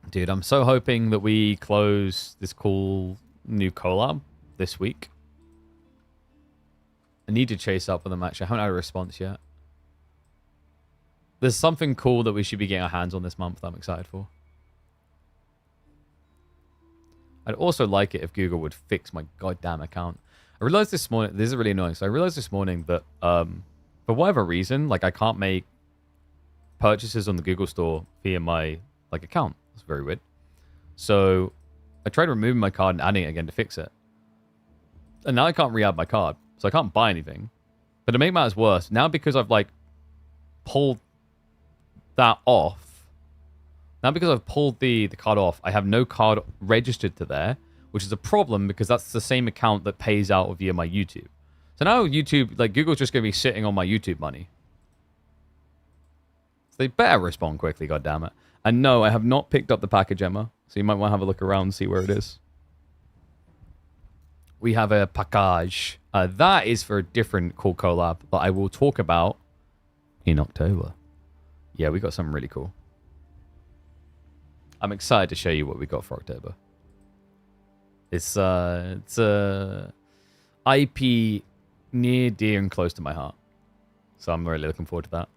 Dude, I'm so hoping that we close this cool new collab this week. I need to chase up with them, actually. I haven't had a response yet. There's something cool that we should be getting our hands on this month that I'm excited for. I'd also like it if Google would fix my goddamn account. I realized this morning, this is really annoying. So I realized this morning that for whatever reason, like I can't make purchases on the Google store via my like account. It's very weird. So I tried removing my card and adding it again to fix it. And now I can't re-add my card. So I can't buy anything. But to make matters worse, now because I've like pulled that off, now because I've pulled the card off, I have no card registered to there, which is a problem because that's the same account that pays out via my YouTube. So now YouTube, like Google's just going to be sitting on my YouTube money. They better respond quickly, goddammit. And no, I have not picked up the package, Emma. So you might want to have a look around and see where it is. We have a package. That is for a different cool collab that I will talk about in October. Yeah, we got something really cool. I'm excited to show you what we got for October. It's a IP near, dear, and close to my heart. So I'm really looking forward to that.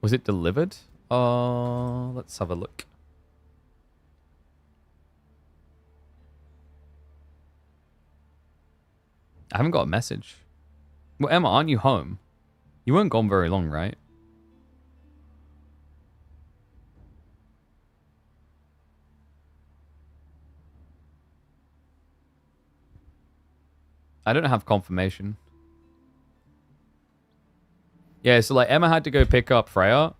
Was it delivered? Let's have a look. I haven't got a message. Well, Emma, aren't you home? You weren't gone very long, right? I don't have confirmation. Yeah, so like Emma had to go pick up Freya,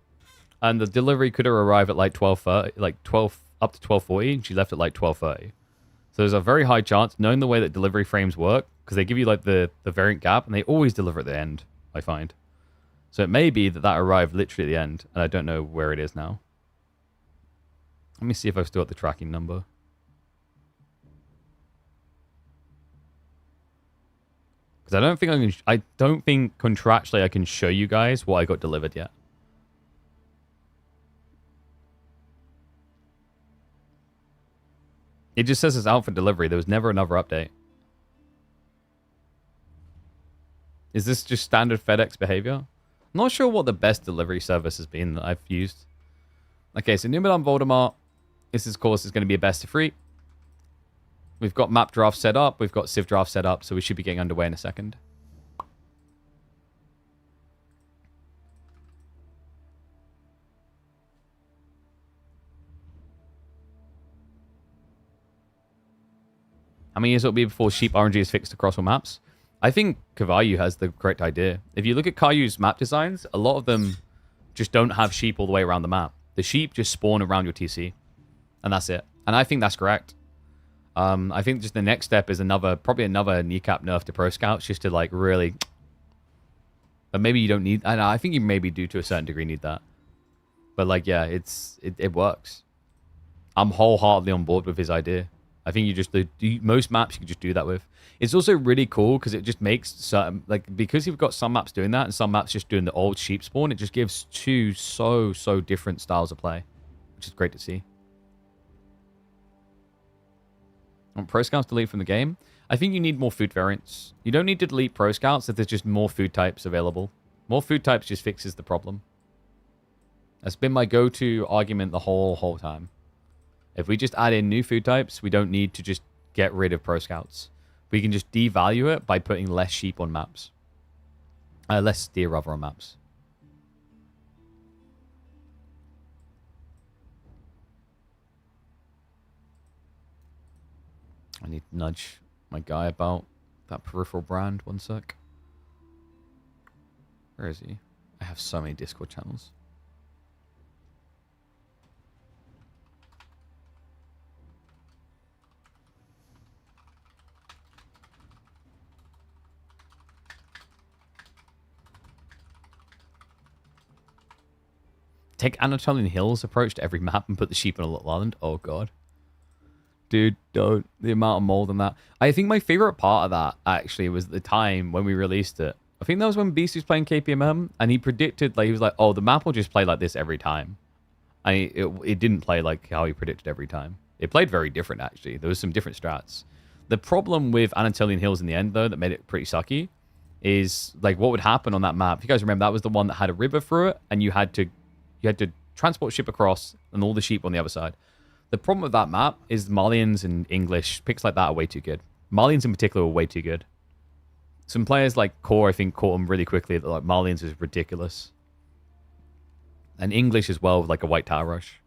and the delivery could have arrived at like 12:30, like 12 up to 12:40, and she left at like 12:30. So there's a very high chance, knowing the way that delivery frames work, because they give you like the variant gap, and they always deliver at the end, I find. So it may be that that arrived literally at the end, and I don't know where it is now. Let me see if I've still got the tracking number. Because I don't think contractually I can show you guys what I got delivered yet. It just says it's out for delivery. There was never another update. Is this just standard FedEx behavior? I'm not sure what the best delivery service has been that I've used. Okay, so Numudan Voldemar. This, of course, is going to be a best of 3. We've got map draft set up. We've got Civ draft set up. So we should be getting underway in a second. How many years will it be before sheep RNG is fixed across all maps? I think Kavayu has the correct idea. If you look at Kayu's map designs, a lot of them just don't have sheep all the way around the map. The sheep just spawn around your TC. And that's it. And I think that's correct. I think just the next step is probably another kneecap nerf to Pro Scouts, just to like really... But maybe you don't need... I think you maybe do to a certain degree need that. But like, yeah, it works. I'm wholeheartedly on board with his idea. I think you just... most maps you can just do that with. It's also really cool because it just makes certain... Like, because you've got some maps doing that and some maps just doing the old sheep spawn, it just gives two so different styles of play. Which is great to see. Want Pro Scouts delete from the game? I think you need more food variants. You don't need to delete Pro Scouts if there's just more food types available. More food types just fixes the problem. That's been my go-to argument the whole time. If we just add in new food types, we don't need to just get rid of Pro Scouts. We can just devalue it by putting less sheep on maps. Less deer rather on maps. I need to nudge my guy about that peripheral brand. One sec. Where is he? I have so many Discord channels. Take Anatolian Hills approach to every map and put the sheep on a little island. Oh, God. Dude, don't. The amount of mold in that. I think my favorite part of that, actually, was the time when we released it. I think that was when Beast was playing KPMM, and he predicted, like, he was like, oh, the map will just play like this every time. And it didn't play like how he predicted every time. It played very different, actually. There was some different strats. The problem with Anatolian Hills in the end, though, that made it pretty sucky, is, like, what would happen on that map. If you guys remember, that was the one that had a river through it, and you had to transport ship across, and all the sheep on the other side. The problem with that map is Malians and English, picks like that are way too good. Malians in particular were way too good. Some players like Core, I think, caught them really quickly. Like Malians is ridiculous. And English as well, with like a White Tower Rush.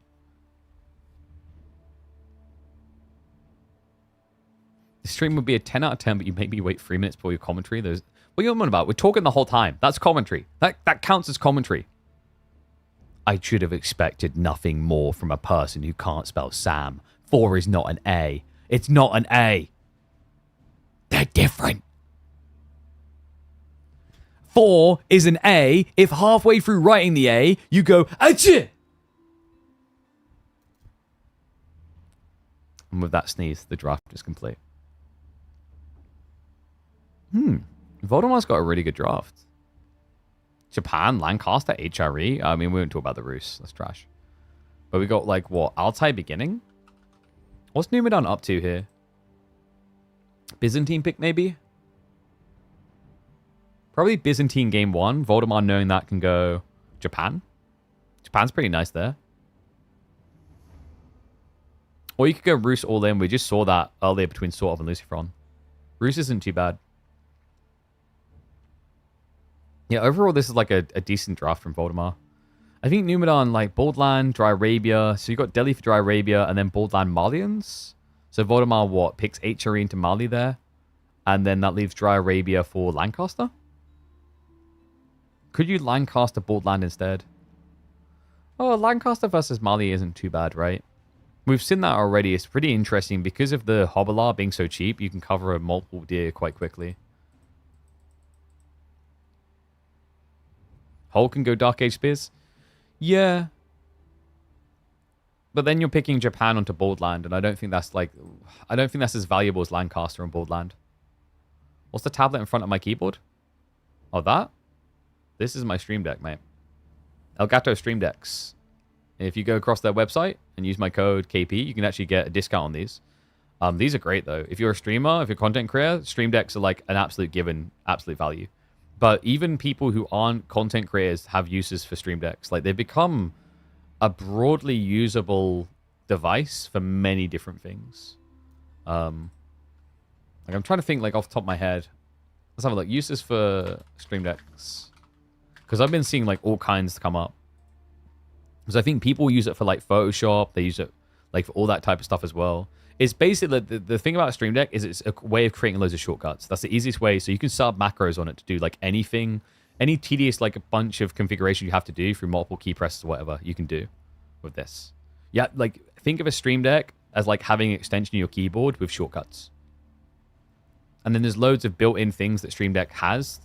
The stream would be a 10 out of 10, but you make me wait 3 minutes before your commentary. What are you on about? We're talking the whole time. That's commentary. That counts as commentary. I should have expected nothing more from a person who can't spell Sam. 4 is not an A. It's not an A. They're different. 4 is an A if halfway through writing the A, you go, achoo! And with that sneeze, the draft is complete. Voldemar's got a really good draft. Japan, Lancaster, HRE. I mean, we won't talk about the Rus. That's trash. But we got, like, what? Altai beginning? What's Numudan up to here? Byzantine pick, maybe? Probably Byzantine game 1. Voldemar knowing that can go Japan. Japan's pretty nice there. Or you could go Rus all in. We just saw that earlier between Sorov and Lucifer. Rus isn't too bad. Yeah, overall, this is like a decent draft from Voldemar. I think Numudan, like, Boldland, Dry Arabia. So you got Delhi for Dry Arabia, and then Boldland Malians. So Voldemar, what, picks HRE into Mali there? And then that leaves Dry Arabia for Lancaster? Could you Lancaster Boldland instead? Oh, Lancaster versus Mali isn't too bad, right? We've seen that already. It's pretty interesting. Because of the Hobbler being so cheap, you can cover a multiple deer quite quickly. Hull can go Dark Age Spears? Yeah. But then you're picking Japan onto Boldland, and I don't think that's like... I don't think that's as valuable as Lancaster and Boldland. What's the tablet in front of my keyboard? Oh, that? This is my Stream Deck, mate. Elgato Stream Decks. If you go across their website and use my code KP, you can actually get a discount on these. These are great, though. If you're a streamer, if you're a content creator, Stream Decks are like an absolute given, absolute value. But even people who aren't content creators have uses for Stream Decks. Like, they've become a broadly usable device for many different things. Like, I'm trying to think, like, off the top of my head. Let's have a look. Uses for Stream Decks. Because I've been seeing, like, all kinds come up. Because I think people use it for, like, Photoshop. They use it, like, for all that type of stuff as well. It's basically, the thing about Stream Deck is it's a way of creating loads of shortcuts. That's the easiest way. So you can set up macros on it to do, like, anything, any tedious, like, a bunch of configuration you have to do through multiple key presses or whatever you can do with this. Yeah, like, think of a Stream Deck as, like, having an extension of your keyboard with shortcuts. And then there's loads of built-in things that Stream Deck has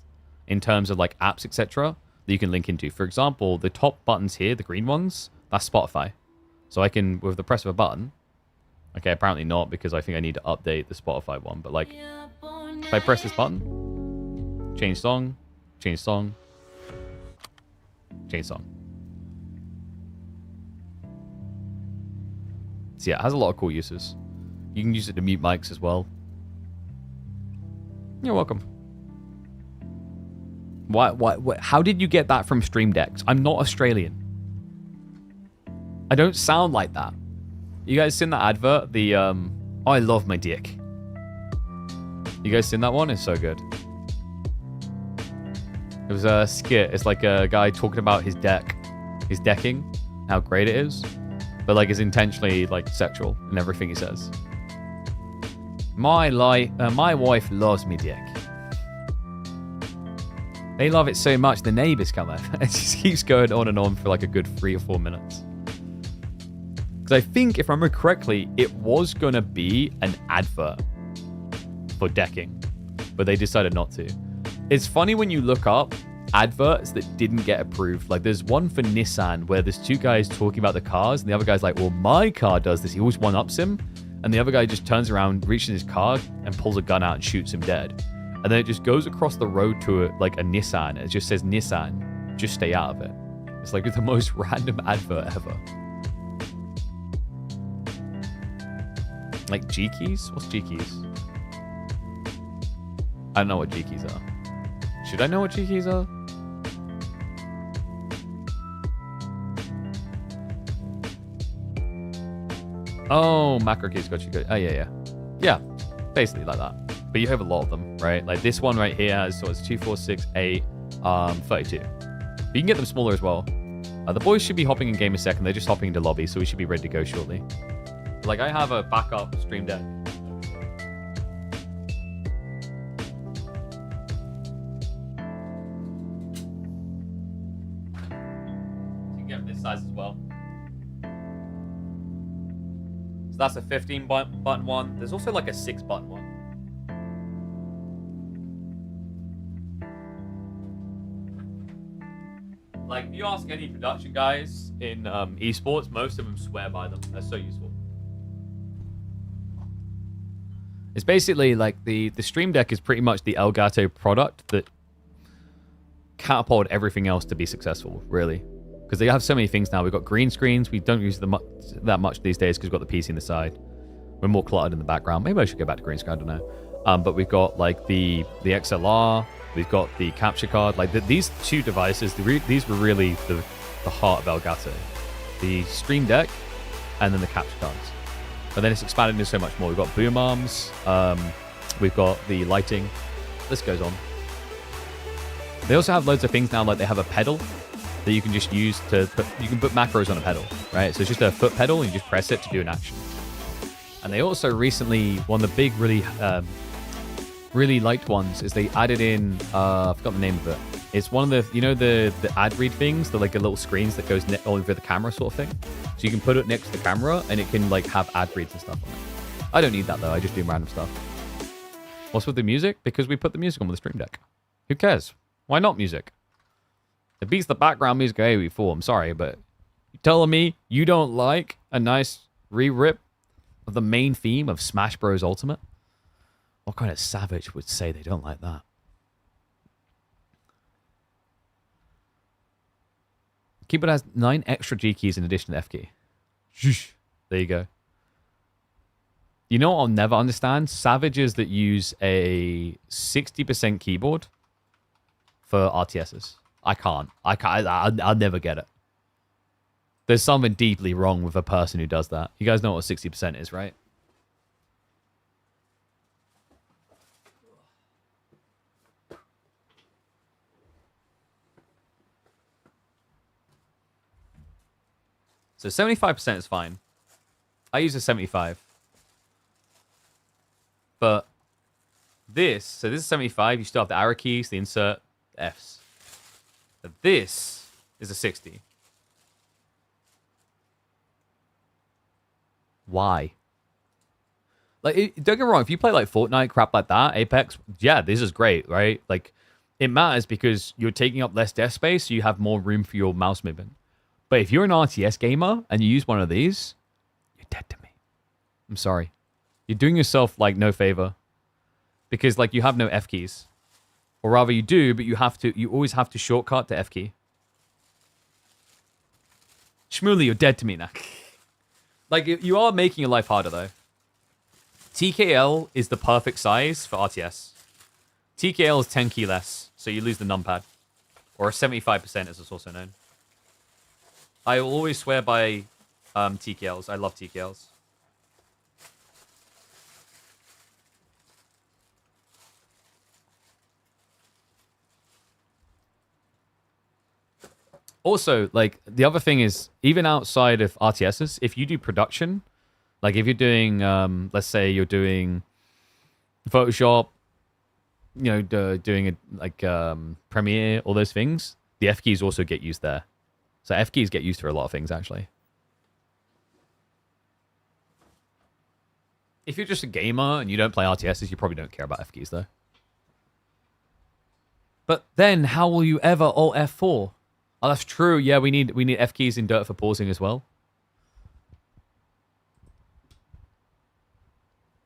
in terms of, like, apps, etc. that you can link into. For example, the top buttons here, the green ones, that's Spotify. So I can, with the press of a button... Okay, apparently not, because I think I need to update the Spotify one. But, like, if I press this button, change song, change song, change song. So, yeah, it has a lot of cool uses. You can use it to mute mics as well. You're welcome. What? How did you get that from Stream Decks? I'm not Australian. I don't sound like that. You guys seen that advert? The, oh, I love my dick. You guys seen that one? It's so good. It was a skit. It's like a guy talking about his deck. His decking. How great it is. But, like, it's intentionally, like, sexual in everything he says. My wife loves me dick. They love it so much, the neighbors come up. It just keeps going on and on for, like, a good 3 or 4 minutes. Because I think, if I remember correctly, it was going to be an advert for decking. But they decided not to. It's funny when you look up adverts that didn't get approved. Like, there's one for Nissan where there's 2 guys talking about the cars. And the other guy's like, well, my car does this. He always one-ups him. And the other guy just turns around, reaches his car, and pulls a gun out and shoots him dead. And then it just goes across the road to, like, a Nissan. And it just says, Nissan, just stay out of it. It's like the most random advert ever. Like G-keys? What's G-keys? I don't know what G-keys are. Should I know what G-keys are? Oh, macro keys got you good. Oh, yeah. Yeah, basically like that. But you have a lot of them, right? Like this one right here has, so it's 2, 4, 6, 8, 32. But you can get them smaller as well. The boys should be hopping in game a second. They're just hopping into lobby, so we should be ready to go shortly. Like, I have a backup Stream Deck. You can get this size as well. So that's a 15 button one. There's also like a 6 button one. Like, if you ask any production guys in esports, most of them swear by them. They're so useful. It's basically like the Stream Deck is pretty much the Elgato product that catapulted everything else to be successful, really. Because they have so many things now. We've got green screens. We don't use them that much these days because we've got the PC on the side. We're more cluttered in the background. Maybe I should go back to green screen. I don't know. But we've got like the XLR. We've got the capture card. Like these two devices, these were really the heart of Elgato. The Stream Deck and then the capture cards. And then it's expanded into so much more. We've got boom arms. We've got the lighting. This goes on. They also have loads of things now, like they have a pedal that you can just use to put, you can put macros on a pedal, right? So it's just a foot pedal and you just press it to do an action. And they also recently, one of the big, really liked ones is they added in, I forgot the name of it. It's one of the, you know, the ad read things, the like a little screens that goes over the camera sort of thing. So you can put it next to the camera and it can like have ad reads and stuff on it. I don't need that though. I just do random stuff. What's with the music? Because we put the music on with the Stream Deck. Who cares? Why not music? It beats the background music of AOE4. I'm sorry, but you're telling me you don't like a nice re-rip of the main theme of Smash Bros. Ultimate? What kind of savage would say they don't like that? Keyboard has 9 extra G keys in addition to F key. There you go. You know what I'll never understand? Savages that use a 60% keyboard for RTSs. I'll never get it. There's something deeply wrong with a person who does that. You guys know what 60% is, right? So 75% is fine. I use a 75. But this, so this is 75. You still have the arrow keys, the insert, the Fs. But this is a 60. Why? Like, don't get me wrong. If you play like Fortnite, crap like that, Apex, yeah, this is great, right? Like, it matters because you're taking up less desk space, so you have more room for your mouse movement. But if you're an RTS gamer and you use one of these, you're dead to me. I'm sorry. You're doing yourself like no favor. Because like you have no F keys. Or rather you do, but you always have to shortcut to F key. Shmooly, you're dead to me now. Like you are making your life harder though. TKL is the perfect size for RTS. TKL is 10 key less, so you lose the numpad. Or 75% as it's also known. I will always swear by TKLs. I love TKLs. Also, like, the other thing is, even outside of RTSs, if you do production, like if you're doing, let's say you're doing Photoshop, you know, doing Premiere, all those things, the F keys also get used there. So F keys get used for a lot of things, actually. If you're just a gamer and you don't play RTSs, you probably don't care about F keys, though. But then, how will you ever alt F4? Oh, that's true. Yeah, we need F keys in Dirt for pausing as well.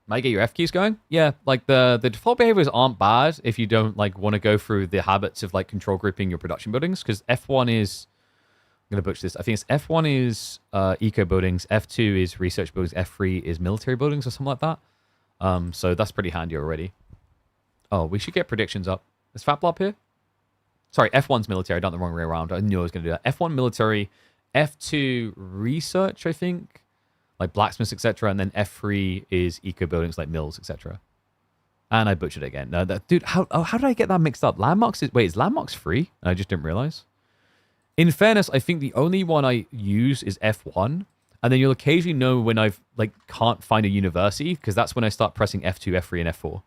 Might get your F keys going? Yeah, like the default behaviors aren't bad if you don't like want to go through the habits of like control grouping your production buildings, because F1 is... I'm going to butcher this. I think it's F1 is eco buildings, F2 is research buildings, F3 is military buildings or something like that. So that's pretty handy already. Oh, we should get predictions up. Is Fatblop here? Sorry, F1's military. I done the wrong way around. I knew I was going to do that. F1 military, F2 research, I think. Like blacksmiths, etc. And then F3 is eco buildings like mills, etc. And I butchered it again. No, dude, how did I get that mixed up? Landmarks is... Wait, is landmarks free? I just didn't realize. In fairness, I think the only one I use is F1. And then you'll occasionally know when I've, like, can't find a university, because that's when I start pressing F2, F3, and F4.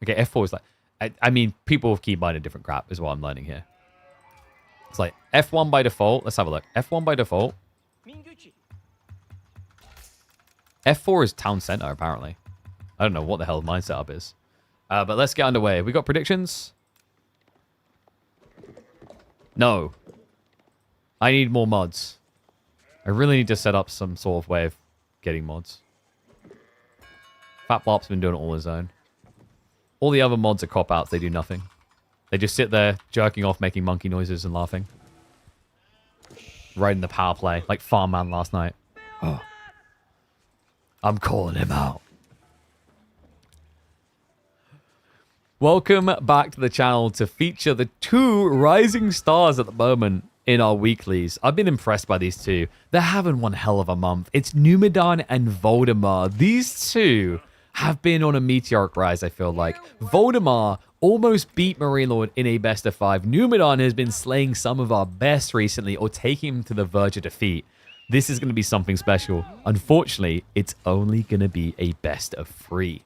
Okay, F4 is like... I mean, people with keybind are different crap, is what I'm learning here. It's like F1 by default. Let's have a look. F1 by default. F4 is town center, apparently. I don't know what the hell my setup is. But let's get underway. We got predictions? No. I need more mods. I really need to set up some sort of way of getting mods. Fat Blop's been doing it all his own. All the other mods are cop-outs. They do nothing. They just sit there, jerking off, making monkey noises and laughing. Right in the power play, like Farm Man last night. Oh. I'm calling him out. Welcome back to the channel to feature the two rising stars at the moment in our weeklies. I've been impressed by these two. They're having one hell of a month. It's Numudan and Voldemar. These two have been on a meteoric rise, I feel like. Voldemar almost beat Marine Lord in a best of 5. Numudan has been slaying some of our best recently or taking him to the verge of defeat. This is going to be something special. Unfortunately, it's only going to be a best of 3.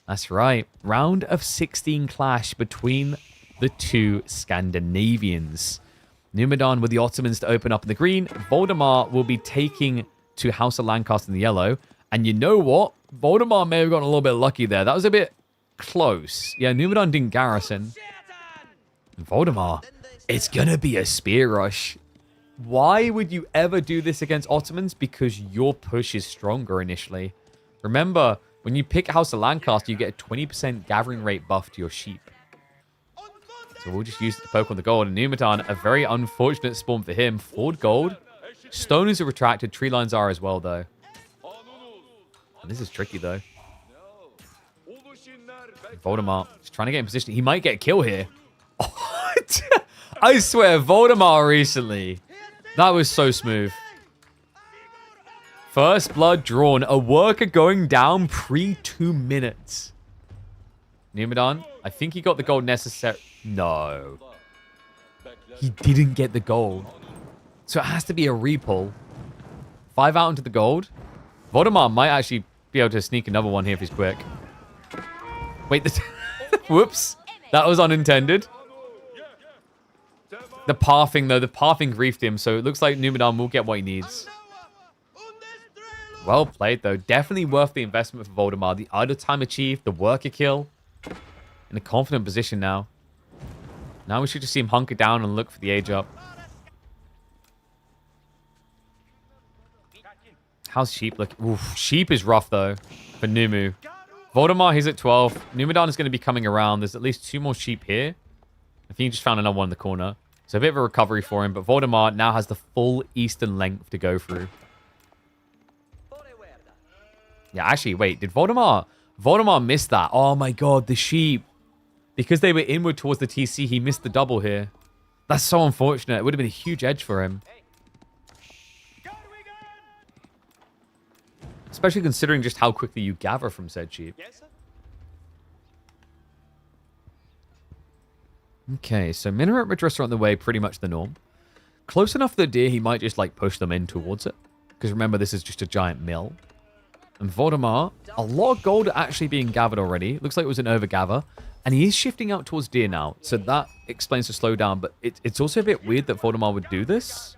That's right. Round of 16 clash between the two Scandinavians. Numudan with the Ottomans to open up in the green. Voldemar will be taking to House of Lancaster in the yellow. And you know what? Voldemar may have gotten a little bit lucky there. That was a bit close. Yeah, Numudan didn't garrison. Voldemar, it's going to be a spear rush. Why would you ever do this against Ottomans? Because your push is stronger initially. Remember, when you pick House of Lancaster, you get a 20% gathering rate buff to your sheep. So we'll just use it to poke on the gold. And Numudan, a very unfortunate spawn for him. Ford gold. Stone is a retracted. Tree lines are as well, though. And this is tricky, though. Voldemar is trying to get in position. He might get a kill here. I swear, Voldemar recently. That was so smooth. First blood drawn. A worker going down pre-2 minutes. Numudan, I think he got the gold necessary. No. He didn't get the gold. So it has to be a repull. 5 out into the gold. Voldemar might actually be able to sneak another one here if he's quick. Wait, whoops. That was unintended. The pathing, though. The pathing griefed him, so it looks like Numudan will get what he needs. Well played, though. Definitely worth the investment for Voldemar. The idle time achieved, the worker kill. In a confident position now. Now we should just see him hunker down and look for the age up. How's Sheep looking? Oof, Sheep is rough, though, for Numu. Voldemar, he's at 12. Numudan is going to be coming around. There's at least 2 more sheep here. I think he just found another one in the corner. So a bit of a recovery for him. But Voldemar now has the full eastern length to go through. Yeah, actually, wait. Did Voldemar... Voldemar missed that. Oh, my God. The sheep. Because they were inward towards the TC, he missed the double here. That's so unfortunate. It would have been a huge edge for him. Especially considering just how quickly you gather from said sheep. Okay, so Minaret Redress are on the way, pretty much the norm. Close enough to the deer, he might just like push them in towards it. Because remember, this is just a giant mill. And Voldemar, a lot of gold actually being gathered already. Looks like it was an overgather. And he is shifting out towards deer now. So that explains the slowdown. But it's also a bit weird that Voldemar would do this.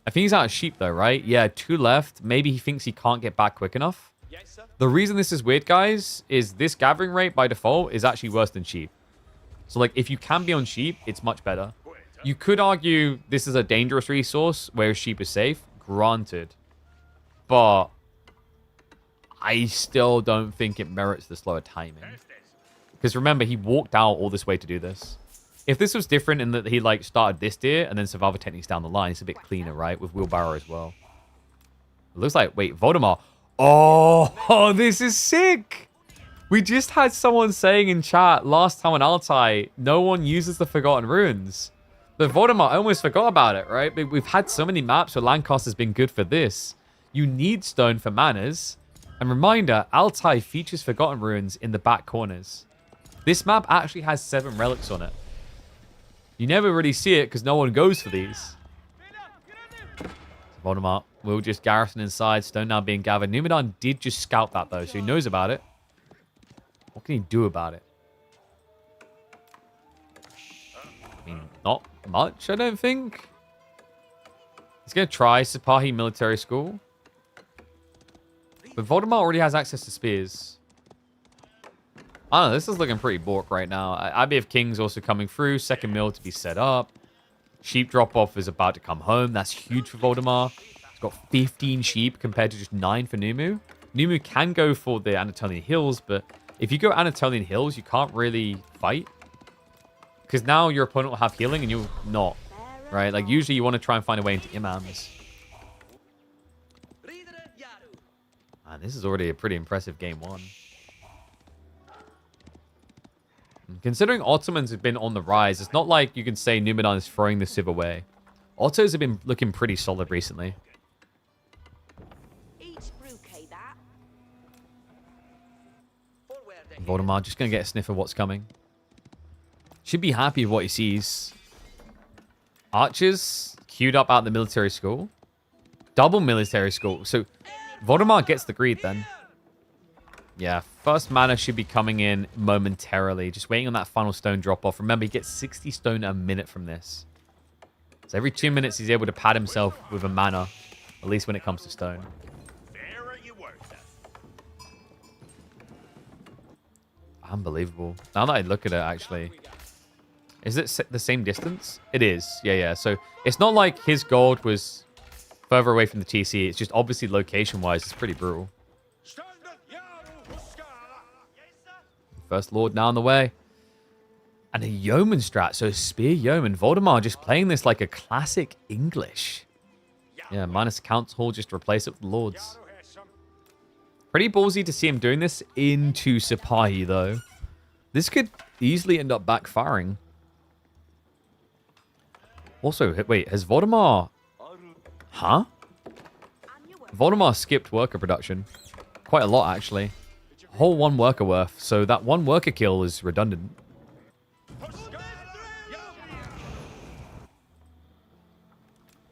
I think he's out of sheep though, right? Yeah, 2 left. Maybe he thinks he can't get back quick enough. The reason this is weird, guys, is this gathering rate by default is actually worse than sheep. So, like, if you can be on sheep, it's much better. You could argue this is a dangerous resource, whereas sheep is safe. Granted. But I still don't think it merits the slower timing. Because remember, he walked out all this way to do this. If this was different in that he, like, started this deer and then survival techniques down the line, it's a bit cleaner, right? With wheelbarrow as well. It looks like... Wait, Voldemar. Oh, this is sick! We just had someone saying in chat last time on Altai, no one uses the Forgotten Runes. But Voldemar almost forgot about it, right? But we've had so many maps where Lancaster's been good for this. You need stone for manners. And reminder, Altai features Forgotten Runes in the back corners. This map actually has 7 relics on it. You never really see it because no one goes for these. Voldemar will just garrison inside. Stone now being gathered. Numudan did just scout that though, so he knows about it. What can he do about it? I mean, not much, I don't think. He's going to try Sipahi Military School. But Voldemar already has access to spears. I don't know, this is looking pretty bork right now. Abbey of Kings also coming through. Second mill to be set up. Sheep drop-off is about to come home. That's huge for Voldemar. He's got 15 sheep compared to just 9 for Numu. Numu can go for the Anatolian Hills, but if you go Anatolian Hills, you can't really fight. Because now your opponent will have healing and you'll not. Right? Like, usually you want to try and find a way into imams. Man, this is already a pretty impressive game 1. Considering Ottomans have been on the rise, it's not like you can say Numudan is throwing the Civ away. Ottos have been looking pretty solid recently. Voldemar just going to get a sniff of what's coming. Should be happy with what he sees. Archers queued up out the military school. Double military school. So Voldemar gets the greed then. Yeah, first mana should be coming in momentarily. Just waiting on that final stone drop-off. Remember, he gets 60 stone a minute from this. So every 2 minutes, he's able to pad himself with a mana. At least when it comes to stone. Unbelievable. Now that I look at it, actually. Is it the same distance? It is. Yeah. So it's not like his gold was further away from the TC. It's just obviously location-wise, it's pretty brutal. First Lord now on the way. And a Yeoman strat. So Spear Yeoman. Voldemar just playing this like a classic English. Yeah, minus Council. Just replace it with Lords. Pretty ballsy to see him doing this into Sipahi, though. This could easily end up backfiring. Also, wait, has Voldemar... Huh? Voldemar skipped worker production. Quite a lot, actually. Whole 1 worker worth, so that 1 worker kill is redundant.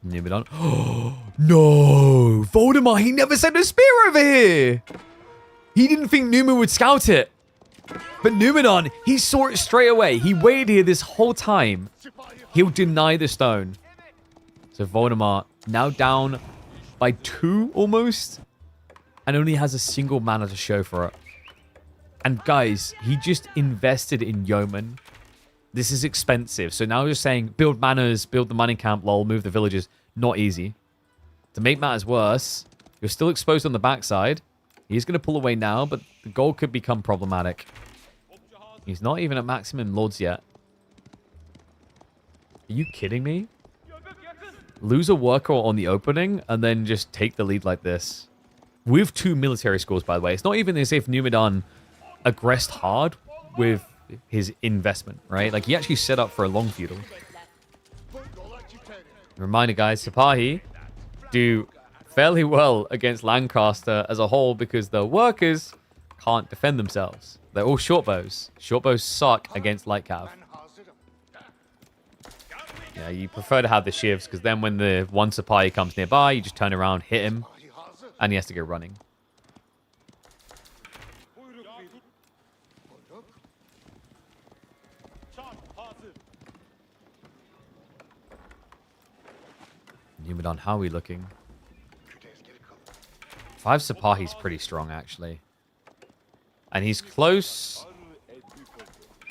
Numudan. Oh, no! Voldemar, he never sent a spear over here! He didn't think Numu would scout it. But Numudan, he saw it straight away. He waited here this whole time. He'll deny the stone. So Voldemar now down by 2 almost. And only has a single mana to show for it. And guys, he just invested in Yeoman. This is expensive. So now just saying, build manors, build the mining camp, lol, move the villages. Not easy. To make matters worse, you're still exposed on the backside. He's going to pull away now, but the gold could become problematic. He's not even at maximum lords yet. Are you kidding me? Lose a worker on the opening and then just take the lead like this. With 2 military schools, by the way. It's not even as if Numudan aggressed hard with his investment, right? Like, he actually set up for a long feudal. Reminder, guys, Sipahi do fairly well against Lancaster as a whole because the workers can't defend themselves. They're all short bows. Short bows suck against light cav. Yeah, you prefer to have the shivs because then when the one Sipahi comes nearby, you just turn around, hit him, and he has to go running. Numudan, how are we looking? 5 Sipahi's pretty strong, actually. And he's close.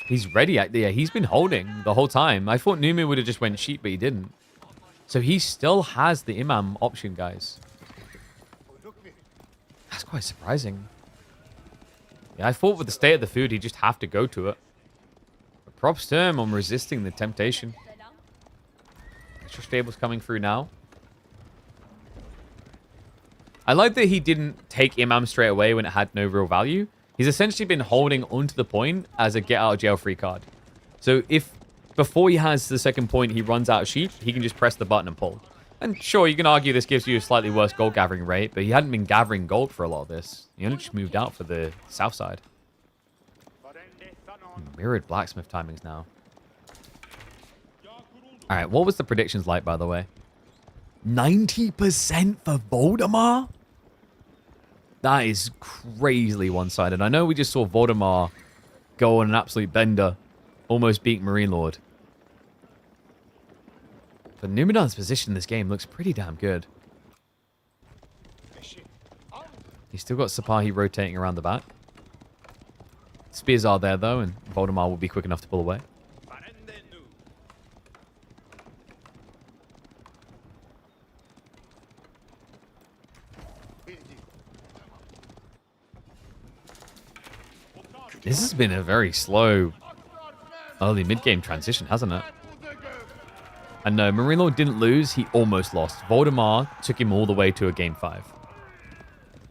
He's ready. Yeah, he's been holding the whole time. I thought Numu would have just went sheep, but he didn't. So he still has the Imam option, guys. That's quite surprising. Yeah, I thought with the state of the food, he'd just have to go to it. But props to him on resisting the temptation. Extra stables coming through now. I like that he didn't take Imam straight away when it had no real value. He's essentially been holding onto the point as a get out of jail free card. So if before he has the second point, he runs out of sheep, he can just press the button and pull. And sure, you can argue this gives you a slightly worse gold gathering rate, but he hadn't been gathering gold for a lot of this. He only just moved out for the south side. Mirrored blacksmith timings now. All right, what was the predictions like, by the way? 90% for Voldemar? That is crazily one-sided. I know we just saw Voldemar go on an absolute bender, almost beat Marine Lord. But Numudan's position in this game looks pretty damn good. He's still got Sipahi rotating around the back. Spears are there, though, and Voldemar will be quick enough to pull away. This has been a very slow early mid-game transition, hasn't it? And no, Marino didn't lose. He almost lost. Voldemar took him all the way to a game 5.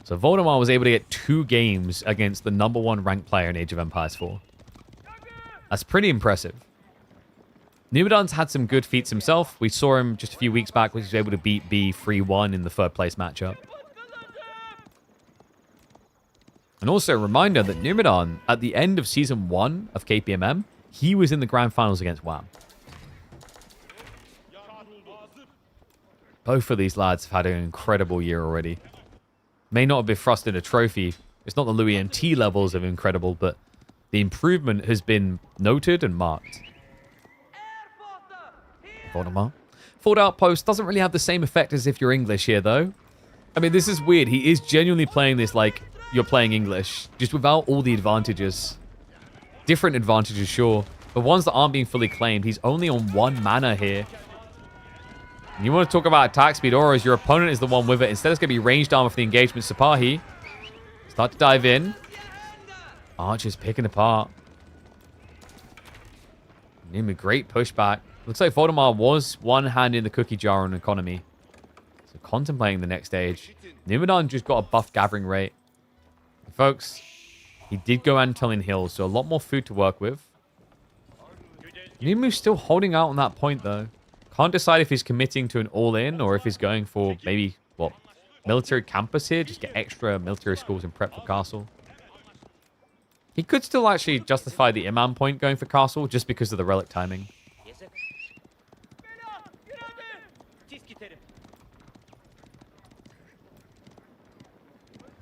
So Voldemar was able to get 2 games against the #1 ranked player in Age of Empires 4. That's pretty impressive. Numudan's had some good feats himself. We saw him just a few weeks back, which he was able to beat B 3-1 in the 3rd place matchup. And also a reminder that Numudan, at the end of Season 1 of KPMM, he was in the Grand Finals against Wham. Both of these lads have had an incredible year already. May not have been thrusted a trophy. It's not the Louis MT levels of incredible, but the improvement has been noted and marked. Voldemar. Ford Outpost doesn't really have the same effect as if you're English here, though. I mean, this is weird. He is genuinely playing this like you're playing English, just without all the advantages. Different advantages, sure. The ones that aren't being fully claimed. He's only on 1 mana here. And you want to talk about attack speed auras, your opponent is the one with it. Instead, it's going to be ranged armor for the engagement. Sipahi. Start to dive in. Archer's picking apart. Numu, great pushback. Looks like Voldemar was one hand in the cookie jar on economy. So contemplating the next stage. Numudan just got a buff gathering rate. And folks, he did go Antonian Hills, so a lot more food to work with. Numu's still holding out on that point, though. Can't decide if he's committing to an all-in or if he's going for maybe, what, military campus here? Just get extra military schools and prep for castle. He could still actually justify the Imam point going for castle just because of the relic timing.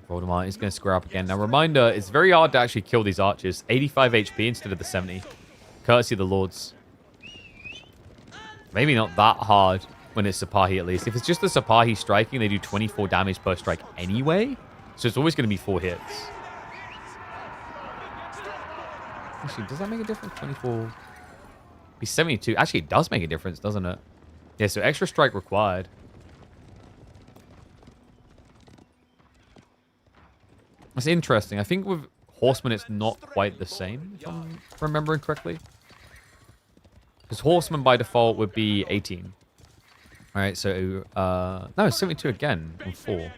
Voldemar is going to square up again. Now, reminder, it's very hard to actually kill these archers. 85 HP instead of the 70. Courtesy of the Lords. Maybe not that hard when it's Sipahi, at least. If it's just the Sipahi striking, they do 24 damage per strike anyway. So it's always going to be 4 hits. Actually, does that make a difference? 24... Be 72. Actually, it does make a difference, doesn't it? Yeah, so extra strike required. That's interesting. I think with Horseman, it's not quite the same, if I'm remembering correctly. Because Horseman, by default, would be 18. All right, so... no, it's 72 again on 4.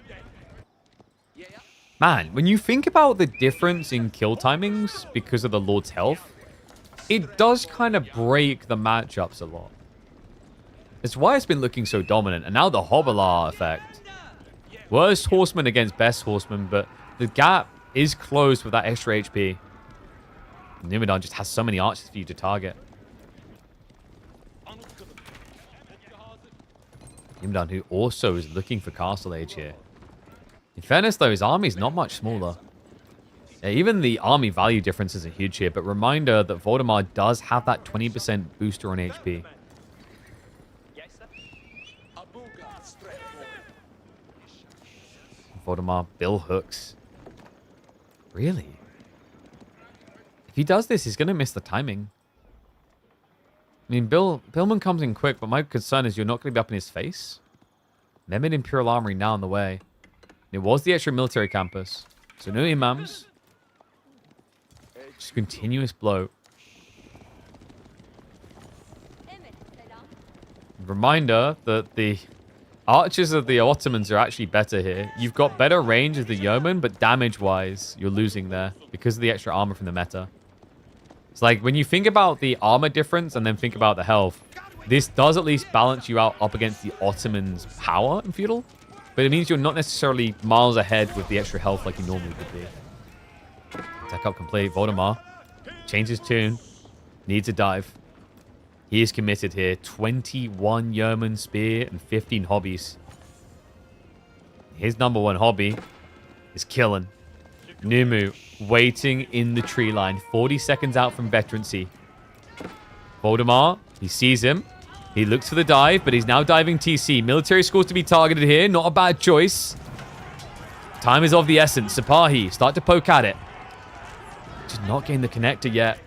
Man, when you think about the difference in kill timings because of the Lord's health, it does kind of break the matchups a lot. It's why it's been looking so dominant. And now the Hobbler effect. Worst Horseman against best Horseman, but the gap is closed with that extra HP. Numudan just has so many archers for you to target. Numudan, who also is looking for Castle Age here. In fairness, though, his army is not much smaller. Yeah, even the army value difference isn't huge here, but reminder that Voldemar does have that 20% booster on HP. Voldemar, Bill hooks. Really? If he does this, he's going to miss the timing. I mean, Billman comes in quick, but my concern is you're not going to be up in his face. Mehmed Imperial Armory now on the way. It was the extra military campus. So no imams. Just continuous blow. Reminder that the archers of the Ottomans are actually better here. You've got better range as the yeoman, but damage-wise, you're losing there because of the extra armor from the meta. It's like when you think about the armor difference and then think about the health, this does at least balance you out up against the Ottomans' power in Feudal. But it means you're not necessarily miles ahead with the extra health like you normally would be. Attack up complete. Voldemar changes tune. Needs a dive. He is committed here. 21 Yeoman Spear and 15 hobbies. His #1 hobby is killing. Numu waiting in the tree line. 40 seconds out from veterancy. Voldemar, he sees him. He looks for the dive, but he's now diving TC. Military schools to be targeted here. Not a bad choice. Time is of the essence. Sipahi, start to poke at it. Just not getting the connector yet.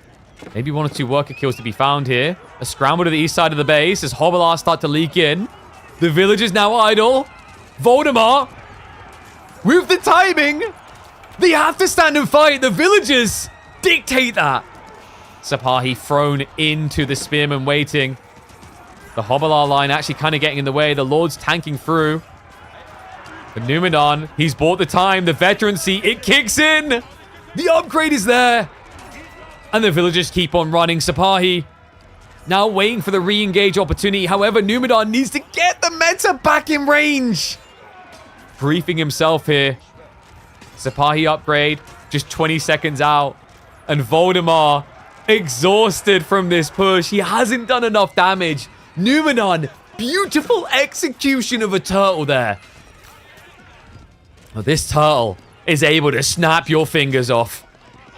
Maybe 1 or 2 worker kills to be found here. A scramble to the east side of the base as Hobbler start to leak in. The village is now idle. Voldemar, with the timing, they have to stand and fight. The villagers dictate that. Sipahi thrown into the spearman waiting. The Hobblar line actually kind of getting in the way. The Lord's tanking through. But Numudan, he's bought the time. The veterancy, it kicks in. The upgrade is there. And the villagers keep on running. Sipahi now waiting for the re-engage opportunity. However, Numudan needs to get the meta back in range. Briefing himself here. Sipahi upgrade, just 20 seconds out. And Voldemar, exhausted from this push. He hasn't done enough damage. Numudan, beautiful execution of a turtle there. Well, this turtle is able to snap your fingers off.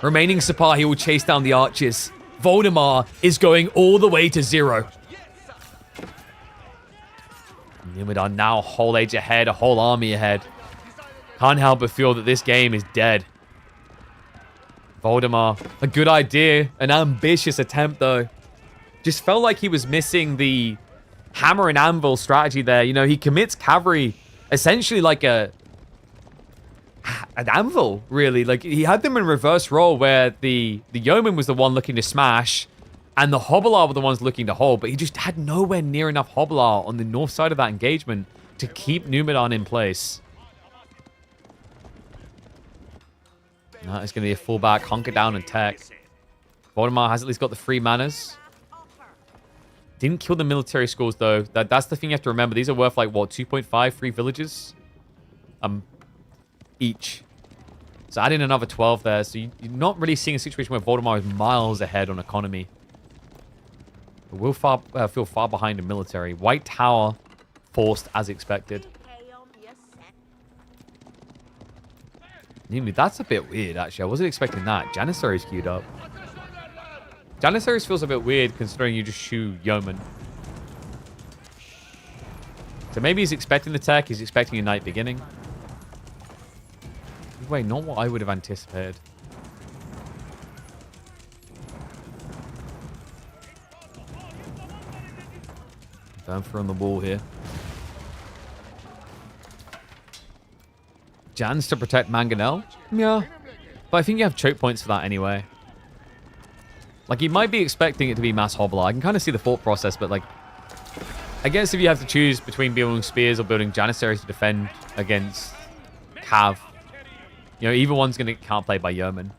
Remaining Sipahi will chase down the archers. Voldemar is going all the way to 0. Numudan now a whole age ahead, a whole army ahead. Can't help but feel that this game is dead. Voldemar, a good idea, an ambitious attempt though. Just felt like he was missing the hammer and anvil strategy there. You know, he commits cavalry essentially like an anvil, really. Like, he had them in reverse role where the yeoman was the one looking to smash and the Hobblar were the ones looking to hold, but he just had nowhere near enough Hobblar on the north side of that engagement to keep Numudan in place. That is going to be a fullback, hunker down and tech. Voldemar has at least got the 3 manas. Didn't kill the military schools, though. That's the thing you have to remember. These are worth, like, what, 2.5, 3 villages? Each. So add in another 12 there. So you're not really seeing a situation where Voldemar is miles ahead on economy. But we'll feel far behind in military. White Tower forced as expected. That's a bit weird, actually. I wasn't expecting that. Janissaries queued up. Janissaries feels a bit weird considering you just shoot yeoman. So maybe he's expecting the tech. He's expecting a night beginning. Wait, not what I would have anticipated. Down for on the wall here. Jans to protect Mangonel? Yeah. But I think you have choke points for that anyway. Like, you might be expecting it to be mass Hobblar. I can kind of see the thought process, but, like, I guess if you have to choose between building spears or building Janissaries to defend against Cav, you know, either one's going to get counterplayed by Yeoman.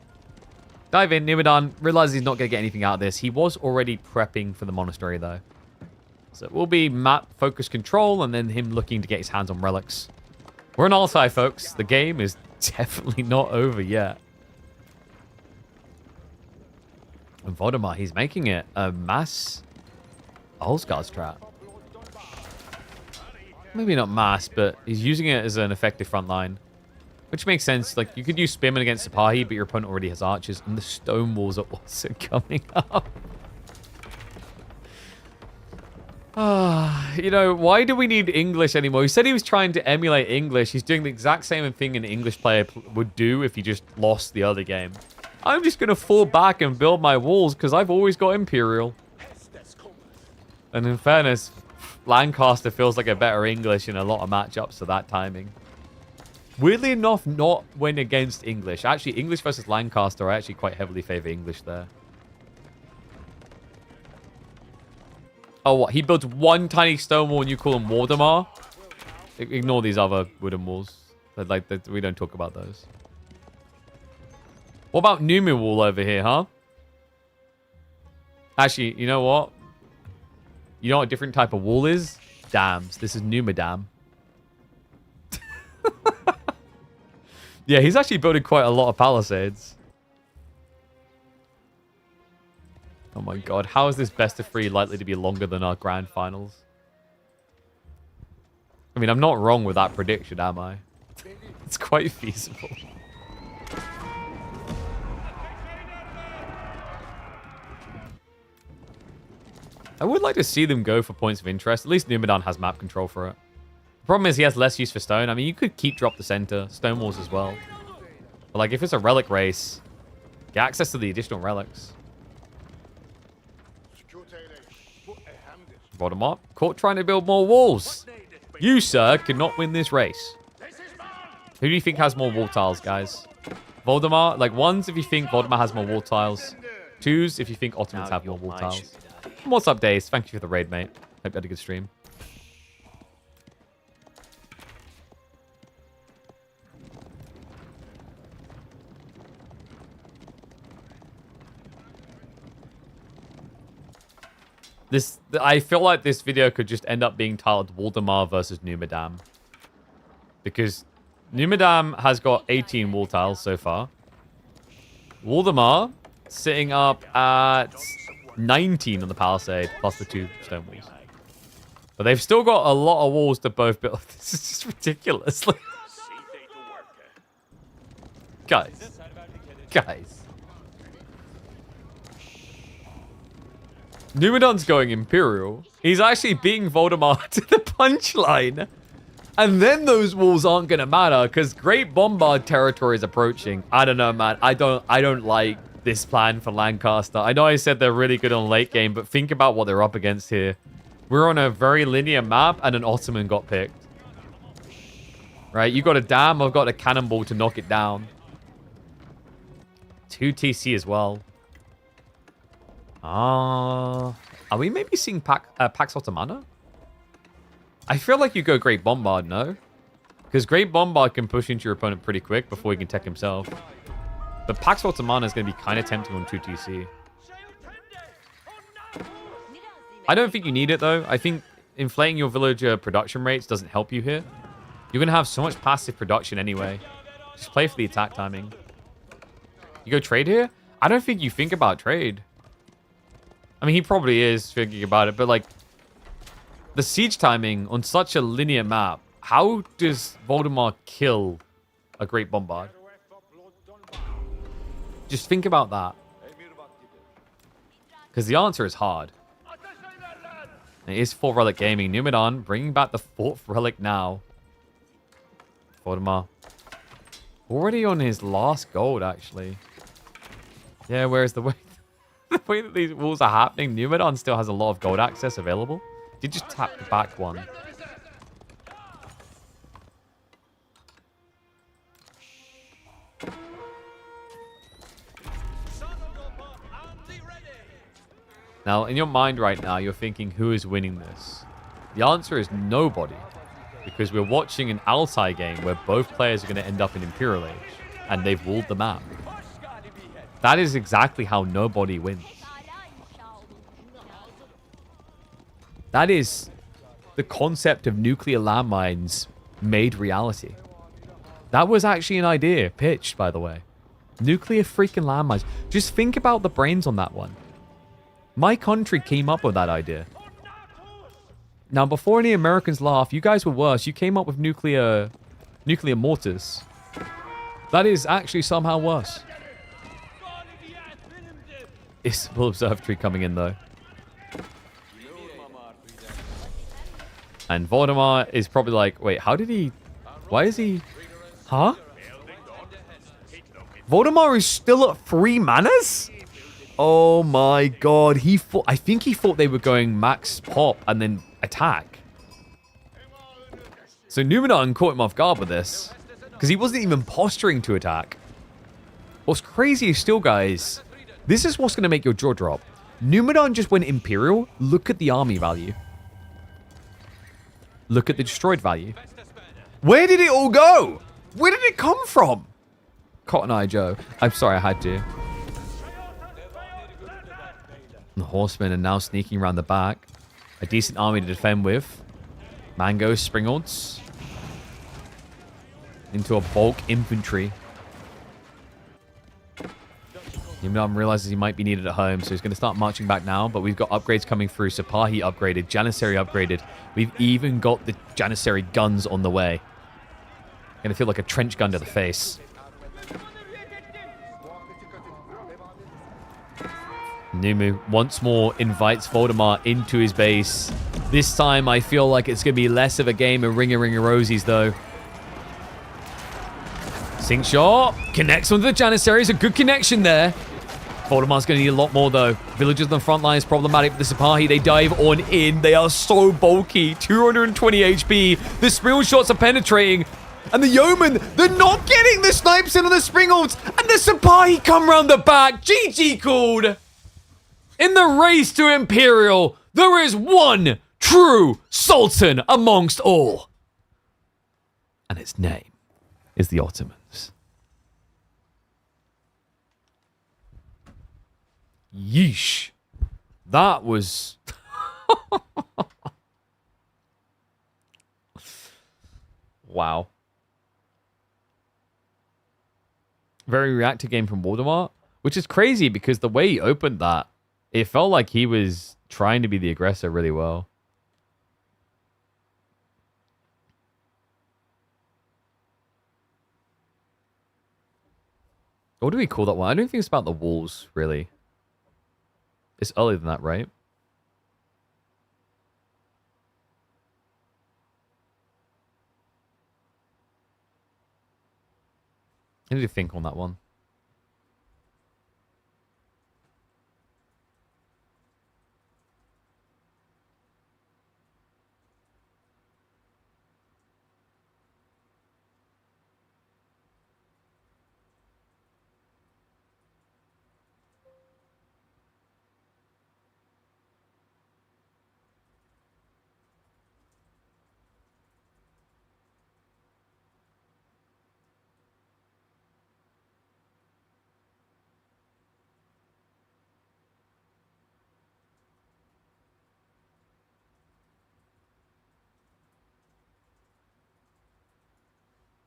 Dive in. Numudan realizes he's not going to get anything out of this. He was already prepping for the monastery, though. So it will be map focus control and then him looking to get his hands on relics. We're on Altai, folks. The game is definitely not over yet. And Voldemar, he's making it a mass Ulsgar's trap. Maybe not mass, but he's using it as an effective front line. Which makes sense. Like, you could use Spearman against Sipahi, but your opponent already has archers, and the stone walls are also coming up. You know, why do we need English anymore? He said he was trying to emulate English. He's doing the exact same thing an English player would do if he just lost the other game. I'm just going to fall back and build my walls because I've always got Imperial. And in fairness, Lancaster feels like a better English in a lot of matchups for that timing. Weirdly enough, not when against English. Actually, English versus Lancaster, I actually quite heavily favor English there. Oh, what? He builds one tiny stone wall and you call him Voldemar? Ignore these other wooden walls. We don't talk about those. What about Numu wall over here, huh? Actually, you know what? You know what a different type of wall is? Dams. This is Numudan. Yeah, he's actually building quite a lot of palisades. Oh my god, how is this best of 3 likely to be longer than our grand finals? I mean, I'm not wrong with that prediction, am I? It's quite feasible. I would like to see them go for points of interest. At least Numudan has map control for it. The problem is he has less use for stone. I mean, you could keep drop the center, stone walls as well. But like, if it's a relic race, get access to the additional relics. Voldemar, caught trying to build more walls. You, sir, cannot win this race. Who do you think has more wall tiles, guys? Voldemar, like, ones if you think Voldemar has more wall tiles. Twos if you think Ottomans have more wall tiles. What's up, Days? Thank you for the raid, mate. Hope you had a good stream. I feel like this video could just end up being titled Voldemar versus Numudan. Because Numudan has got 18 wall tiles so far. Voldemar sitting up at 19 on the palisade, plus the 2 stone walls. But they've still got a lot of walls to both build. This is just ridiculous. Guys. Numudan's going Imperial. He's actually beating Voldemar to the punchline. And then those walls aren't going to matter because Great Bombard territory is approaching. I don't know, man. I don't like this plan for Lancaster. I know I said they're really good on late game, but think about what they're up against here. We're on a very linear map and an Ottoman got picked. Right? You got a dam, I've got a cannonball to knock it down. 2 TC as well. Are we maybe seeing Pax Ottomana? I feel like you go Great Bombard, no? Because Great Bombard can push into your opponent pretty quick before he can tech himself. But Pax Ottomana is going to be kind of tempting on 2 TC. I don't think you need it, though. I think inflating your villager production rates doesn't help you here. You're going to have so much passive production anyway. Just play for the attack timing. You go trade here? I don't think you think about trade. I mean, he probably is thinking about it, but like, the siege timing on such a linear map, how does Voldemar kill a Great Bombard? Just think about that. Because the answer is hard. And it is 4 Relic Gaming. Numudan bringing back the 4th Relic now. Voldemar. Already on his last gold, actually. Yeah, whereas the way that these walls are happening, Numudan still has a lot of gold access available. Did just tap the back one. Now, in your mind right now, you're thinking, who is winning this? The answer is nobody. Because we're watching an Altai game where both players are going to end up in Imperial Age. And they've walled the map. That is exactly how nobody wins. That is the concept of nuclear landmines made reality. That was actually an idea pitched, by the way. Nuclear freaking landmines. Just think about the brains on that one. My country came up with that idea. Now, before any Americans laugh, you guys were worse. You came up with nuclear mortars. That is actually somehow worse. Is Will Observatory coming in, though? And Voldemar is probably like, wait, how did he... Why is he... Huh? Voldemar is still at 3 manas? Oh my god. He thought... I think he thought they were going max pop and then attack. So Numudan caught him off guard with this. Because he wasn't even posturing to attack. What's crazy is still, guys... This is what's going to make your jaw drop. Numudan just went Imperial. Look at the army value. Look at the destroyed value. Where did it all go? Where did it come from? Cotton Eye Joe. I'm sorry, I had to. The horsemen are now sneaking around the back. A decent army to defend with. Mango, Springolds. Into a bulk infantry. Numudan realizes he might be needed at home, so he's going to start marching back now. But we've got upgrades coming through. Sipahi upgraded. Janissary upgraded. We've even got the Janissary guns on the way. Going to feel like a trench gun to the face. Numu once more invites Voldemar into his base. This time, I feel like it's going to be less of a game of Ring-a-Ring-a-Rosies, though. Sink shot. Connects onto the Janissaries. A good connection there. Voldemar's going to need a lot more, though. Villagers on the front line is problematic for the Sipahi. They dive on in. They are so bulky. 220 HP. The spill shots are penetrating. And the yeoman, they're not getting the snipes in on the springholds. And the Sipahi come round the back. GG called. In the race to Imperial, there is one true Sultan amongst all. And its name is the Ottomans. Yeesh. That was... Wow. Very reactive game from Voldemar, which is crazy because the way he opened that, it felt like he was trying to be the aggressor really well. What do we call that one? I don't think it's about the walls, really. It's earlier than that, right? I need to think on that one.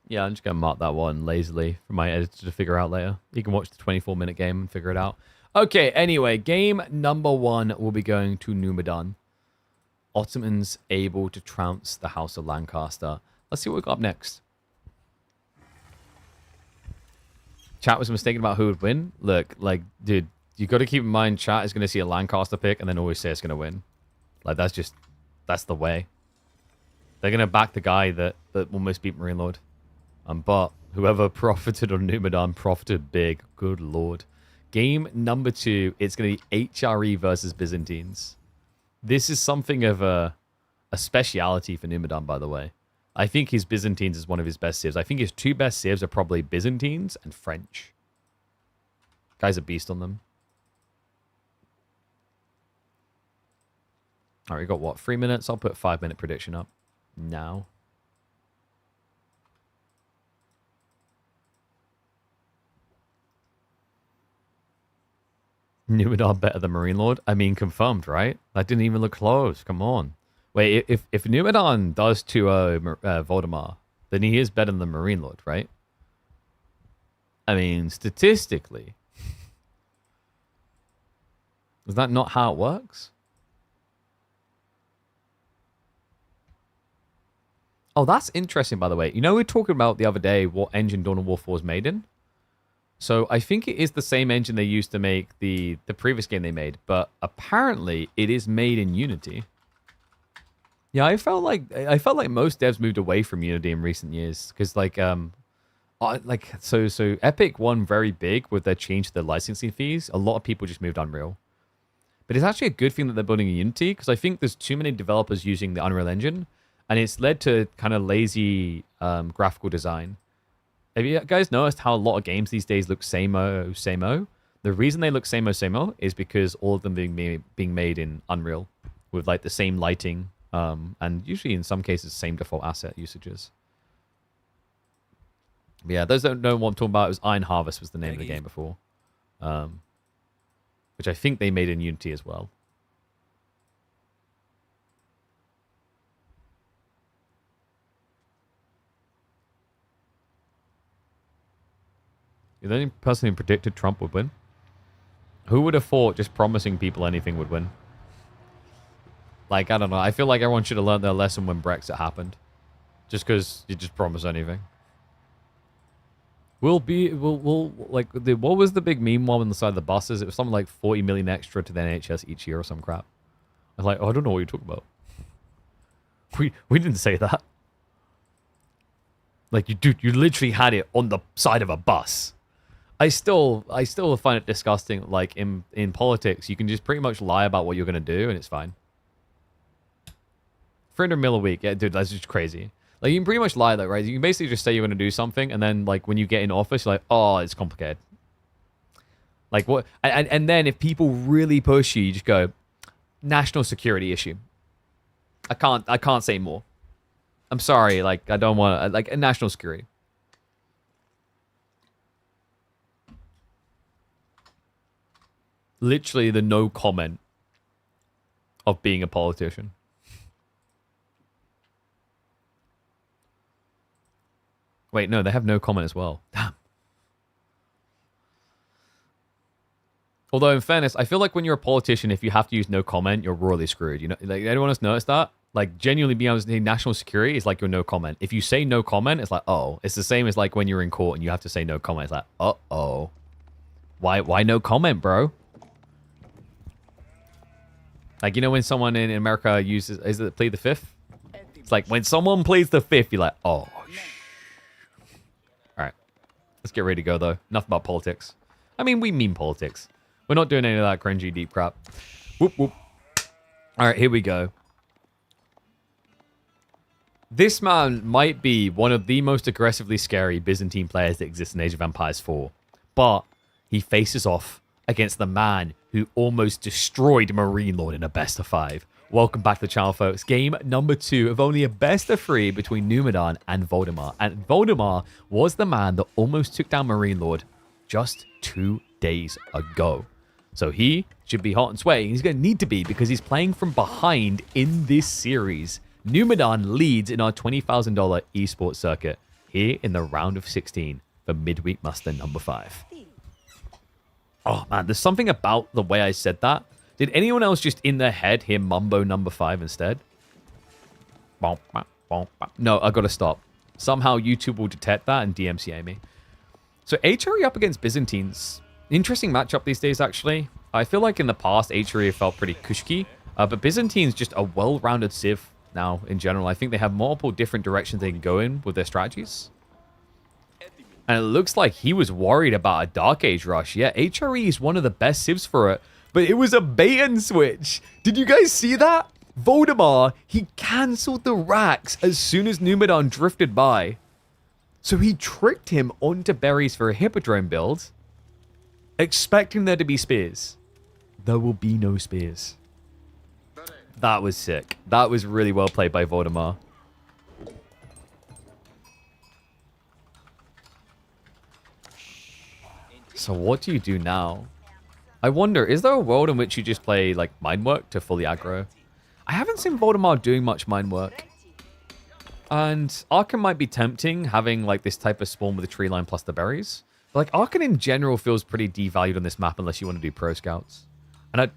Yeah, I'm just going to mark that one lazily for my editor to figure out later. You can watch the 24-minute game and figure it out. Okay, anyway, game number 1 will be going to Numudan. Ottomans able to trounce the House of Lancaster. Let's see what we got up next. Chat was mistaken about who would win. Look, like, dude, you got to keep in mind chat is going to see a Lancaster pick and then always say it's going to win. Like, that's the way. They're going to back the guy that almost beat Marine Lord. But whoever profited on Numudan profited big. Good lord. Game number 2, it's going to be HRE versus Byzantines. This is something of a speciality for Numudan, by the way. I think his Byzantines is one of his best civs. I think his 2 best civs are probably Byzantines and French. Guy's a beast on them. All right, we got what? 3 minutes? I'll put 5-minute prediction up now. Numudan better than Marine Lord? I mean, confirmed, right? That didn't even look close. Come on. Wait, if Numudan does 2-0 Voldemar, then he is better than Marine Lord, right? I mean, statistically. Is that not how it works? Oh, that's interesting, by the way. You know, we were talking about the other day what engine Dawn of War 4 was made in? So I think it is the same engine they used to make the previous game they made, but apparently it is made in Unity. Yeah, I felt like most devs moved away from Unity in recent years because so Epic won very big with their change to the licensing fees. A lot of people just moved Unreal. But it's actually a good thing that they're building in Unity because I think there's too many developers using the Unreal Engine and it's led to kind of lazy graphical design. Have you guys noticed how a lot of games these days look same-o, same-o? The reason they look same-o, same-o is because all of them being made in Unreal with like the same lighting and usually in some cases same default asset usages. But yeah, those that don't know what I'm talking about, it was Iron Harvest was the name of the game before. Which I think they made in Unity as well. You're the only person who predicted Trump would win. Who would have thought just promising people anything would win? Like, I don't know. I feel like everyone should have learned their lesson when Brexit happened. Just because you just promise anything. What was the big meme one on the side of the buses? It was something like 40 million extra to the NHS each year or some crap. I was like, oh, I don't know what you're talking about. We didn't say that. Like, you literally had it on the side of a bus. I still find it disgusting. Like in politics, you can just pretty much lie about what you're gonna do, and it's fine. 300 mil a week, yeah, dude, that's just crazy. Like, you can pretty much lie, though, right? You can basically just say you're going to do something, and then, like, when you get in office, you're like, oh, it's complicated. Like, what? And then if people really push you, you just go, national security issue. I can't say more. I'm sorry, like, I don't want to, like, a national security. Literally the no comment of being a politician. Wait, no, they have no comment as well. Damn. Although, in fairness, I feel like when you're a politician, if you have to use no comment, you're royally screwed. You know, like, anyone else notice that? Like, genuinely being able to say national security is like your no comment. If you say no comment, it's like, oh. It's the same as like when you're in court and you have to say no comment. It's like, uh-oh. Why no comment, bro? Like, you know when someone in America uses, is it plead the fifth? It's like, when someone pleads the fifth, you're like, oh, Alright. Let's get ready to go, though. Enough about politics. I mean, we mean politics. We're not doing any of that cringy deep crap. Whoop, whoop. Alright, here we go. This man might be one of the most aggressively scary Byzantine players that exists in Age of Empires 4. But he faces off against the man who almost destroyed Marine Lord in a best of 5. Welcome back to the channel, folks. Game number 2 of only a best of 3 between Numudan and Voldemar. And Voldemar was the man that almost took down Marine Lord just 2 days ago. So he should be hot and sweaty. He's going to need to be because he's playing from behind in this series. Numudan leads in our $20,000 esports circuit here in the round of 16 for Midweek Muster number 5. Oh, man, there's something about the way I said that. Did anyone else just in their head hear Mumbo number 5 instead? No, I gotta stop. Somehow YouTube will detect that and DMCA me. So HRE up against Byzantines. Interesting matchup these days, actually. I feel like in the past, HRE felt pretty kushki. But Byzantines just a well-rounded civ now in general. I think they have multiple different directions they can go in with their strategies. And it looks like he was worried about a Dark Age rush. Yeah, HRE is one of the best civs for it. But it was a bait and switch. Did you guys see that? Voldemar, he cancelled the racks as soon as Numudan drifted by. So he tricked him onto berries for a Hippodrome build, expecting there to be spears. There will be no spears. That was sick. That was really well played by Voldemar. So what do you do now? I wonder, is there a world in which you just play, like, mine work to fully aggro? I haven't seen Voldemar doing much mine work. And Archon might be tempting, having, like, this type of spawn with the tree line plus the berries. But, like, Archon in general feels pretty devalued on this map unless you want to do Pro Scouts. And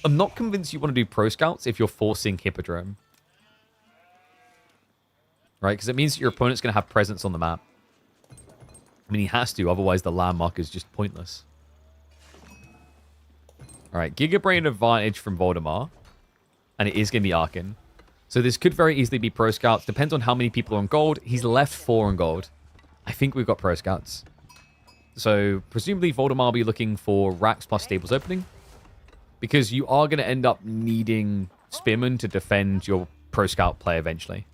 I'm not convinced you want to do Pro Scouts if you're forcing Hippodrome. Right? Because it means that your opponent's going to have presence on the map. I mean, he has to, otherwise the landmark is just pointless. Alright, Giga Brain advantage from Voldemar. And it is going to be Archon. So this could very easily be Pro Scouts. Depends on how many people are on gold. He's left 4 on gold. I think we've got Pro Scouts. So presumably Voldemar will be looking for racks plus stables opening. Because you are going to end up needing Spearmen to defend your Pro Scout play eventually.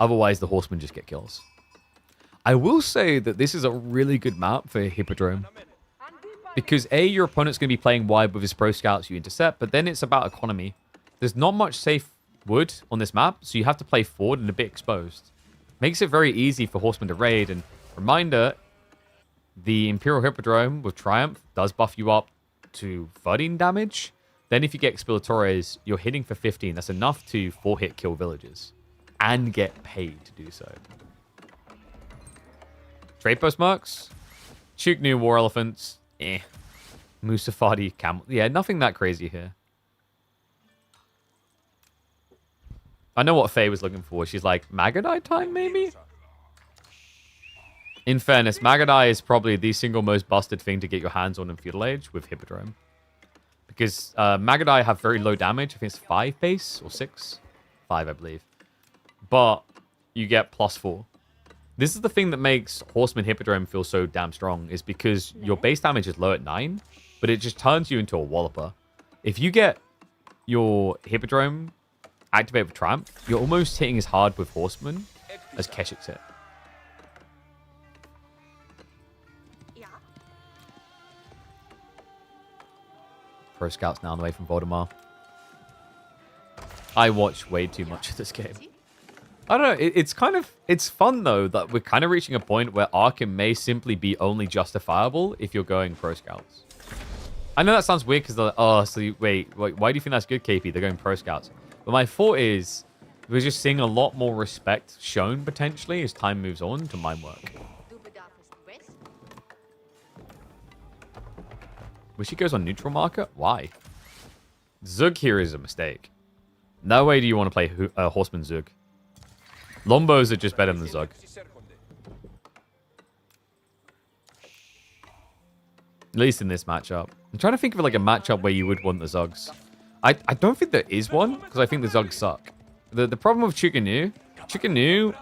Otherwise the Horsemen just get kills. I will say that this is a really good map for Hippodrome. Because A, your opponent's going to be playing wide with his Pro Scouts you intercept, but then it's about economy. There's not much safe wood on this map, so you have to play forward and a bit exposed. Makes it very easy for Horsemen to raid, and reminder, the Imperial Hippodrome with Triumph does buff you up to 13 damage. Then if you get Expilatores, you're hitting for 15. That's enough to 4-hit kill villagers. And get paid to do so. Trade post marks. Chuk new War Elephants. Musafadi Camel. Yeah, nothing that crazy here. I know what Faye was looking for. She's like, Magadai time, maybe? In fairness, Magadai is probably the single most busted thing to get your hands on in Feudal Age with Hippodrome. Because Magadai have very low damage. I think it's 5 base or 6. 5, I believe. But you get +4. This is the thing that makes Horseman Hippodrome feel so damn strong, is because your base damage is low at 9, but it just turns you into a walloper. If you get your Hippodrome activated with Triumph, you're almost hitting as hard with Horseman as Keshik's hit. Pro Scouts now on the way from Voldemar. I watch way too much of this game. I don't know. It's fun though that we're kind of reaching a point where Arkham may simply be only justifiable if you're going Pro Scouts. I know that sounds weird because they're like, oh, so wait, why do you think that's good, KP? They're going Pro Scouts. But my thought is we're just seeing a lot more respect shown potentially as time moves on to mine work. Wish he goes on neutral marker? Why? Zug here is a mistake. No way do you want to play Horseman Zug. Lombos are just better than Zug. At least in this matchup. I'm trying to think of like a matchup where you would want the Zugs. I don't think there is one, because I think the Zugs suck. The problem with Chikanu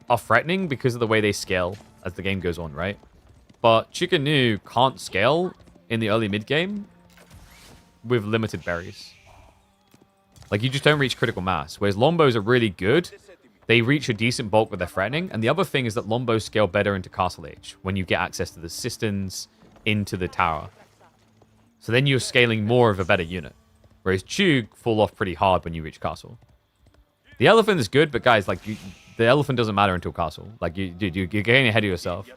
are threatening because of the way they scale as the game goes on, right? But Chikanu can't scale in the early mid game with limited berries. Like, you just don't reach critical mass. Whereas Lombos are really good. They reach a decent bulk with their threatening. And the other thing is that Lombos scale better into Castle Age when you get access to the cisterns into the tower. So then you're scaling more of a better unit. Whereas Chug fall off pretty hard when you reach Castle. The Elephant is good, but guys, like, the Elephant doesn't matter until Castle. Like, dude, you're getting ahead of yourself.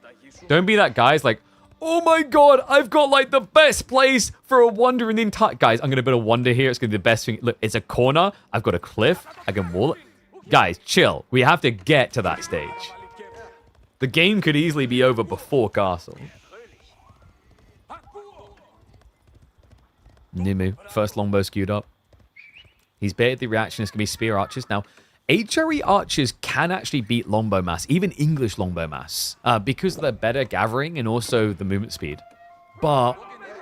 Don't be that guy's like, oh my god, I've got like the best place for a wonder in the entire... Guys, I'm going to build a wonder here. It's going to be the best thing. Look, it's a corner. I've got a cliff. I can wall it. Guys, chill. We have to get to that stage. The game could easily be over before Castle. Nimu, first longbow skewed up. He's baited the reaction. It's going to be spear archers. Now, HRE archers can actually beat longbow mass, even English longbow mass, because they're better gathering and also the movement speed. But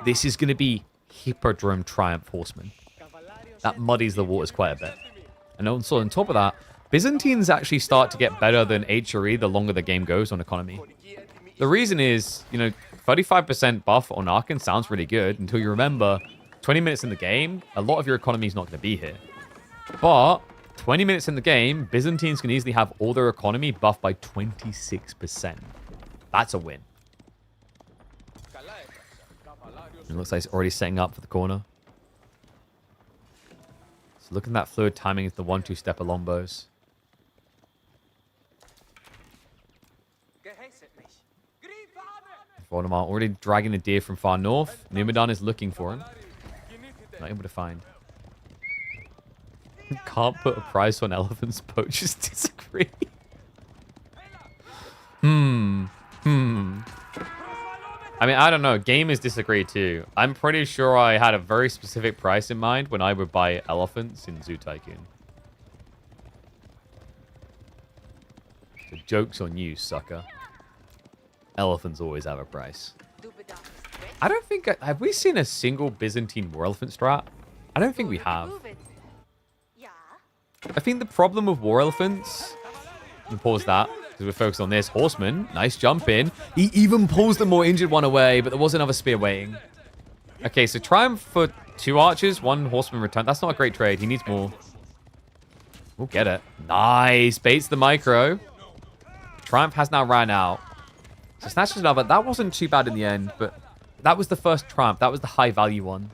this is going to be Hippodrome Triumph Horseman. That muddies the waters quite a bit. And also on top of that, Byzantines actually start to get better than HRE the longer the game goes on economy. The reason is, 35% buff on Arkan sounds really good until you remember 20 minutes in the game, a lot of your economy is not going to be here. But 20 minutes in the game, Byzantines can easily have all their economy buffed by 26%. That's a win. It looks like it's already setting up for the corner. So look at that fluid timing. It's the 1-2 step of Lombos. Voldemar already dragging the deer from far north. Numudan is looking for him. Not able to find. Can't put a price on elephants. Poachers disagree. I mean, I don't know. Gamers disagree too. I'm pretty sure I had a very specific price in mind when I would buy elephants in Zoo Tycoon. The joke's on you, sucker. Elephants always have a price. I don't think... Have we seen a single Byzantine war elephant strat? I don't think we have. I think the problem with war elephants... We'll pause that, because we're focused on this. Horseman, nice jump in. He even pulls the more injured one away, but there was another spear waiting. Okay, so Triumph for 2 archers, 1 horseman return. That's not a great trade. He needs more. We'll get it. Nice. Baits the micro. Triumph has now ran out. So snatches another. That wasn't too bad in the end, but that was the first Triumph. That was the high value one.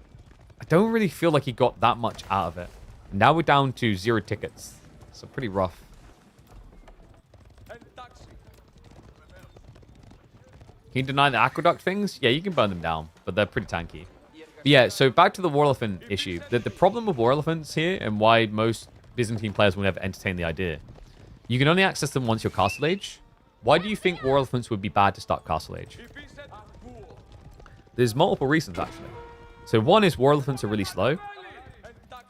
I don't really feel like he got that much out of it. Now we're down to 0 tickets. So pretty rough. Can you deny the aqueduct things? Yeah, you can burn them down, but they're pretty tanky. But yeah, so back to the war elephant issue. The problem with war elephants here and why most Byzantine players will never entertain the idea. You can only access them once you're Castle Age. Why do you think war elephants would be bad to start Castle Age? There's multiple reasons, actually. So one is war elephants are really slow.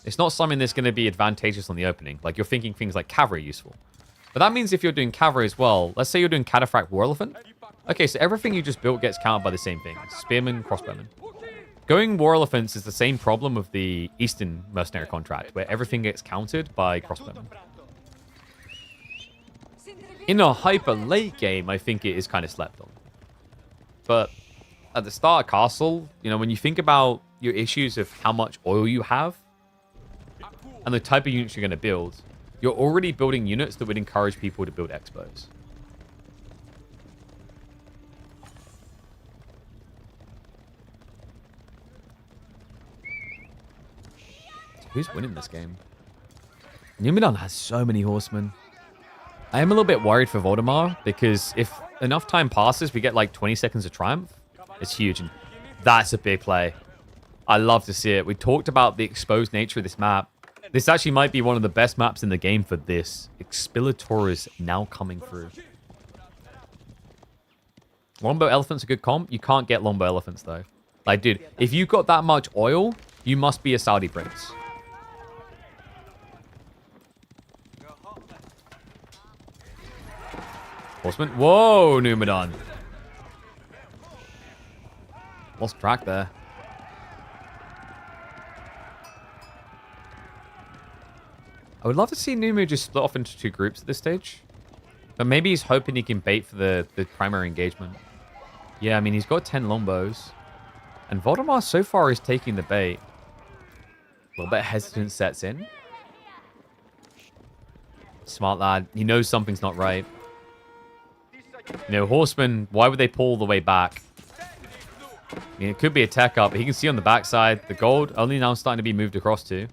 It's not something that's going to be advantageous on the opening. Like, you're thinking things like cavalry are useful. But that means if you're doing cavalry as well, let's say you're doing cataphract war elephant. Okay, so everything you just built gets counted by the same thing. Spearmen, crossbowmen. Going war elephants is the same problem with the Eastern mercenary contract, where everything gets counted by crossbowmen. In a hyper late game, I think it is kind of slept on. But at the start of Castle, when you think about your issues of how much oil you have and the type of units you're going to build, You're already building units that would encourage people to build expos. Who's winning this game? Numudan has so many horsemen. I am a little bit worried for Voldemar because if enough time passes, we get like 20 seconds of triumph. It's huge. And that's a big play. I love to see it. We talked about the exposed nature of this map. This actually might be one of the best maps in the game for this. Expilatoris now coming through. Longbow elephant's a good comp. You can't get longbow elephants though. Like, dude, if you've got that much oil, you must be a Saudi prince. Horseman. Whoa, Numudan. Lost track there. I would love to see Numu just split off into 2 groups at this stage. But maybe he's hoping he can bait for the primary engagement. Yeah, I mean, he's got 10 longbows. And Voldemar so far is taking the bait. A little bit of hesitance sets in. Smart lad. He knows something's not right. You know, horsemen, why would they pull all the way back? I mean, it could be a tech up, but he can see on the backside, the gold only now starting to be moved across to.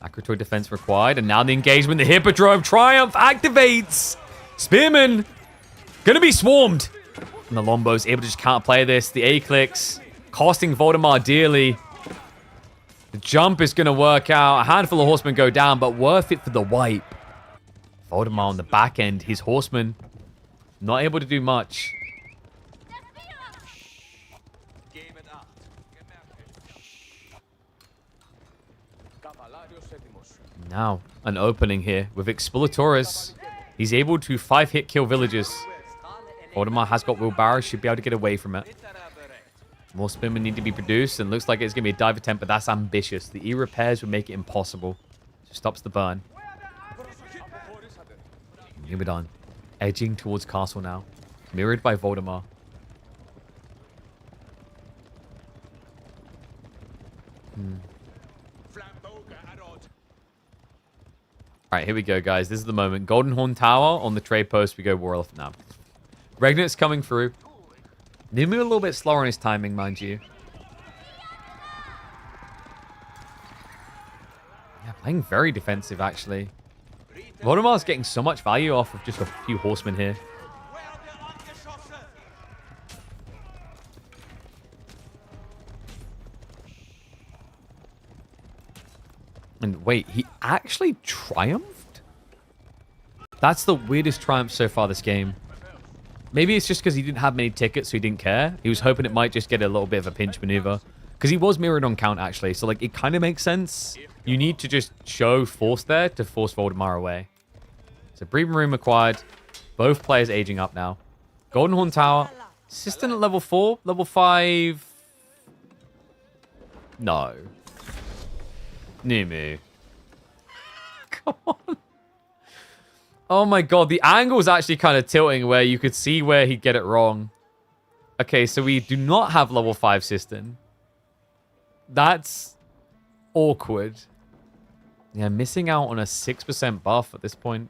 Acrotoid defense required, and now the engagement, the Hippodrome Triumph activates! Spearman! Gonna be swarmed! And the Lombo's able to just counterplay this. The A-clicks, costing Voldemar dearly. The jump is gonna work out. A handful of horsemen go down, but worth it for the wipe. Voldemar on the back end, his horsemen not able to do much. Now, an opening here with Expilatoris. He's able to 5-hit kill villagers. Voldemar has got wheelbarrows, should be able to get away from it. More spinmen need to be produced, and looks like it's going to be a dive attempt, but that's ambitious. The E-repairs would make it impossible. So stops the burn. Numudan edging towards castle now. Mirrored by Voldemar. Alright, here we go, guys. This is the moment. Golden Horn Tower on the trade post. We go War Elephant now. Regnant's coming through. Numu a little bit slower on his timing, mind you. Yeah, playing very defensive, actually. Voldemar's getting so much value off of just a few horsemen here. And wait, he actually triumphed? That's the weirdest triumph so far this game. Maybe it's just because he didn't have many tickets, so he didn't care. He was hoping it might just get a little bit of a pinch maneuver. Because he was mirrored on count, actually. So, like, it kind of makes sense. You need to just show force there to force Voldemar away. So, breathing room acquired. Both players aging up now. Golden Horn Tower. Assistant at level 4. Level 5. No. Numu. Come on. Oh my god, the angle is actually kind of tilting where you could see where he'd get it wrong. Okay, so we do not have level 5 System. That's awkward. Yeah, missing out on a 6% buff at this point.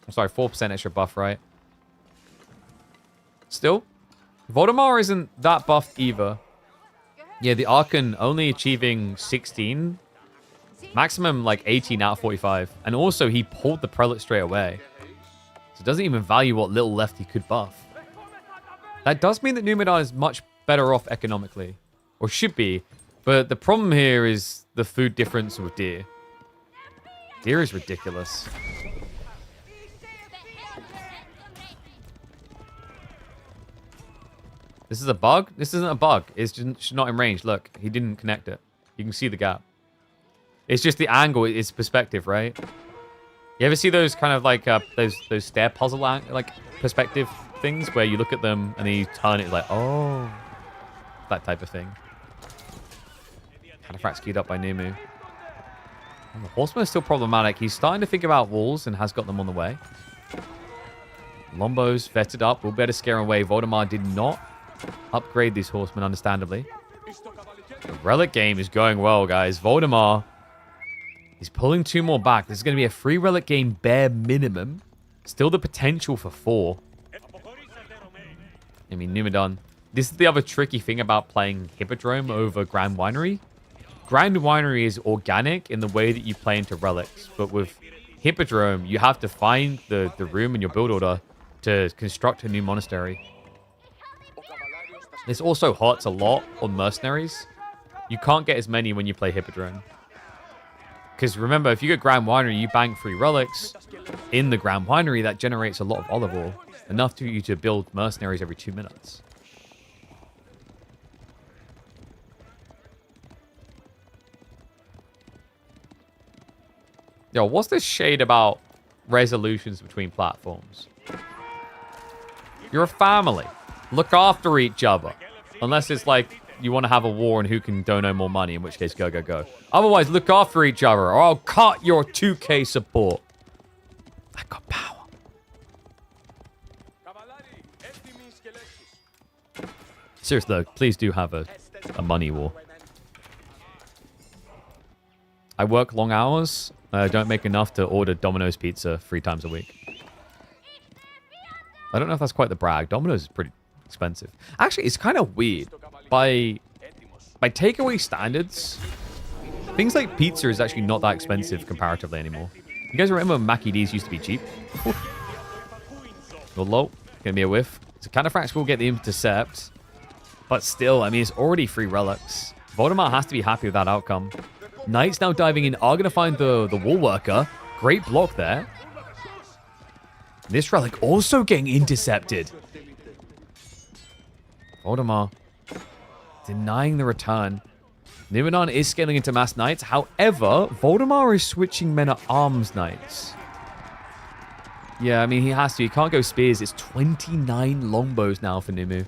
I'm sorry, 4% extra buff, right? Still, Voldemar isn't that buffed either. Yeah, the Archon only achieving 16. Maximum, like, 18 out of 45. And also, he pulled the Prelate straight away. So it doesn't even value what little left he could buff. That does mean that Numudan is much better off economically. Or should be. But the problem here is the food difference with deer. Deer is ridiculous. This is a bug? This isn't a bug. It's just not in range. Look, he didn't connect it. You can see the gap. It's just the angle. It's perspective, right? You ever see those kind of like those stair puzzle like perspective things where you look at them and then you turn it like, oh, that type of thing. Cataphract queued up by Numu. And the horseman is still problematic. He's starting to think about walls and has got them on the way. Lombo's vetted up. We'll better scare him away. Voldemar did not upgrade these horsemen, understandably. The relic game is going well, guys. Voldemar He's pulling 2 more back. This is going to be a free relic game bare minimum. Still the potential for 4. I mean, Numudan. This is the other tricky thing about playing Hippodrome over Grand Winery. Grand Winery is organic in the way that you play into relics. But with Hippodrome, you have to find the room in your build order to construct a new monastery. This also hurts a lot on mercenaries. You can't get as many when you play Hippodrome. Because remember, if you get Grand Winery, you bank 3 relics. In the Grand Winery, that generates a lot of olive oil. Enough for you to build mercenaries every 2 minutes. Yo, what's this shade about resolutions between platforms? You're a family. Look after each other. Unless it's like you want to have a war and who can dono more money, in which case go, go, go. Otherwise, look after each other or I'll cut your 2K support. I got power. Seriously though, please do have a money war. I work long hours. I don't make enough to order Domino's pizza 3 times a week. I don't know if that's quite the brag. Domino's is pretty expensive. Actually, it's kind of weird. By takeaway standards, things like pizza is actually not that expensive comparatively anymore. You guys remember when Mackie D's used to be cheap? Well, low. Gonna be a whiff. So Cataphracts will get the intercept. But still, I mean, it's already 3 relics. Voldemar has to be happy with that outcome. Knights now diving in are going to find the wall worker. Great block there. This relic also getting intercepted. Voldemar denying the return. Numudan is scaling into mass knights. However, Voldemar is switching men-at-arms knights. Yeah, I mean, he has to. He can't go spears. It's 29 longbows now for Numu.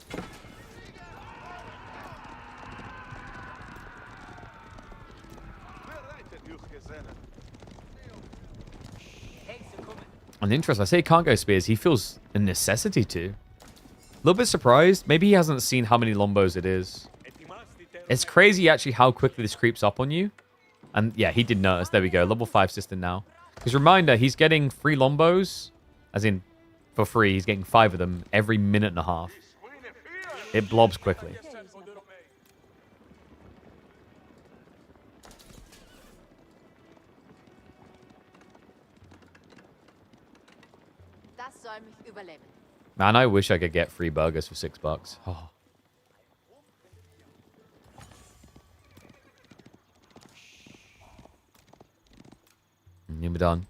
And interesting, I say he can't go spears. He feels a necessity to. A little bit surprised. Maybe he hasn't seen how many longbows it is. It's crazy, actually, how quickly this creeps up on you. And yeah, he did notice. There we go. Level 5 system now. Because reminder, he's getting 3 longbows. As in, for free. He's getting 5 of them every minute and a half. It blobs quickly. Man, I wish I could get free burgers for $6. Oh. Numudan.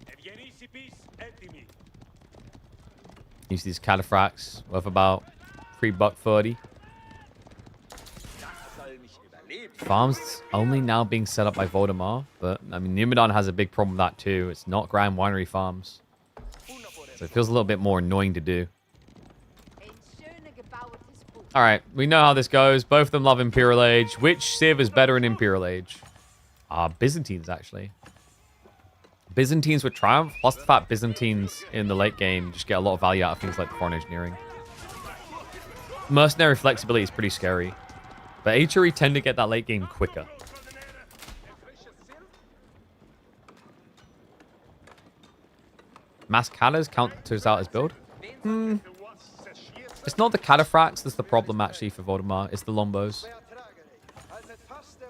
Use these cataphracts worth about $3.30. Farms only now being set up by Voldemar, but I mean Numudan has a big problem with that too. It's not Grand Winery farms. So it feels a little bit more annoying to do. Alright, we know how this goes. Both of them love Imperial Age. Which Civ is better in Imperial Age? Byzantines, actually. Byzantines would triumph, plus the fact Byzantines in the late game just get a lot of value out of things like the foreign engineering. Mercenary flexibility is pretty scary. But HRE tend to get that late game quicker. Mass Catas counters out his build. It's not the Cataphracts that's the problem, actually, for Voldemar. It's the Lombos.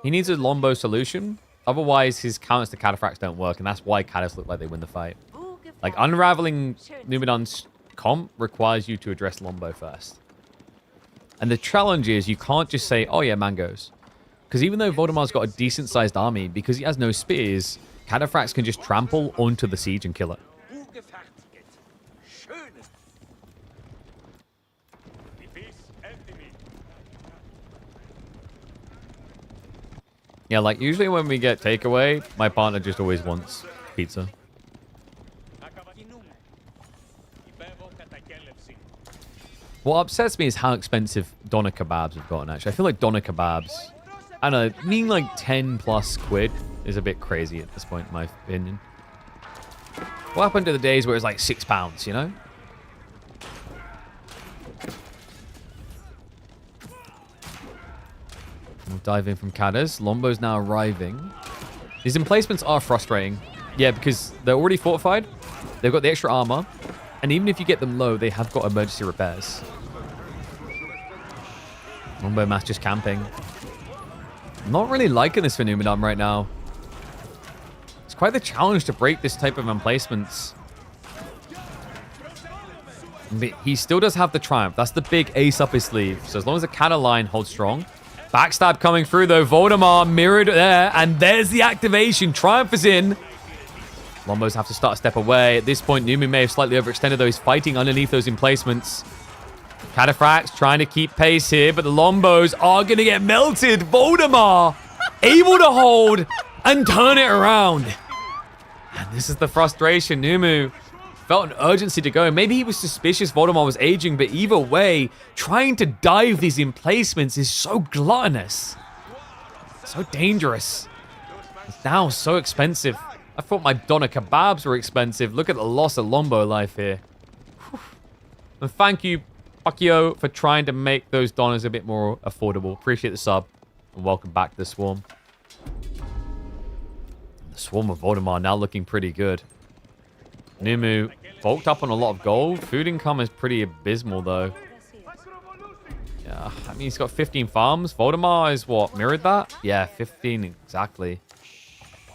He needs a Lombo solution. Otherwise, his counters to Cataphracts don't work, and that's why Catas look like they win the fight. Like, unraveling Numudan's comp requires you to address Lombo first. And the challenge is you can't just say, oh yeah, mangoes. Because even though Voldemar's got a decent-sized army, because he has no spears, Cataphracts can just trample onto the siege and kill it. Yeah, like, usually when we get takeaway, my partner just always wants pizza. What upsets me is how expensive doner kebabs have gotten, actually. I feel like doner kebabs, I don't know, meaning like 10 plus quid is a bit crazy at this point, in my opinion. What happened to the days where it was like £6, you know? We'll dive in from Cadas. Lombo's now arriving. These emplacements are frustrating. Yeah, because they're already fortified. They've got the extra armor. And even if you get them low, they have got emergency repairs. Longbow mass just camping. I'm not really liking this for Numudan right now. It's quite the challenge to break this type of emplacements. But he still does have the Triumph. That's the big ace up his sleeve. So as long as the Cata line holds strong. Backstab coming through though. Voldemar mirrored there. And there's the activation. Triumph is in. Lombos have to start a step away. At this point, Numu may have slightly overextended though. He's fighting underneath those emplacements. Cataphracts trying to keep pace here, but the Lombos are going to get melted. Voldemar able to hold and turn it around. And this is the frustration. Numu felt an urgency to go. Maybe he was suspicious Voldemar was aging, but either way, trying to dive these emplacements is so gluttonous. So dangerous. It's now so expensive. I thought my doner kebabs were expensive. Look at the loss of Lombo life here. Whew. And thank you, Pacquiao, for trying to make those doners a bit more affordable. Appreciate the sub. And welcome back to the Swarm. The Swarm of Voldemar now looking pretty good. Numu bulked up on a lot of gold. Food income is pretty abysmal, though. Yeah, I mean, he's got 15 farms. Voldemar is what? Mirrored that? Yeah, 15 exactly.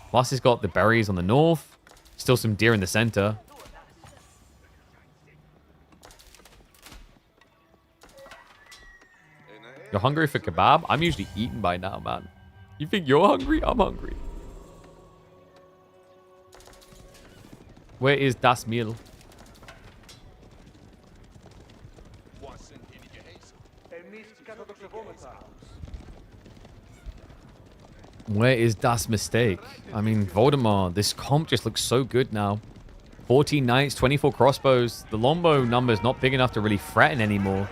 Plus, he's got the berries on the north. Still some deer in the center. You're hungry for kebab? I'm usually eaten by now, man. You think you're hungry? I'm hungry. Where is das Meal? Where is das Mistake? I mean, Voldemar, this comp just looks so good now. 14 knights, 24 crossbows. The Lombo number's not big enough to really threaten anymore.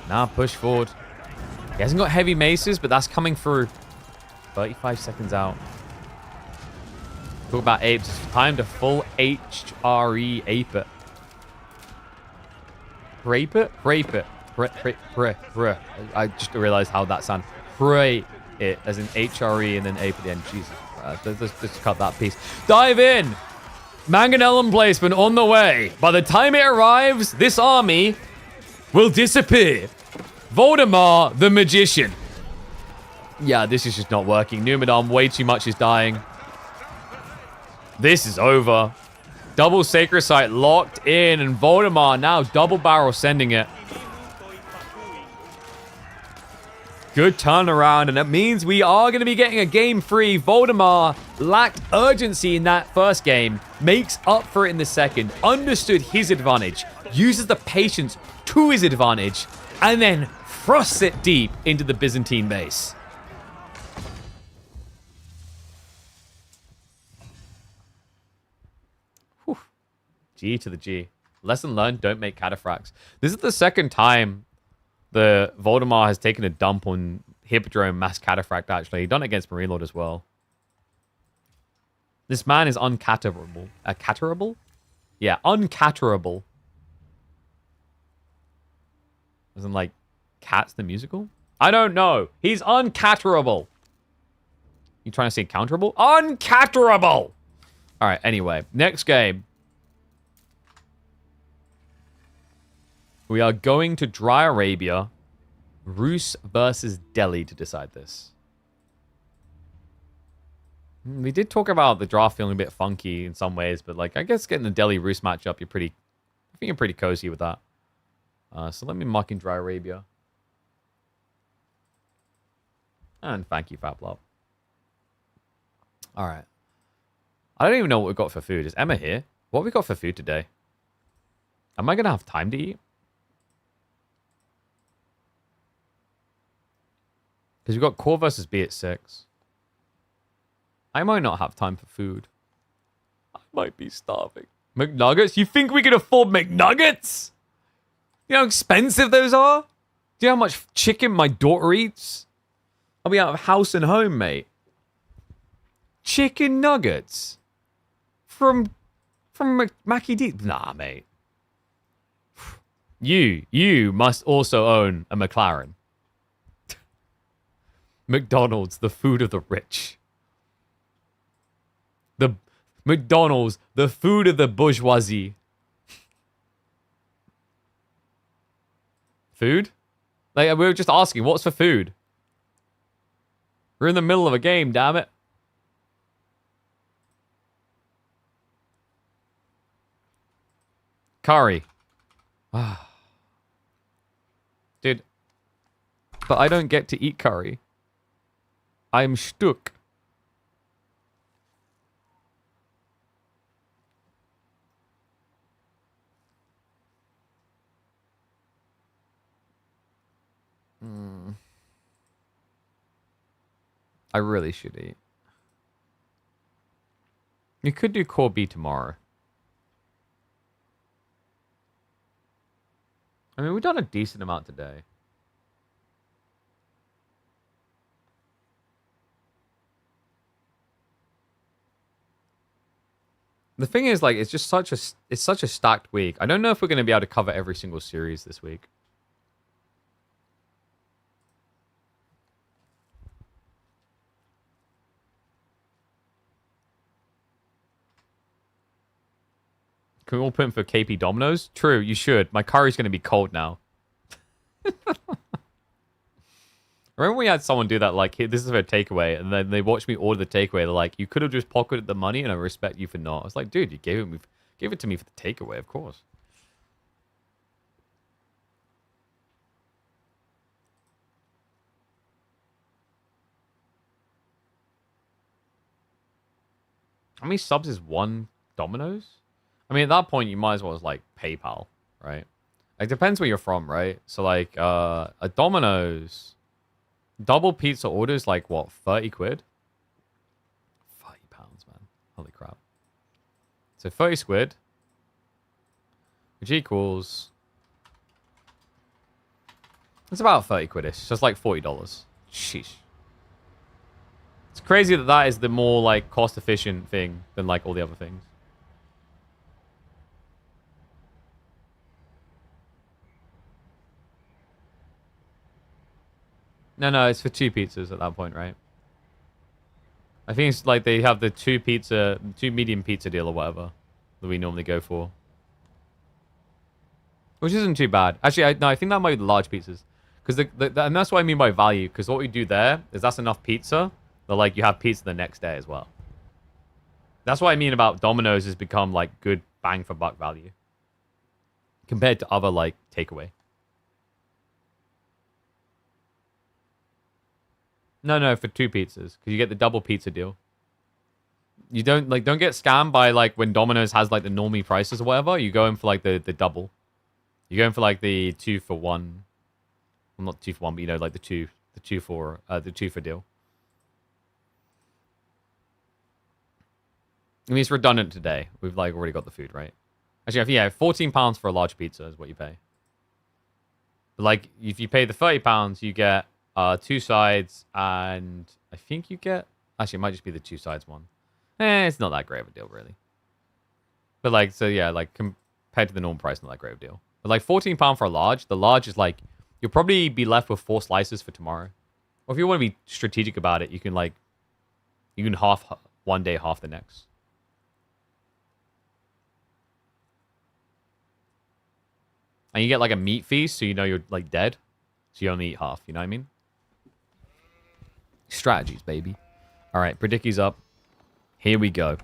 Now push forward. He hasn't got heavy maces, but that's coming through. 35 seconds out. Talk about apes. It's time to full HRE ape it. Rape it? Rape it. I just realized how that sounds. Pray it, as in HRE and then ape at the end. Jesus Christ. Let's cut that piece. Dive in! Mangonellum placement on the way. By the time it arrives, this army will disappear. Voldemar, the magician. Yeah, this is just not working. Numudan, way too much is dying. This is over. Double Sacred Site locked in, and Voldemar now double barrel sending it. Good turnaround, and it means we are going to be getting a game 3. Voldemar lacked urgency in that first game, makes up for it in the second, understood his advantage, uses the patience to his advantage, and then thrusts it deep into the Byzantine base. Whew. G to the G. Lesson learned, don't make cataphracts. This is the second time the Voldemar has taken a dump on Hippodrome Mass Cataphract, actually. He done it against Marine Lord as well. This man is uncatterable. Catterable? Yeah, uncatterable. Isn't like Cats the musical? I don't know. He's uncatterable. You trying to say counterable? Uncatterable! Alright, anyway. Next game. We are going to Dry Arabia. Rus versus Delhi to decide this. We did talk about the draft feeling a bit funky in some ways, but like I guess getting the Delhi-Rus matchup, I think you're pretty cozy with that. So let me mark in Dry Arabia. And thank you, Fablop. Alright. I don't even know what we've got for food. Is Emma here? What have we got for food today? Am I going to have time to eat? Because we've got Core versus B at 6. I might not have time for food. I might be starving. McNuggets? You think we can afford McNuggets? You know how expensive those are? Do you know how much chicken my daughter eats? I'll be out of house and home, mate. Chicken nuggets? From Mackie D? Nah, mate. You must also own a McLaren. McDonald's, the food of the rich. McDonald's, the food of the bourgeoisie. Food? Like, we were just asking, what's for food? We're in the middle of a game, damn it. Curry. Dude. But I don't get to eat curry. I'm stuck. I really should eat. You could do core B tomorrow. I mean, we've done a decent amount today. The thing is, like, it's just such a stacked week. I don't know if we're going to be able to cover every single series this week. Can we all put in for KP Domino's? True, you should. My curry's going to be cold now. Remember we had someone do that, like, hey, this is for takeaway, and then they watched me order the takeaway. They're like, you could have just pocketed the money, and I respect you for not. I was like, dude, you gave it to me for the takeaway, of course. How many subs is one Domino's? I mean, at that point, you might as well as, like, PayPal, right? Like, depends where you're from, right? So, like, a Domino's double pizza order is, like, what, 30 quid? 30 pounds, man. Holy crap. So, 30 squid, which equals... It's about 30 quid-ish. So, it's like $40. Sheesh. It's crazy that that is the more, like, cost-efficient thing than, like, all the other things. No, it's for 2 pizzas at that point, right? I think it's like they have the 2 medium pizza deal or whatever that we normally go for. Which isn't too bad. Actually, I think that might be the large pizzas. Because and that's what I mean by value. Because what we do there is that's enough pizza that, like, you have pizza the next day as well. That's what I mean about Domino's has become, like, good bang for buck value. Compared to other, like, takeaway. No, for 2 pizzas. Because you get the double pizza deal. You don't get scammed by, like, when Domino's has, like, the normie prices or whatever. You go in for, like, the double. You go in for, like, the 2 for 1. Well, not 2 for 1, but, you know, like, the two for deal. I mean, it's redundant today. We've, like, already got the food, right? Actually, yeah, £14 for a large pizza is what you pay. But, like, if you pay the £30, you get 2 sides, and I think you get... Actually, it might just be the 2 sides one. It's not that great of a deal, really. But, like, so, yeah, like, compared to the normal price, not that great of a deal. But, like, £14 for a large. The large is, like... You'll probably be left with 4 slices for tomorrow. Or if you want to be strategic about it, you can, like... You can half one day, half the next. And you get, like, a meat feast, so you know you're, like, dead. So you only eat half, you know what I mean? Strategies, baby. All right, Predicky's up. Here we go.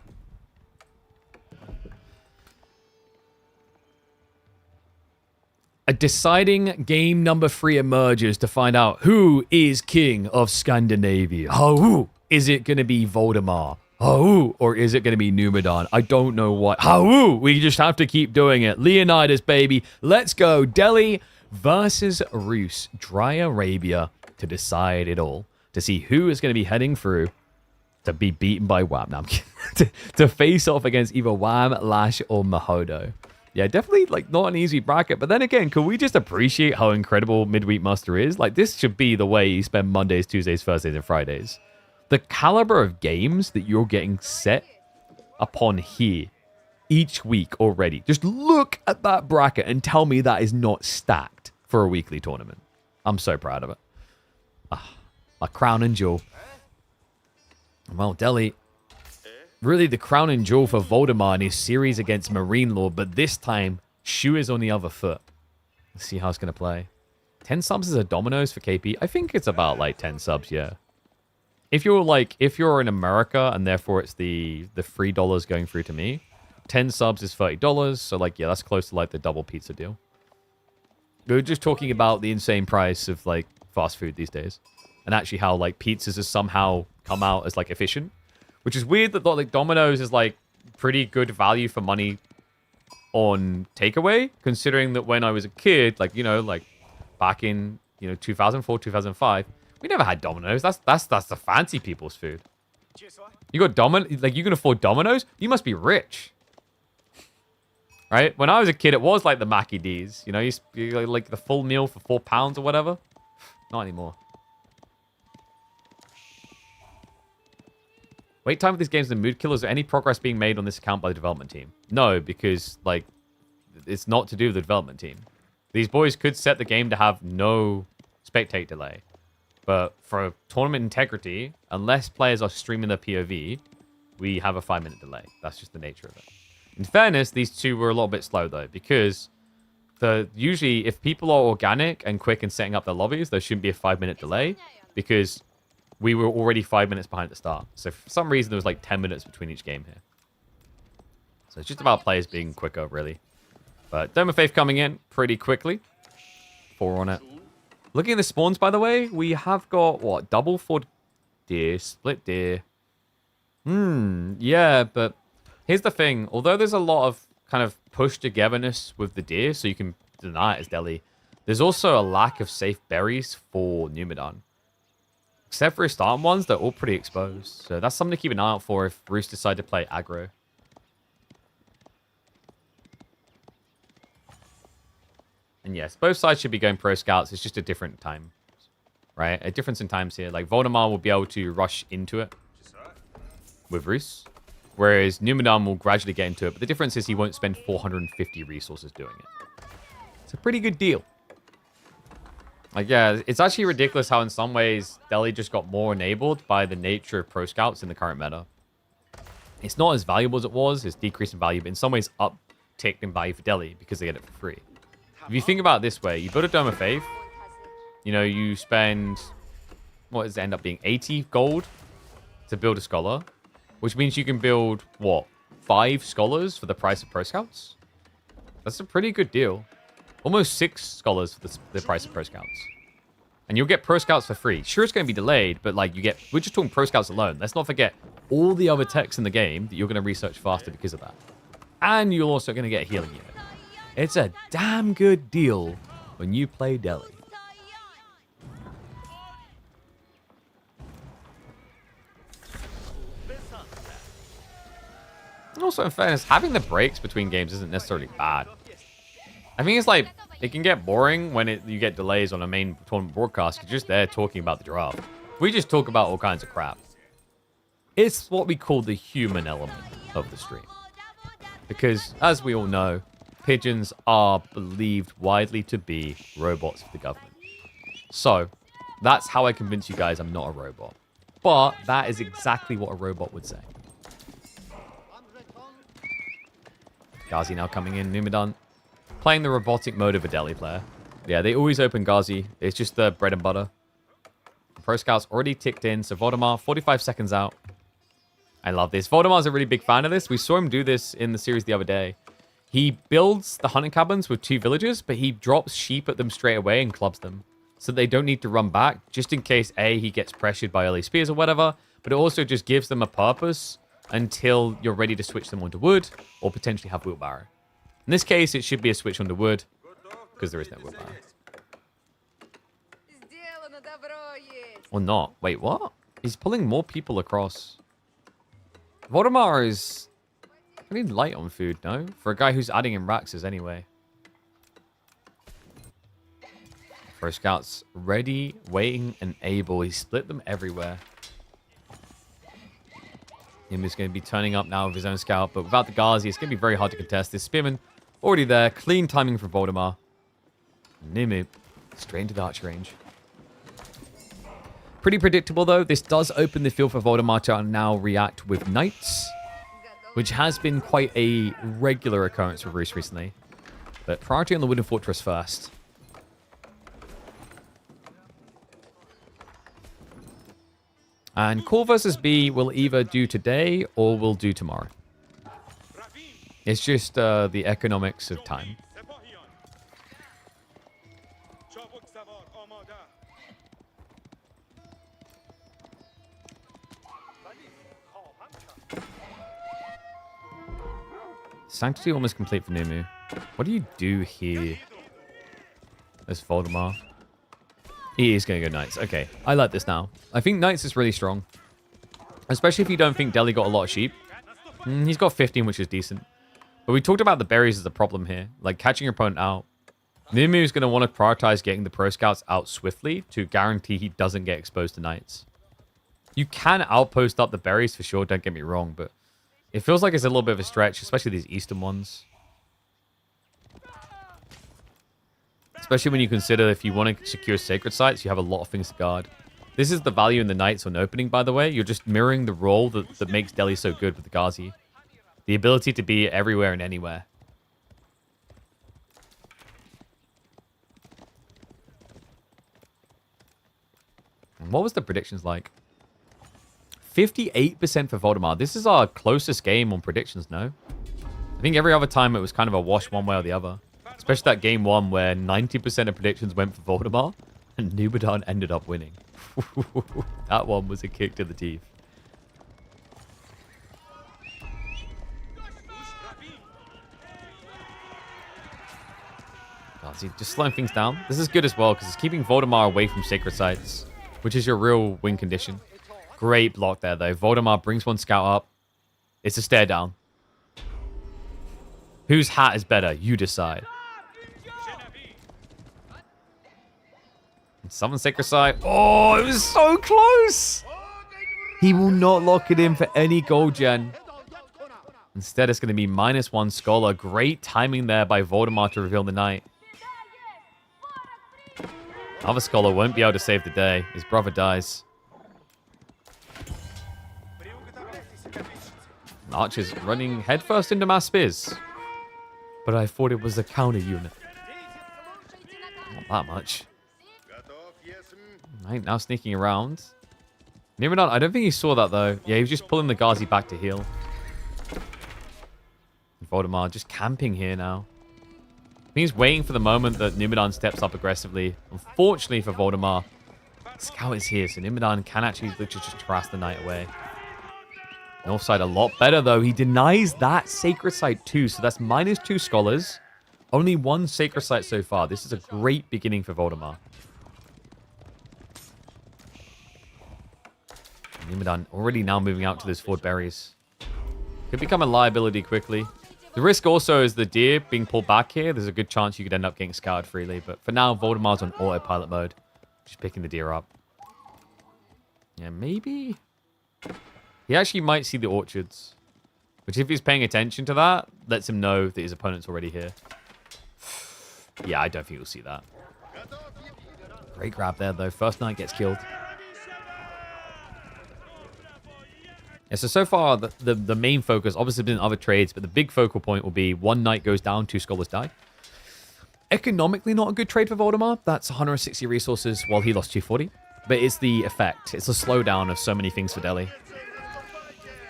A deciding game number 3 emerges to find out who is king of Scandinavia. Oh, is it going to be Voldemar? Oh, or is it going to be Numudan? I don't know what. Oh, we just have to keep doing it. Leonidas, baby. Let's go. Delhi versus Rus. Dry Arabia to decide it all. To see who is going to be heading through to be beaten by Wham. No, I'm kidding. to face off against either Wham, Lash, or Mahodo. Yeah, definitely, like, not an easy bracket. But then again, can we just appreciate how incredible Midweek Muster is? Like, this should be the way you spend Mondays, Tuesdays, Thursdays, and Fridays. The caliber of games that you're getting set upon here each week already. Just look at that bracket and tell me that is not stacked for a weekly tournament. I'm so proud of it. My crown and jewel. Well, Delhi Really the crown and jewel for Voldemar in his series against Marine Lord, but this time, shoe is on the other foot. Let's see how it's going to play. 10 subs is a Domino's for KP. I think it's about like 10 subs, yeah. If you're in America and therefore it's the $3 going through to me, 10 subs is $30. So like, yeah, that's close to like the double pizza deal. We were just talking about the insane price of like fast food these days. And actually how like pizzas has somehow come out as like efficient. Which is weird that like Domino's is like pretty good value for money on takeaway. Considering that when I was a kid, like, you know, like back in, 2004, 2005, we never had Domino's. That's the fancy people's food. You got like you can afford Domino's? You must be rich. Right? When I was a kid, it was like the Mackie D's. You know, you like the full meal for £4 or whatever. Not anymore. Wait time for these games in Mood Killer. Is there any progress being made on this account by the development team? No, because like it's not to do with the development team. These boys could set the game to have no spectate delay. But for tournament integrity, unless players are streaming their POV, we have a 5-minute delay. That's just the nature of it. In fairness, these two were a little bit slow, though, because usually if people are organic and quick in setting up their lobbies, there shouldn't be a 5-minute delay, because we were already 5 minutes behind at the start. So for some reason, there was like 10 minutes between each game here. So it's just about players being quicker, really. But Dome of Faith coming in pretty quickly. 4 on it. Looking at the spawns, by the way, we have got, what, double for deer, split deer. Yeah, but here's the thing. Although there's a lot of kind of push togetherness with the deer, so you can deny it as deli, there's also a lack of safe berries for Numudan. Except for his starting ones, they're all pretty exposed. So that's something to keep an eye out for if Roos decide to play aggro. And yes, both sides should be going pro scouts. It's just a different time, right? A difference in times here. Like Voldemar will be able to rush into it with Roos, whereas Numudan will gradually get into it. But the difference is he won't spend 450 resources doing it. It's a pretty good deal. Like, yeah, it's actually ridiculous how in some ways Deli just got more enabled by the nature of pro scouts in the current meta. It's not as valuable as it was. It's decreased in value, but in some ways upticked in value for Deli because they get it for free. If you think about it this way, you build a Dome of Faith, you spend, what does it end up being, 80 gold to build a scholar, which means you can build, what, 5 scholars for the price of Pro Scouts? That's a pretty good deal. Almost 6 scholars for the price of Pro Scouts. And you'll get Pro Scouts for free. Sure, it's going to be delayed, but like we're just talking Pro Scouts alone. Let's not forget all the other techs in the game that you're going to research faster because of that. And you're also going to get a healing unit. It's a damn good deal when you play Deli. Also, in fairness, having the breaks between games isn't necessarily bad. I think it's like, it can get boring when you get delays on a main tournament broadcast. You're just there talking about the draft. We just talk about all kinds of crap. It's what we call the human element of the stream. Because, as we all know, pigeons are believed widely to be robots of the government. So, that's how I convince you guys I'm not a robot. But that is exactly what a robot would say. Ghazi now coming in, Numudan. Playing the robotic mode of a Deli player. Yeah, they always open Ghazi. It's just the bread and butter. Pro Scout's already ticked in, so Voldemar, 45 seconds out. I love this. Voldemar's a really big fan of this. We saw him do this in the series the other day. He builds the hunting cabins with 2 villagers, but he drops sheep at them straight away and clubs them. So they don't need to run back, just in case, A, he gets pressured by early spears or whatever, but it also just gives them a purpose until you're ready to switch them onto wood, or potentially have wheelbarrow. In this case, it should be a switch onto wood, because there is no wheelbarrow. Or not. Wait, what? He's pulling more people across. Voldemar is pretty light on food, no? For a guy who's adding in Raxes anyway. Pro Scouts ready, waiting, and able. He split them everywhere. Him is going to be turning up now with his own scout, but without the Ghazi, it's going to be very hard to contest this. Spearman already there. Clean timing from Voldemar. Nimu straight into the arch range. Pretty predictable, though. This does open the field for Voldemar to now react with Knights. which has been quite a regular occurrence for Roos recently. But priority on the Wooden Fortress first. And core versus B will either do today or will do tomorrow. It's just the economics of time. Sanctity almost complete for Numu. What do you do here? There's Voldemar. He is going to go Knights. Okay, I like this now. I think Knights is really strong. Especially if you don't think Deli got a lot of sheep. He's got 15, which is decent. But we talked about the berries as a problem here. Like catching your opponent out. Numu is going to want to prioritize getting the Pro Scouts out swiftly to guarantee he doesn't get exposed to Knights. You can outpost up the berries for sure, don't get me wrong, but it feels like it's a little bit of a stretch, especially these eastern ones. Especially when you consider if you want to secure sacred sites, you have a lot of things to guard. This is the value in the Knights on opening, by the way. You're just mirroring the role that makes Delhi so good with the Ghazi. The ability to be everywhere and anywhere. And what was the predictions like? 58% for Voldemar. This is our closest game on predictions, no? I think every other time it was kind of a wash one way or the other. Especially that game one where 90% of predictions went for Voldemar and Numudan ended up winning. That one was a kick to the teeth. God, see, just slowing things down. This is good as well because it's keeping Voldemar away from sacred sites, which is your real win condition. Great block there, though. Voldemar brings one scout up. It's a stare down. Whose hat is better? You decide. Summon Sacred Site. Oh, it was so close. He will not lock it in for any gold gen. Instead, it's going to be -1 Scholar. Great timing there by Voldemar to reveal the Knight. Other Scholar won't be able to save the day. His brother dies. Archer's running headfirst into Mass Spears. But I thought it was a counter unit. Not that much. Right, now sneaking around. Numudan, I don't think he saw that, though. Yeah, he was just pulling the Ghazi back to heal. Voldemar just camping here now. I think he's waiting for the moment that Numudan steps up aggressively. Unfortunately for Voldemar, Scout is here, so Numudan can actually literally just harass the Knight away. North side a lot better, though. He denies that Sacred Site, too, so that's -2 Scholars. Only 1 Sacred Site so far. This is a great beginning for Voldemar. Numudan already now moving out to those forward berries. Could become a liability quickly. The risk also is the deer being pulled back here. There's a good chance you could end up getting scouted freely. But for now, Voldemar's on autopilot mode. Just picking the deer up. Yeah, maybe. He actually might see the orchards. Which if he's paying attention to that, lets him know that his opponent's already here. Yeah, I don't think he'll see that. Great grab there, though. First Knight gets killed. Yeah, so far, the main focus, obviously been other trades, but the big focal point will be 1 Knight goes down, 2 Scholars die. Economically, not a good trade for Voldemar. That's 160 resources while he lost 240. But it's the effect. It's a slowdown of so many things for Delhi.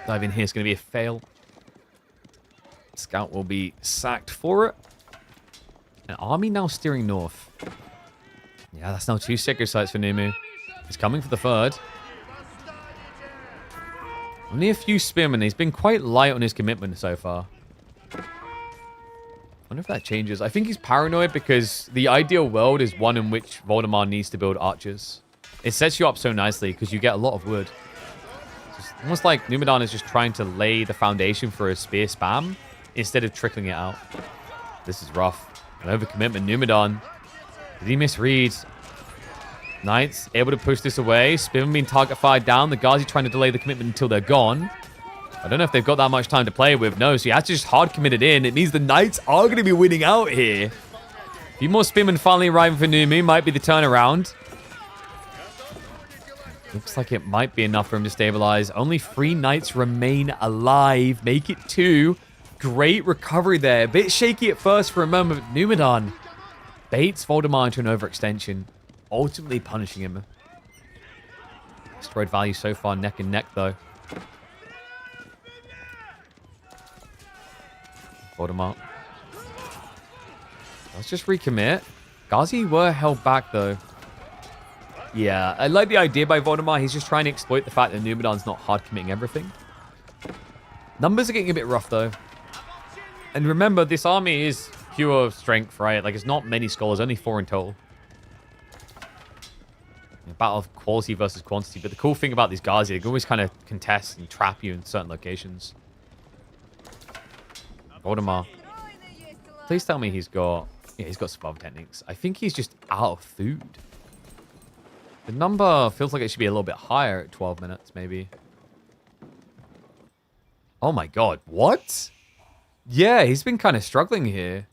Dive in here is going to be a fail. Scout will be sacked for it. An army now steering north. Yeah, that's now 2 Sacred Sites for Numu. He's coming for the 3rd. Only a few spearmen. He's been quite light on his commitment so far. I wonder if that changes. I think he's paranoid because the ideal world is one in which Voldemar needs to build archers. It sets you up so nicely because you get a lot of wood. It's almost like Numudan is just trying to lay the foundation for a spear spam instead of trickling it out. This is rough. An overcommitment. Numudan. Did he misread? Knights able to push this away. Spearman being target fired down. The Ghazi trying to delay the commitment until they're gone. I don't know if they've got that much time to play with. No, so he has to just hard commit it in. It means the Knights are going to be winning out here. A few more Spearmen finally arriving for Numu. Might be the turnaround. Looks like it might be enough for him to stabilize. Only 3 knights remain alive. Make it 2. Great recovery there. A bit shaky at first for a moment. Numudan baits Voldemar into an overextension, ultimately punishing him. Destroyed value so far, neck and neck, though. Voldemar. Let's just recommit. Ghazi were held back, though. Yeah, I like the idea by Voldemar. He's just trying to exploit the fact that Numudan's not hard committing everything. Numbers are getting a bit rough, though. And remember, this army is pure strength, right? Like, it's not many scholars, only 4 in total. A battle of quality versus quantity. But the cool thing about these Ghazi, they can always kind of contest and trap you in certain locations. Voldemar. Please tell me he's got... Yeah, he's got some other techniques. I think he's just out of food. The number feels like it should be a little bit higher at 12 minutes, maybe. Oh my god, what? Yeah, he's been kind of struggling here.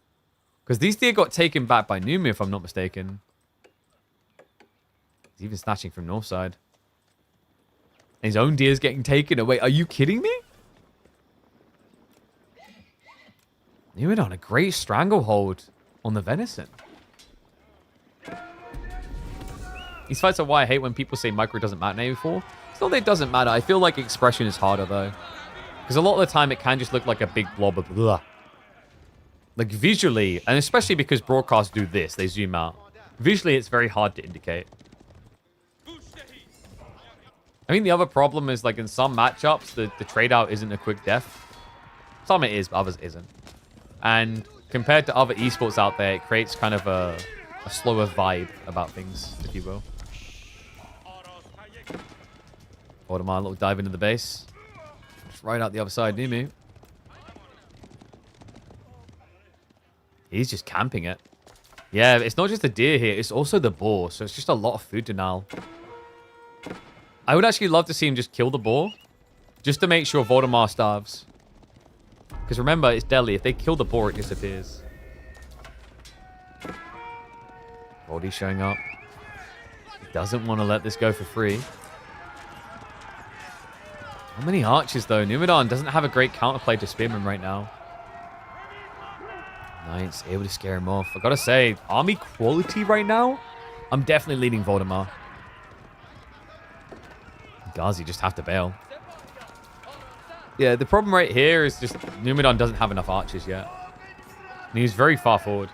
Because these deer got taken back by Numi, if I'm not mistaken. He's even snatching from north side. And his own deer's getting taken away. Are you kidding me? Numudan, a great stranglehold on the venison. These fights are why I hate when people say micro doesn't matter anymore. It's not that it doesn't matter. I feel like expression is harder, though. Because a lot of the time, it can just look like a big blob of blah. Like, visually, and especially because broadcasts do this, they zoom out. Visually, it's very hard to indicate. I think the other problem is, like, in some matchups, the trade-out isn't a quick death. Some it is, but others isn't. And compared to other esports out there, it creates kind of a slower vibe about things, if you will. Voldemar, a little dive into the base. Just right out the other side, Numu. He's just camping it. Yeah, it's not just the deer here, it's also the boar, so it's just a lot of food denial. I would actually love to see him just kill the boar, just to make sure Voldemar starves. Because remember, it's deadly. If they kill the boar, it disappears. Voldy's showing up. He doesn't want to let this go for free. How many archers, though? Numudan doesn't have a great counterplay to Spearman right now. Nice, able to scare him off. I gotta say, army quality right now, I'm definitely leading Voldemar. Ghazi just have to bail. Yeah, the problem right here is just Numudan doesn't have enough archers yet. And he's very far forward.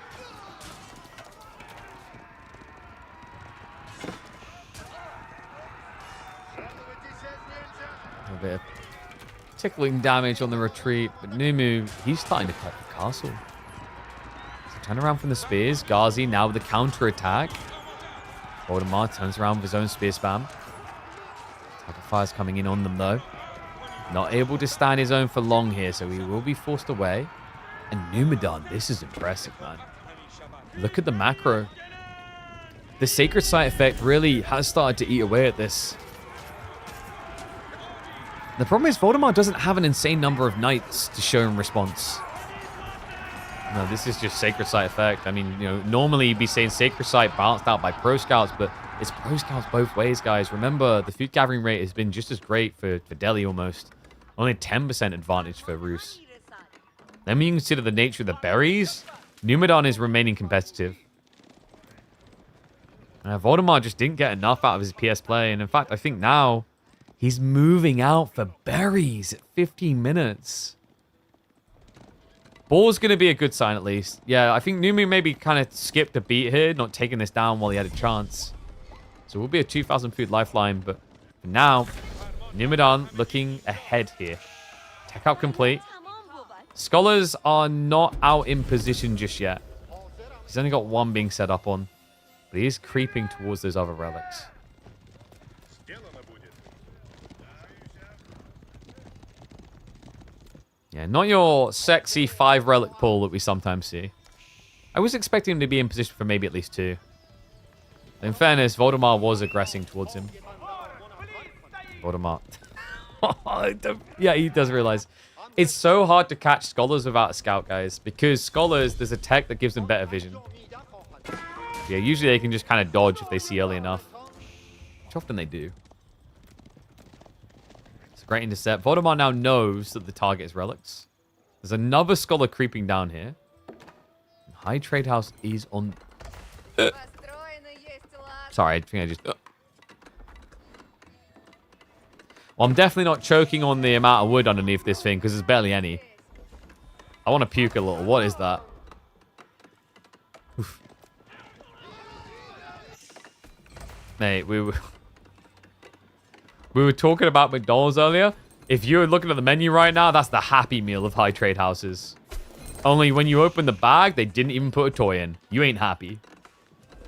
A bit of tickling damage on the retreat, but Numu, he's starting to cut the castle. So turn around from the spears. Ghazi now with the counter attack. Voldemar turns around with his own spear spam. Tiger Fire's coming in on them though. Not able to stand his own for long here, so he will be forced away. And Numudan, this is impressive, man. Look at the macro. The Sacred Sight effect really has started to eat away at this. The problem is Voldemar doesn't have an insane number of knights to show in response. No, this is just Sacred Sight effect. I mean, you know, normally you'd be saying Sacred Sight balanced out by Pro Scouts, but it's Pro Scouts both ways, guys. Remember, the food gathering rate has been just as great for Delhi almost. Only 10% advantage for Roos. Then when you consider the nature of the berries, Numudan is remaining competitive. Voldemar just didn't get enough out of his PS play, and in fact, I think now he's moving out for berries at 15 minutes. Ball's going to be a good sign, at least. Yeah, I think Numu maybe kind of skipped a beat here, not taking this down while he had a chance. So it will be a 2,000 food lifeline, but for now, Numudan looking ahead here. Tech out complete. Scholars are not out in position just yet. He's only got one being set up on, but he is creeping towards those other relics. Yeah, not your sexy 5 relic pull that we sometimes see. I was expecting him to be in position for maybe at least 2. In fairness, Voldemar was aggressing towards him. Voldemar. Yeah, he does realize. It's so hard to catch Scholars without a Scout, guys. Because Scholars, there's a tech that gives them better vision. Yeah, usually they can just kind of dodge if they see early enough. Which often they do. Great intercept. Voldemar now knows that the target is relics. There's another scholar creeping down here. High Trade House is on... Sorry, I think I just... Well, I'm definitely not choking on the amount of wood underneath this thing, because there's barely any. I want to puke a little. What is that? Oof. Mate, we were talking about McDonald's earlier. If you're looking at the menu right now, that's the Happy Meal of high trade houses. Only when you open the bag, they didn't even put a toy in. You ain't happy.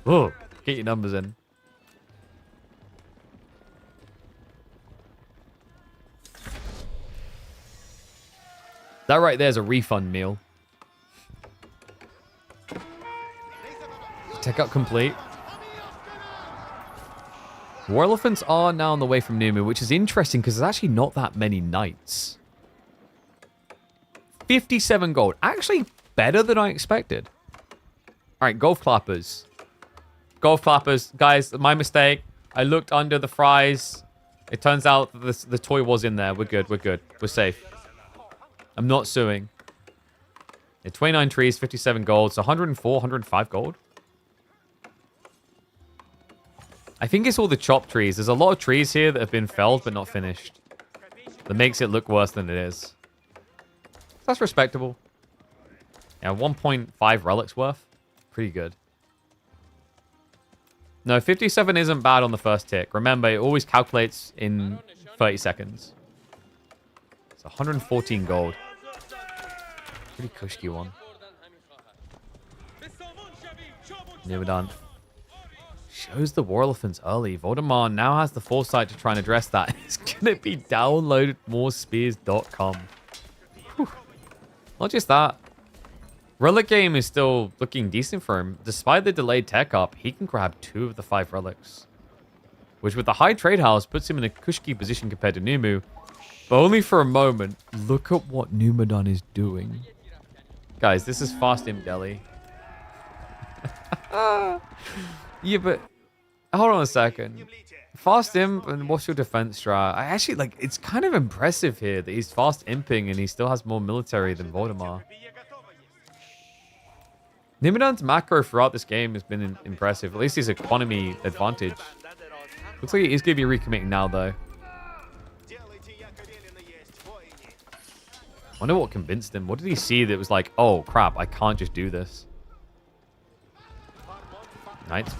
Oh, get your numbers in. That right there is a refund meal. Checkout complete. War elephants are now on the way from Numu, which is interesting because there's actually not that many knights. 57 gold. Actually better than I expected. All right, golf clappers. Golf clappers. Guys, my mistake. I looked under the fries. It turns out the toy was in there. We're good. We're good. We're safe. I'm not suing. Yeah, 29 trees, 57 gold. So 104, 105 gold. I think it's all the chopped trees. There's a lot of trees here that have been felled but not finished. That makes it look worse than it is. That's respectable. Yeah, 1.5 relics worth. Pretty good. No, 57 isn't bad on the first tick. Remember, it always calculates in 30 seconds. It's 114 gold. Pretty cushy one. Numudan. Shows the war elephants early. Voldemar now has the foresight to try and address that. It's going to be downloaded morespears.com. Not just that. Relic game is still looking decent for him. Despite the delayed tech up, he can grab 2 of the 5 relics. Which with the high trade house puts him in a cushy position compared to Numu. But only for a moment. Look at what Numudan is doing. Guys, this is fast imp Delhi. Yeah, but hold on a second. Fast imp and what's your defense strat? I actually like it's kind of impressive here that he's fast imping and he still has more military than Voldemar. Numudan's macro throughout this game has been impressive. At least his economy advantage. Looks like he's going to be recommitting now though. I wonder what convinced him. What did he see that was like, oh crap, I can't just do this. Knights.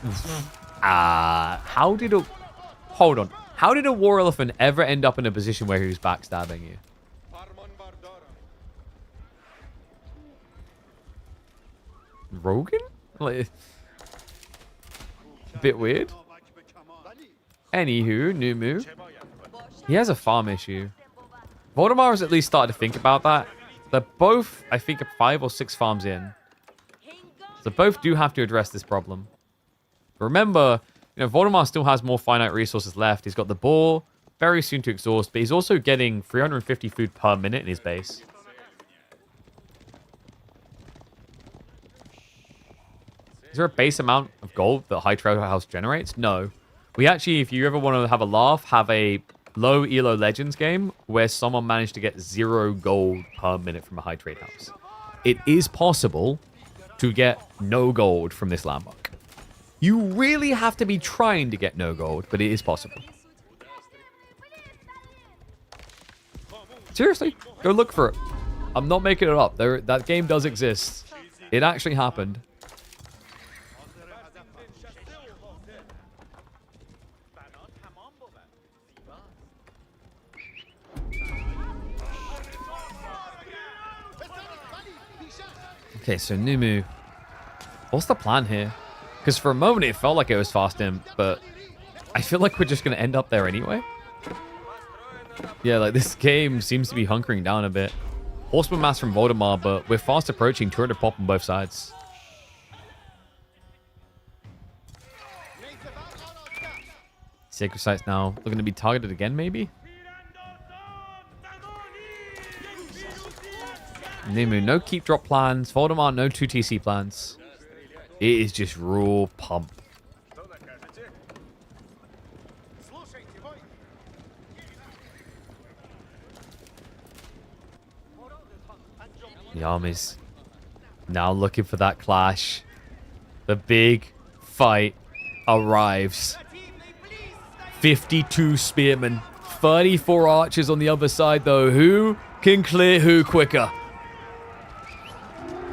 How did a... Hold on. How did a war elephant ever end up in a position where he was backstabbing you? Rogan? Like, a bit weird. Anywho, Numu. He has a farm issue. Voldemar has at least started to think about that. They're both, I think, 5 or 6 farms in. So both do have to address this problem. Remember, you know, Voldemar still has more finite resources left. He's got the boar, very soon to exhaust, but he's also getting 350 food per minute in his base. Is there a base amount of gold that High Trade House generates? No. We actually, if you ever want to have a laugh, have a low ELO Legends game where someone managed to get 0 gold per minute from a High Trade House. It is possible to get no gold from this landmark. You really have to be trying to get no gold, but it is possible. Seriously, go look for it. I'm not making it up. That game does exist. It actually happened. Okay, so Numu. What's the plan here? Because for a moment it felt like it was fast imp, but I feel like we're just going to end up there anyway. Yeah, like this game seems to be hunkering down a bit. Horseman mass from Voldemar, but we're fast approaching 200 pop on both sides. Sacred sites now looking to be targeted again, maybe? Numu, no keep drop plans. Voldemar, no 2 TC plans. It is just raw pump. The army's now looking for that clash. The big fight arrives. 52 spearmen, 34 archers on the other side, though. Who can clear who quicker?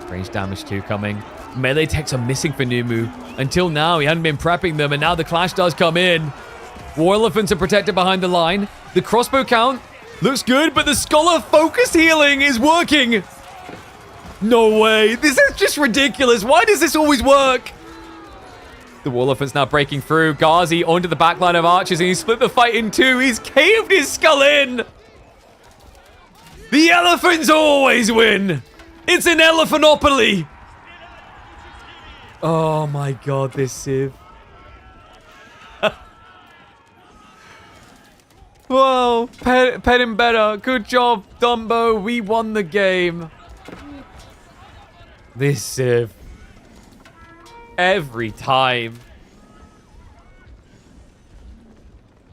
Range damage 2 coming. Melee techs are missing for Numu. Until now, he hadn't been prepping them, and now the clash does come in. War elephants are protected behind the line. The crossbow count looks good, but the scholar focus healing is working. No way. This is just ridiculous. Why does this always work? The war elephant's now breaking through. Ghazi onto the back line of archers, and he split the fight in two. He's caved his skull in. The elephants always win. It's an elephantopoly. Oh my god, this Civ. Whoa, pet him better. Good job, Dumbo. We won the game. This Civ. Every time.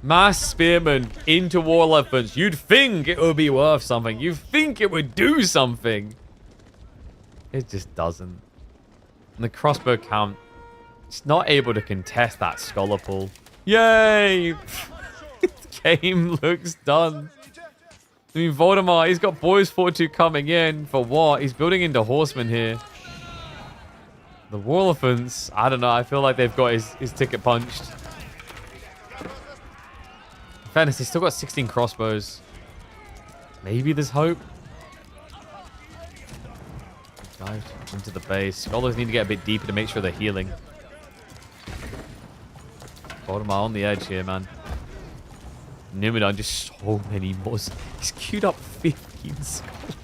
Mass spearmen into war elephants. You'd think it would be worth something. You'd think it would do something. It just doesn't. And the crossbow count, it's not able to contest that scholar pool. Yay! The game looks done. I mean, Voldemar, he's got Boys Fortitude coming in. For what? He's building into horsemen here. The war elephants, I don't know. I feel like they've got his ticket punched. In fairness, he's still got 16 crossbows. Maybe there's hope. Dive into the base. Scholars need to get a bit deeper to make sure they're healing. Voldemar on the edge here, man. Numudan, just so many more. He's queued up 15 scholars.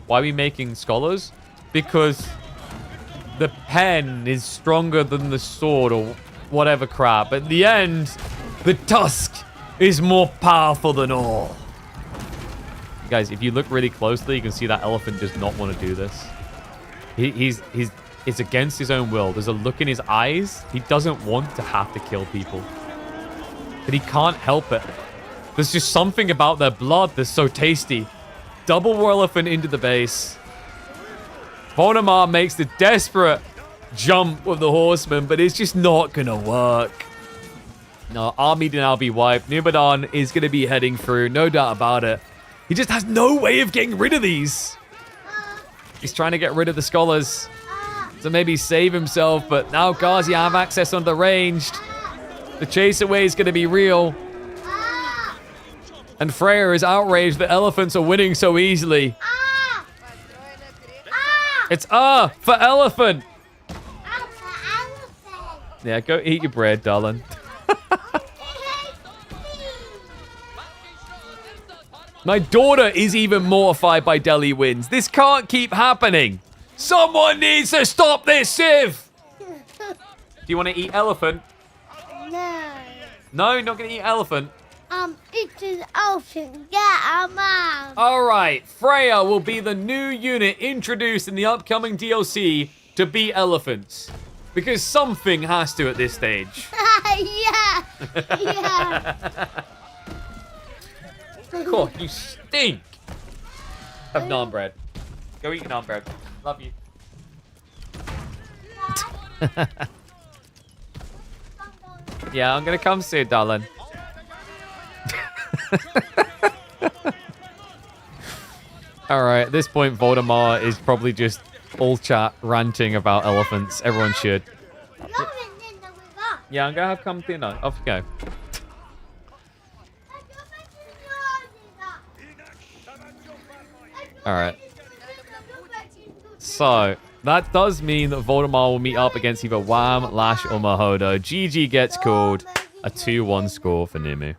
Why are we making scholars? Because the pen is stronger than the sword or whatever crap. At the end, the tusk is more powerful than all. Guys, if you look really closely, you can see that elephant does not want to do this. It's against his own will. There's a look in his eyes. He doesn't want to have to kill people. But he can't help it. There's just something about their blood that's so tasty. Double war elephant into the base. Voldemar makes the desperate jump with the horseman, but it's just not going to work. No, army to now be wiped. Numudan is going to be heading through, no doubt about it. He just has no way of getting rid of these. He's trying to get rid of the scholars to maybe save himself, but now Ghazi have access on the ranged. The chase away is going to be real. And Freya is outraged that elephants are winning so easily. It's for elephant. Yeah, go eat your bread, darling. My daughter is even mortified by Delhi wins. This can't keep happening. Someone needs to stop this, Civ. Do you want to eat elephant? No. No, you're not going to eat elephant. It's an elephant. Yeah, out. All right, Freya will be the new unit introduced in the upcoming DLC to beat elephants. Because something has to at this stage. Yeah. Yeah. God, you stink. Have naan bread. Go eat your naan bread. Love you. Yeah, I'm gonna come soon, darling. Alright, at this point, Voldemar is probably just all chat ranting about elephants. Everyone should. Yeah, I'm gonna have come dinner. Off you go. Alright. So, that does mean that Voldemar will meet up against either Wham, Lash, or Mahodo. GG gets called. A 2-1 score for Numu.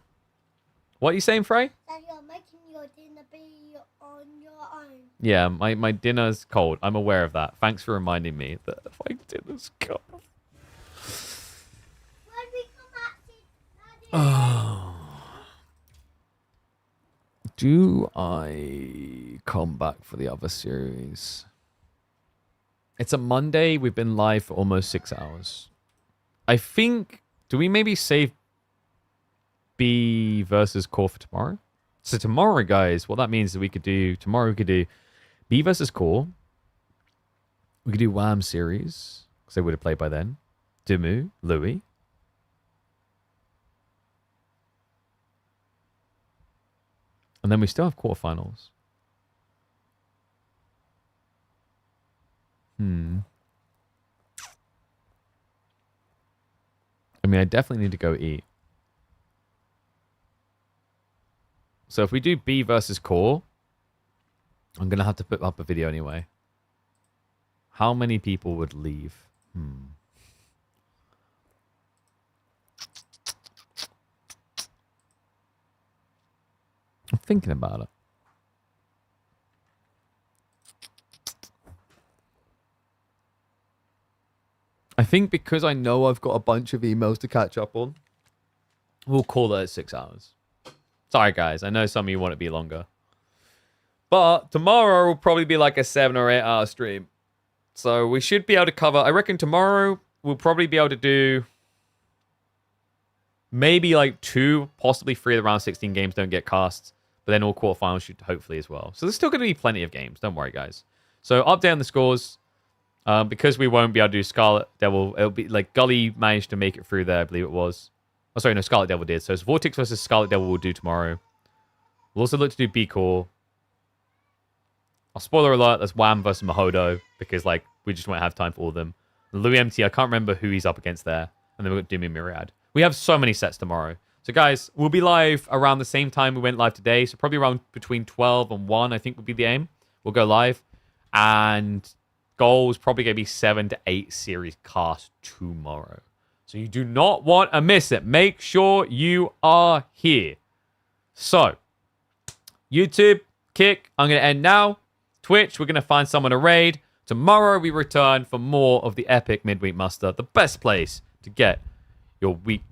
What are you saying, Frey? That you're making your dinner be on your own. Yeah, my dinner's cold. I'm aware of that. Thanks for reminding me that my dinner's cold. When we come back to Oh. Do I come back for the other series? It's a Monday. We've been live for almost 6 hours. I think... Do we maybe save B versus Core for tomorrow? So tomorrow, guys, what that means is we could do... Tomorrow we could do B versus Core. We could do Wham series, because they would have played by then. Dimu, Louis. And then we still have quarterfinals. I mean, I definitely need to go eat. So if we do B versus Core, I'm going to have to put up a video anyway. How many people would leave? I'm thinking about it. I think because I know I've got a bunch of emails to catch up on, we'll call it at 6 hours. Sorry, guys. I know some of you want it to be longer. But tomorrow will probably be like a 7 or 8 hour stream. So we should be able to cover... I reckon tomorrow we'll probably be able to do... maybe like 2, possibly 3 of the round 16 games don't get cast. But then all quarterfinals should hopefully as well. So there's still going to be plenty of games. Don't worry, guys. So update on the scores. Because we won't be able to do Scarlet Devil, it'll be like Gully managed to make it through there, I believe it was. Oh, sorry, no, Scarlet Devil did. So it's Vortex versus Scarlet Devil we'll do tomorrow. We'll also look to do B-Core. Spoiler alert, that's Wham versus Mahodo, because like we just won't have time for all of them. Louis MT, I can't remember who he's up against there. And then we've got Doomy Myriad. We have so many sets tomorrow. So guys, we'll be live around the same time we went live today. So probably around between 12 and 1, I think would be the aim. We'll go live. And goal is probably going to be 7 to 8 series cast tomorrow. So you do not want to miss it. Make sure you are here. So, YouTube, Kick, I'm going to end now. Twitch, we're going to find someone to raid. Tomorrow we return for more of the epic midweek muster. The best place to get your week